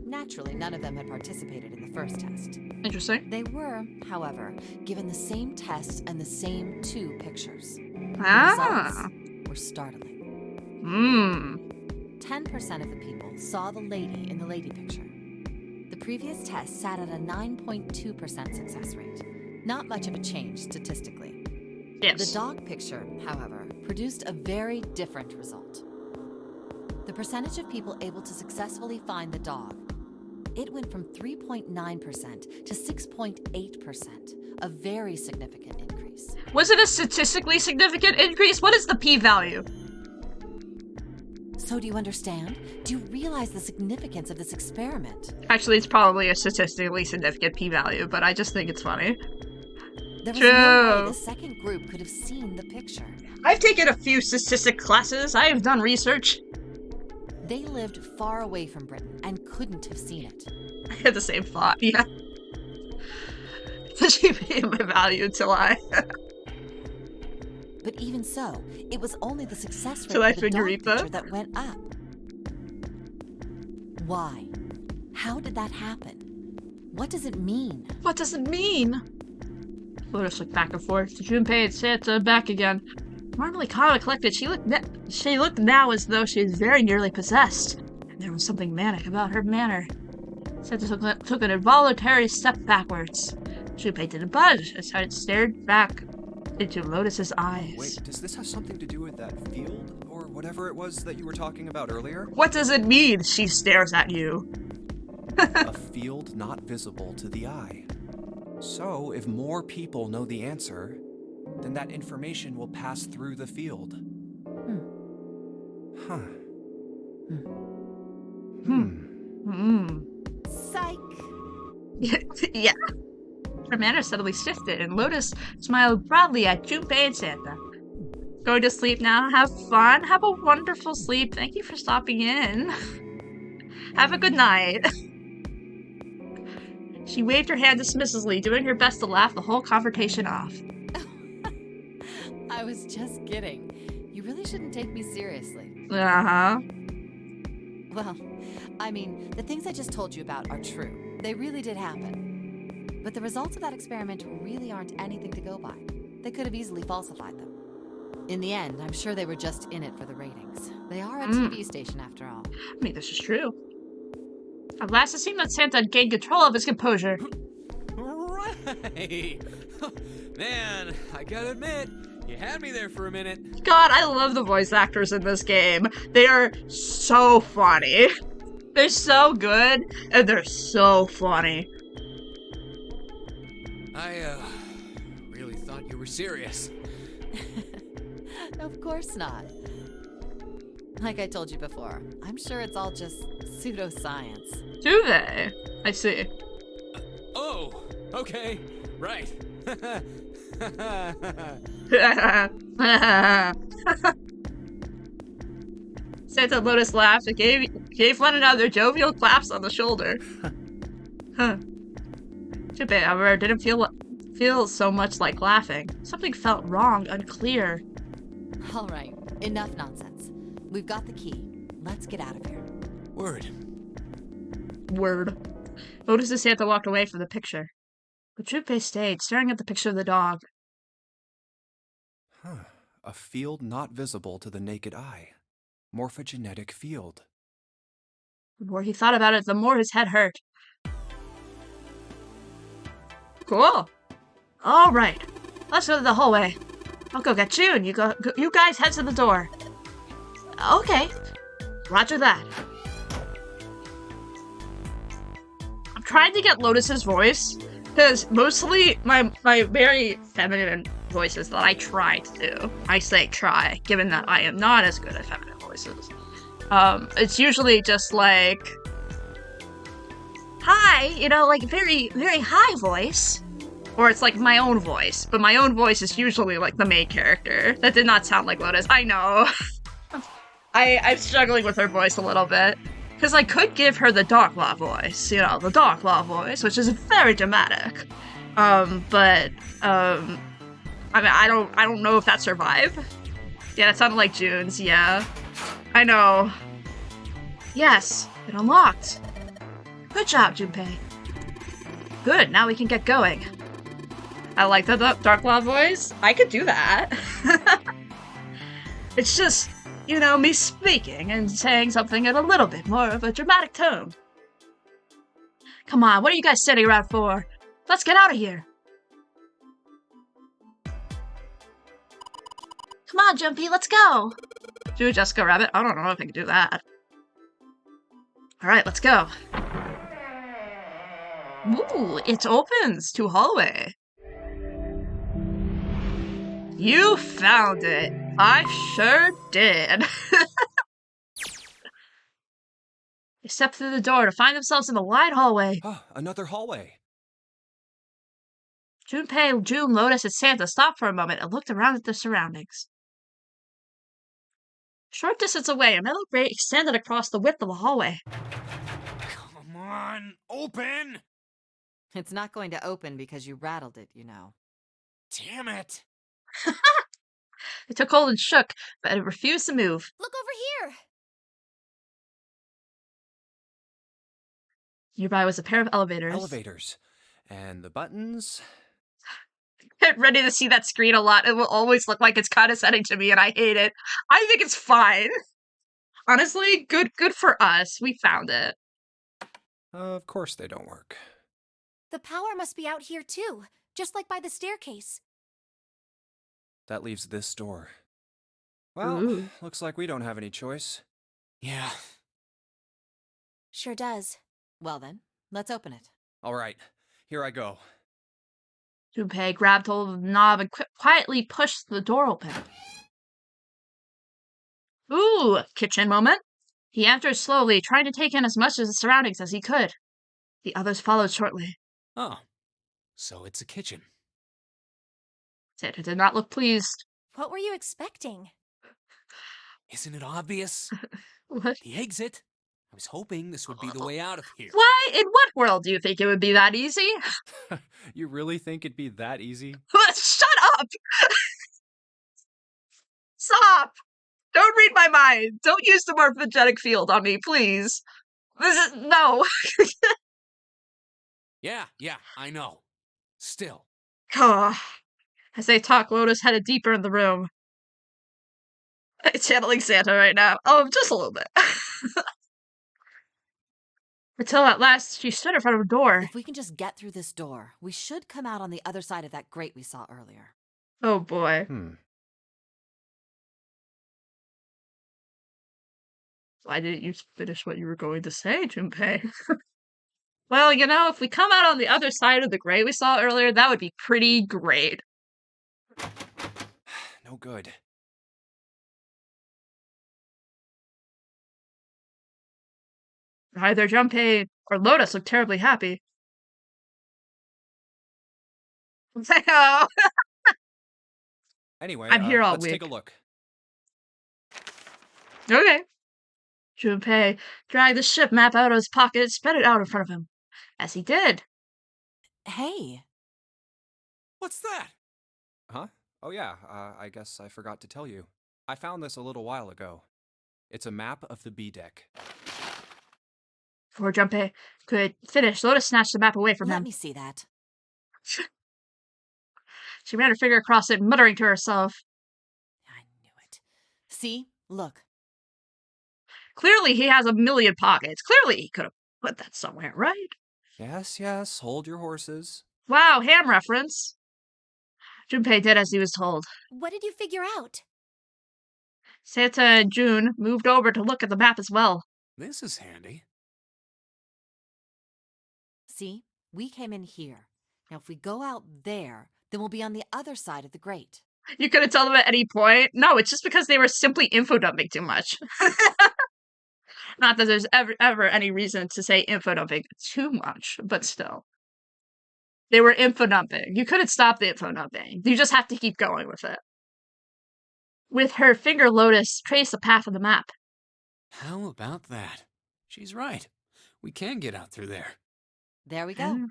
Naturally, none of them had participated in the first test. Interesting. They were, however, given the same tests and the same 2 pictures. Ah. The results were startling. 10% of the people saw the lady in the lady picture. The previous test sat at a 9.2% success rate. Not much of a change statistically. Yes. The dog picture, however, produced a very different result. The percentage of people able to successfully find the dog, it went from 3.9% to 6.8%, a very significant increase. Was it a statistically significant increase? What is the p-value? So do you understand? Do you realize the significance of this experiment? Actually, it's probably a statistically significant p-value, but I just think it's funny. There was no way the second group could have seen the picture. I've taken a few statistics classes. I have done research. They lived far away from Britain and couldn't have seen it. I had the same thought, yeah. She paid my value until I... But even so, it was only the success rate of of the dog picture that went up. Why? How did that happen? What does it mean? What does it mean? Lotus looked back and forth. Junpei and Santa back again. Normally calm and collected, she looked now as though she was very nearly possessed. And there was something manic about her manner. Santa took an involuntary step backwards. Junpei didn't budge as he stared back into Lotus's eyes. Wait, does this have something to do with that field? Or whatever it was that you were talking about earlier? What does it mean? She stares at you. A field not visible to the eye. So, if more people know the answer, then that information will pass through the field. Psych. Yeah. Her manner suddenly shifted, and Lotus smiled broadly at Junpei and Santa. Going to sleep now. Have fun. Have a wonderful sleep. Thank you for stopping in. Have a good night. She waved her hand dismissively, doing her best to laugh the whole confrontation off. I was just kidding. You really shouldn't take me seriously. Uh-huh. Well, I mean, the things I just told you about are true. They really did happen. But the results of that experiment really aren't anything to go by. They could have easily falsified them. In the end, I'm sure they were just in it for the ratings. They are a TV station after all. I mean, this is true. At last, it seemed that Santa had gained control of his composure. Right! Man, I gotta admit, you had me there for a minute. God, I love the voice actors in this game. They are so funny. They're so good, and they're so funny. I, really thought you were serious. Of course not. Like I told you before, I'm sure it's all just pseudoscience. Do they? I see. Oh, okay, right. Santa and Lotus laughed and gave one another jovial claps on the shoulder. Junpei, however, didn't feel so much like laughing. Something felt wrong, unclear. All right, enough nonsense. We've got the key. Let's get out of here. Word. Lotus and Santa walked away from the picture. But Junpei stayed, staring at the picture of the dog. A field not visible to the naked eye. Morphogenetic field. The more he thought about it, the more his head hurt. Cool. All right. Let's go to the hallway. I'll go get you, and you guys head to the door. Okay. Roger that. I'm trying to get Lotus's voice, Because mostly my very feminine voices that I try to do, I say try, given that I am not as good at feminine voices. It's usually just like, hi, you know, like very, very high voice. Or it's like my own voice, but my own voice is usually like the main character. That did not sound like Lotus, I know. I'm struggling with her voice a little bit. Because I could give her the Darklaw voice, you know, the Darklaw voice, which is very dramatic. I mean, I don't know if that survived. Yeah, it sounded like June's, yeah. I know. Yes, it unlocked. Good job, Junpei. Good, now we can get going. I like the Darklaw voice. I could do that. It's just, you know, me speaking and saying something in a little bit more of a dramatic tone. Come on, what are you guys sitting around for? Let's get out of here. Come on, Jumpy, let's go. Do Jessica Rabbit? I don't know if I can do that. Alright, let's go. Ooh, it opens to hallway. You found it. I sure did. They stepped through the door to find themselves in a wide hallway. Oh, another hallway. Junpei, June, Lotus, and Santa stopped for a moment and looked around at their surroundings. Short distance away, a metal grate extended across the width of the hallway. Come on, open! It's not going to open because you rattled it, you know. Damn it! It took hold and shook, but it refused to move. Look over here! Nearby was a pair of elevators. Elevators. And the buttons... Get ready to see that screen a lot. It will always look like it's condescending to me, and I hate it. I think it's fine. Honestly, good for us. We found it. Of course they don't work. The power must be out here too, just like by the staircase. That leaves this door. Well, looks like we don't have any choice. Yeah. Sure does. Well then, let's open it. All right, here I go. Junpei grabbed hold of the knob and quietly pushed the door open. Ooh, kitchen moment. He entered slowly, trying to take in as much of the surroundings as he could. The others followed shortly. Oh, so it's a kitchen. Santa did not look pleased. What were you expecting? Isn't it obvious? What? The exit. I was hoping this would be the way out of here. Why? In what world do you think it would be that easy? You really think it'd be that easy? Shut up! Stop! Don't read my mind. Don't use the morphogenetic field on me, please. This is... no. Yeah, I know. Still. As they talked, Lotus headed deeper in the room. I'm channeling Santa right now. Oh, just a little bit. Until at last, she stood in front of a door. If we can just get through this door, we should come out on the other side of that grate we saw earlier. Oh boy. Why didn't you finish what you were going to say, Junpei? Well, you know, if we come out on the other side of the grate we saw earlier, that would be pretty great. No good. Either Junpei or Lotus look terribly happy. Anyway, I'm here all let's week. take a look. Okay. Junpei dragged the ship map out of his pocket and spread it out in front of him. As he did. Hey. What's that? Huh? Oh yeah, I guess I forgot to tell you. I found this a little while ago. It's a map of the B deck. Before Junpei could finish, Lotus snatched the map away from him. Let me see that. She ran her finger across it, muttering to herself. I knew it. See? Look. Clearly he has a million pockets. Clearly he could have put that somewhere, right? Yes, hold your horses. Wow, ham reference. Junpei did as he was told. What did you figure out? Santa and June moved over to look at the map as well. This is handy. See? We came in here. Now, if we go out there, then we'll be on the other side of the grate. You couldn't tell them at any point? No, it's just because they were simply info-dumping too much. Not that there's ever any reason to say info-dumping too much, but still. They were info-dumping. You couldn't stop the info-dumping. You just have to keep going with it. With her finger, Lotus traced the path of the map. How about that? She's right. We can get out through there. There we go.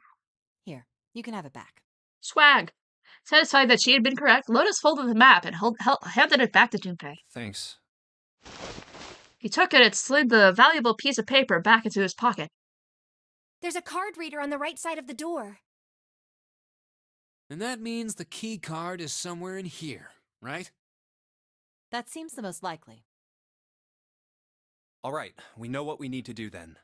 Here, you can have it back. Swag. Satisfied that she had been correct, Lotus folded the map and handed it back to Junpei. Thanks. He took it and slid the valuable piece of paper back into his pocket. There's a card reader on the right side of the door. And that means the key card is somewhere in here, right? That seems the most likely. All right, we know what we need to do then.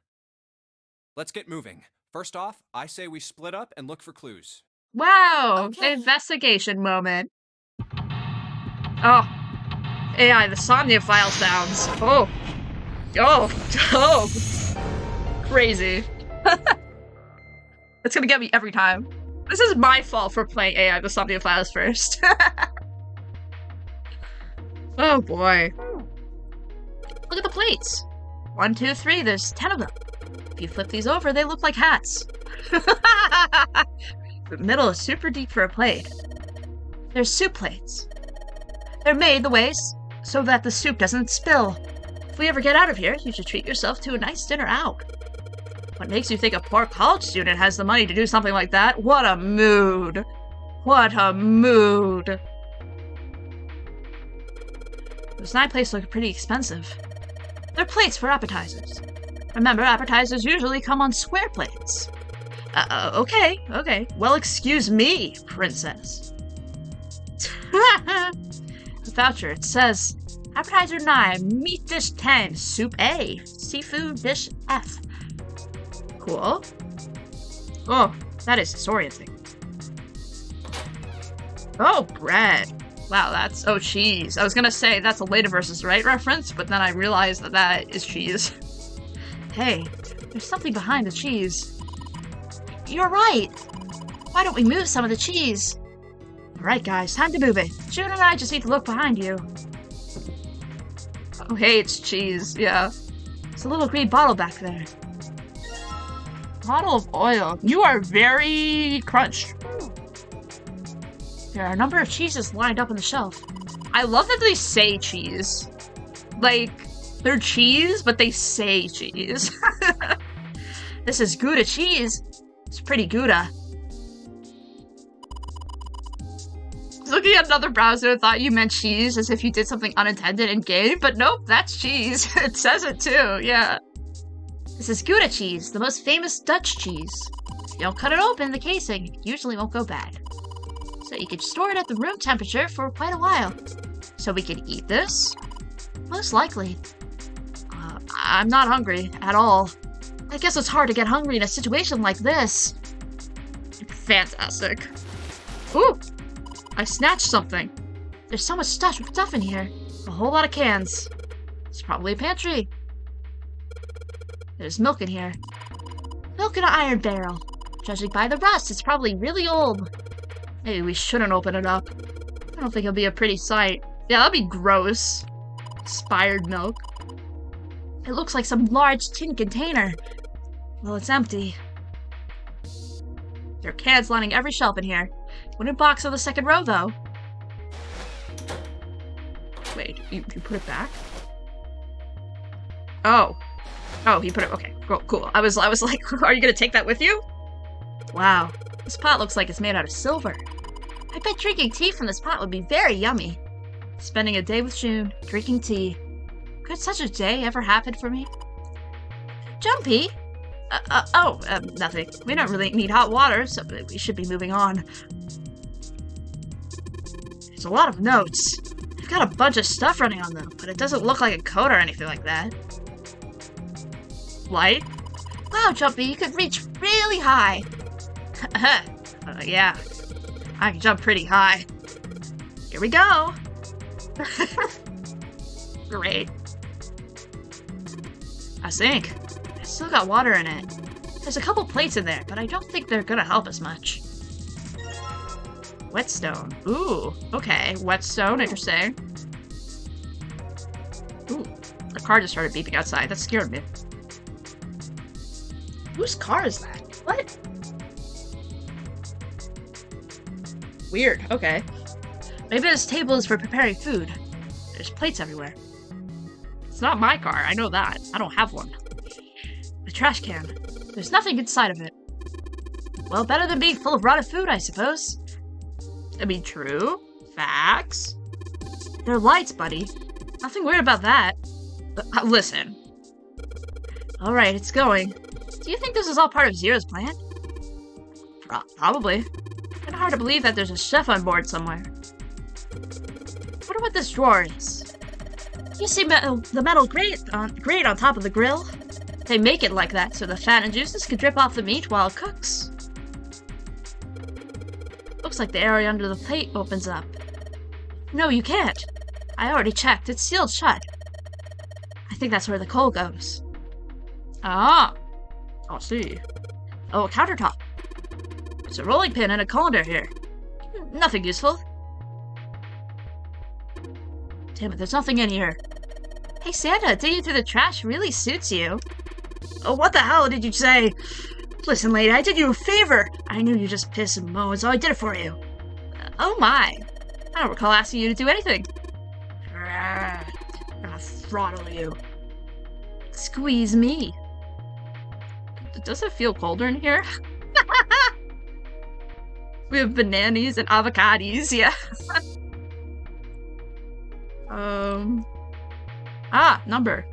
Let's get moving. First off, I say we split up and look for clues. Wow! Okay. Investigation moment. Oh. AI, the Somnia file sounds. Oh. Crazy. It's gonna get me every time. This is my fault for playing AI, the Somnia files first. Oh boy. Look at the plates. 1, 2, 3, there's 10 of them. If you flip these over, they look like hats. The middle is super deep for a plate. They're soup plates. They're made the way so that the soup doesn't spill. If we ever get out of here, you should treat yourself to a nice dinner out. What makes you think a poor college student has the money to do something like that? What a mood. What a mood. Those 9 plates look pretty expensive. They're plates for appetizers. Remember, appetizers usually come on square plates. Okay. Well, excuse me, princess. The voucher, it says, appetizer 9, meat dish 10, soup A, seafood dish F. Cool. Oh, that is disorienting. Oh, bread. Wow, that's... Oh, cheese. I was gonna say that's a Later vs. Right reference, but then I realized that that is cheese. Hey, there's something behind the cheese. You're right. Why don't we move some of the cheese? Alright, guys, time to move it. June and I just need to look behind you. Oh, hey, it's cheese. Yeah. It's a little green bottle back there. Bottle of oil. You are very crunched. There are a number of cheeses lined up on the shelf. I love that they say cheese. Like, they're cheese, but they say cheese. This is Gouda cheese. It's pretty Gouda. Looking at another browser, thought you meant cheese as if you did something unintended in game, but nope, that's cheese. It says it too, yeah. This is Gouda cheese, the most famous Dutch cheese. If you don't cut it open, the casing usually won't go bad. So you can store it at the room temperature for quite a while. So we can eat this? Most likely. I'm not hungry at all. I guess it's hard to get hungry in a situation like this. Fantastic. Ooh! I snatched something. There's so much stuff in here. A whole lot of cans. It's probably a pantry. There's milk in here. Milk in an iron barrel. Judging by the rust, it's probably really old. Maybe we shouldn't open it up. I don't think it'll be a pretty sight. Yeah, that'd be gross. Expired milk. It looks like some large tin container. Well, it's empty. There are cans lining every shelf in here. Wooden box on the second row, though. Wait, you put it back? Oh. Oh, he put it... Okay, cool. I was like, are you gonna take that with you? Wow. This pot looks like it's made out of silver. I bet drinking tea from this pot would be very yummy. Spending a day with June, drinking tea. Could such a day ever happen for me? Jumpy? Nothing. We don't really need hot water, so we should be moving on. There's a lot of notes. I've got a bunch of stuff running on them, but it doesn't look like a code or anything like that. Light? Wow, Jumpy, you could reach really high. Yeah. I can jump pretty high. Here we go. Great. I think. I still got water in it. There's a couple plates in there, but I don't think they're gonna help us much. Whetstone. Ooh, okay. Whetstone, interesting. Ooh, the car just started beeping outside. That scared me. Whose car is that? What? Weird, okay. Maybe this table is for preparing food. There's plates everywhere. It's not my car, I know that. I don't have one. The trash can. There's nothing inside of it. Well, better than being full of rotten food, I suppose. I mean, true. Facts. They're lights, buddy. Nothing weird about that. Listen. Alright, it's going. Do you think this is all part of Zero's plan? Probably. Kinda hard to believe that there's a chef on board somewhere. Wonder what this drawer is. You see the metal grate on top of the grill? They make it like that so the fat and juices can drip off the meat while it cooks. Looks like the area under the plate opens up. No, you can't. I already checked. It's sealed shut. I think that's where the coal goes. Ah. I'll see. Oh, a countertop. There's a rolling pin and a colander here. Nothing useful. Damn it, there's nothing in here. Hey, Santa, digging through the trash really suits you. Oh, what the hell did you say? Listen, lady, I did you a favor. I knew you just piss and moan, so I did it for you. Oh my. I don't recall asking you to do anything. I'm gonna throttle you. Squeeze me. Does it feel colder in here? We have bananas and avocados, yeah. Number.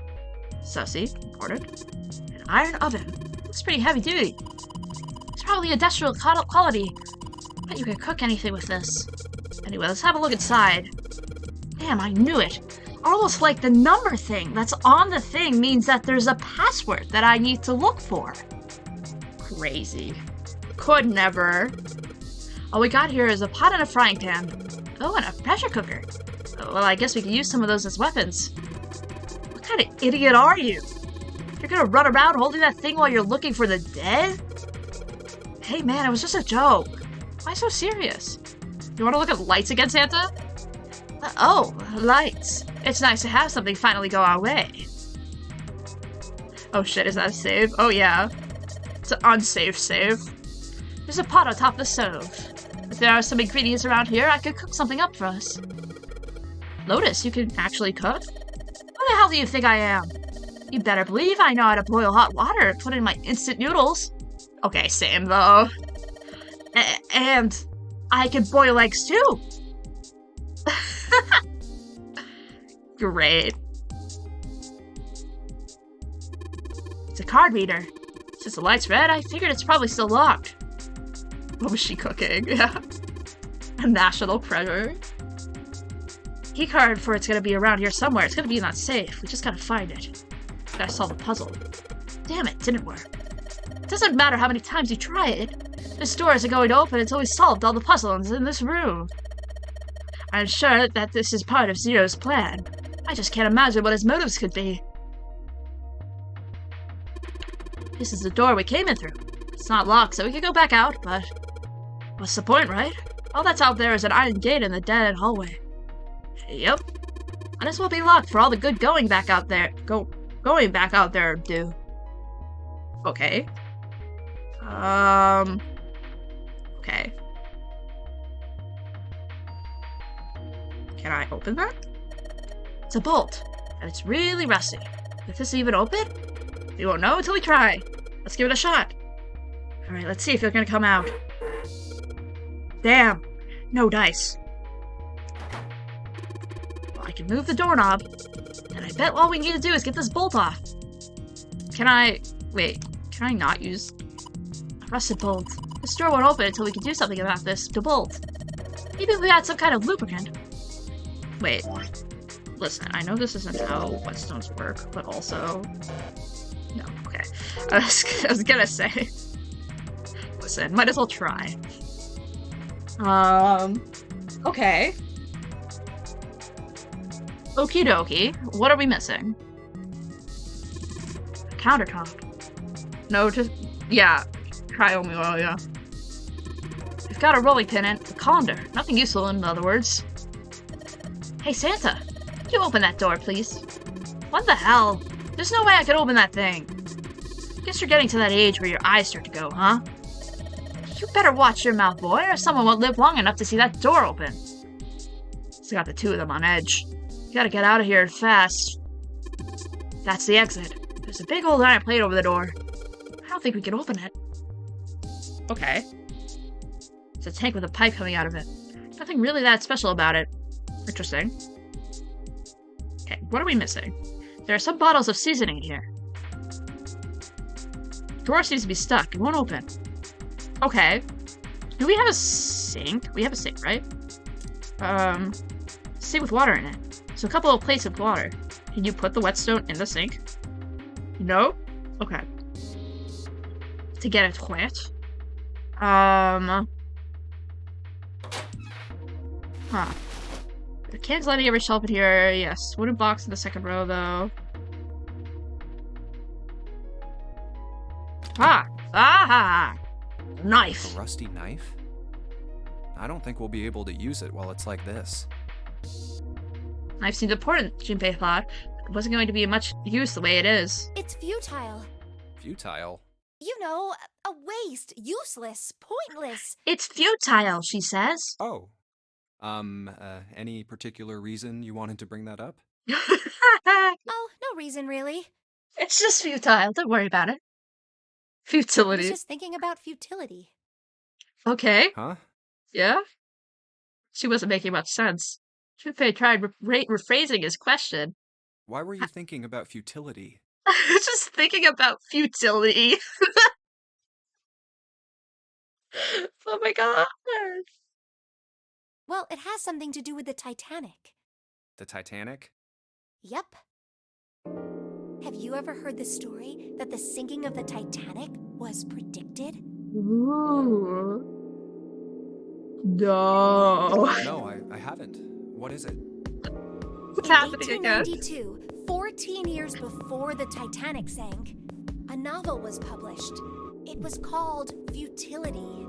Sussy, important. An iron oven. It's pretty heavy duty. It's probably industrial quality. Bet you could cook anything with this. Anyway, let's have a look inside. Damn, I knew it. Almost like the number thing that's on the thing means that there's a password that I need to look for. Crazy. Could never. All we got here is a pot and a frying pan. Oh, and a pressure cooker. Well, I guess we could use some of those as weapons. What kind of idiot are you? You're gonna run around holding that thing while you're looking for the dead? Hey man, it was just a joke. Why so serious? You wanna look at lights again, Santa? Oh, lights. It's nice to have something finally go our way. Oh shit, is that a save? Oh yeah. It's an unsafe save. There's a pot on top of the stove. If there are some ingredients around here, I could cook something up for us. Lotus, you can actually cook? Who the hell do you think I am? You better believe I know how to boil hot water and put in my instant noodles. Okay, same though. And I can boil eggs too. Great. It's a card reader. Since the light's red, I figured it's probably still locked. What was she cooking? Yeah. A national treasure. Key card for it's gonna be around here somewhere. It's gonna be in that safe. We just gotta find it. Gotta solve the puzzle. Damn it, didn't work. It doesn't matter how many times you try it. This door isn't going to open until we solved all the puzzles in this room. I'm sure that this is part of Zero's plan. I just can't imagine what his motives could be. This is the door we came in through. It's not locked, so we could go back out, but... what's the point, right? All that's out there is an iron gate in the dead-end hallway. Yep. Might as well be locked for all the good going back out there. Going back out there do. Okay. Okay. Can I open that? It's a bolt, and it's really rusty. If this even open? We won't know until we try. Let's give it a shot. Alright, let's see if you're gonna come out. Damn. No dice. Well, I can move the doorknob, and I bet all we need to do is get this bolt off. Can I... wait, can I not use a rusted bolt? This door won't open until we can do something about this, the bolt. Maybe if we had some kind of lubricant. Wait. Listen, I know this isn't how whetstones work, but also... no, okay. I was gonna say... listen, might as well try. Okay. Okie dokie. What are we missing? Countertop. No, just... yeah. Try Omi oil, yeah. We've got a rolling pin and a colander. Nothing useful, in other words. Hey, Santa, could you open that door, please? What the hell? There's no way I could open that thing. Guess you're getting to that age where your eyes start to go, huh? You better watch your mouth, boy, or someone won't live long enough to see that door open. It's got the two of them on edge. You gotta get out of here fast. That's the exit. There's a big old iron plate over the door. I don't think we can open it. Okay. It's a tank with a pipe coming out of it. Nothing really that special about it. Interesting. Okay, what are we missing? There are some bottles of seasoning in here. The door seems to be stuck. It won't open. Okay. Do we have a sink? We have a sink, right? Sink with water in it. So a couple of plates of water. Can you put the whetstone in the sink? No? Okay. To get it wet. Huh. The can's lining every shelf in here. Yes. Wooden box in the second row, though. Knife. A rusty knife? I don't think we'll be able to use it while it's like this. Knife seemed important, Junpei thought. It wasn't going to be much use the way it is. It's futile. Futile? You know, a waste, useless, pointless. It's futile, she says. Oh. Any particular reason you wanted to bring that up? Oh, no reason really. It's just futile, don't worry about it. Futility. I was just thinking about futility. Okay. Huh? Yeah? She wasn't making much sense. Junpei tried rephrasing his question. Why were you thinking about futility? Just thinking about futility. Oh my god. Well, it has something to do with the Titanic. The Titanic? Yep. Have you ever heard the story that the sinking of the Titanic was predicted? Ooh. No. No, I haven't. What is it? What's happening again? In 1892, 14 years before the Titanic sank, a novel was published. It was called Futility.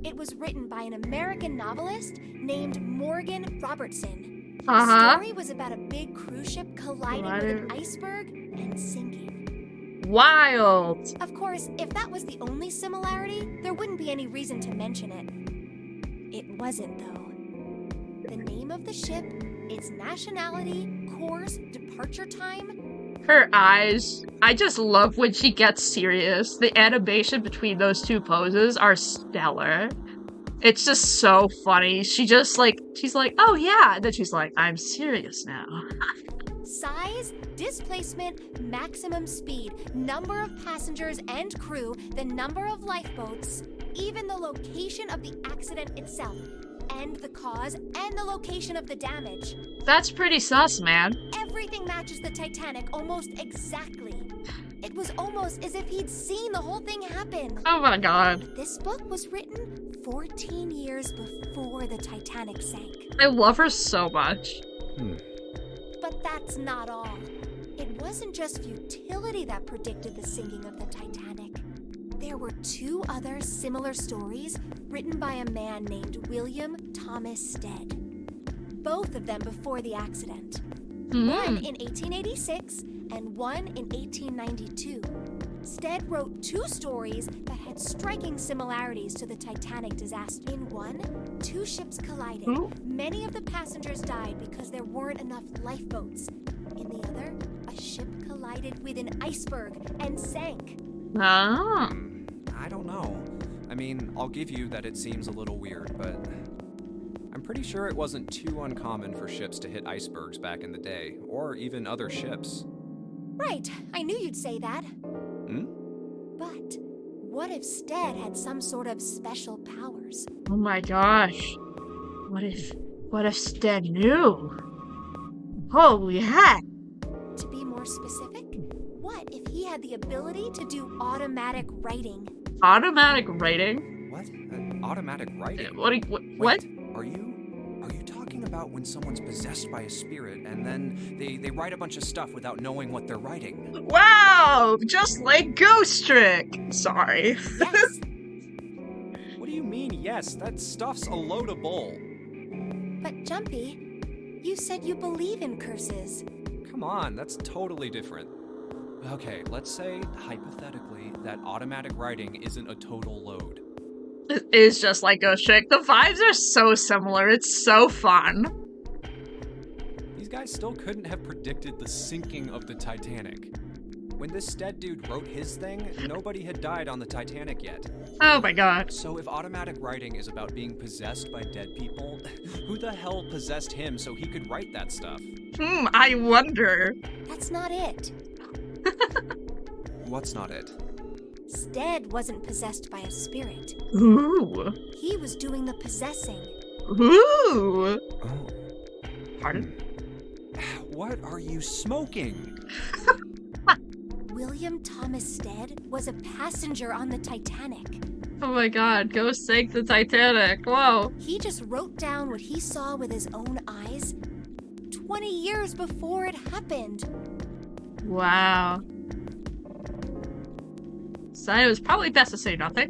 It was written by an American novelist named Morgan Robertson. The story was about a big cruise ship colliding with an iceberg and sinking. Wild! Of course, if that was the only similarity, there wouldn't be any reason to mention it. It wasn't, though. The name of the ship, its nationality, course, departure time. Her eyes. I just love when she gets serious. The animation between those two poses are stellar. It's just so funny. She's like, oh yeah. And then she's like, I'm serious now. Size, displacement, maximum speed, number of passengers and crew, the number of lifeboats, even the location of the accident itself, and the cause and the location of the damage. That's pretty sus, man. Everything matches the Titanic almost exactly. It was almost as if he'd seen the whole thing happen. Oh my god. This book was written 14 years before the Titanic sank. I love her so much. But that's not all. It wasn't just futility that predicted the sinking of the Titanic. There were two other similar stories written by a man named William Thomas Stead. Both of them before the accident. One in 1886 and one in 1892. Stead wrote two stories that had striking similarities to the Titanic disaster. In one, two ships collided. Many of the passengers died because there weren't enough lifeboats. In the other, a ship collided with an iceberg and sank. Ah. I don't know. I mean, I'll give you that it seems a little weird, but I'm pretty sure it wasn't too uncommon for ships to hit icebergs back in the day, or even other ships. Right, I knew you'd say that. But what if Stead had some sort of special powers? Oh my gosh. What if Stead knew? Holy heck! To be more specific, what if he had the ability to do automatic writing? Automatic writing? What? Automatic writing? What? Are you talking about when someone's possessed by a spirit and then they write a bunch of stuff without knowing what they're writing? Wow! Just like Ghost Trick! Sorry. Yes. What do you mean, yes, that stuff's a load of bull. But Jumpy, you said you believe in curses. Come on, that's totally different. Okay, let's say, hypothetically, that automatic writing isn't a total load. It is just like Ghost Trick. The vibes are so similar. It's so fun. These guys still couldn't have predicted the sinking of the Titanic. When this Stead dude wrote his thing, nobody had died on the Titanic yet. Oh my god. So if automatic writing is about being possessed by dead people, who the hell possessed him so he could write that stuff? I wonder. That's not it. What's not it? Stead wasn't possessed by a spirit. Ooh. He was doing the possessing. Ooh. Oh. Pardon? What are you smoking? William Thomas Stead was a passenger on the Titanic. Oh my god, Ghost sank the Titanic. Whoa. He just wrote down what he saw with his own eyes 20 years before it happened. Wow. So it was probably best to say nothing.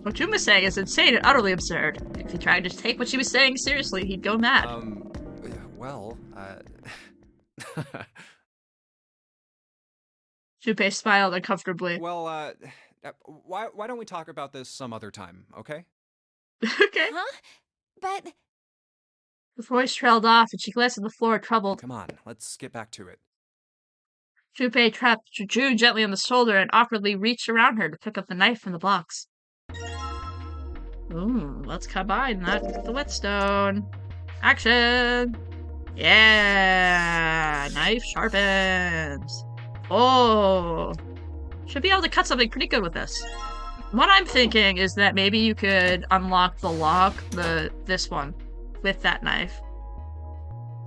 What June was saying is insane and utterly absurd. If he tried to take what she was saying seriously, he'd go mad. Junpei smiled uncomfortably. Well, why don't we talk about this some other time, okay? Okay. Huh? But... The voice trailed off and she glanced at the floor, troubled. Come on, let's get back to it. Junpei tapped June gently on the shoulder and awkwardly reached around her to pick up the knife from the box. Ooh, let's combine that with the whetstone. Action! Yeah! Knife sharpens. Oh! Should be able to cut something pretty good with this. What I'm thinking is that maybe you could unlock the lock, this one, with that knife.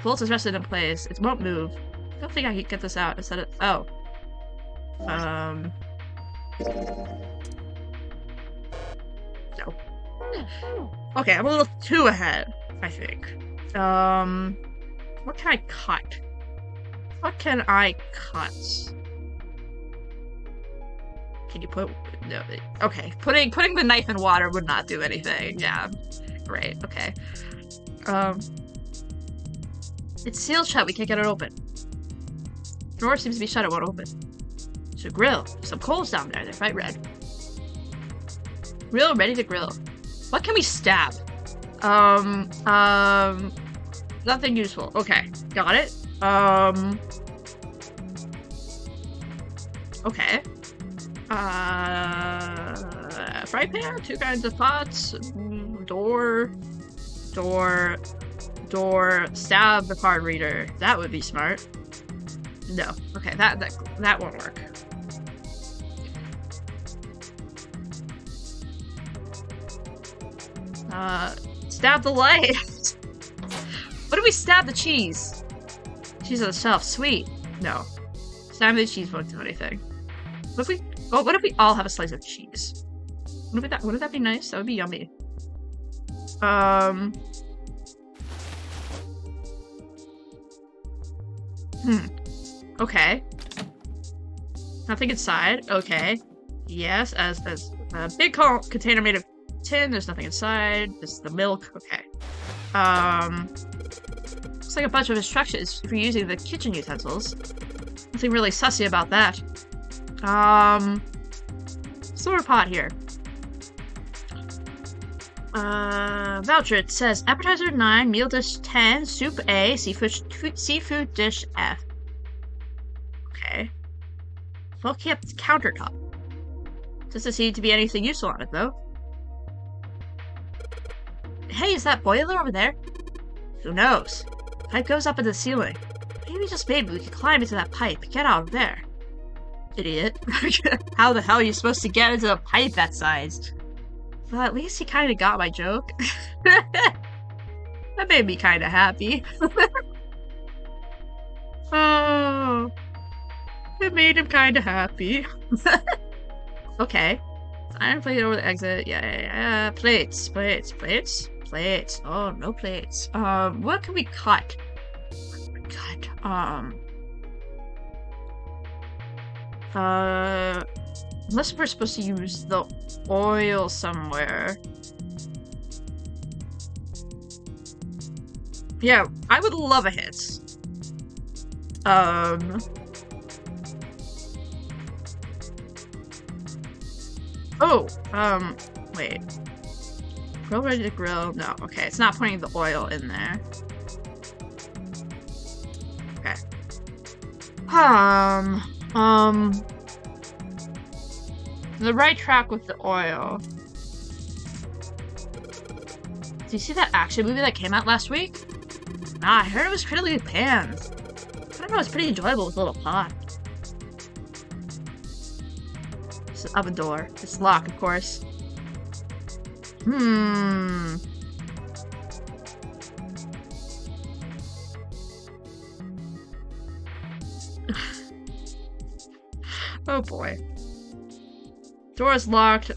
Bolt is rested in place. It won't move. I don't think I can get this out instead of... Oh. No. Okay, I'm a little too ahead, I think. What can I cut? What can I cut? Can you put... No. Okay, putting the knife in water would not do anything. Yeah. Great, okay. It's sealed shut. We can't get it open. Drawer seems to be shut. It won't open. So grill. Some coals down there. They're bright red. Grill ready to grill. What can we stab? Nothing useful. Okay, got it. Okay. Fry pan. 2 kinds of pots. Door. Stab the card reader. That would be smart. No. Okay, that won't work. Stab the light. What if we stab the cheese? Cheese on the shelf. Sweet. No. Stabbing the cheese won't do anything. What if we all have a slice of cheese? Wouldn't that be nice? That would be yummy. Okay. Nothing inside. Okay. Yes, as a big container made of tin. There's nothing inside. This is the milk. Okay. Looks like a bunch of instructions for using the kitchen utensils. Nothing really sussy about that. Silver pot here. Voucher. It says appetizer 9, meal dish 10, soup A, seafood dish F. Okay. Well kept countertop. Doesn't seem to be anything useful on it though. Hey, is that boiler over there? Who knows? Pipe goes up into the ceiling. Maybe we could climb into that pipe. Get out of there. Idiot. How the hell are you supposed to get into a pipe that size? Well, at least he kind of got my joke. That made me kind of happy. Oh. It made him kind of happy. Okay. Iron plate over the exit. Yeah. Plates. Oh, no plates. What can we cut? Unless we're supposed to use the oil somewhere. Yeah, I would love a hit. Wait. Grill ready to grill? No, okay, it's not putting the oil in there. Okay. The right track with the oil. Do you see that action movie that came out last week? Nah, I heard it was critically panned. I don't know, it's pretty enjoyable with a little pot. It's an oven door. It's locked, of course. Oh boy. Door is locked.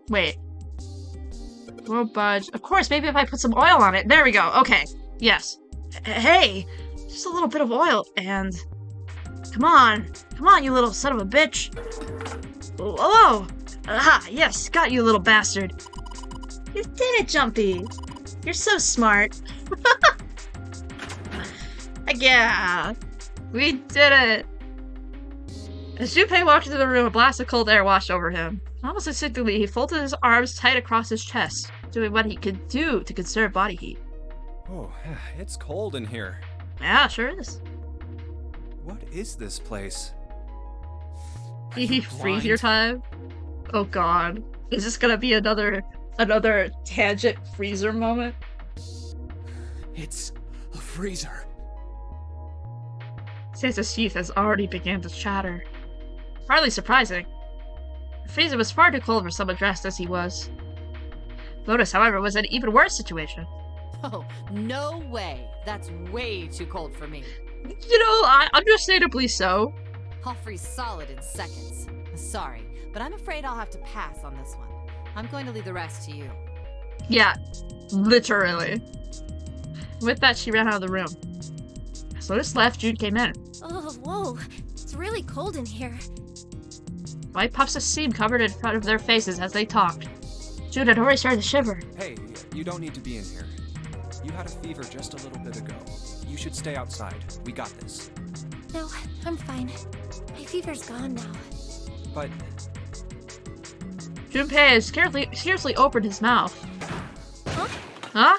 Wait. Won't budge. Of course, maybe if I put some oil on it. There we go. Okay. Yes. Hey! Just a little bit of oil and... Come on, you little son of a bitch. Hello! Aha, yes, got you, little bastard. You did it, Jumpy. You're so smart. Yeah, we did it. As Junpei walked into the room, a blast of cold air washed over him. Almost instinctively, he folded his arms tight across his chest, doing what he could do to conserve body heat. Oh, it's cold in here. Yeah, sure is. What is this place? Freezer time? Oh god. Is this gonna be another tangent freezer moment? It's a freezer. Santa's teeth has already begun to chatter. Hardly surprising. The freezer was far too cold for someone dressed as he was. Lotus, however, was in an even worse situation. Oh, no way. That's way too cold for me. You know, understandably so. I'll freeze solid in seconds. Sorry, but I'm afraid I'll have to pass on this one. I'm going to leave the rest to you. Yeah, literally. With that, she ran out of the room. As Lotus left, June came in. Oh, whoa. It's really cold in here. White puffs of steam covered in front of their faces as they talked. June had already started to shiver. Hey, you don't need to be in here. You had a fever just a little bit ago. You should stay outside. We got this. No, I'm fine. My fever's gone now. But... Junpei scarcely opened his mouth. Huh? Huh?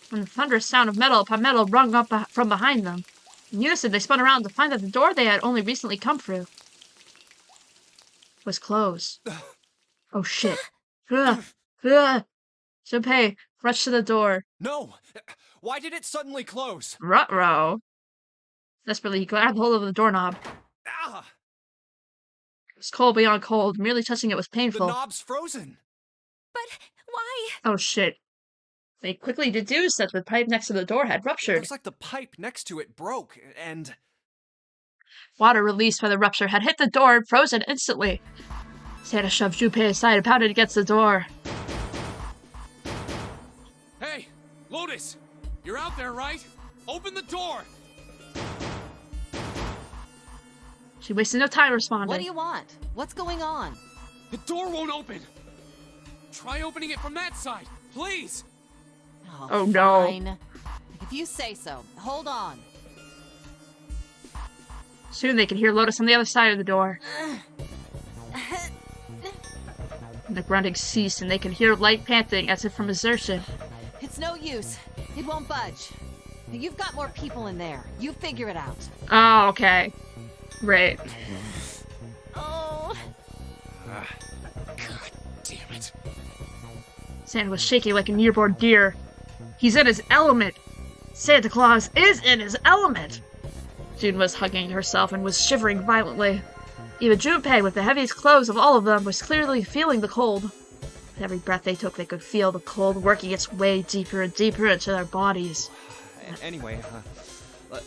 When the thunderous sound of metal upon metal rung up from behind them. In unison, they spun around to find that the door they had only recently come through was closed. Oh shit. Junpei rushed to the door. No! Why did it suddenly close? Ruh-roh. Desperately, he grabbed hold of the doorknob. Ah! It was cold beyond cold. Merely touching it was painful. The knob's frozen. But why? Oh shit. They quickly deduced that the pipe next to the door had ruptured. It looks like the pipe next to it broke, and... Water released by the rupture had hit the door and frozen instantly. Santa shoved Junpei aside and pounded against the door. Hey, Lotus! You're out there, right? Open the door! She wasted no time responding. What do you want? What's going on? The door won't open! Try opening it from that side, please! Oh no. Fine. If you say so. Hold on. Soon they could hear Lotus on the other side of the door. The grunting ceased and they could hear light panting as if from exertion. It's no use. It won't budge. You've got more people in there. You figure it out. Oh, okay. Right. Oh. God damn it. Santa was shaking like a newborn deer. He's in his element. Santa Claus is in his element. June was hugging herself and was shivering violently. Even Junpei, with the heaviest clothes of all of them, was clearly feeling the cold. With every breath they took, they could feel the cold working its way deeper and deeper into their bodies. Anyway,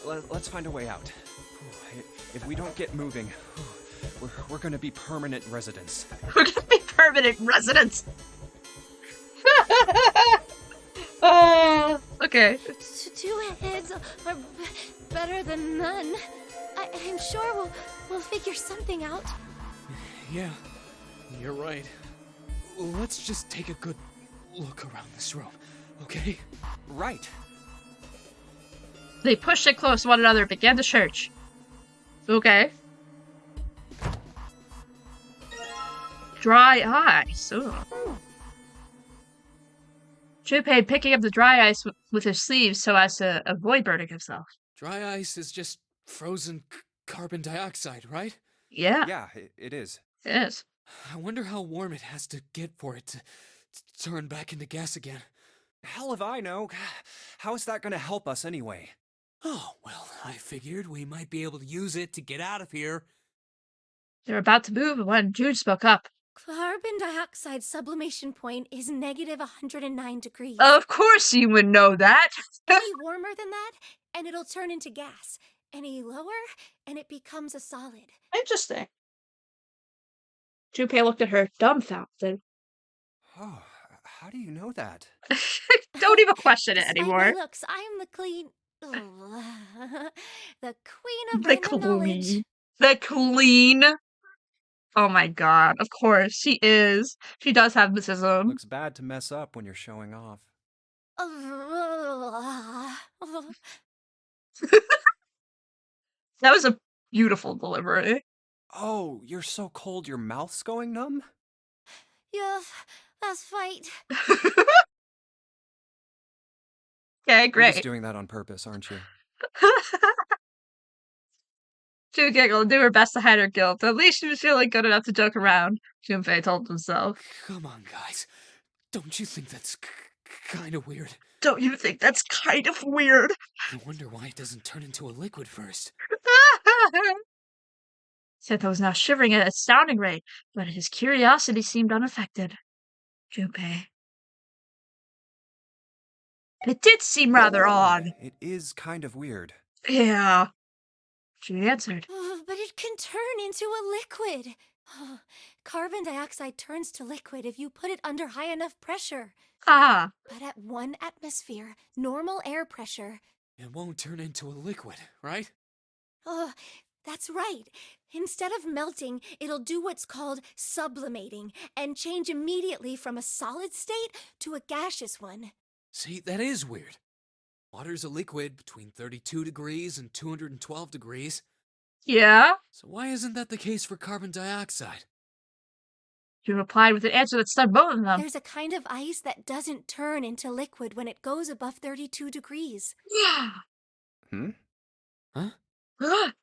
let's find a way out. If we don't get moving, we're gonna be permanent residents. We're gonna be permanent residents! Oh. Okay. 2 heads are better than none. I'm sure we'll figure something out. Yeah, you're right. Let's just take a good look around this room, okay? Right. They pushed it close to one another and began to search. Okay. Dry ice. Ooh. Junpei picking up the dry ice with his sleeves so as to avoid burning himself. Dry ice is just frozen carbon dioxide, right? Yeah. Yeah, it is. It is. I wonder how warm it has to get for it to turn back into gas again. Hell if I know. How is that gonna help us anyway? Oh, well, I figured we might be able to use it to get out of here. They were about to move when June spoke up. Carbon dioxide sublimation point is negative 109 degrees. Of course you would know that. Any warmer than that, and it'll turn into gas. Any lower, and it becomes a solid. Interesting. Junpei looked at her, dumbfounded. Oh, how do you know that? Don't even question it Despite anymore. my looks, I'm the queen of random knowledge. The queen. Oh my god, of course, she is. She does have mysticism. Looks bad to mess up when you're showing off. That was a beautiful delivery. Oh, you're so cold your mouth's going numb? Yeah, that's right. Okay, great. You're just doing that on purpose, aren't you? She giggled and do her best to hide her guilt. At least she was feeling good enough to joke around, Junpei told himself. Come on, guys. Don't you think that's kind of weird? Don't you think that's kind of weird? I wonder why it doesn't turn into a liquid first. Santa was now shivering at an astounding rate, but his curiosity seemed unaffected. Junpei. It did seem rather odd. It is kind of weird. Yeah. She answered. But it can turn into a liquid. Carbon dioxide turns to liquid if you put it under high enough pressure. Ah. But at 1 atmosphere, normal air pressure... It won't turn into a liquid, right? That's right. Instead of melting, it'll do what's called sublimating and change immediately from a solid state to a gaseous one. See, that is weird. Water's a liquid between 32 degrees and 212 degrees. Yeah? So why isn't that the case for carbon dioxide? She replied with an answer that stunned both of them. There's a kind of ice that doesn't turn into liquid when it goes above 32 degrees. Yeah. Huh?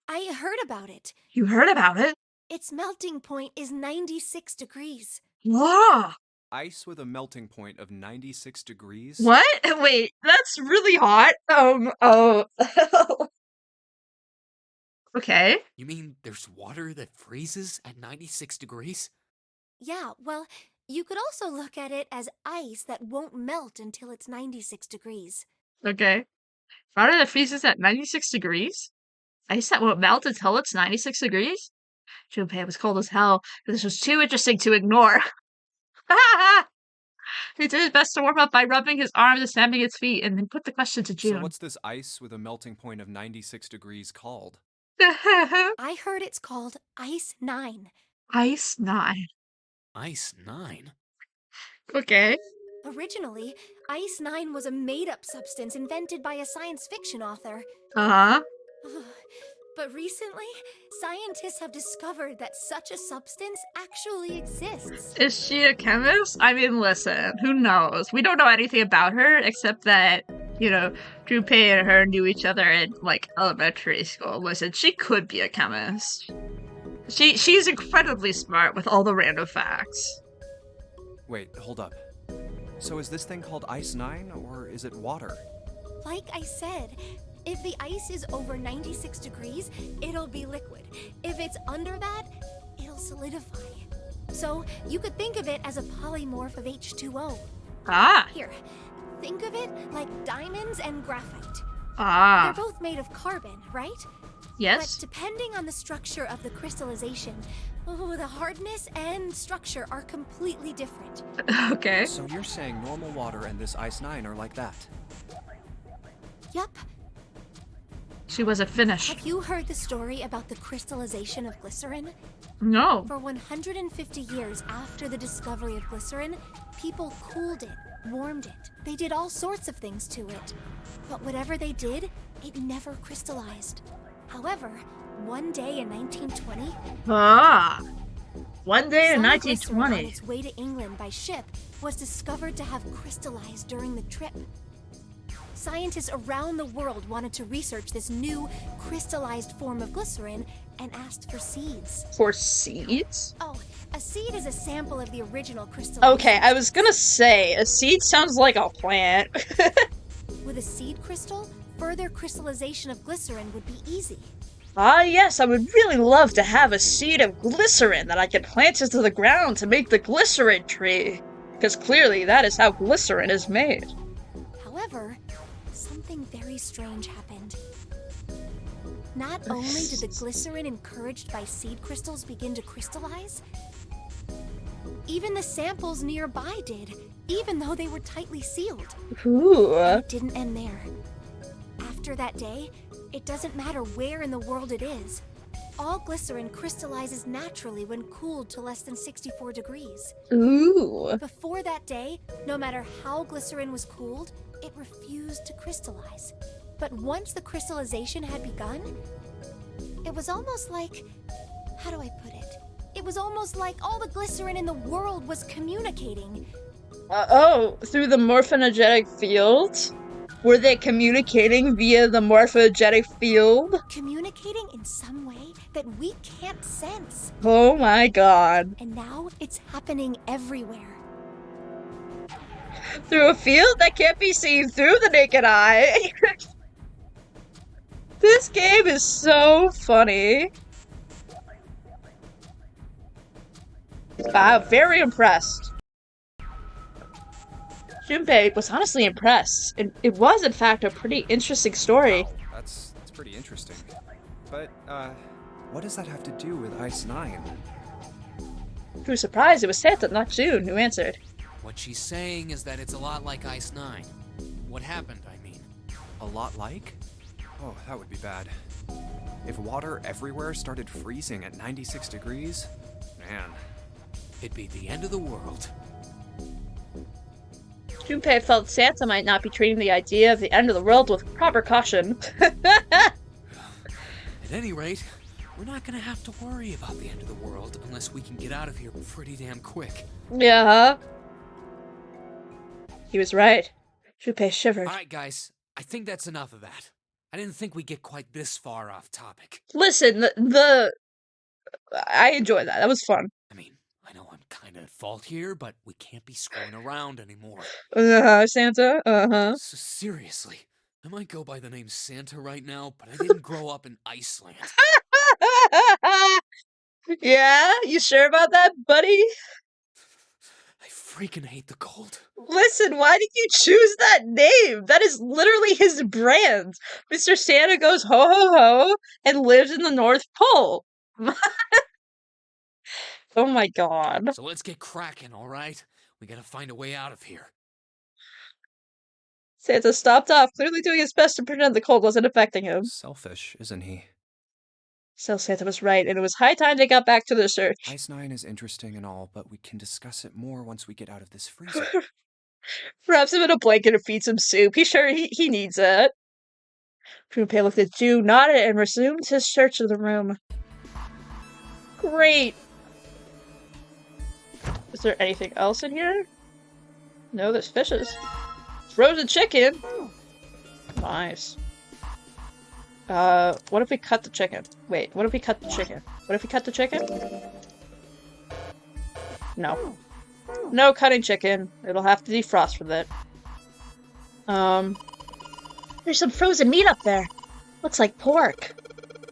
I heard about it. You heard about it? Its melting point is 96 degrees. Whoa! Ice with a melting point of 96 degrees? What? Wait, that's really hot. Okay. You mean there's water that freezes at 96 degrees? Yeah, well, you could also look at it as ice that won't melt until it's 96 degrees. Okay. Water that freezes at 96 degrees? Ice that won't melt until it's 96 degrees? Junpei was cold as hell, but this was too interesting to ignore. He did his best to warm up by rubbing his arms and stamping his feet, and then put the question to June. So what's this ice with a melting point of 96 degrees called? I heard it's called Ice 9. Ice 9. Ice 9? Okay. Originally, Ice 9 was a made-up substance invented by a science fiction author. Uh-huh. But recently, scientists have discovered that such a substance actually exists. Is she a chemist? I mean, listen, who knows? We don't know anything about her except that, you know, Junpei and her knew each other in, like, elementary school. Listen, she could be a chemist. She's incredibly smart with all the random facts. Wait, hold up. So is this thing called Ice 9, or is it water? Like I said, if the ice is over 96 degrees, it'll be liquid. If it's under that, it'll solidify. So you could think of it as a polymorph of H2O. Ah. Here, think of it like diamonds and graphite. Ah. They're both made of carbon, right? Yes. But depending on the structure of the crystallization, the hardness and structure are completely different. Okay. So you're saying normal water and this Ice 9 are like that? Yup. She wasn't finished. Have you heard the story about the crystallization of glycerin? No. For 150 years after the discovery of glycerin, people cooled it, warmed it. They did all sorts of things to it. But whatever they did, it never crystallized. However, one day in 1920... One day in 1920. On its way to England by ship was discovered to have crystallized during the trip. Scientists around the world wanted to research this new crystallized form of glycerin and asked for seeds. For seeds? Oh, a seed is a sample of the original crystal. Okay, I was gonna say, a seed sounds like a plant. With a seed crystal, further crystallization of glycerin would be easy. Yes, I would really love to have a seed of glycerin that I could plant into the ground to make the glycerin tree. Because clearly that is how glycerin is made. However, something very strange happened. Not only did the glycerin encouraged by seed crystals begin to crystallize, even the samples nearby did, even though they were tightly sealed. Ooh. And it didn't end there. After that day, it doesn't matter where in the world it is. All glycerin crystallizes naturally when cooled to less than 64 degrees. Ooh. Before that day, no matter how glycerin was cooled, it refused to crystallize. But once the crystallization had begun, it was almost like... how do I put it? It was almost like all the glycerin in the world was communicating. Through the morphogenetic field? Were they communicating via the morphogenetic field? Communicating in some way that we can't sense. Oh my god. And now it's happening everywhere. Through a field that can't be seen through the naked eye. This game is so funny. I'm very impressed. Junpei was honestly impressed. It was, in fact, a pretty interesting story. Wow, that's pretty interesting. But, what does that have to do with Ice 9? To his surprise, it was Santa, not June, who answered. What she's saying is that it's a lot like Ice 9. What happened, I mean. A lot like? Oh, that would be bad. If water everywhere started freezing at 96 degrees, man. It'd be the end of the world. Junpei felt Santa might not be treating the idea of the end of the world with proper caution. At any rate, we're not gonna have to worry about the end of the world unless we can get out of here pretty damn quick. Yeah. He was right. Junpei shivered. Alright guys, I think that's enough of that. I didn't think we'd get quite this far off topic. Listen, I enjoyed that. That was fun. I mean, I know I'm kinda at fault here, but we can't be screwing around anymore. Santa? So seriously, I might go by the name Santa right now, but I didn't grow up in Iceland. Yeah? You sure about that, buddy? I freaking hate the cold. Listen, why did you choose that name? That is literally his brand. Mr. Santa goes ho ho ho and lives in the North Pole. Oh my god. So let's get cracking, alright? We gotta find a way out of here. Santa stopped off, clearly doing his best to pretend the cold wasn't affecting him. Selfish, isn't he? So Santa was right, and it was high time they got back to their search. Ice 9 is interesting and all, but we can discuss it more once we get out of this freezer. Wraps him in a blanket and feeds him soup. He's sure he needs it. Junpei looked at June, nodded, and resumed his search of the room. Great. Is there anything else in here? No, there's fishes. Frozen chicken! Nice. What if we cut the chicken? Wait, what if we cut the chicken? What if we cut the chicken? No. No cutting chicken. It'll have to defrost with it. There's some frozen meat up there. Looks like pork.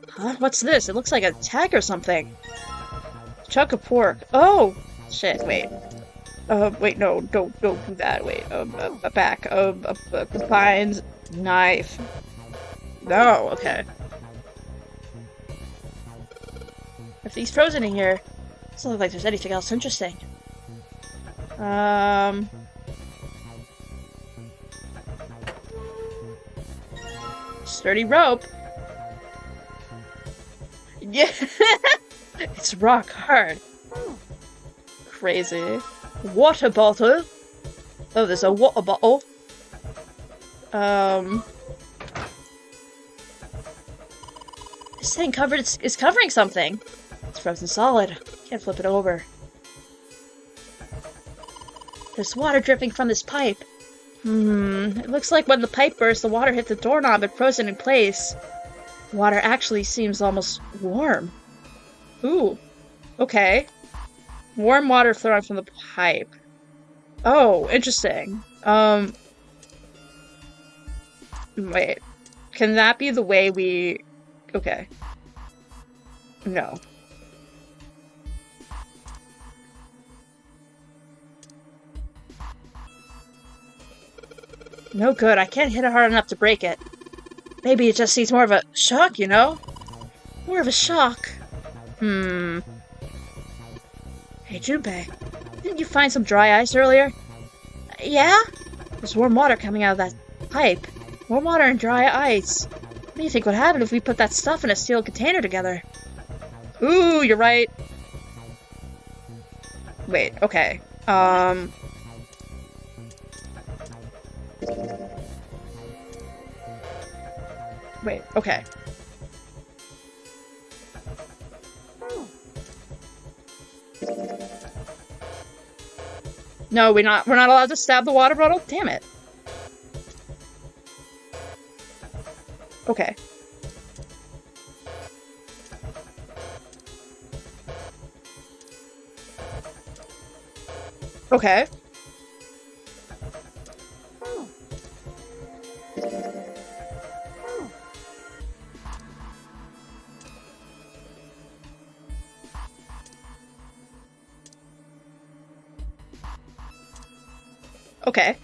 Huh? What's this? It looks like a tag or something. Chunk of pork. Oh! Shit, wait. Wait, no, don't do that. Wait, a back, a combined knife. No, okay. If he's frozen in here, it doesn't look like there's anything else interesting. Sturdy rope. Yeah. It's rock hard. Crazy. Water bottle. Oh, there's a water bottle. This thing is covering something. It's frozen solid. Can't flip it over. There's water dripping from this pipe. It looks like when the pipe burst, the water hit the doorknob and froze it in place. The water actually seems almost warm. Ooh. Okay. Warm water flowing from the pipe. Oh, interesting. Wait. Can that be the way we... Okay. No. No good. I can't hit it hard enough to break it. Maybe it just needs more of a shock, you know? More of a shock. Hey, Junpei. Didn't you find some dry ice earlier? Yeah? There's warm water coming out of that pipe. Warm water and dry ice. What do you think would happen if we put that stuff in a sealed container together? Ooh, you're right. Wait, okay. Wait, okay. No, we're not allowed to stab the water bottle? Damn it. Okay. Okay. Okay.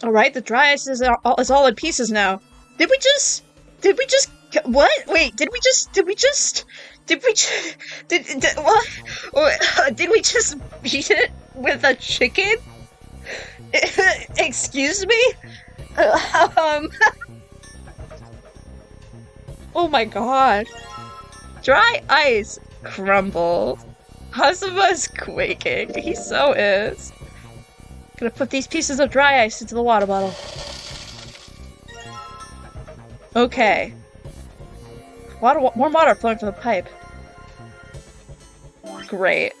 Alright, the dry ice is all in pieces now. Did we just what? Wait, did we just beat it with a chicken? Excuse me? Oh my god. Dry ice crumble. Hazuma's quaking. He so is. Gonna put these pieces of dry ice into the water bottle. Okay. Warm water flowing from the pipe. Great.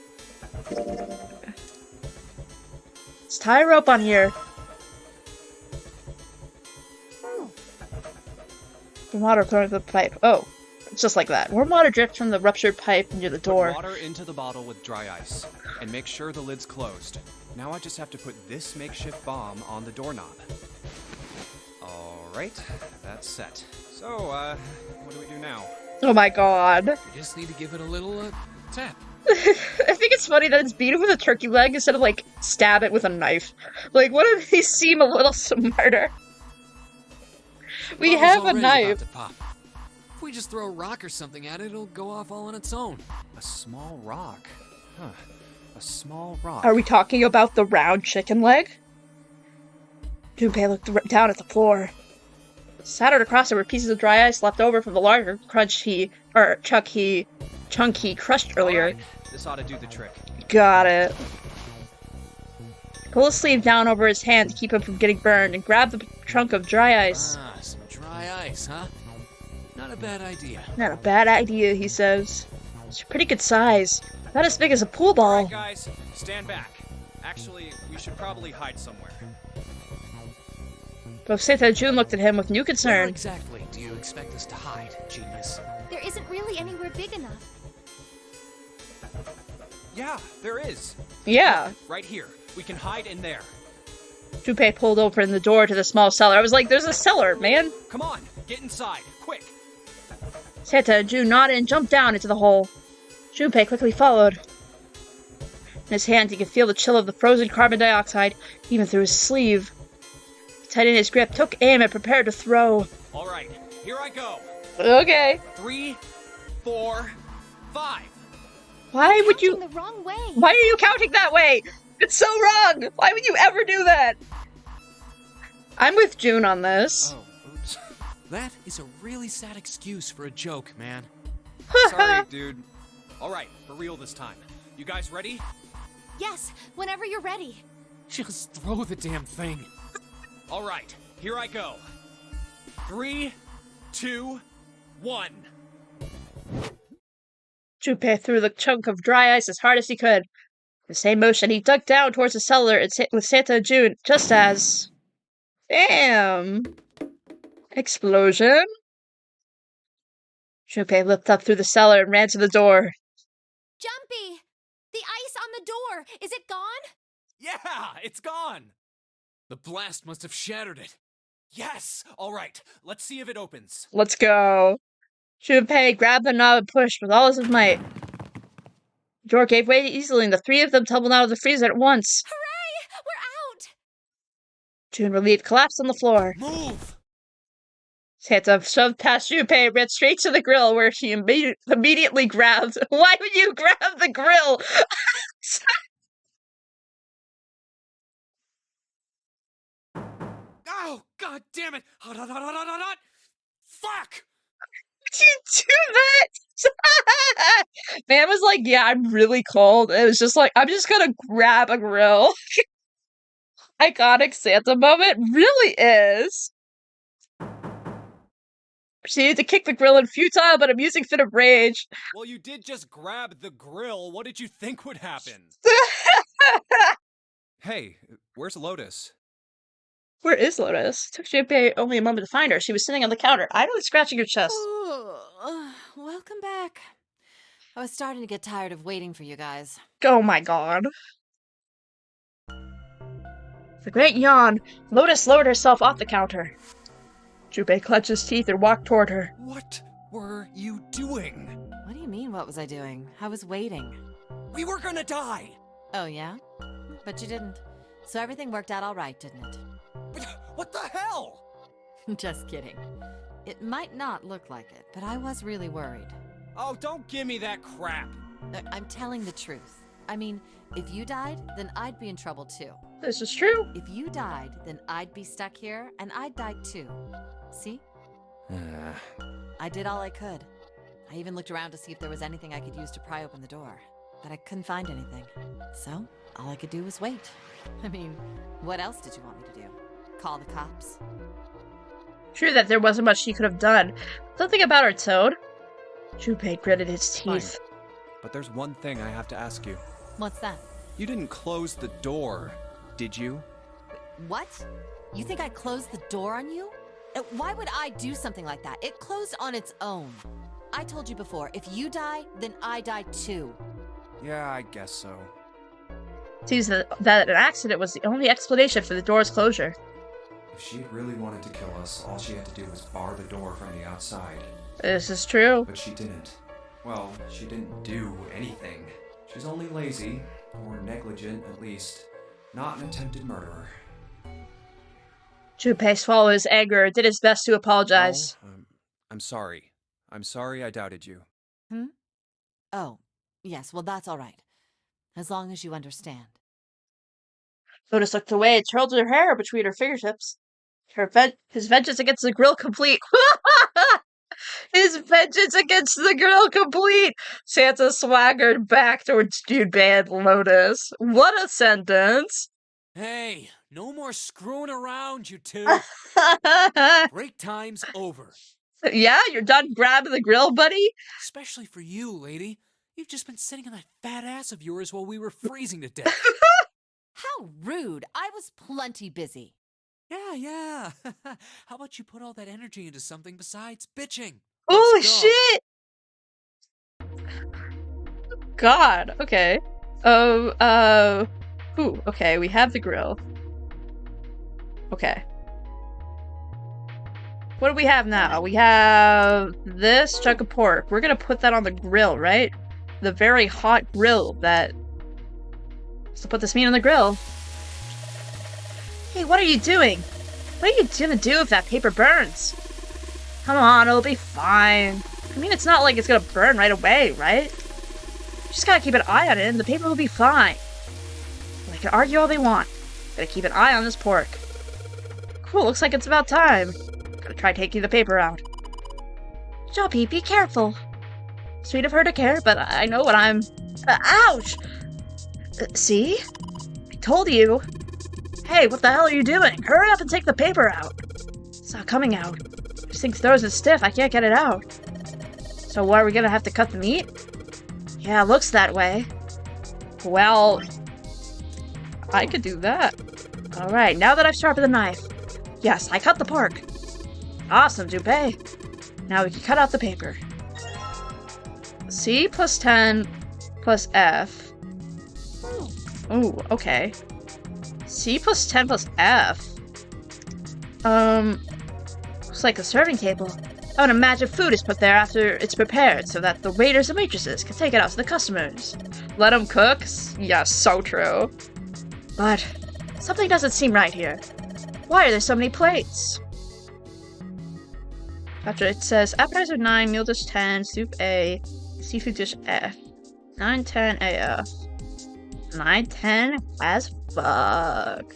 Let's tie a rope on here. Warm water flowing from the pipe. Oh, it's just like that. Warm water drips from the ruptured pipe near the door. Put water into the bottle with dry ice, and make sure the lid's closed. Now I just have to put this makeshift bomb on the doorknob. Alright, that's set. So, what do we do now? Oh my god. You just need to give it a little, tap. I think it's funny that it's beat it with a turkey leg instead of, like, stab it with a knife. Like, what if these seem a little smarter? We have a knife. If we just throw a rock or something at it, it'll go off all on its own. A small rock. Huh. A small rock. Are we talking about the round chicken leg? Junpei looked down at the floor. Scattered across it were pieces of dry ice left over from the larger chunk he crushed earlier. Right. This ought to do the trick. Got it. Pull his sleeve down over his hand to keep him from getting burned and grab the chunk of dry ice. Ah, some dry ice, huh? Not a bad idea. Not a bad idea, he says. It's a pretty good size. Not as big as a pool ball. All right, guys, stand back. Actually, we should probably hide somewhere. Both Santa and June looked at him with new concern. Where exactly do you expect us to hide, genius? There isn't really anywhere big enough. Yeah, there is. Yeah. Right here. We can hide in there. Junpei pulled open the door to the small cellar. I was like, there's a cellar, man. Come on, get inside, quick. Santa and June nodded and jumped down into the hole. Junpei quickly followed. In his hand, he could feel the chill of the frozen carbon dioxide, even through his sleeve. He tightened his grip, took aim, and prepared to throw. All right, here I go. Okay. 3, 4, 5. Why would you? The wrong way. Why are you counting that way? It's so wrong. Why would you ever do that? I'm with June on this. Oh, oops. That is a really sad excuse for a joke, man. Sorry, dude. All right, for real this time. You guys ready? Yes, whenever you're ready. Just throw the damn thing. All right, here I go. 3, 2, 1. Junpei threw the chunk of dry ice as hard as he could. In the same motion, he dug down towards the cellar with Santa and June, just as... Damn! Explosion? Junpei leapt up through the cellar and ran to the door. Jumpy! The ice on the door! Is it gone? Yeah, it's gone! The blast must have shattered it. Yes! All right, let's see if it opens. Let's go. Junpei grabbed the knob and pushed with all his might. The door gave way easily, and the three of them tumbled out of the freezer at once. Hooray! We're out! June, relieved, collapsed on the floor. Move! Santa shoved past Junpei and ran straight to the grill, where she immediately grabbed. Why would you grab the grill? Oh, god damn it! Hot. Fuck! Did you do that? Man was like, yeah, I'm really cold. It was just like, I'm just gonna grab a grill. Iconic Santa moment really is. Proceeded to kick the grill in futile but amusing fit of rage. Well, you did just grab the grill. What did you think would happen? Hey, where's Lotus? Where is Lotus? It took Junpei only a moment to find her. She was sitting on the counter, idly scratching her chest. Welcome back. I was starting to get tired of waiting for you guys. Oh my god. With a great yawn, Lotus lowered herself off the counter. Junpei clenched his teeth and walked toward her. What were you doing? What do you mean, what was I doing? I was waiting. We were gonna die! Oh, yeah? But you didn't. So everything worked out all right, didn't it? What the hell? Just kidding. It might not look like it, but I was really worried. Oh, don't give me that crap. I'm telling the truth. I mean, if you died, then I'd be in trouble too. This is true. If you died, then I'd be stuck here, and I'd die too. See? I did all I could. I even looked around to see if there was anything I could use to pry open the door, but I couldn't find anything. So, all I could do was wait. I mean, what else did you want me to do? Call the cops? True that there wasn't much she could have done. Something about her, Toad. Junpei gritted his teeth. Fine. But there's one thing I have to ask you. What's that? You didn't close the door, did you? What? You think I closed the door on you? Why would I do something like that? It closed on its own. I told you before, if you die, then I die too. Yeah, I guess so. Seems that an accident was the only explanation for the door's closure. If she really wanted to kill us, all she had to do was bar the door from the outside. This is true. But she didn't. Well, she didn't do anything. She's only lazy, or negligent at least, not an attempted murderer. Junpei swallowed his anger and did his best to apologize. Oh, I'm sorry. I'm sorry I doubted you. Oh, yes, well that's all right. As long as you understand. Lotus looked away and twirled her hair between her fingertips. His vengeance against the grill complete. His vengeance against the grill complete. Santa swaggered back towards Junpei and Lotus. What a sentence. Hey, no more screwing around, you two. Break time's over. Yeah, you're done grabbing the grill, buddy? Especially for you, lady. You've just been sitting on that fat ass of yours while we were freezing to death. How rude. I was plenty busy. Yeah. How about you put all that energy into something besides bitching? Holy shit! God, okay. Okay, we have the grill. Okay. What do we have now? We have this chunk of pork. We're gonna put that on the grill, right? The very hot grill that... So put this meat on the grill. Hey, what are you doing? What are you gonna do if that paper burns? Come on, it'll be fine. I mean, it's not like it's gonna burn right away, right? Just gotta keep an eye on it and the paper will be fine. They can argue all they want. Gotta keep an eye on this pork. Cool, looks like it's about time. Gotta try taking the paper out. Joppy, be careful. Sweet of her to care, but I know what I'm... ouch! See? I told you. Hey, what the hell are you doing? Hurry up and take the paper out. It's not coming out. This thing's frozen stiff. I can't get it out. So what, are we gonna have to cut the meat? Yeah, it looks that way. Well, I could do that. Alright, now that I've sharpened the knife. Yes, I cut the pork. Awesome, Junpei. Now we can cut out the paper. C plus 10 plus F. Ooh, okay. C plus 10 plus F. Looks like a serving table. I would imagine food is put there after it's prepared so that the waiters and waitresses can take it out to the customers. Let them cook? Yeah, so true. But something doesn't seem right here. Why are there so many plates? After it says appetizer 9, meal dish 10, soup A, seafood dish F. 9, 10 AF. 9, 10 as fuck.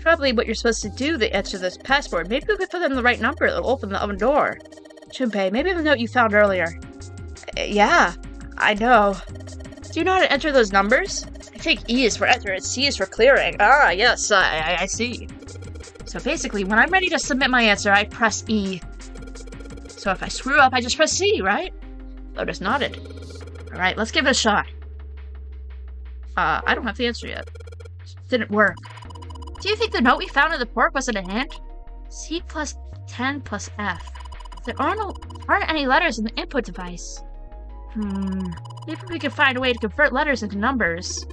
Probably what you're supposed to do to enter this passport. Maybe we could put in the right number that'll open the oven door. Junpei, maybe the note you found earlier. Yeah, I know. Do you know how to enter those numbers? I think E is for enter and C is for clearing. Ah, yes, I see. So basically, when I'm ready to submit my answer, I press E. So if I screw up, I just press C, right? Lotus nodded. Alright, let's give it a shot. I don't have the answer yet. Didn't work. Do you think the note we found in the pork wasn't a hint? C plus 10 plus F. There aren't any letters in the input device. Maybe we can find a way to convert letters into numbers.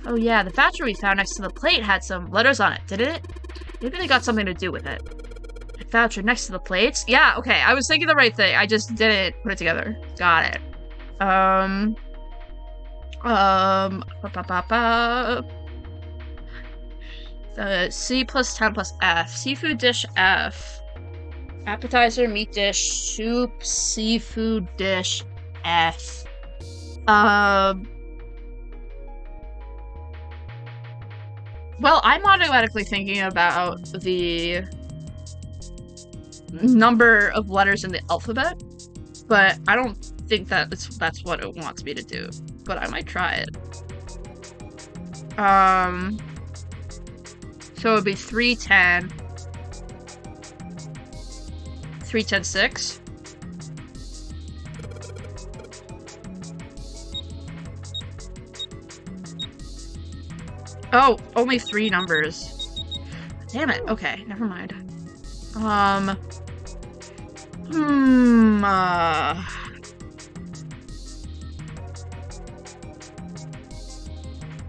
Oh yeah, the voucher we found next to the plate had some letters on it, didn't it? Maybe they got something to do with it. The voucher next to the plates? Yeah, okay, I was thinking the right thing. I just didn't put it together. Got it. C plus 10 plus F. Seafood dish F. Appetizer, meat dish, soup, seafood dish F. Well, I'm automatically thinking about the number of letters in the alphabet, but I don't think that's what it wants me to do. But I might try it. So it would be 310. 310 6. Oh, only 3 numbers. Damn it. Okay, never mind.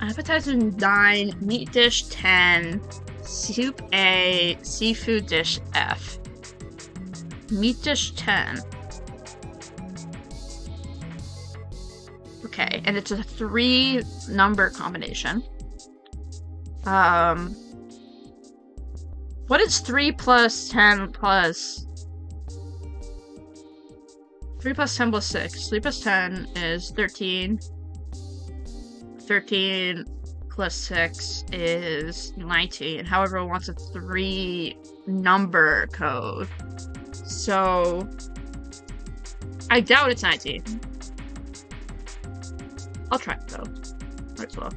Appetizer 9, meat dish 10, soup A, seafood dish F. Meat dish 10. Okay, and it's a 3 number combination. What is 3 plus 10 plus... 3 plus 10 plus 6. 3 plus 10 is 13. 13 plus 6 is 19. However, it wants a 3 number code. So... I doubt it's 19. I'll try it though. Might as well.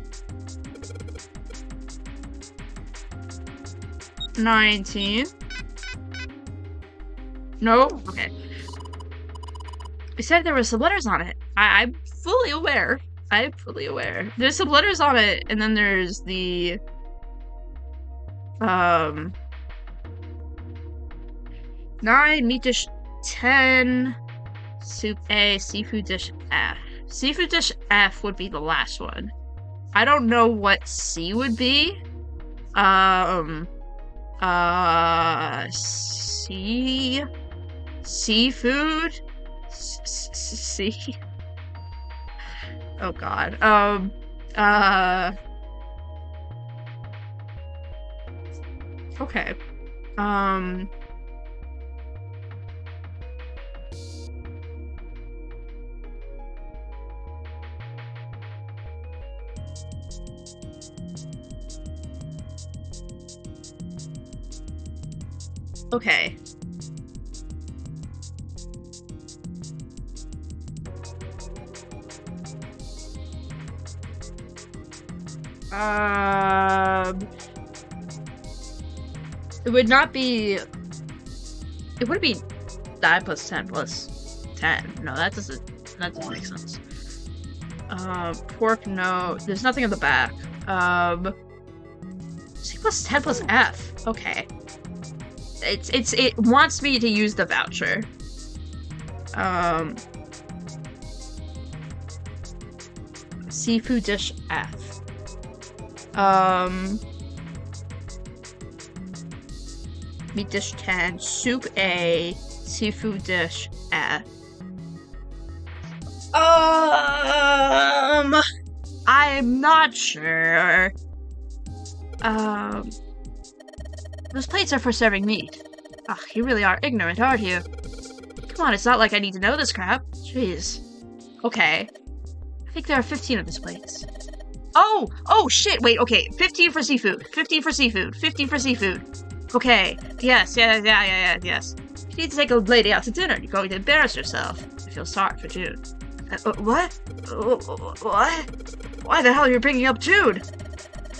19. No? Okay. It said there were some letters on it. I'm fully aware. There's some letters on it, and then there's the... 9, meat dish 10, soup A, seafood dish F. Seafood dish F would be the last one. I don't know what C would be. C... Seafood? C... Oh god. Okay. Okay. It would not be... It would be 9 plus 10 plus 10. No, that doesn't make sense. Pork, no. There's nothing on the back. C plus 10 plus F. Okay. It wants me to use the voucher. Seafood dish F. Meat dish 10, soup A, seafood dish F. I'm not sure. Those plates are for serving meat. Ugh, you really are ignorant, aren't you? Come on, it's not like I need to know this crap. Jeez. Okay. I think there are 15 of these plates. Oh, shit, wait, okay. 15 for seafood. 15 for seafood. 15 for seafood. Okay. Yes. You need to take a lady out to dinner. You're going to embarrass yourself. I feel sorry for June. What? What? Why the hell are you bringing up June?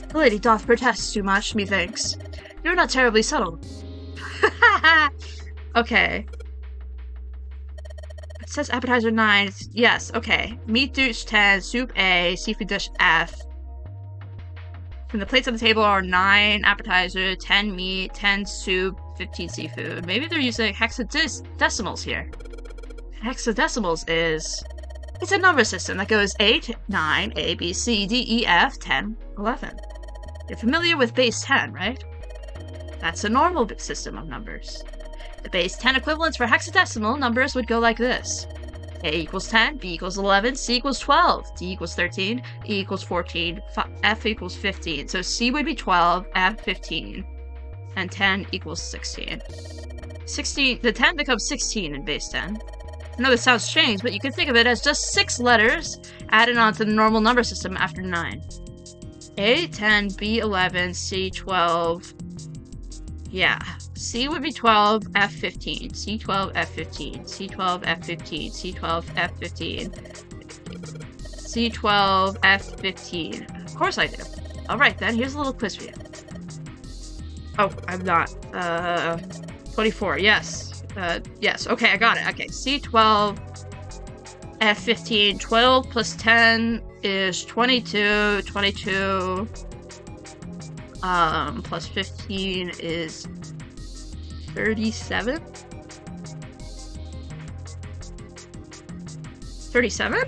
The lady doth protest too much, methinks. You're not terribly subtle. Okay. It says appetizer 9. Yes, okay. Meat dish 10, soup A, seafood dish F. And the plates on the table are 9 appetizer, 10 meat, 10 soup, 15 seafood. Maybe they're using hexadecimals here. Hexadecimals is... It's a number system that goes 8, 9, A, B, C, D, E, F, 10, 11. You're familiar with base 10, right? That's a normal system of numbers. The base 10 equivalents for hexadecimal numbers would go like this. A equals 10, B equals 11, C equals 12, D equals 13, E equals 14, F equals 15. So C would be 12, F 15, and 10 equals 16. 16, the 10 becomes 16 in base 10. I know this sounds strange, but you can think of it as just 6 letters added onto the normal number system after 9. A 10, B 11, C 12. Yeah. C would be 12, F 15. C 12, F 15. C 12, F 15. C 12, F 15. C 12, F 15. Of course I do. Alright then, here's a little quiz for you. Oh, I'm not. 24, yes. Yes, okay, I got it. Okay, C12, F15, 12 plus 10 is 22, 22, plus 15 is 37? 37?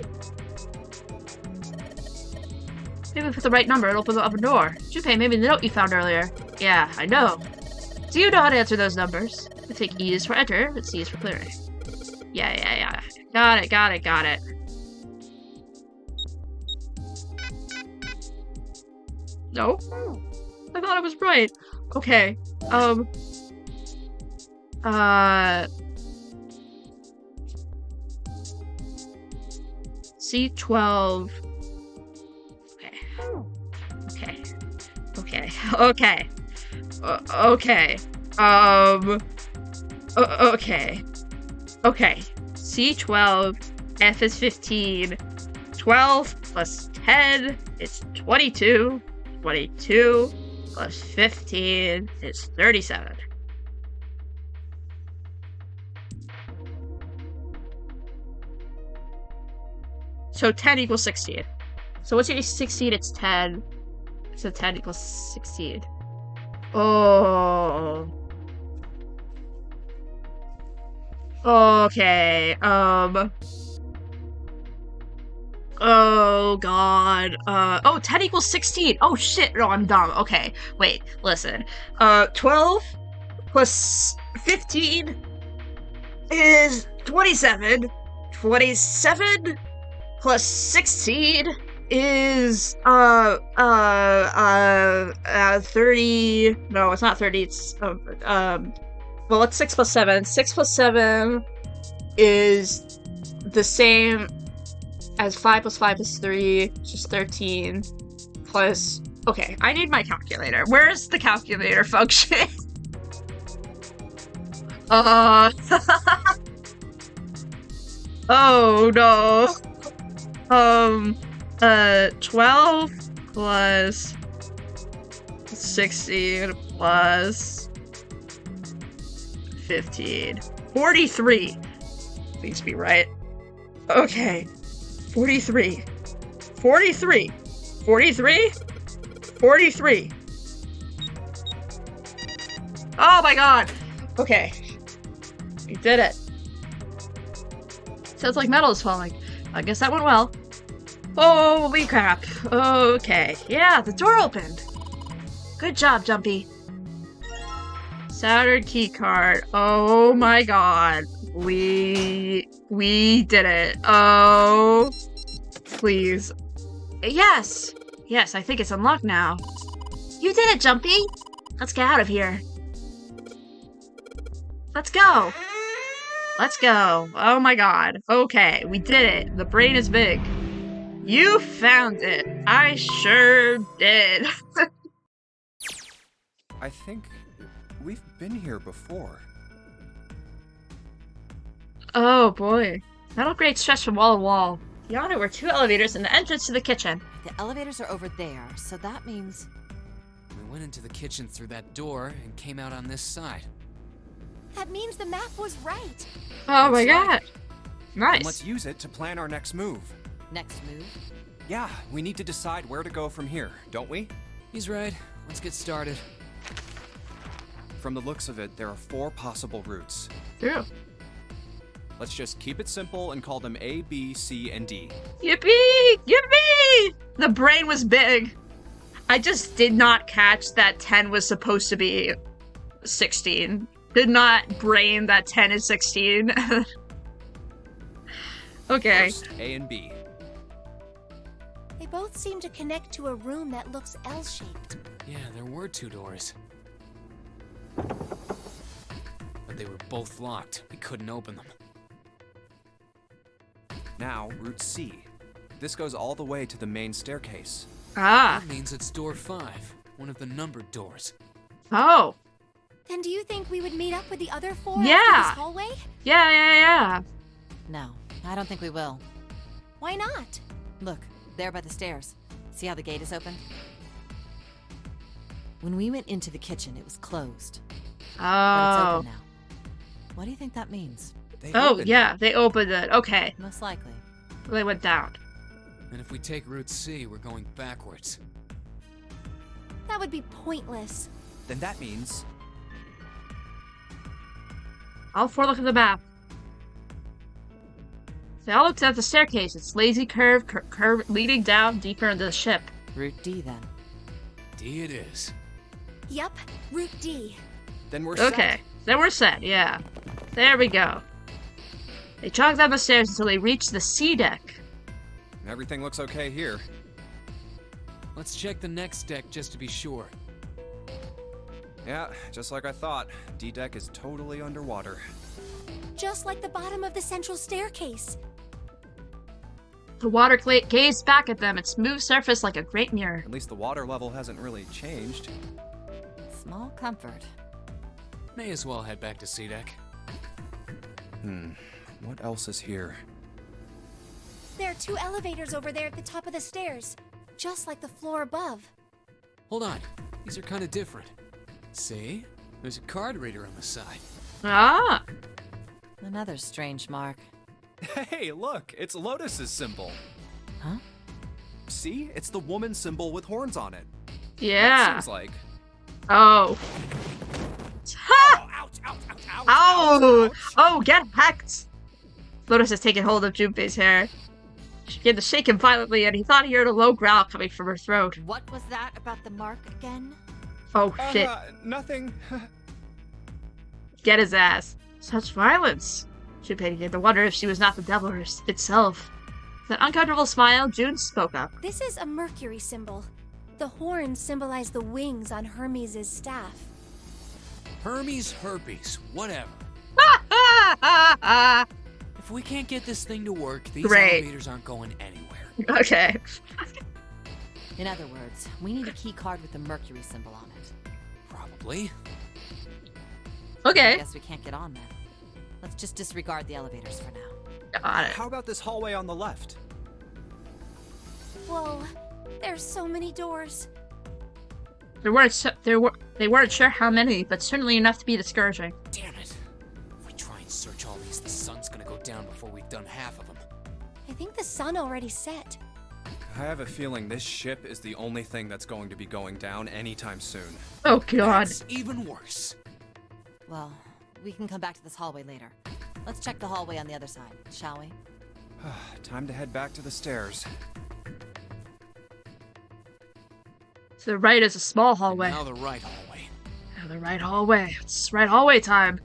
Maybe with the right number, it'll open up a door. Junpei, maybe the note you found earlier. Yeah, I know. Do you know how to answer those numbers? I think E is for enter, but C is for clearing. Yeah. Got it. No? I thought I was right. Okay. C12. Okay. Okay. C12, F is 15. 12 plus 10 is 22. 22 plus 15 is 37. So 10 equals 16. So what's 16? It's 10. So 10 equals 16. Oh. Okay. Oh god. 10 equals 16. Oh shit. No, I'm dumb. Okay. Wait. Listen. 12 plus 15 is 27. 27 plus 16 is 30. No, it's not 30. It's well, it's 6 plus 7. 6 plus 7 is the same as 5 plus 5 is 3, which is 13. plus... Okay, I need my calculator. Where's the calculator function? Oh no. 12 plus 16 plus 15. 43. Please be right. Okay. 43. 43. 43? 43. Oh my god. Okay. We did it. Sounds like metal is falling. I guess that went well. Holy crap. Okay. Yeah, the door opened. Good job, Jumpy. Saturn keycard. Oh my god. We did it. Oh. Please. Yes. Yes, I think it's unlocked now. You did it, Jumpy. Let's get out of here. Let's go. Let's go. Oh my god. Okay, we did it. The brain is big. You found it. I sure did. I think we've been here before. Oh boy. Metal grate stretched from wall to wall. Beyond it were 2 elevators and the entrance to the kitchen. The elevators are over there, so that means... We went into the kitchen through that door and came out on this side. That means the map was right. Oh my god. Nice. And let's use it to plan our next move. Next move? Yeah, we need to decide where to go from here, don't we? He's right. Let's get started. From the looks of it, there are 4 possible routes. Yeah. Let's just keep it simple and call them A, B, C, and D. Yippee! Yippee! The brain was big. I just did not catch that 10 was supposed to be 16. Did not brain that 10 is 16. Okay. First, A and B. They both seem to connect to a room that looks L-shaped. Yeah, there were 2 doors. But they were both locked. We couldn't open them. Now, route C. This goes all the way to the main staircase. Ah. That means it's door 5, one of the numbered doors. Oh. Then do you think we would meet up with the other 4 Yeah. after this hallway? Yeah. No, I don't think we will. Why not? Look, there by the stairs. See how the gate is open? When we went into the kitchen, it was closed. But it's open now. What do you think that means? They opened it. Okay. Most likely. They went down. And if we take Route C, we're going backwards. That would be pointless. Then that means... All 4 look at the map. They all looked at the staircase. Its lazy curve leading down deeper into the ship. Route D, then. D it is. Yup, Route D. Then we're set. Okay, then we're set, yeah. There we go. They jogged down the stairs until they reached the C deck. Everything looks okay here. Let's check the next deck just to be sure. Yeah, just like I thought. D deck is totally underwater. Just like the bottom of the central staircase. The water gazed back at them, its smooth surface like a great mirror. At least the water level hasn't really changed. Small comfort. May as well head back to C deck. What else is here? There are 2 elevators over there at the top of the stairs, just like the floor above. Hold on, these are kind of different. See? There's a card reader on the side. Ah! Another strange mark. Hey, look! It's Lotus's symbol. Huh? See? It's the woman symbol with horns on it. Yeah. That seems like. Oh. Ha! Ouch, ouch, ouch, ouch, Ow! ouch. Oh, get hacked! Lotus has taken hold of Junpei's hair. She began to shake him violently, and he thought he heard a low growl coming from her throat. What was that about the mark again? Oh, shit. Nothing. Get his ass. Such violence. Junpei began to wonder if she was not the devil itself. With an uncomfortable smile, June spoke up. This is a Mercury symbol. The horns symbolize the wings on Hermes' staff. Hermes herpes, whatever. If we can't get this thing to work, these Great. elevators aren't going anywhere. Okay. In other words, we need a key card with the Mercury symbol on it. Probably. Okay. I guess we can't get on then. Let's just disregard the elevators for now. Got it. How about this hallway on the left? Whoa, there's so many doors. They weren't sure how many, but certainly enough to be discouraging. Damn it. If we try and search all these, the sun's gonna go down before we've done half of them. I think the sun already set. I have a feeling this ship is the only thing that's going to be going down anytime soon. Oh god. That's even worse. Well, we can come back to this hallway later. Let's check the hallway on the other side, shall we? Time to head back to the stairs. To the right is a small hallway. And now the right hallway. Now the right hallway. It's right hallway time.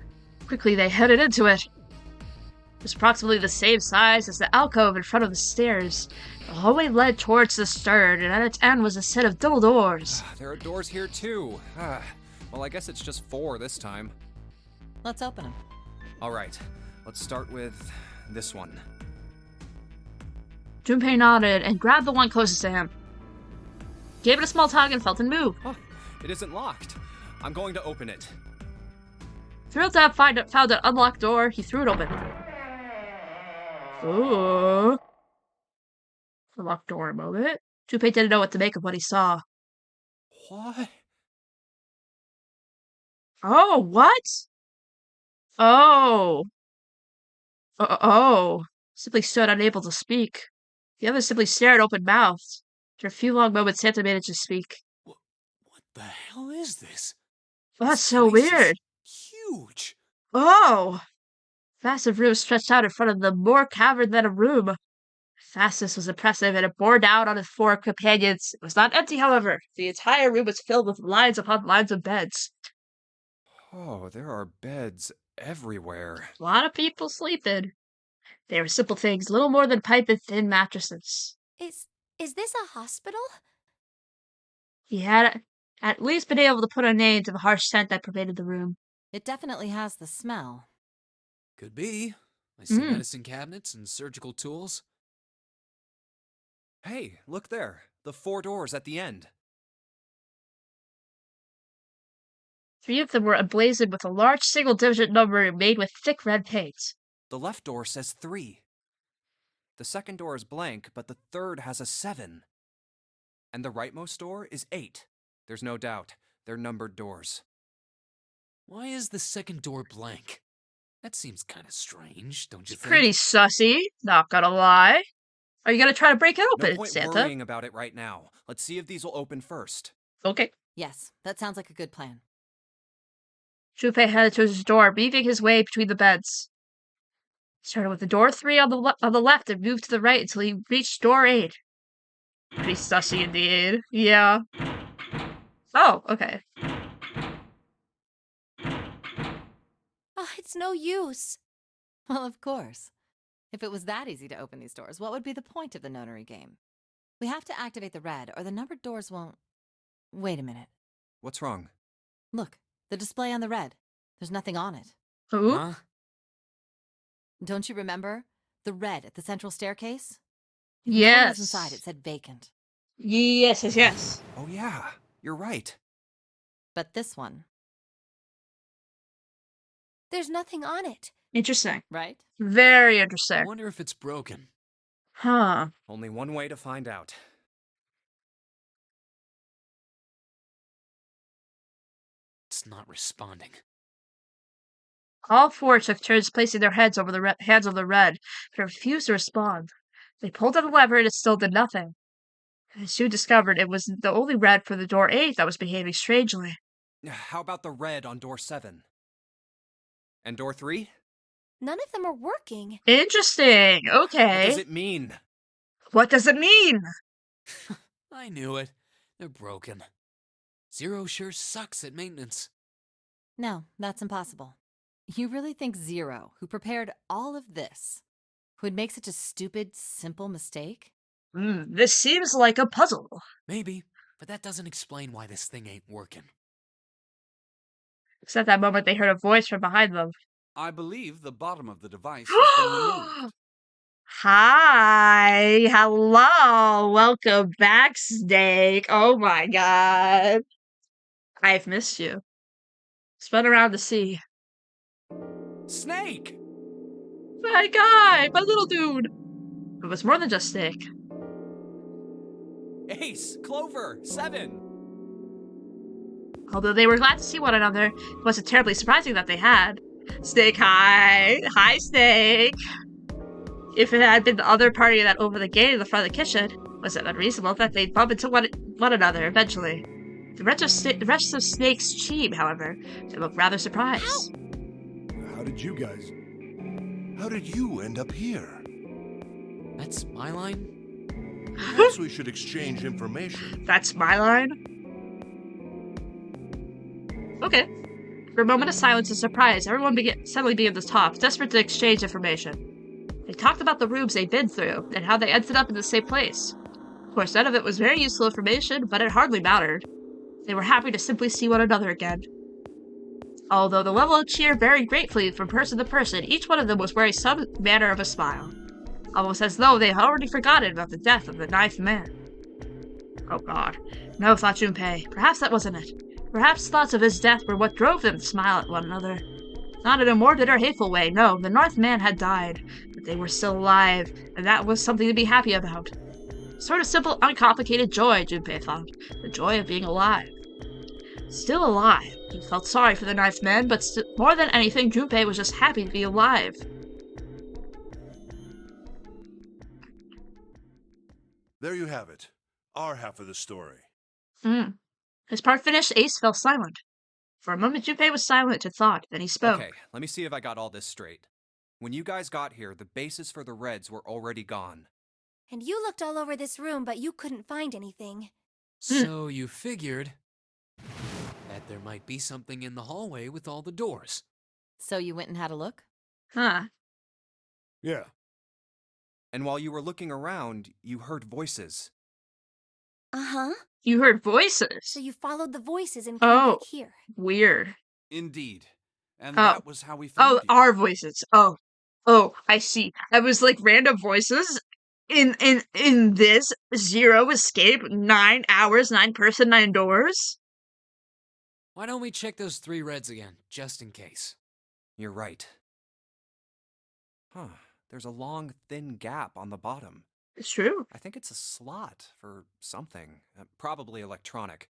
Quickly they headed into it. It was approximately the same size as the alcove in front of the stairs. The hallway led towards the stern, and at its end was a set of double doors. There are doors here too. Well, I guess it's just 4 this time. Let's open them. All right, let's start with this one. Junpei nodded and grabbed the one closest to him. Gave it a small tug and felt it move. Oh, it isn't locked. I'm going to open it. Thrilled to have found an unlocked door, he threw it open. Ooh. Unlocked door a moment. Junpei didn't know what to make of what he saw. What? Oh, what? Oh. Oh. Simply stood unable to speak. The other simply stared open-mouthed. After a few long moments, Santa managed to speak. What the hell is this? That's so weird. Huge. Oh! Massive room stretched out in front of them, more cavern than a room. Fastness was impressive, and it bore down on his 4 companions. It was not empty, however. The entire room was filled with lines upon lines of beds. Oh, there are beds everywhere. A lot of people sleeping. They were simple things, little more than pipe and thin mattresses. Is this a hospital? He had at least been able to put a name to the harsh scent that pervaded the room. It definitely has the smell. Could be. I see medicine cabinets and surgical tools. Hey, look there. The 4 doors at the end. 3 of them were emblazoned with a large single-digit number made with thick red paint. The left door says 3. The second door is blank, but the third has a 7. And the rightmost door is 8. There's no doubt. They're numbered doors. Why is the second door blank? That seems kind of strange, don't you think? Pretty sussy, not gonna lie. Are you gonna try to break it open, No point Santa? worrying about it right now. Let's see if these will open first. Okay. Yes, that sounds like a good plan. Junpei headed to his door, weaving his way between the beds. He started with the door 3 on the left and moved to the right until he reached door 8. Pretty sussy indeed. Yeah. Oh, okay. Oh, it's no use. Well, of course. If it was that easy to open these doors, what would be the point of the nonary game? We have to activate the red, or the numbered doors won't... Wait a minute. What's wrong? Look, the display on the red. There's nothing on it. Ooh. Huh? Don't you remember? The red at the central staircase? Yes. Inside, it said vacant. Yes. Oh yeah, you're right. But this one... There's nothing on it. Interesting. Right? Very I interesting. wonder if it's broken. Huh. Only one way to find out. It's not responding. All 4 took turns placing their heads over the hands of the red, but it refused to respond. They pulled on the lever and it still did nothing. They soon discovered it was the only red for the door 8 that was behaving strangely. How about the red on door 7? And door 3? None of them are working. Interesting. Okay. What does it mean? What does it mean? I knew it. They're broken. Zero sure sucks at maintenance. No, that's impossible. You really think Zero, who prepared all of this, would make such a stupid, simple mistake? This seems like a puzzle. Maybe, but that doesn't explain why this thing ain't working. Just at that moment, they heard a voice from behind them. I believe the bottom of the device has been removed. Hi, hello, welcome back, Snake. Oh my god. I've missed you. Spun around the sea. Snake! My guy, my little dude. It was more than just Snake. Ace, Clover, 7. Although they were glad to see one another, it wasn't terribly surprising that they had. Snake, hi. Hi, Snake. If it had been the other party that opened the gate in the front of the kitchen, was it unreasonable that they'd bump into one another eventually? The rest of Snake's team, however, they looked rather surprised. How did you guys... How did you end up here? That's my line? Perhaps we should exchange information. That's my line? Okay. For a moment of silence and surprise, everyone suddenly began to talk, desperate to exchange information. They talked about the rooms they'd been through, and how they ended up in the same place. Of course, none of it was very useful information, but it hardly mattered. They were happy to simply see one another again. Although the level of cheer varied greatly from person to person, each one of them was wearing some manner of a smile. Almost as though they had already forgotten about the death of the 9th man. Oh god. No, thought Junpei. Perhaps that wasn't it. Perhaps thoughts of his death were what drove them to smile at one another. Not in a morbid or hateful way, no, the 9th man had died, but they were still alive, and that was something to be happy about. Sort of simple, uncomplicated joy, Junpei thought. The joy of being alive. Still alive. He felt sorry for the 9th man, but more than anything, Junpei was just happy to be alive. There you have it. Our half of the story. His part finished, Ace fell silent. For a moment, Junpei was silent in thought, then he spoke. Okay, let me see if I got all this straight. When you guys got here, the bases for the Reds were already gone. And you looked all over this room, but you couldn't find anything. So you figured that there might be something in the hallway with all the doors. So you went and had a look? Huh. Yeah. And while you were looking around, you heard voices. Uh-huh. You heard voices? So you followed the voices and came back here. Weird. Indeed. And that was how we found you. Our voices. Oh, I see. That was like random voices in this 0 escape, 9 hours, 9 person, 9 doors. Why don't we check those 3 Reds again, just in case? You're right. Huh. There's a long, thin gap on the bottom. It's true. I think it's a slot for something. Probably electronic.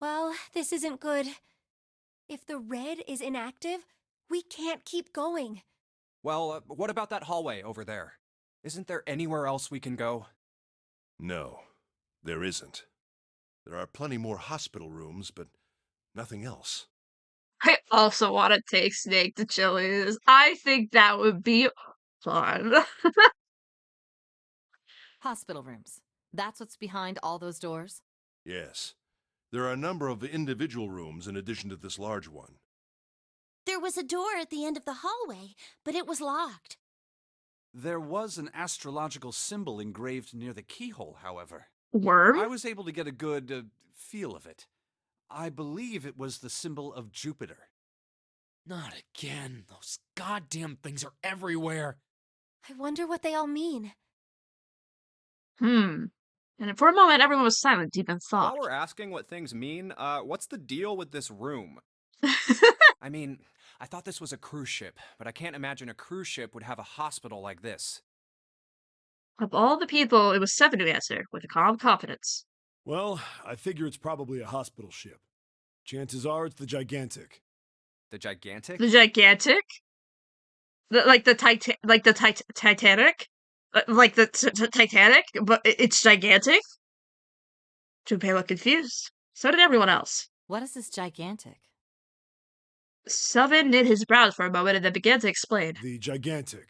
Well, this isn't good. If the red is inactive, we can't keep going. Well, what about that hallway over there? Isn't there anywhere else we can go? No, there isn't. There are plenty more hospital rooms, but nothing else. I also want to take Snake to Chili's. I think that would be fun. Hospital rooms. That's what's behind all those doors? Yes. There are a number of individual rooms in addition to this large one. There was a door at the end of the hallway, but it was locked. There was an astrological symbol engraved near the keyhole, however. Worm? I was able to get a good feel of it. I believe it was the symbol of Jupiter. Not again. Those goddamn things are everywhere. I wonder what they all mean. And for a moment, everyone was silent, deep in thought. While we're asking what things mean, what's the deal with this room? I mean, I thought this was a cruise ship, but I can't imagine a cruise ship would have a hospital like this. Of all the people, it was Seven who answered, with a calm confidence. Well, I figure it's probably a hospital ship. Chances are it's the Gigantic. The Gigantic? The Gigantic? Like the Titanic? Like the Titanic, but it's gigantic? Junpei looked confused. So did everyone else. What is this Gigantic? Seven knit his brows for a moment and then began to explain. The Gigantic.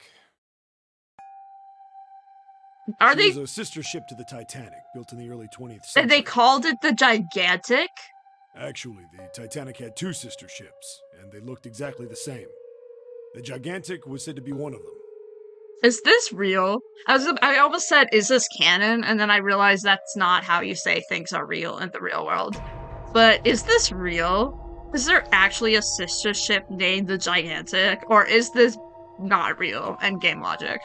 She was a sister ship to the Titanic, built in the early 20th century. And they called it the Gigantic? Actually, the Titanic had 2 sister ships, and they looked exactly the same. The Gigantic was said to be one of them. Is this real? I almost said, is this canon? And then I realized that's not how you say things are real in the real world. But is this real? Is there actually a sister ship named the Gigantic? Or is this not real and game logic?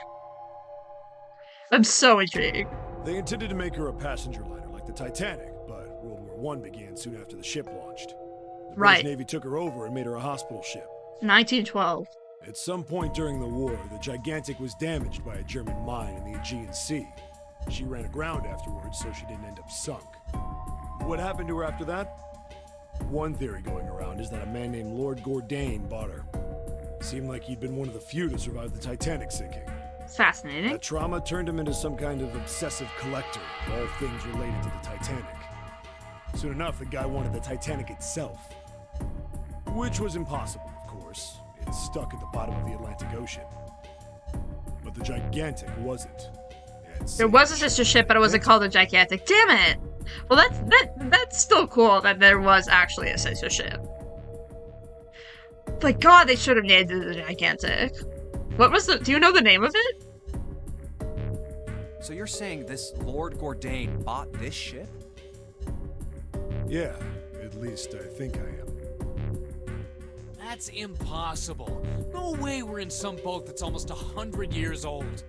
I'm so intrigued. They intended to make her a passenger liner like the Titanic, but World War I began soon after the ship launched. The British Navy took her over and made her a hospital ship. 1912. At some point during the war, the Gigantic was damaged by a German mine in the Aegean Sea. She ran aground afterwards, so she didn't end up sunk. What happened to her after that? One theory going around is that a man named Lord Gordain bought her. Seemed like he'd been one of the few to survive the Titanic sinking. Fascinating. That trauma turned him into some kind of obsessive collector of all things related to the Titanic. Soon enough, the guy wanted the Titanic itself. Which was impossible, of course. It's stuck at the bottom of the Atlantic Ocean. But the Gigantic wasn't. There was a sister ship, but it wasn't called the Gigantic. Damn it! Well, that's still cool that there was actually a sister ship. But God, they should have named it the Gigantic. What was the? Do you know the name of it? So you're saying this Lord Gordain bought this ship? Yeah, at least I think I am. That's impossible. No way we're in some boat that's almost 100 years old.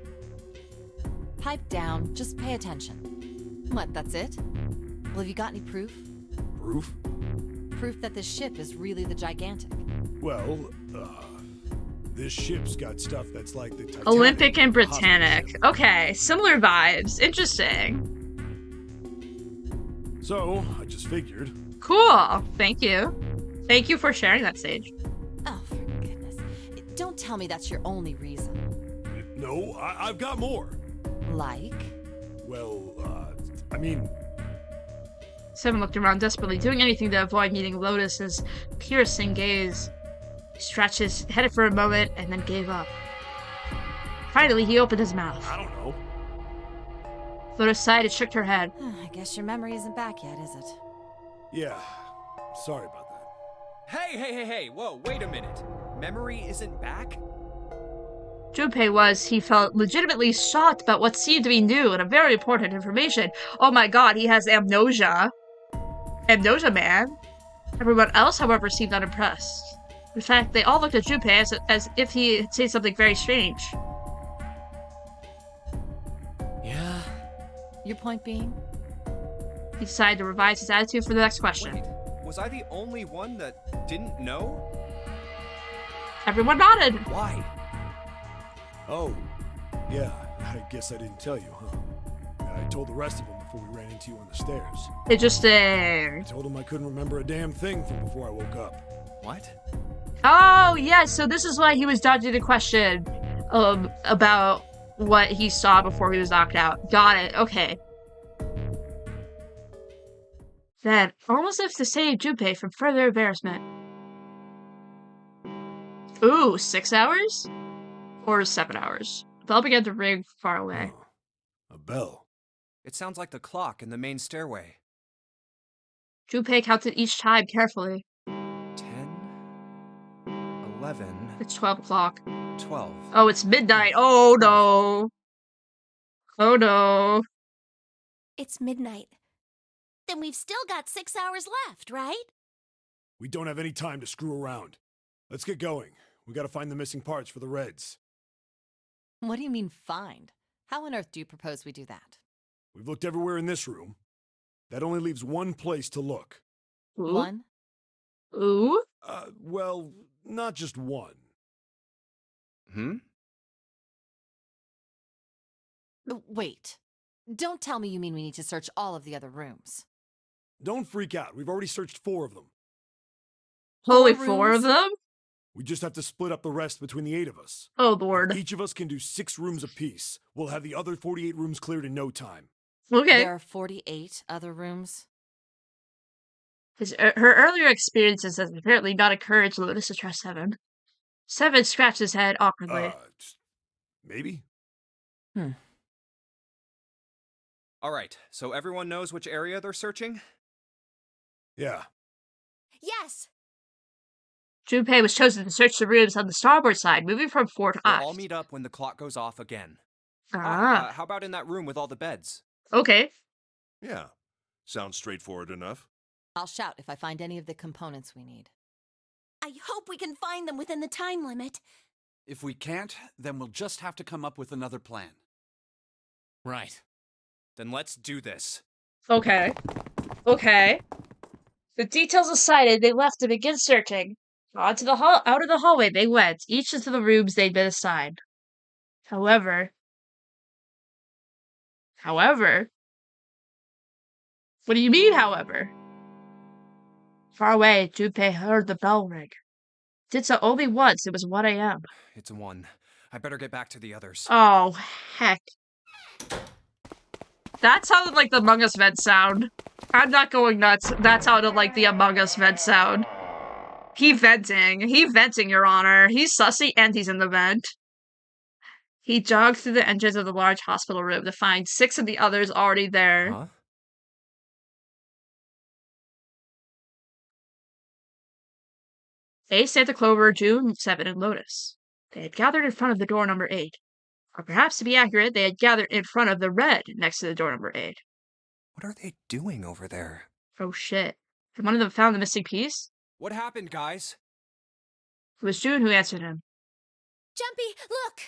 Pipe down, just pay attention. What, that's it? Well, have you got any proof? Proof? Proof that this ship is really the Gigantic. Well, this ship's got stuff that's like the Titanic. Olympic and Britannic. Okay, similar vibes. Interesting. So, I just figured. Cool. Thank you. Thank you for sharing that, Sage. Oh, for goodness. Don't tell me that's your only reason. No, I've got more. Like? Well, I mean... Seven looked around desperately, doing anything to avoid meeting Lotus's piercing gaze. He stretched his head for a moment and then gave up. Finally, he opened his mouth. I don't know. Lotus sighed and shook her head. I guess your memory isn't back yet, is it? Yeah. Sorry about that. Hey, whoa, wait a minute. Memory isn't back? Junpei he felt legitimately shocked about what seemed to be new and a very important information. Oh my God, he has amnesia. Amnesia man. Everyone else, however, seemed unimpressed. In fact, they all looked at Junpei as if he had said something very strange. Yeah. Your point being? He decided to revise his attitude for the next question. Wait, was I the only one that didn't know? Everyone nodded. Why? Oh, yeah, I guess I didn't tell you, huh? I told the rest of them before we ran into you on the stairs. Interesting. I told them I couldn't remember a damn thing from before I woke up. What? Oh, yeah, so this is why he was dodging the question about what he saw before he was knocked out. Got it, okay. Then, almost as if to save Junpei from further embarrassment. Ooh, 6 hours? Or 7 hours. The bell began to ring far away. Oh, a bell. It sounds like the clock in the main stairway. Junpei counted each time carefully. 10, 11. It's 12 o'clock. 12. Oh, it's midnight. Oh no. Oh no. It's midnight. Then we've still got 6 hours left, right? We don't have any time to screw around. Let's get going. We gotta find the missing parts for the Reds. What do you mean, find? How on earth do you propose we do that? We've looked everywhere in this room. That only leaves one place to look. Ooh. One? Ooh? Well, not just one. Wait. Don't tell me you mean we need to search all of the other rooms. Don't freak out. We've already searched 4 of them. Holy, 4 of them? We just have to split up the rest between the 8 of us. Oh, Lord. If each of us can do 6 rooms apiece. We'll have the other 48 rooms cleared in no time. Okay. There are 48 other rooms? Her earlier experiences has apparently not encouraged Lotus to trust Seven. Seven scratched his head awkwardly. Maybe? All right, so everyone knows which area they're searching? Yeah. Yes! Junpei was chosen to search the rooms on the starboard side, moving from fore to aft. We'll all meet up when the clock goes off again. How about in that room with all the beds? Okay. Yeah. Sounds straightforward enough. I'll shout if I find any of the components we need. I hope we can find them within the time limit. If we can't, then we'll just have to come up with another plan. Right. Then let's do this. Okay. Okay. The details aside, they left to begin searching. Out of the hallway they went, each into the rooms they'd been assigned. However, what do you mean, however? Far away, Junpei heard the bell ring. Did so only once. It was 1 a.m. It's 1. I better get back to the others. Oh, heck. That sounded like the Among Us vent sound. I'm not going nuts. That sounded like the Among Us vent sound. He venting, Your Honor. He's sussy and he's in the vent. He jogged through the entrance of the large hospital room to find 6 of the others already there. Huh? Ace, Santa Clover, June, 7, and Lotus. They had gathered in front of the door number 8. Or perhaps to be accurate, they had gathered in front of the red next to the door number 8. What are they doing over there? Oh shit. Had one of them found the missing piece? What happened, guys? It was June who answered him. Jumpy, look!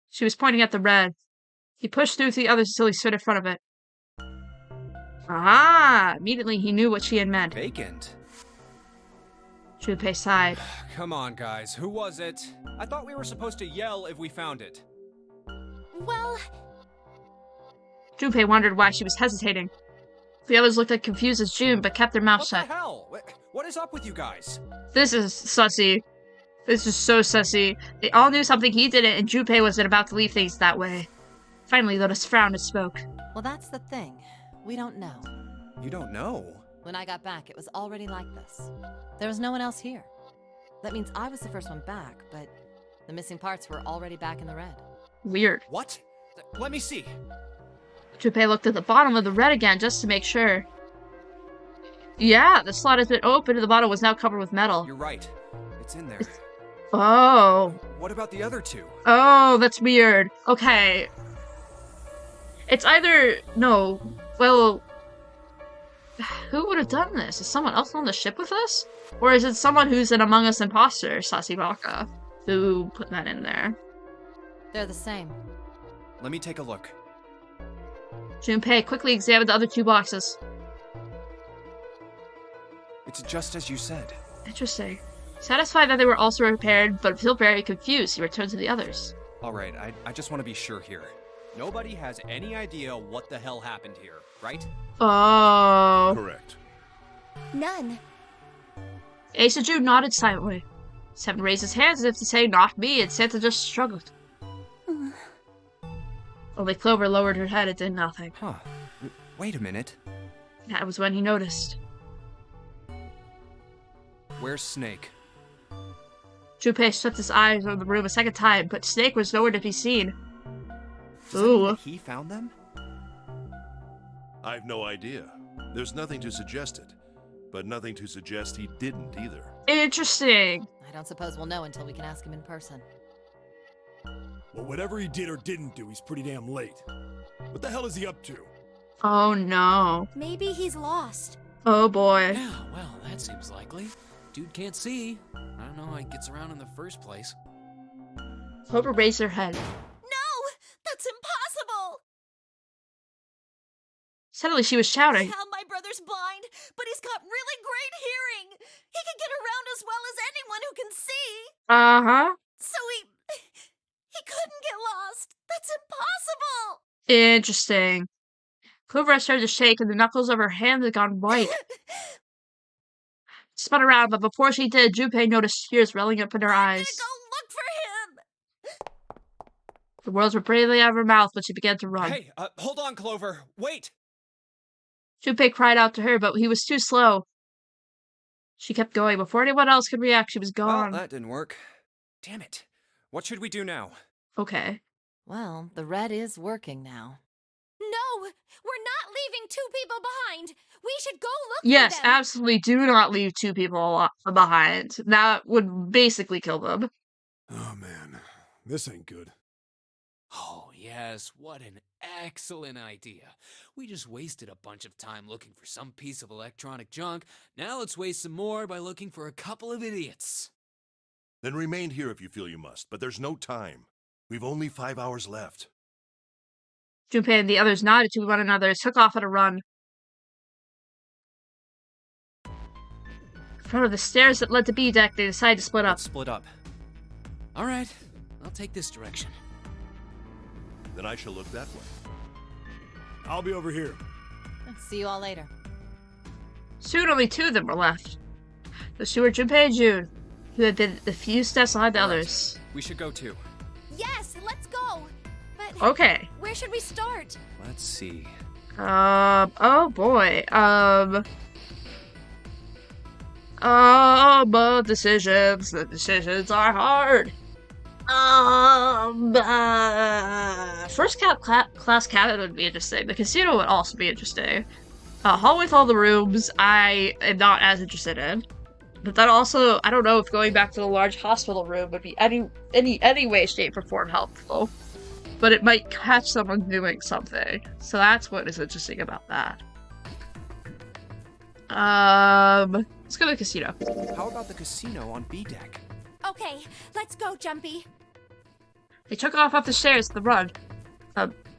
She was pointing at the red. He pushed through to the others until he stood in front of it. Ah! Immediately he knew what she had meant. Vacant. Junpei sighed. Come on, guys. Who was it? I thought we were supposed to yell if we found it. Well... Junpei wondered why she was hesitating. The others looked as confused as June, but kept their mouths shut. What the hell? What is up with you guys? This is sussy. This is so sussy. They all knew something he didn't, and Junpei wasn't about to leave things that way. Finally, Lotus frowned and spoke. Well, that's the thing. We don't know. You don't know? When I got back, it was already like this. There was no one else here. That means I was the first one back, but the missing parts were already back in the red. Weird. What? Let me see. Junpei looked at the bottom of the red again just to make sure. Yeah, the slot has been opened and the bottle was now covered with metal. You're right. It's in there. Oh. What about the other 2? Oh, that's weird. Okay. It's either... No. Well... Who would have done this? Is someone else on the ship with us? Or is it someone who's an Among Us imposter, Sasibaka, who put that in there? They're the same. Let me take a look. Junpei quickly examined the other 2 boxes. It's just as you said. Interesting. Satisfied that they were also repaired, but still very confused, he returned to the others. Alright, I just want to be sure here. Nobody has any idea what the hell happened here, right? Oh. Correct. None. Ace and June nodded silently. 7 raised his hands as if to say, not me, and Santa just struggled. Only Clover lowered her head and did nothing. Huh. Wait a minute. That was when he noticed. Where's Snake? Junpei swept his eyes over the room a second time, but Snake was nowhere to be seen. Does that mean that he found them? I've no idea. There's nothing to suggest it, but nothing to suggest he didn't either. Interesting. I don't suppose we'll know until we can ask him in person. Well, whatever he did or didn't do, he's pretty damn late. What the hell is he up to? Oh no. Maybe he's lost. Oh boy. Yeah, well, that seems likely. Dude can't see. I don't know how he gets around in the first place. Clover raised her head. No! That's impossible! Suddenly she was shouting. Yeah, my brother's blind, but he's got really great hearing. He can get around as well as anyone who can see. Uh-huh. So he couldn't get lost. That's impossible. Interesting. Clover started to shake and the knuckles of her hands had gone white. She spun around, but before she did, Junpei noticed tears welling up in her eyes. I'm gonna go look for him. The words were bravely out of her mouth when she began to run. Hey, hold on, Clover. Wait! Junpei cried out to her, but he was too slow. She kept going. Before anyone else could react, she was gone. Well, that didn't work. Damn it. What should we do now? Okay. Well, the red is working now. No! We're not leaving 2 people behind! We should go look Yes, for them! absolutely do not leave 2 people behind. That would basically kill them. Oh man, this ain't good. Oh, yes, what an excellent idea. We just wasted a bunch of time looking for some piece of electronic junk. Now let's waste some more by looking for a couple of idiots. Then remain here if you feel you must, but there's no time. We've only 5 hours left. Junpei and the others nodded to one another and took off at a run. In front of the stairs that led to B deck, they decided to split up. Let's split up. All right, I'll take this direction. Then I shall look that way. I'll be over here. See you all later. Soon, only 2 of them were left. Those 2 were Junpei and June, who had been a few steps behind the others. We should go too. Yes, let's go. But Okay. where should we start? Let's see. Oh boy. Decisions. The decisions are hard. First class cabin would be interesting. The casino would also be interesting. Hall with all the rooms, I am not as interested in. But that also, I don't know if going back to the large hospital room would be any way, shape, or form helpful. But it might catch someone doing something. So that's what is interesting about that. Let's go to the casino. How about the casino on B deck? Okay, let's go, Jumpy. They took off up the stairs with a run.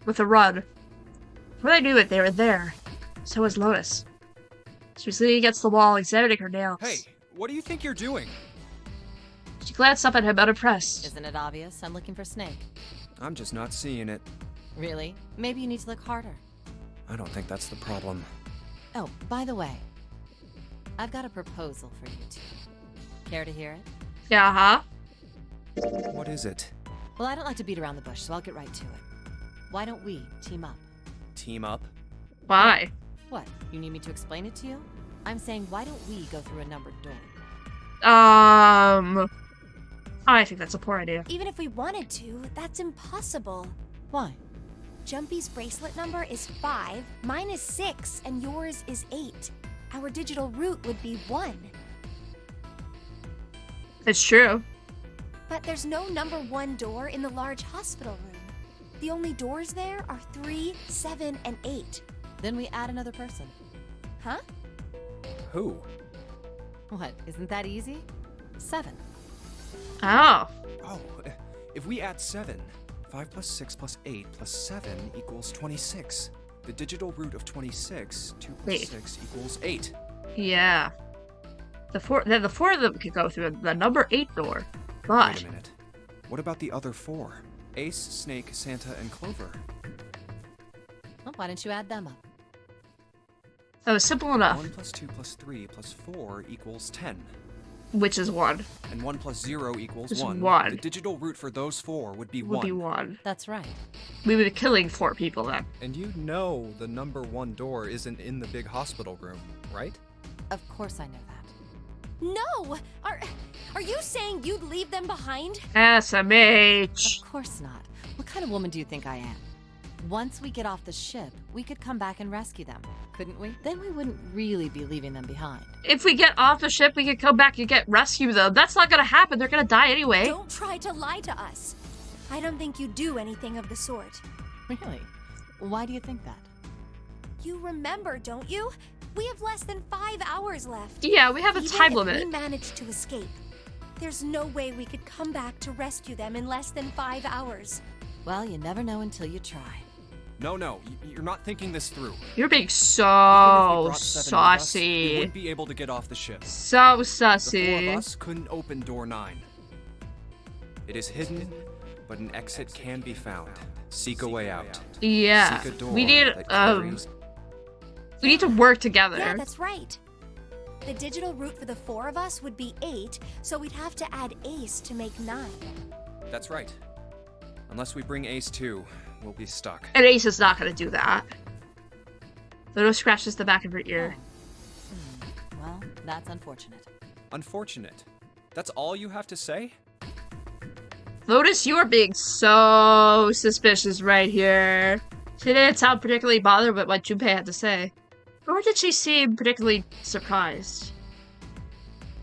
Before they knew it, they were there. So was Lotus. She was leaning against the wall, examining her nails. Hey, what do you think you're doing? She glanced up at him, unimpressed. Isn't it obvious? I'm looking for Snake. I'm just not seeing it. Really? Maybe you need to look harder. I don't think that's the problem. Oh, by the way, I've got a proposal for you two. Care to hear it? Yeah, huh? What is it? Well, I don't like to beat around the bush, so I'll get right to it. Why don't we team up? Team up? Why? What? You need me to explain it to you? I'm saying, why don't we go through a numbered door? I think that's a poor idea. Even if we wanted to, that's impossible. Why? Jumpy's bracelet number is 5, mine is 6, and yours is 8. Our digital route would be 1. It's true. But there's no number 1 door in the large hospital room. The only doors there are 3, 7, and 8. Then we add another person. Huh? Who? What, isn't that easy? 7. Oh. Oh, if we add 7, 5 plus 6 plus 8 plus 7 equals 26. The digital root of 26, 2 plus 6 equals 8. Yeah. The 4 of them could go through the number 8 door. But wait a minute. What about the other 4? Ace, Snake, Santa, and Clover. Well, why don't you add them up? That was simple enough. 1 plus 2 plus 3 plus 4 equals 10. Which is 1. And 1 plus 0 equals Which 1. 1. The digital root for those 4 would be 1. Would be 1. That's right. We would be killing 4 people then. And you know the number 1 door isn't in the big hospital room, right? Of course I know that. No! Are you saying you'd leave them behind? SMH! Of course not. What kind of woman do you think I am? Once we get off the ship, we could come back and rescue them, couldn't we? Then we wouldn't really be leaving them behind. If we get off the ship, we could come back and rescue them. That's not gonna happen. They're gonna die anyway. Don't try to lie to us. I don't think you do anything of the sort. Really? Why do you think that? You remember, don't you? We have less than 5 hours left. Yeah, we have a time limit. Even if we managed to escape, there's no way we could come back to rescue them in less than 5 hours. Well, you never know until you try. No, you're not thinking this through. You're being so saucy. We wouldn't be able to get off the ship. So sussy. The 4 of us couldn't open door 9. It is hidden, but an exit can be found. Seek a way out. Yeah. Seek a door we need to work together. Yeah, that's right. The digital root for the 4 of us would be 8, so we'd have to add Ace to make 9. That's right. Unless we bring Ace too, we'll be stuck. And Ace is not gonna do that. Lotus scratches the back of her ear. Well, that's unfortunate. Unfortunate? That's all you have to say? Lotus, you are being so suspicious right here. She didn't sound particularly bothered with what Junpei had to say. Nor did she seem particularly surprised.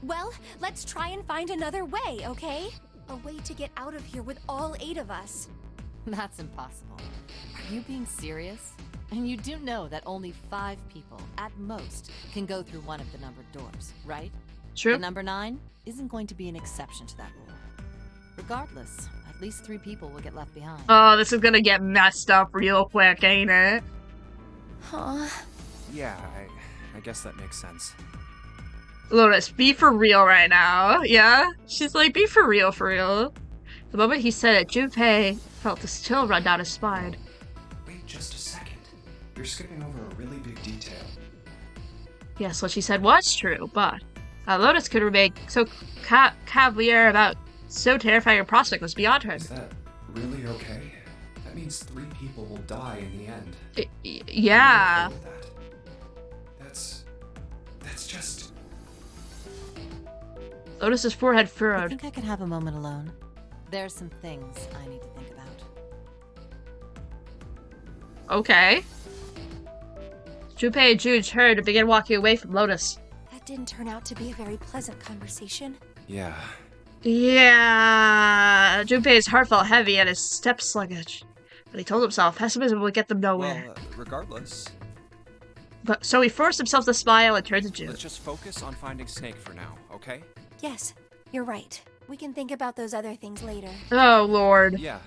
Well, let's try and find another way, okay? A way to get out of here with all 8 of us. That's impossible. Are you being serious? And you do know that only 5 people, at most, can go through one of the numbered doors, right? True. The number 9 isn't going to be an exception to that rule. Regardless, I at least 3 people will get left behind. Oh, this is gonna get messed up real quick, ain't it? Huh? Yeah, I guess that makes sense. Lotus, be for real right now. Yeah? She's like, be for real, for real. The moment he said it, Junpei felt the chill run down his spine. Wait just a second. You're skipping over a really big detail. Yes, what she said was true, but Lotus could remain so cavalier about so terrifying a prospect was beyond her. Is that really okay? That means 3 people will die in the end. Yeah. That's just... Lotus's forehead furrowed. I think I could have a moment alone. There's some things I need to think about. Okay. Junpei and June turned and began walking away from Lotus. That didn't turn out to be a very pleasant conversation. Yeah. Yeah. Junpei's heart felt heavy and his steps sluggish. But he told himself pessimism would get them nowhere. Well, regardless. But so he forced himself to smile and turned to June. Let's just focus on finding Snake for now, okay? Yes, you're right. We can think about those other things later. Oh, Lord. Yeah.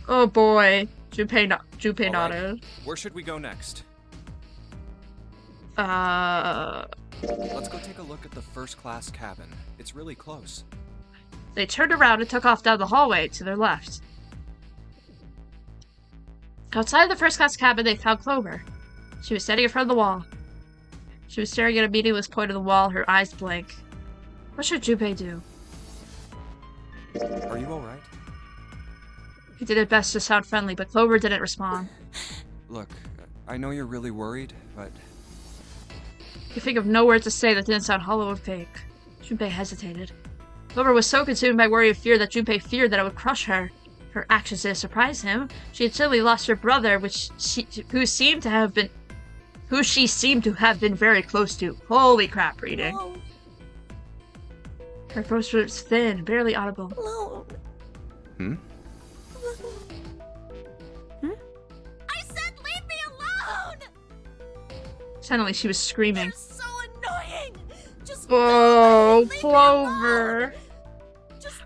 Oh, boy. Junpei All nodded. right. Where should we go next? Let's go take a look at the first-class cabin. It's really close. They turned around and took off down the hallway to their left. Outside the first-class cabin, they found Clover. She was standing in front of the wall. She was staring at a meaningless point of the wall, her eyes blank. What should Junpei do? Are you alright? He did his best to sound friendly, but Clover didn't respond. Look, I know you're really worried, but... He could think of no word to say that didn't sound hollow and fake. Junpei hesitated. Clover was so consumed by worry and fear that Junpei feared that it would crush her. Her actions didn't surprise him. She had suddenly lost her brother, who she seemed to have been very close to. Holy crap, reading. No. Her voice was thin, barely audible. Alone. Hmm? I said leave me alone! Suddenly she was screaming. You're so annoying! Just oh, leave Clover! Me just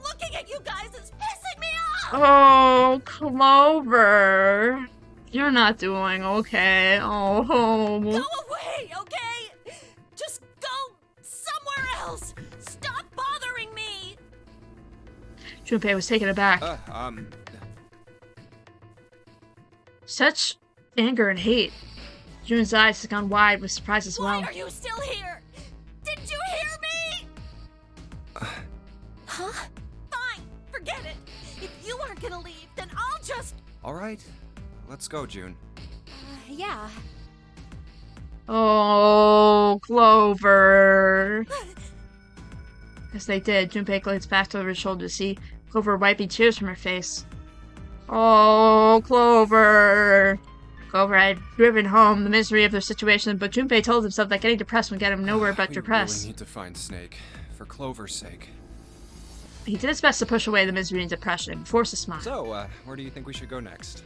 looking at you guys is pissing me off! Oh, Clover! You're not doing okay. Oh. Go away, okay? Just go somewhere else! Stop bothering me! Junpei was taken aback. Such anger and hate. June's eyes had gone wide with surprise as well. Why are you still here? Did you hear me? Huh? Fine, forget it. If you aren't gonna leave, then I'll just... Alright, let's go, June. Yeah. Oh, Clover. As they did, Junpei glanced back over his shoulder to see Clover wiping tears from her face. Oh, Clover. Clover had driven home the misery of their situation, but Junpei told himself that getting depressed would get him nowhere but depressed. We really need to find Snake, for Clover's sake. He did his best to push away the misery and depression, force a smile. So, where do you think we should go next?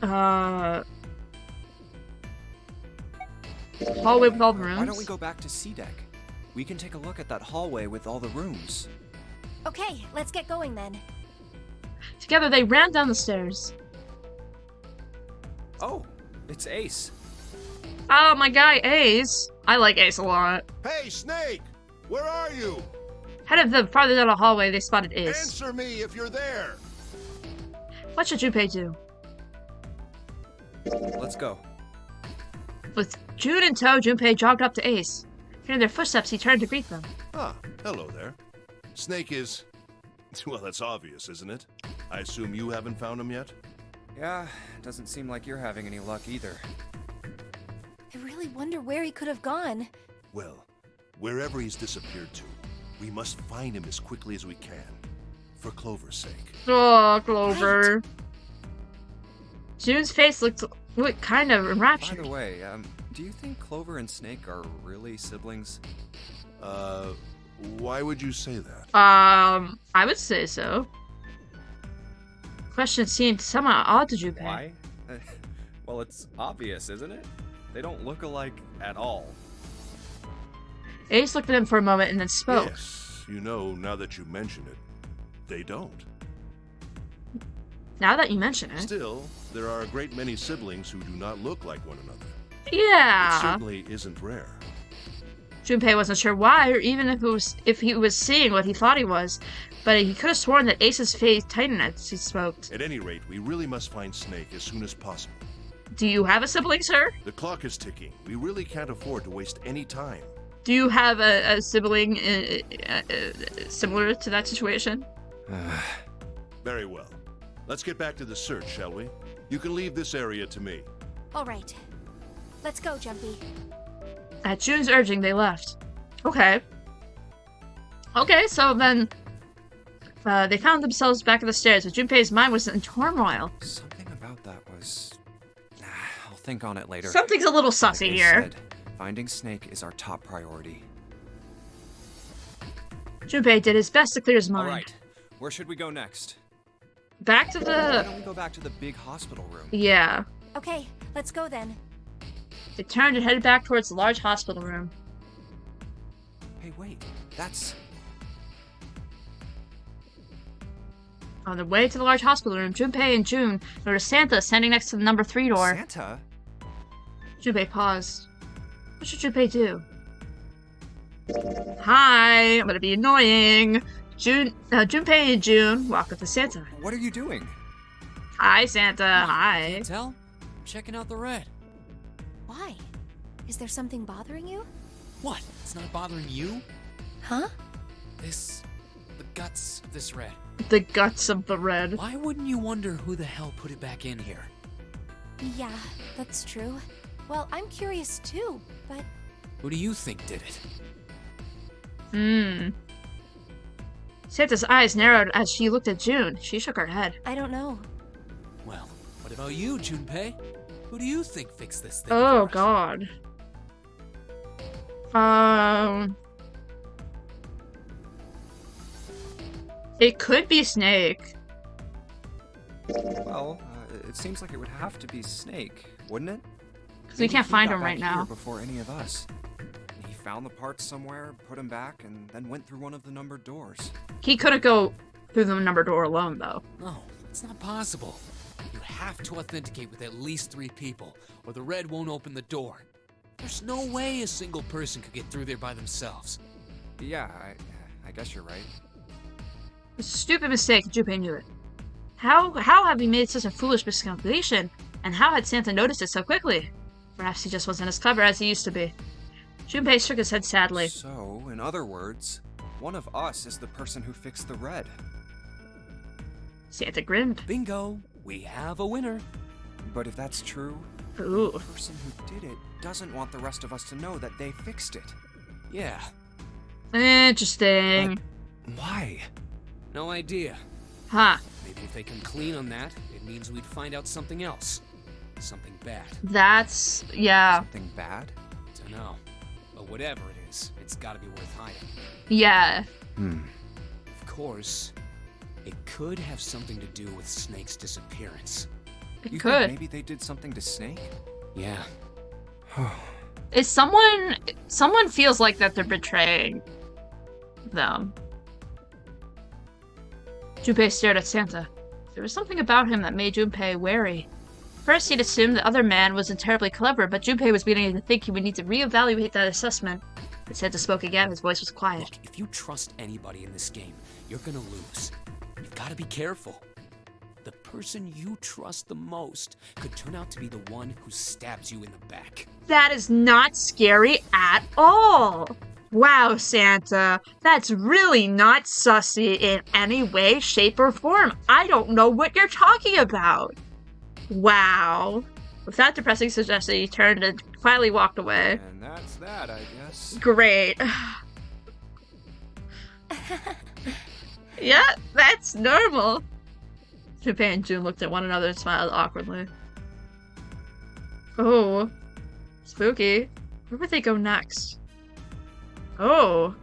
Hallway with all the rooms? Why don't we go back to C-Deck? We can take a look at that hallway with all the rooms. Okay, let's get going then. Together they ran down the stairs. Oh, it's Ace. Oh, my guy Ace. I like Ace a lot. Hey, Snake! Where are you? Headed them farther down the hallway, they spotted Ace. Answer me if you're there! What should Junpei do? Let's go. With June in tow, Junpei jogged up to Ace. Hearing their footsteps, he turned to greet them. Ah, hello there. Snake is... Well, that's obvious, isn't it? I assume you haven't found him yet? Yeah, doesn't seem like you're having any luck either. I really wonder where he could have gone. Well, wherever he's disappeared to, we must find him as quickly as we can. For Clover's sake. Oh, Clover. Right. June's face looked kind of enraptured. By the way, do you think Clover and Snake are really siblings? Why would you say that? I would say so. The question seemed somewhat odd to Junpei. Why? Well, it's obvious, isn't it? They don't look alike at all. Ace looked at him for a moment and then spoke. Yes, you know, now that you mention it. they don't. Now that you mention it. Still, there are a great many siblings who do not look like one another. Yeah. It certainly isn't rare. Junpei wasn't sure why, or even if he was seeing what he thought he was, but he could have sworn that Ace's face tightened as he spoke. At any rate, we really must find Snake as soon as possible. Do you have a sibling, sir? The clock is ticking. We really can't afford to waste any time. Do you have a sibling similar to that situation? Very well. Let's get back to the search, shall we? You can leave this area to me. All right. Let's go, Jumpy. At June's urging, they left. Okay. Okay, so then they found themselves back at the stairs, but Junpei's mind was in turmoil. Something about that was... I'll think on it later. Something's a little sussy here. Said, finding Snake is our top priority. Junpei did his best to clear his mind. All right. Where should we go next? Back to the... Why don't we go back to the big hospital room? Yeah. Okay, let's go then. They turned and headed back towards the large hospital room. Hey, wait. That's... On their way to the large hospital room, Junpei and June noticed Santa standing next to the number 3 door. Santa? Junpei paused. What should Junpei do? Hi, I'm gonna be annoying. Junpei and June walk up to Santa. What are you doing? Hi, Santa. Hi. Can't tell? I'm checking out the red. Why? Is there something bothering you? What? It's not bothering you? Huh? The guts of this red. The guts of the red. Why wouldn't you wonder who the hell put it back in here? Yeah, that's true. Well, I'm curious too, but... Who do you think did it? Santa's eyes narrowed as she looked at June. She shook her head. I don't know. Well, what about you, Junpei? Who do you think fixed this thing? Oh, God. It could be Snake. Well, it seems like it would have to be Snake, wouldn't it? Because we can't find him right now. Before any of us. He found the parts somewhere, put them back, and then went through one of the numbered doors. He couldn't go through the numbered door alone, though. No, it's not possible. You have to authenticate with at least 3 people, or the red won't open the door. There's no way a single person could get through there by themselves. Yeah, I guess you're right. It was a stupid mistake, Junpei knew it. How had we made such a foolish miscalculation, and how had Santa noticed it so quickly? Perhaps he just wasn't as clever as he used to be. Junpei shook his head sadly. So, in other words, one of us is the person who fixed the red. Santa grinned. Bingo! We have a winner. But if that's true, Ooh. the person who did it doesn't want the rest of us to know that they fixed it. Yeah. Interesting. But why? No idea. Huh. Maybe if they come clean on that, it means we'd find out something else. Something bad. That's... yeah. Something bad? Dunno. But whatever it is, it's gotta be worth hiding. Yeah. Of course, it could have something to do with Snake's disappearance. It could. Maybe they did something to Snake? Yeah. Is someone feels like that they're betraying them. Junpei stared at Santa. There was something about him that made Junpei wary. First, he'd assumed the other man wasn't terribly clever, but Junpei was beginning to think he would need to reevaluate that assessment. When Santa spoke again, his voice was quiet. Look, if you trust anybody in this game, you're gonna lose. You've gotta be careful. The person you trust the most could turn out to be the one who stabs you in the back. That is not scary at all! Wow, Santa, that's really not sussy in any way, shape, or form. I don't know what you're talking about. Wow. With that depressing suggestion, he turned and quietly walked away. And that's that, I guess. Great. Yeah, that's normal. Junpei and June looked at one another and smiled awkwardly. Oh. Spooky. Where would they go next? Oh.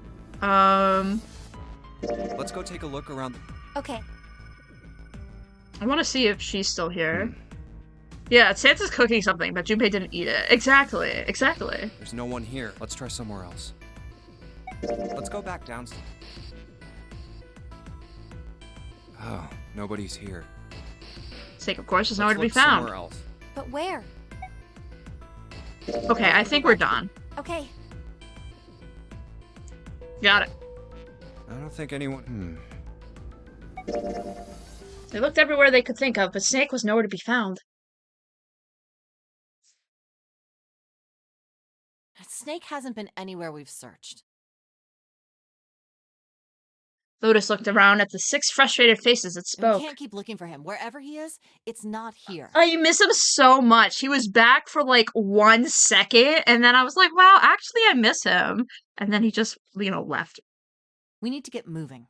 Let's go take a look around. Okay. I want to see if she's still here. Yeah, Santa's cooking something, but Junpei didn't eat it. Exactly. There's no one here. Let's try somewhere else. Let's go back downstairs. Oh, nobody's here. Snake, of course, is nowhere to be Let's found. look somewhere else. But where? Okay, I think we're done. Okay. Got it. I don't think anyone... They looked everywhere they could think of, but Snake was nowhere to be found. Snake hasn't been anywhere we've searched. Lotus looked around at the 6 frustrated faces that spoke. We can't keep looking for him. Wherever he is, it's not here. I miss him so much. He was back for like 1 second, and then I was like, wow, actually I miss him. And then he just, left. We need to get moving.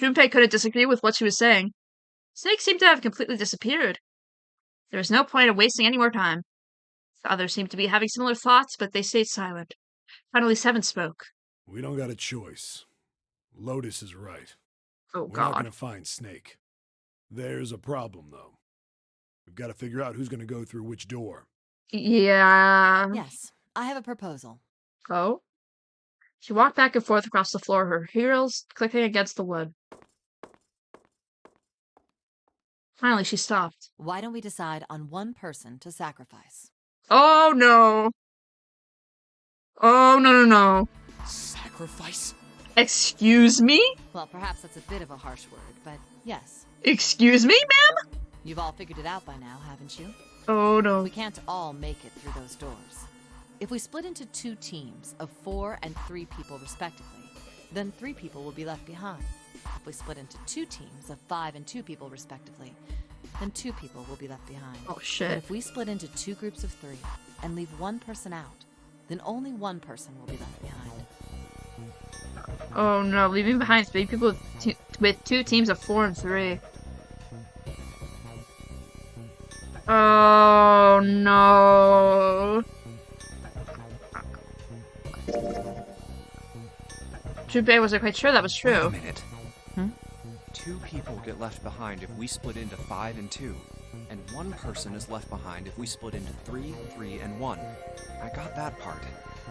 Junpei couldn't disagree with what she was saying. Snake seemed to have completely disappeared. There was no point of wasting any more time. The others seemed to be having similar thoughts, but they stayed silent. Finally, Seven spoke. We don't got a choice. Lotus is right. Oh, We're God. not going to find Snake. There's a problem, though. We've got to figure out who's going to go through which door. Yeah. Yes, I have a proposal. Oh? She walked back and forth across the floor, her heels clicking against the wood. Finally, she stopped. Why don't we decide on one person to sacrifice? Oh, no. Oh, no. Sacrifice? Excuse me? Well, perhaps that's a bit of a harsh word, but yes. Excuse me, ma'am? You've all figured it out by now, haven't you? Oh, no. We can't all make it through those doors. If we split into 2 teams of 4 and 3 people respectively, then 3 people will be left behind. If we split into 2 teams of 5 and 2 people respectively, then 2 people will be left behind. Oh, shit. But if we split into 2 groups of 3 and leave 1 person out, then only 1 person will be left behind. Oh, no. Leaving behind 3 people with 2 teams of 4 and 3. Oh, no. Junpei wasn't quite sure that was true. Wait a minute. 2 people get left behind if we split into 5 and 2. And 1 person is left behind if we split into 3, 3, and 1. I got that part.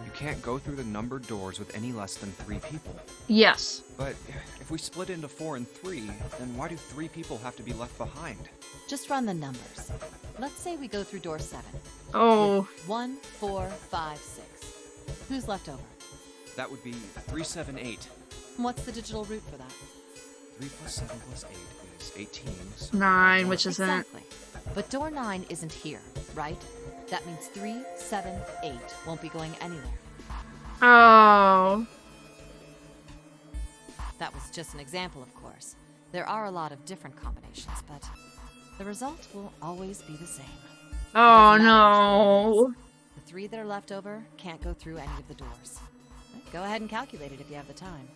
You can't go through the numbered doors with any less than 3 people. Yes. But if we split into 4 and 3, then why do 3 people have to be left behind? Just run the numbers. Let's say we go through door 7. Oh. 1, 4, 5, 6. Who's left over? That would be 3, 7, 8. What's the digital root for that? 3 plus 7 plus 8 is 18. 9, which isn't... Exactly. But door 9 isn't here, right? That means 3, 7, 8 won't be going anywhere. Oh. That was just an example, of course. There are a lot of different combinations, but the result will always be the same. Oh, no. The 3 that are left over can't go through any of the doors. Go ahead and calculate it if you have the time.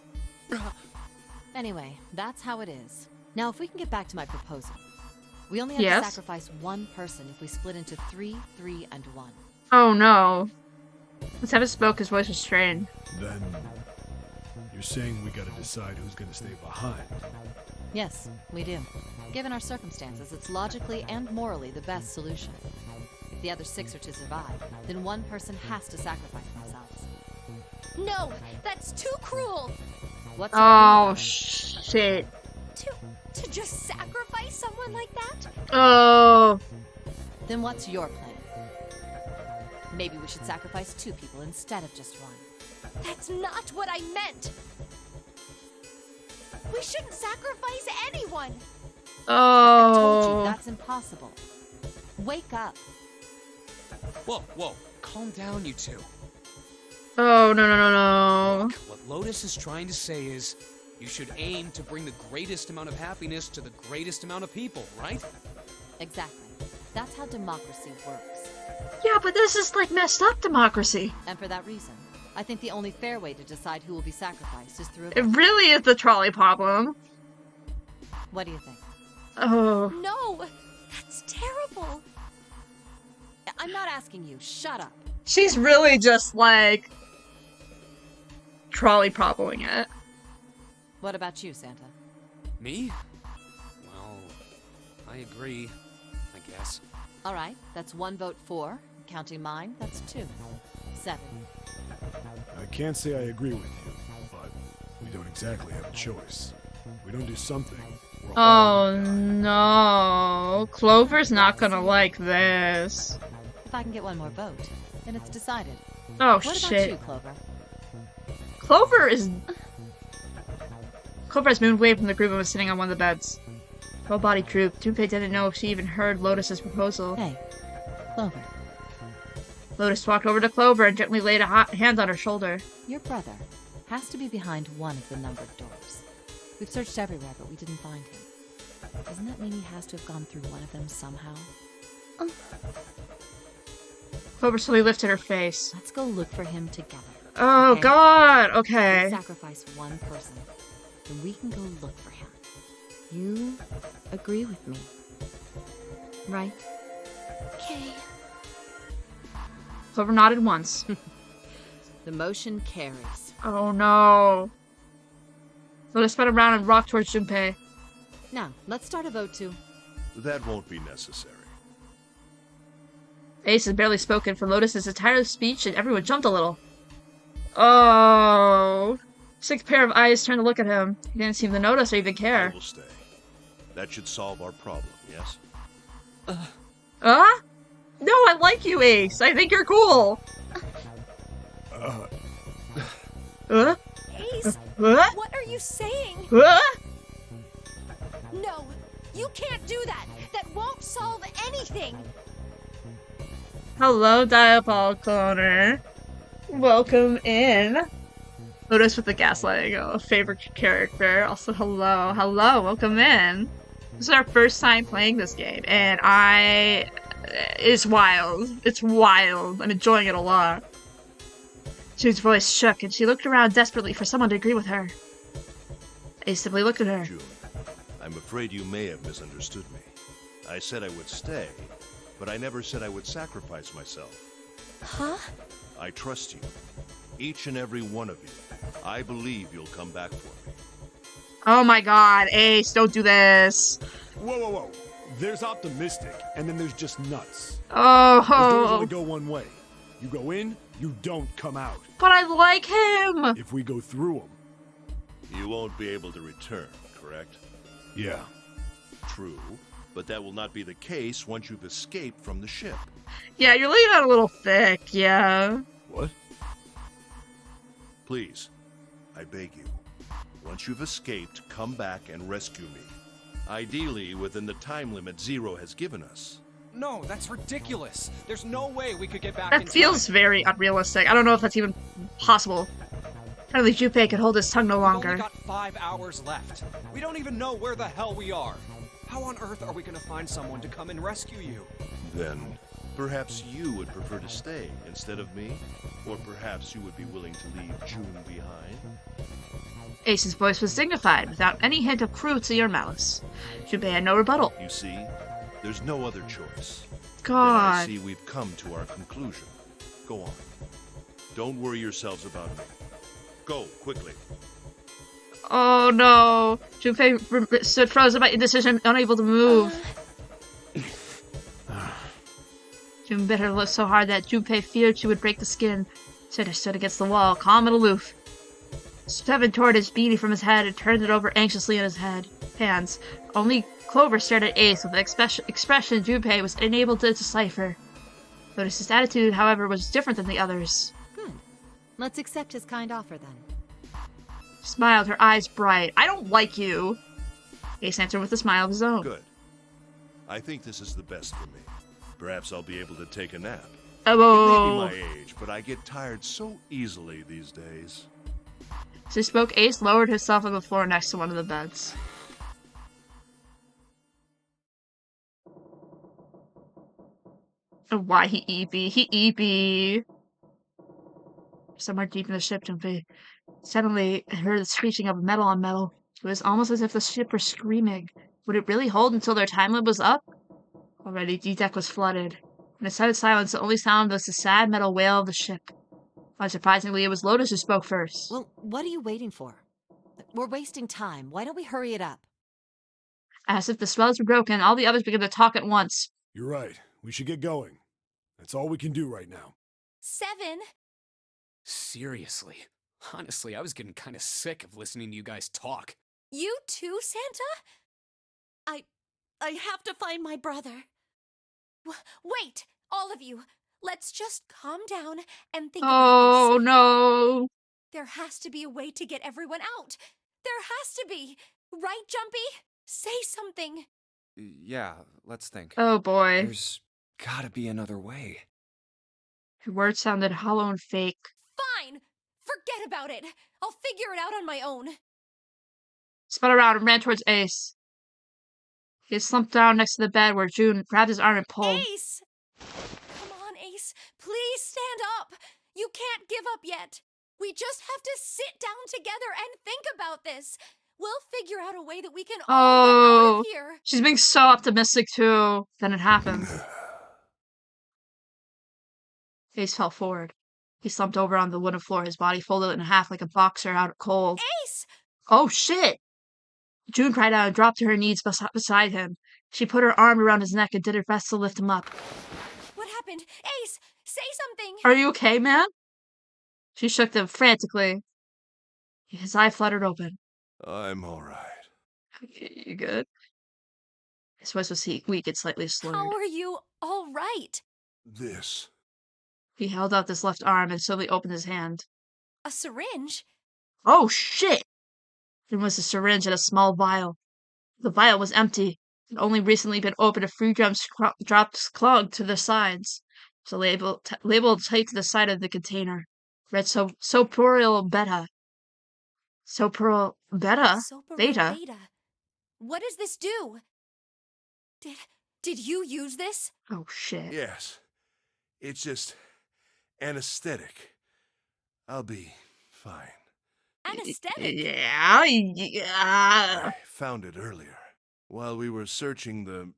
Anyway, that's how it is. Now, if we can get back to my proposal. We only have to sacrifice 1 person if we split into 3, 3, and 1. Oh, no. When Seven spoke, his voice was strained. Then, you're saying we gotta decide who's gonna stay behind? Yes, we do. Given our circumstances, it's logically and morally the best solution. If the other 6 are to survive, then 1 person has to sacrifice themselves. No, that's too cruel. What's oh, shit. To just sacrifice someone like that? Oh. Then what's your plan? Maybe we should sacrifice 2 people instead of just 1. That's not what I meant. We shouldn't sacrifice anyone. I told you that's impossible. Wake up. Whoa. Calm down, you 2. Oh, no. Look, what Lotus is trying to say is, you should aim to bring the greatest amount of happiness to the greatest amount of people, right? Exactly. That's how democracy works. Yeah, but this is like messed up democracy. And for that reason, I think the only fair way to decide who will be sacrificed is through a vote. It really is the trolley problem. What do you think? Oh. No, that's terrible. I'm not asking you. Shut up. She's really just like trolley probleming it. What about you, Santa? Me? Well, I agree, I guess. All right, that's 1 vote for. Counting mine, that's 2. 7. I can't say I agree with you, but we don't exactly have a choice. If we don't do something. Oh no. Clover's not gonna like this. If I can get one more vote, then it's decided. Oh what shit. About you, Clover? Clover has moved away from the group and was sitting on one of the beds. Whole body drooped. Junpei didn't know if she even heard Lotus's proposal. Hey, Clover. Lotus walked over to Clover and gently laid a hand on her shoulder. Your brother has to be behind one of the numbered doors. We've searched everywhere, but we didn't find him. Doesn't that mean he has to have gone through one of them somehow? Clover slowly lifted her face. Let's go look for him together. Oh, okay? God! Okay. We sacrifice one person, then we can go look for him. You agree with me, right? Okay. Clover nodded once. The motion carries. Oh no. Lotus spun around and rocked towards Junpei. Now, let's start a vote too. That won't be necessary. Ace had barely spoken for Lotus's entire speech, and everyone jumped a little. Oh. 6 pair of eyes turned to look at him. He didn't seem to notice or even care. I will stay. That should solve our problem, yes? No, I like you, Ace. I think you're cool. Ace, what are you saying? No, you can't do that. That won't solve anything. Hello, Diabolical Cloner. Welcome in. Lotus with the gaslighting, a favorite character. Also, hello, welcome in. This is our first time playing this game, and it's wild. It's wild. I'm enjoying it a lot. June's voice shook, and she looked around desperately for someone to agree with her. Ace simply looked at her. June, I'm afraid you may have misunderstood me. I said I would stay, but I never said I would sacrifice myself. Huh? I trust you. Each and every one of you. I believe you'll come back for me. Oh my god, Ace, don't do this. Whoa. There's optimistic, and then there's just nuts. Oh. Those doors only go one way. You go in, you don't come out. But I like him. If we go through them. You won't be able to return, correct? Yeah. True, but that will not be the case once you've escaped from the ship. Yeah, you're laying out a little thick, yeah. What? Please, I beg you. Once you've escaped, come back and rescue me. Ideally, within the time limit Zero has given us. No, that's ridiculous. There's no way we could get back That feels very unrealistic. I don't know if that's even possible. Apparently Junpei could hold his tongue no longer. We've only got 5 hours left. We don't even know where the hell we are. How on earth are we gonna find someone to come and rescue you? Then, perhaps you would prefer to stay instead of me? Or perhaps you would be willing to leave June behind? Ace's voice was dignified, without any hint of cruelty or malice. Junpei had no rebuttal. You see, there's no other choice. God. Then I see we've come to our conclusion. Go on. Don't worry yourselves about me. Go, quickly. Oh no. Junpei stood frozen by indecision, unable to move. June bit her lip so hard that Junpei feared she would break the skin. Cinder stood against the wall, calm and aloof. Seven tore his beanie from his head and turned it over anxiously in his hands. Only Clover stared at Ace with an expression Junpei was unable to decipher. Lotus's attitude, however, was different than the others. Good. Let's accept his kind offer, then. She smiled, her eyes bright. I don't like you. Ace answered with a smile of his own. Good. I think this is the best for me. Perhaps I'll be able to take a nap. Oh. It may be my age, but I get tired so easily these days. As he spoke, Ace lowered himself on the floor next to one of the beds. Oh, why he EP? He EP. Somewhere deep in the ship, Junpei suddenly heard the screeching of metal on metal. It was almost as if the ship were screaming. Would it really hold until their time limit was up? Already, D-Deck was flooded. In a sudden silence, the only sound was the sad metal wail of the ship. Unsurprisingly, it was Lotus who spoke first. Well, what are you waiting for? We're wasting time. Why don't we hurry it up? As if the spells were broken, all the others began to talk at once. You're right. We should get going. That's all we can do right now. 7. Seriously. Honestly, I was getting kind of sick of listening to you guys talk. You too, Santa? I have to find my brother. Wait, all of you. Let's just calm down and think about this. Oh, no. There has to be a way to get everyone out. There has to be. Right, Jumpy? Say something. Yeah, let's think. Oh, boy. There's gotta be another way. Her words sounded hollow and fake. Fine. Forget about it. I'll figure it out on my own. Spun around and ran towards Ace. He slumped down next to the bed where June grabbed his arm and pulled. Ace! Come on, Ace. Please stand up. You can't give up yet. We just have to sit down together and think about this. We'll figure out a way that we can all get out of here. She's being so optimistic, too. Then it happened. Ace fell forward. He slumped over on the wooden floor, his body folded in half like a boxer out cold. Ace! Oh, shit! June cried out and dropped to her knees beside him. She put her arm around his neck and did her best to lift him up. What happened? Ace, say something! Are you okay, man? She shook him frantically. His eye fluttered open. I'm all right. You good? His voice was weak and slightly slurred. How are you all right? This. He held out his left arm and slowly opened his hand. A syringe? Oh, shit! There was a syringe and a small vial. The vial was empty. It had only recently been opened. A few drops clung to the sides. It was labeled taped to the side of the container. Read Soporil Beta. Soporil Beta? Beta? What does this do? Did you use this? Oh, shit. Yes. It's just anesthetic. I'll be fine. Anesthetic? Yeah. I found it earlier. While we were searching the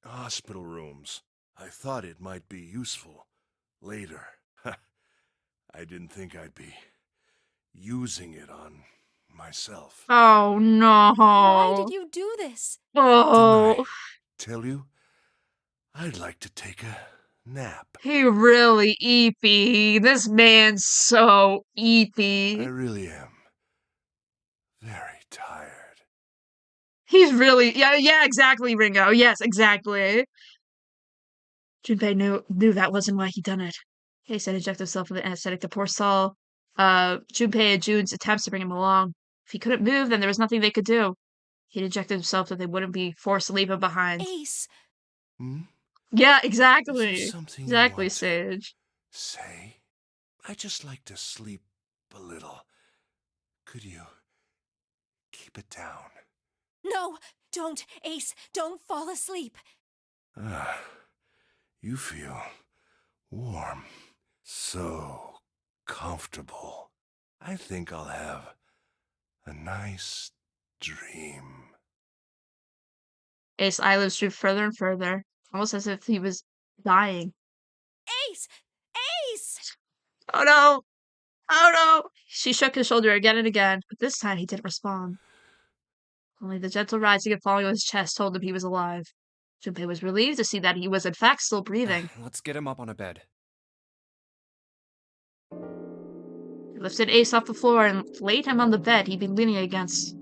hospital rooms, I thought it might be useful later. I didn't think I'd be using it on myself. Oh, no. Why did you do this? Oh. Didn't I tell you? I'd like to take a nap. He really eepy. This man's so eepy. I really am. Very tired. He's really... Yeah, exactly, Ringo. Yes, exactly. Junpei knew that wasn't why he'd done it. He said inject himself with the anesthetic to forestall Junpei and June's attempts to bring him along. If he couldn't move, then there was nothing they could do. He'd injected himself so they wouldn't be forced to leave him behind. Ace. Yeah, exactly. Something Exactly, you want Sage. to say? I just like to sleep a little. Could you keep it down? No, don't, Ace. Don't fall asleep. You feel warm. So comfortable. I think I'll have a nice dream. Ace's eyelids drooped further and further, almost as if he was dying. Ace! Ace! Oh no! Oh no! She shook his shoulder again and again, but this time he didn't respond. Only the gentle rising and falling of his chest told him he was alive. Junpei was relieved to see that he was in fact still breathing. Let's get him up on a bed. He lifted Ace off the floor and laid him on the bed he'd been leaning against.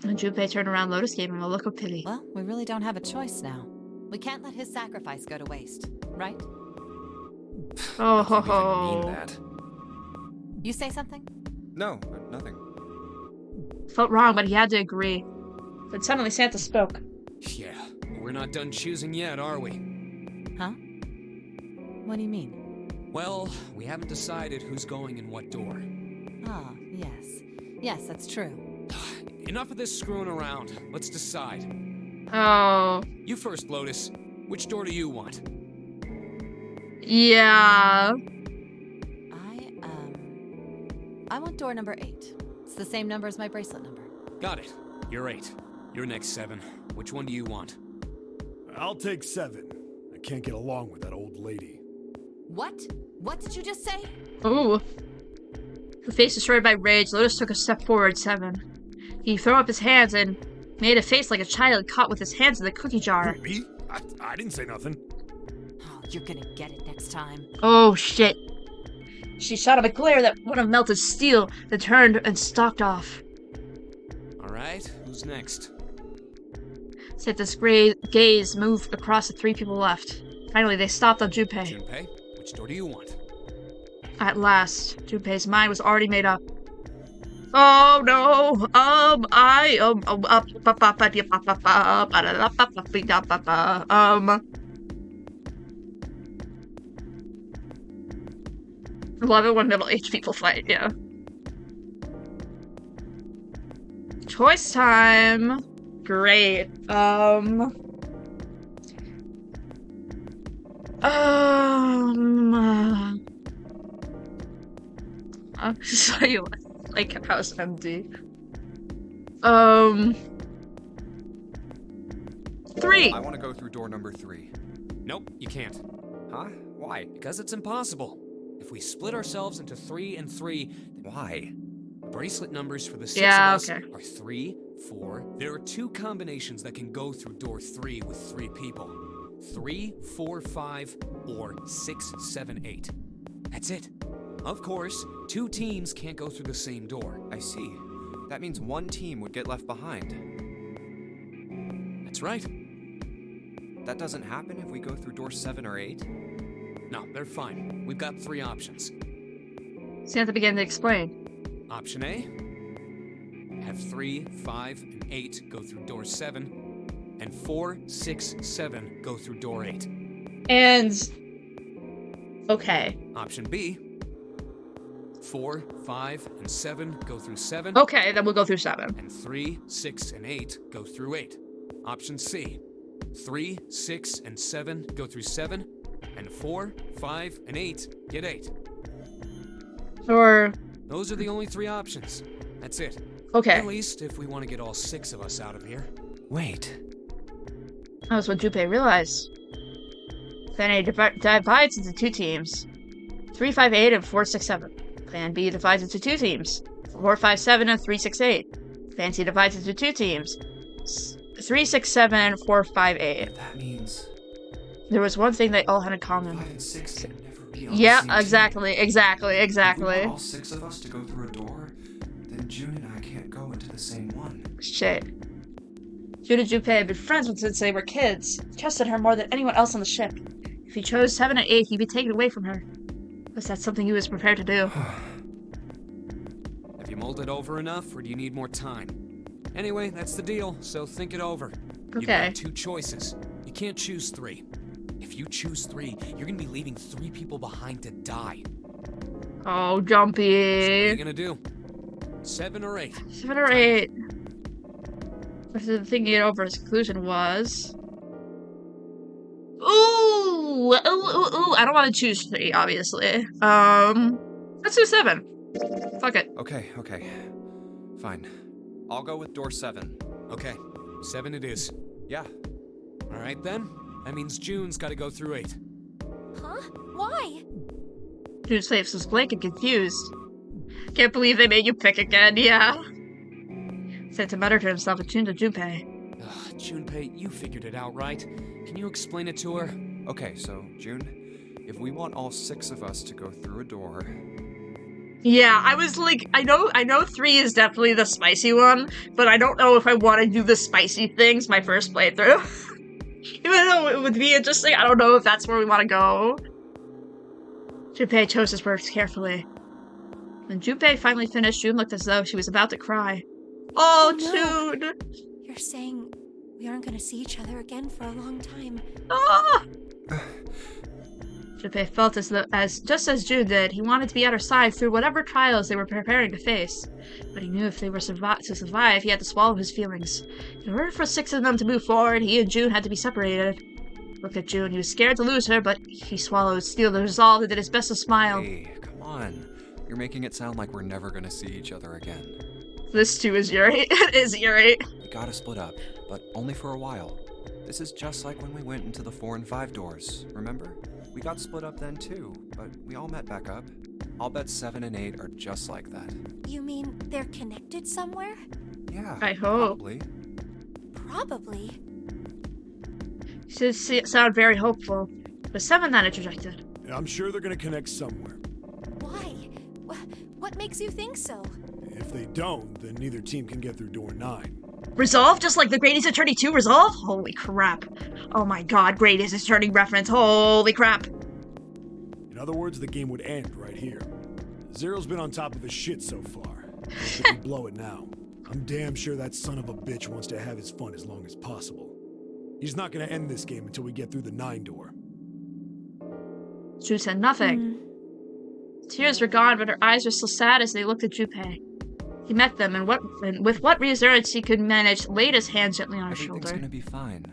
When Junpei turned around, Lotus gave him a look of pity. Well, we really don't have a choice now. We can't let his sacrifice go to waste, right? Oh ho I ho. mean that. You say something? No, nothing. Felt wrong, but he had to agree. Then suddenly Santa spoke. Yeah, we're not done choosing yet, are we? Huh? What do you mean? Well, we haven't decided who's going in what door. Ah, yes. Yes, that's true. Enough of this screwing around. Let's decide. Oh. You first, Lotus. Which door do you want? Yeah. I want door number 8. It's the same number as my bracelet number. Got it. You're 8. You're next, 7. Which one do you want? I'll take 7. I can't get along with that old lady. What? What did you just say? Ooh. Her face destroyed by rage, Lotus took a step forward, 7. He threw up his hands and made a face like a child caught with his hands in the cookie jar. Me? I didn't say nothing. Oh, you're gonna get it next time. Oh, shit. She shot him a glare that would have melted steel, then turned and stalked off. All right, who's next? Santa's gray gaze moved across the 3 people left. Finally, they stopped on Junpei. Junpei, which door do you want? At last, Junpei's mind was already made up. Oh no! I love it when middle-aged people fight, yeah. Choice time! Great. I'll show you like house empty. 3. I want to go through door number 3. Nope, you can't. Huh? Why? Because it's impossible. If we split ourselves into 3 and 3, why? The bracelet numbers for the 6 yeah, of us okay. are 3, 4. There are 2 combinations that can go through door 3 with 3 people. 3, 4, 5, or 6, 7, 8. That's it. Of course, 2 teams can't go through the same door. I see. That means 1 team would get left behind. That's right. That doesn't happen if we go through door 7 or 8? No, they're fine. We've got 3 options. Santa began to explain. Option A, have 3, 5, and 8 go through door 7, and 4, 6, 7 go through door 8. And... okay. Option B, 4, 5, and 7 go through 7. Okay, then we'll go through 7. And 3, 6, and 8 go through 8. Option C, 3, 6, and 7 go through 7, and 4, 5, and 8 get 8. Or... those are the only 3 options. That's it. Okay. At least if we want to get all 6 of us out of here. Wait. That was what Junpei realized. Then he divides into 2 teams. 3, 5, 8 and 4, 6, 7. Plan B divides into 2 teams. 4, 5, 7 and 3, 6, 8. Plan C divides into 2 teams. 3, 6, 7, 4, 5, 8. That means... there was one thing they all had in common. 5 and 6 can never be on yeah, the same exactly, team. exactly. If we want all 6 of us to go through a door, then June and I can't go into the same one. Shit. June and Junpei had been friends since they were kids. He trusted her more than anyone else on the ship. If he chose 7 and 8, he'd be taken away from her. Was that something he was prepared to do? Have you mulled it over enough, or do you need more time? Anyway, that's the deal, so think it over. You've got 2 choices. You can't choose 3. If you choose 3, you're gonna be leaving 3 people behind to die. Oh, Jumpy. So what are you gonna do? 7 or 8? 7 or 8. Thinking it over, his conclusion was... Ooh! I don't want to choose 3, obviously. Let's do 7. Fuck it. Okay. Fine. I'll go with door 7. Okay, 7 it is. Yeah. Alright then. That means June's gotta go through 8. Huh? Why? June's face was blank and confused. Can't believe they made you pick again, yeah. Santa muttered to himself and tuned to Junpei. Junpei, you figured it out, right? Can you explain it to her? Okay, so, June, if we want all 6 of us to go through a door... Yeah, I was like, I know 3 is definitely the spicy one, but I don't know if I want to do the spicy things my first playthrough. Even though it would be interesting, I don't know if that's where we want to go. Junpei chose his words carefully. When Junpei finally finished, June looked as though she was about to cry. Oh, no. June! You're saying we aren't gonna see each other again for a long time. Ah! Junpei felt just as June did, he wanted to be at her side through whatever trials they were preparing to face. But he knew if they were to survive, he had to swallow his feelings. In order for 6 of them to move forward, he and June had to be separated. Look at June. He was scared to lose her, but he swallowed steel the resolve and did his best to smile. Hey, come on. You're making it sound like we're never gonna see each other again. This too is Yuri. It is Yuri. We gotta split up, but only for a while. This is just like when we went into the 4 and 5 doors, remember? We got split up then too, but we all met back up. I'll bet 7 and 8 are just like that. You mean they're connected somewhere? Yeah, I hope. Probably. She sound very hopeful. But 7 then interjected. I'm sure they're gonna connect somewhere. Why? What makes you think so? If they don't, then neither team can get through door 9. Resolve? Just like the Great Ace Attorney 2 Resolve? Holy crap. Oh my god, Great Ace Attorney reference. Holy crap. In other words, the game would end right here. Zero's been on top of his shit so far. If we blow it now, I'm damn sure that son of a bitch wants to have his fun as long as possible. He's not gonna end this game until we get through the 9 door. Zhu said nothing. Tears were gone, but her eyes were still sad as they looked at Junpei. He met them, and with what reassurance he could manage, laid his hand gently on her shoulder. Everything's gonna be fine.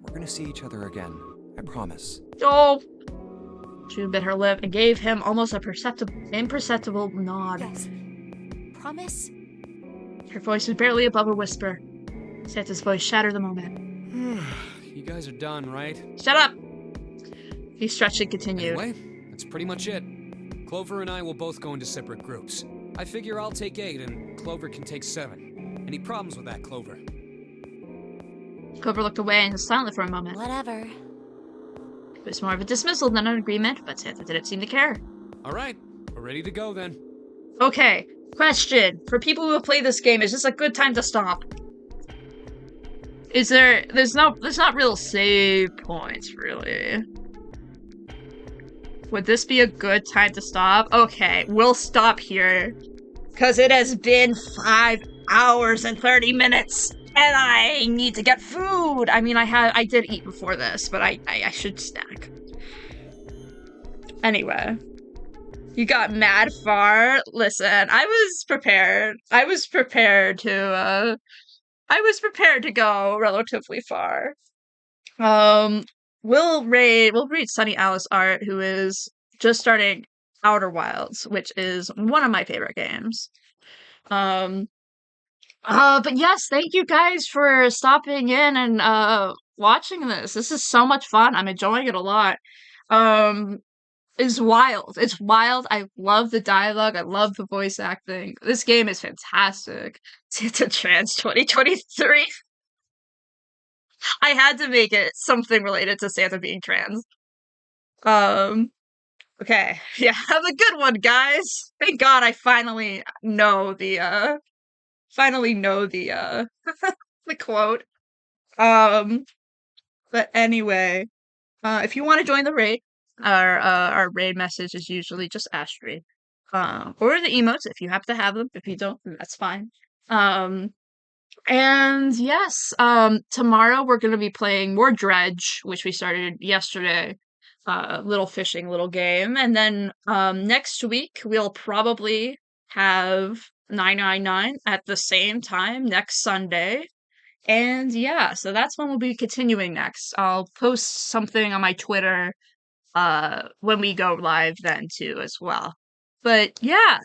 We're gonna see each other again. I promise. Oh! June bit her lip and gave him almost a imperceptible nod. Yes. Promise? Her voice was barely above a whisper. Santa's voice shattered the moment. You guys are done, right? Shut up! He stretched and continued. Anyway, that's pretty much it. Clover and I will both go into separate groups. I figure I'll take 8 and Clover can take 7. Any problems with that, Clover? Clover looked away and was silent for a moment. Whatever. It was more of a dismissal than an agreement, but Santa didn't seem to care. Alright, we're ready to go then. Okay, question. For people who have played this game, is this a good time to stop? There's not real save points, really. Would this be a good time to stop? Okay, we'll stop here. Because it has been 5 hours and 30 minutes. And I need to get food. I mean, I did eat before this, but I should snack. Anyway. You got mad far. Listen, I was prepared. I was prepared to go relatively far. We'll read Sunny Alice Art, who is just starting Outer Wilds, which is one of my favorite games. But yes, thank you guys for stopping in and watching this. This is so much fun. I'm enjoying it a lot. It's wild. It's wild. I love the dialogue. I love the voice acting. This game is fantastic. Santa Trans 2023. I had to make it something related to Santa being trans. Okay. Yeah, have a good one, guys. Thank God I finally know the the quote. But anyway, if you want to join the raid, our raid message is usually just Astrid. Or the emotes if you have to have them. If you don't, then that's fine. And yes, tomorrow we're gonna be playing more Dredge, which we started yesterday. Little fishing, little game. And then next week we'll probably have 999 at the same time next Sunday. And yeah, so that's when we'll be continuing next. I'll post something on my Twitter when we go live then too as well. But yeah,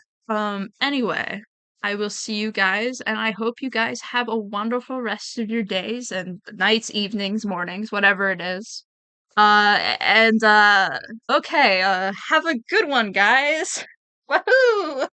anyway, I will see you guys, and I hope you guys have a wonderful rest of your days and nights, evenings, mornings, whatever it is. Okay, have a good one, guys. Woohoo!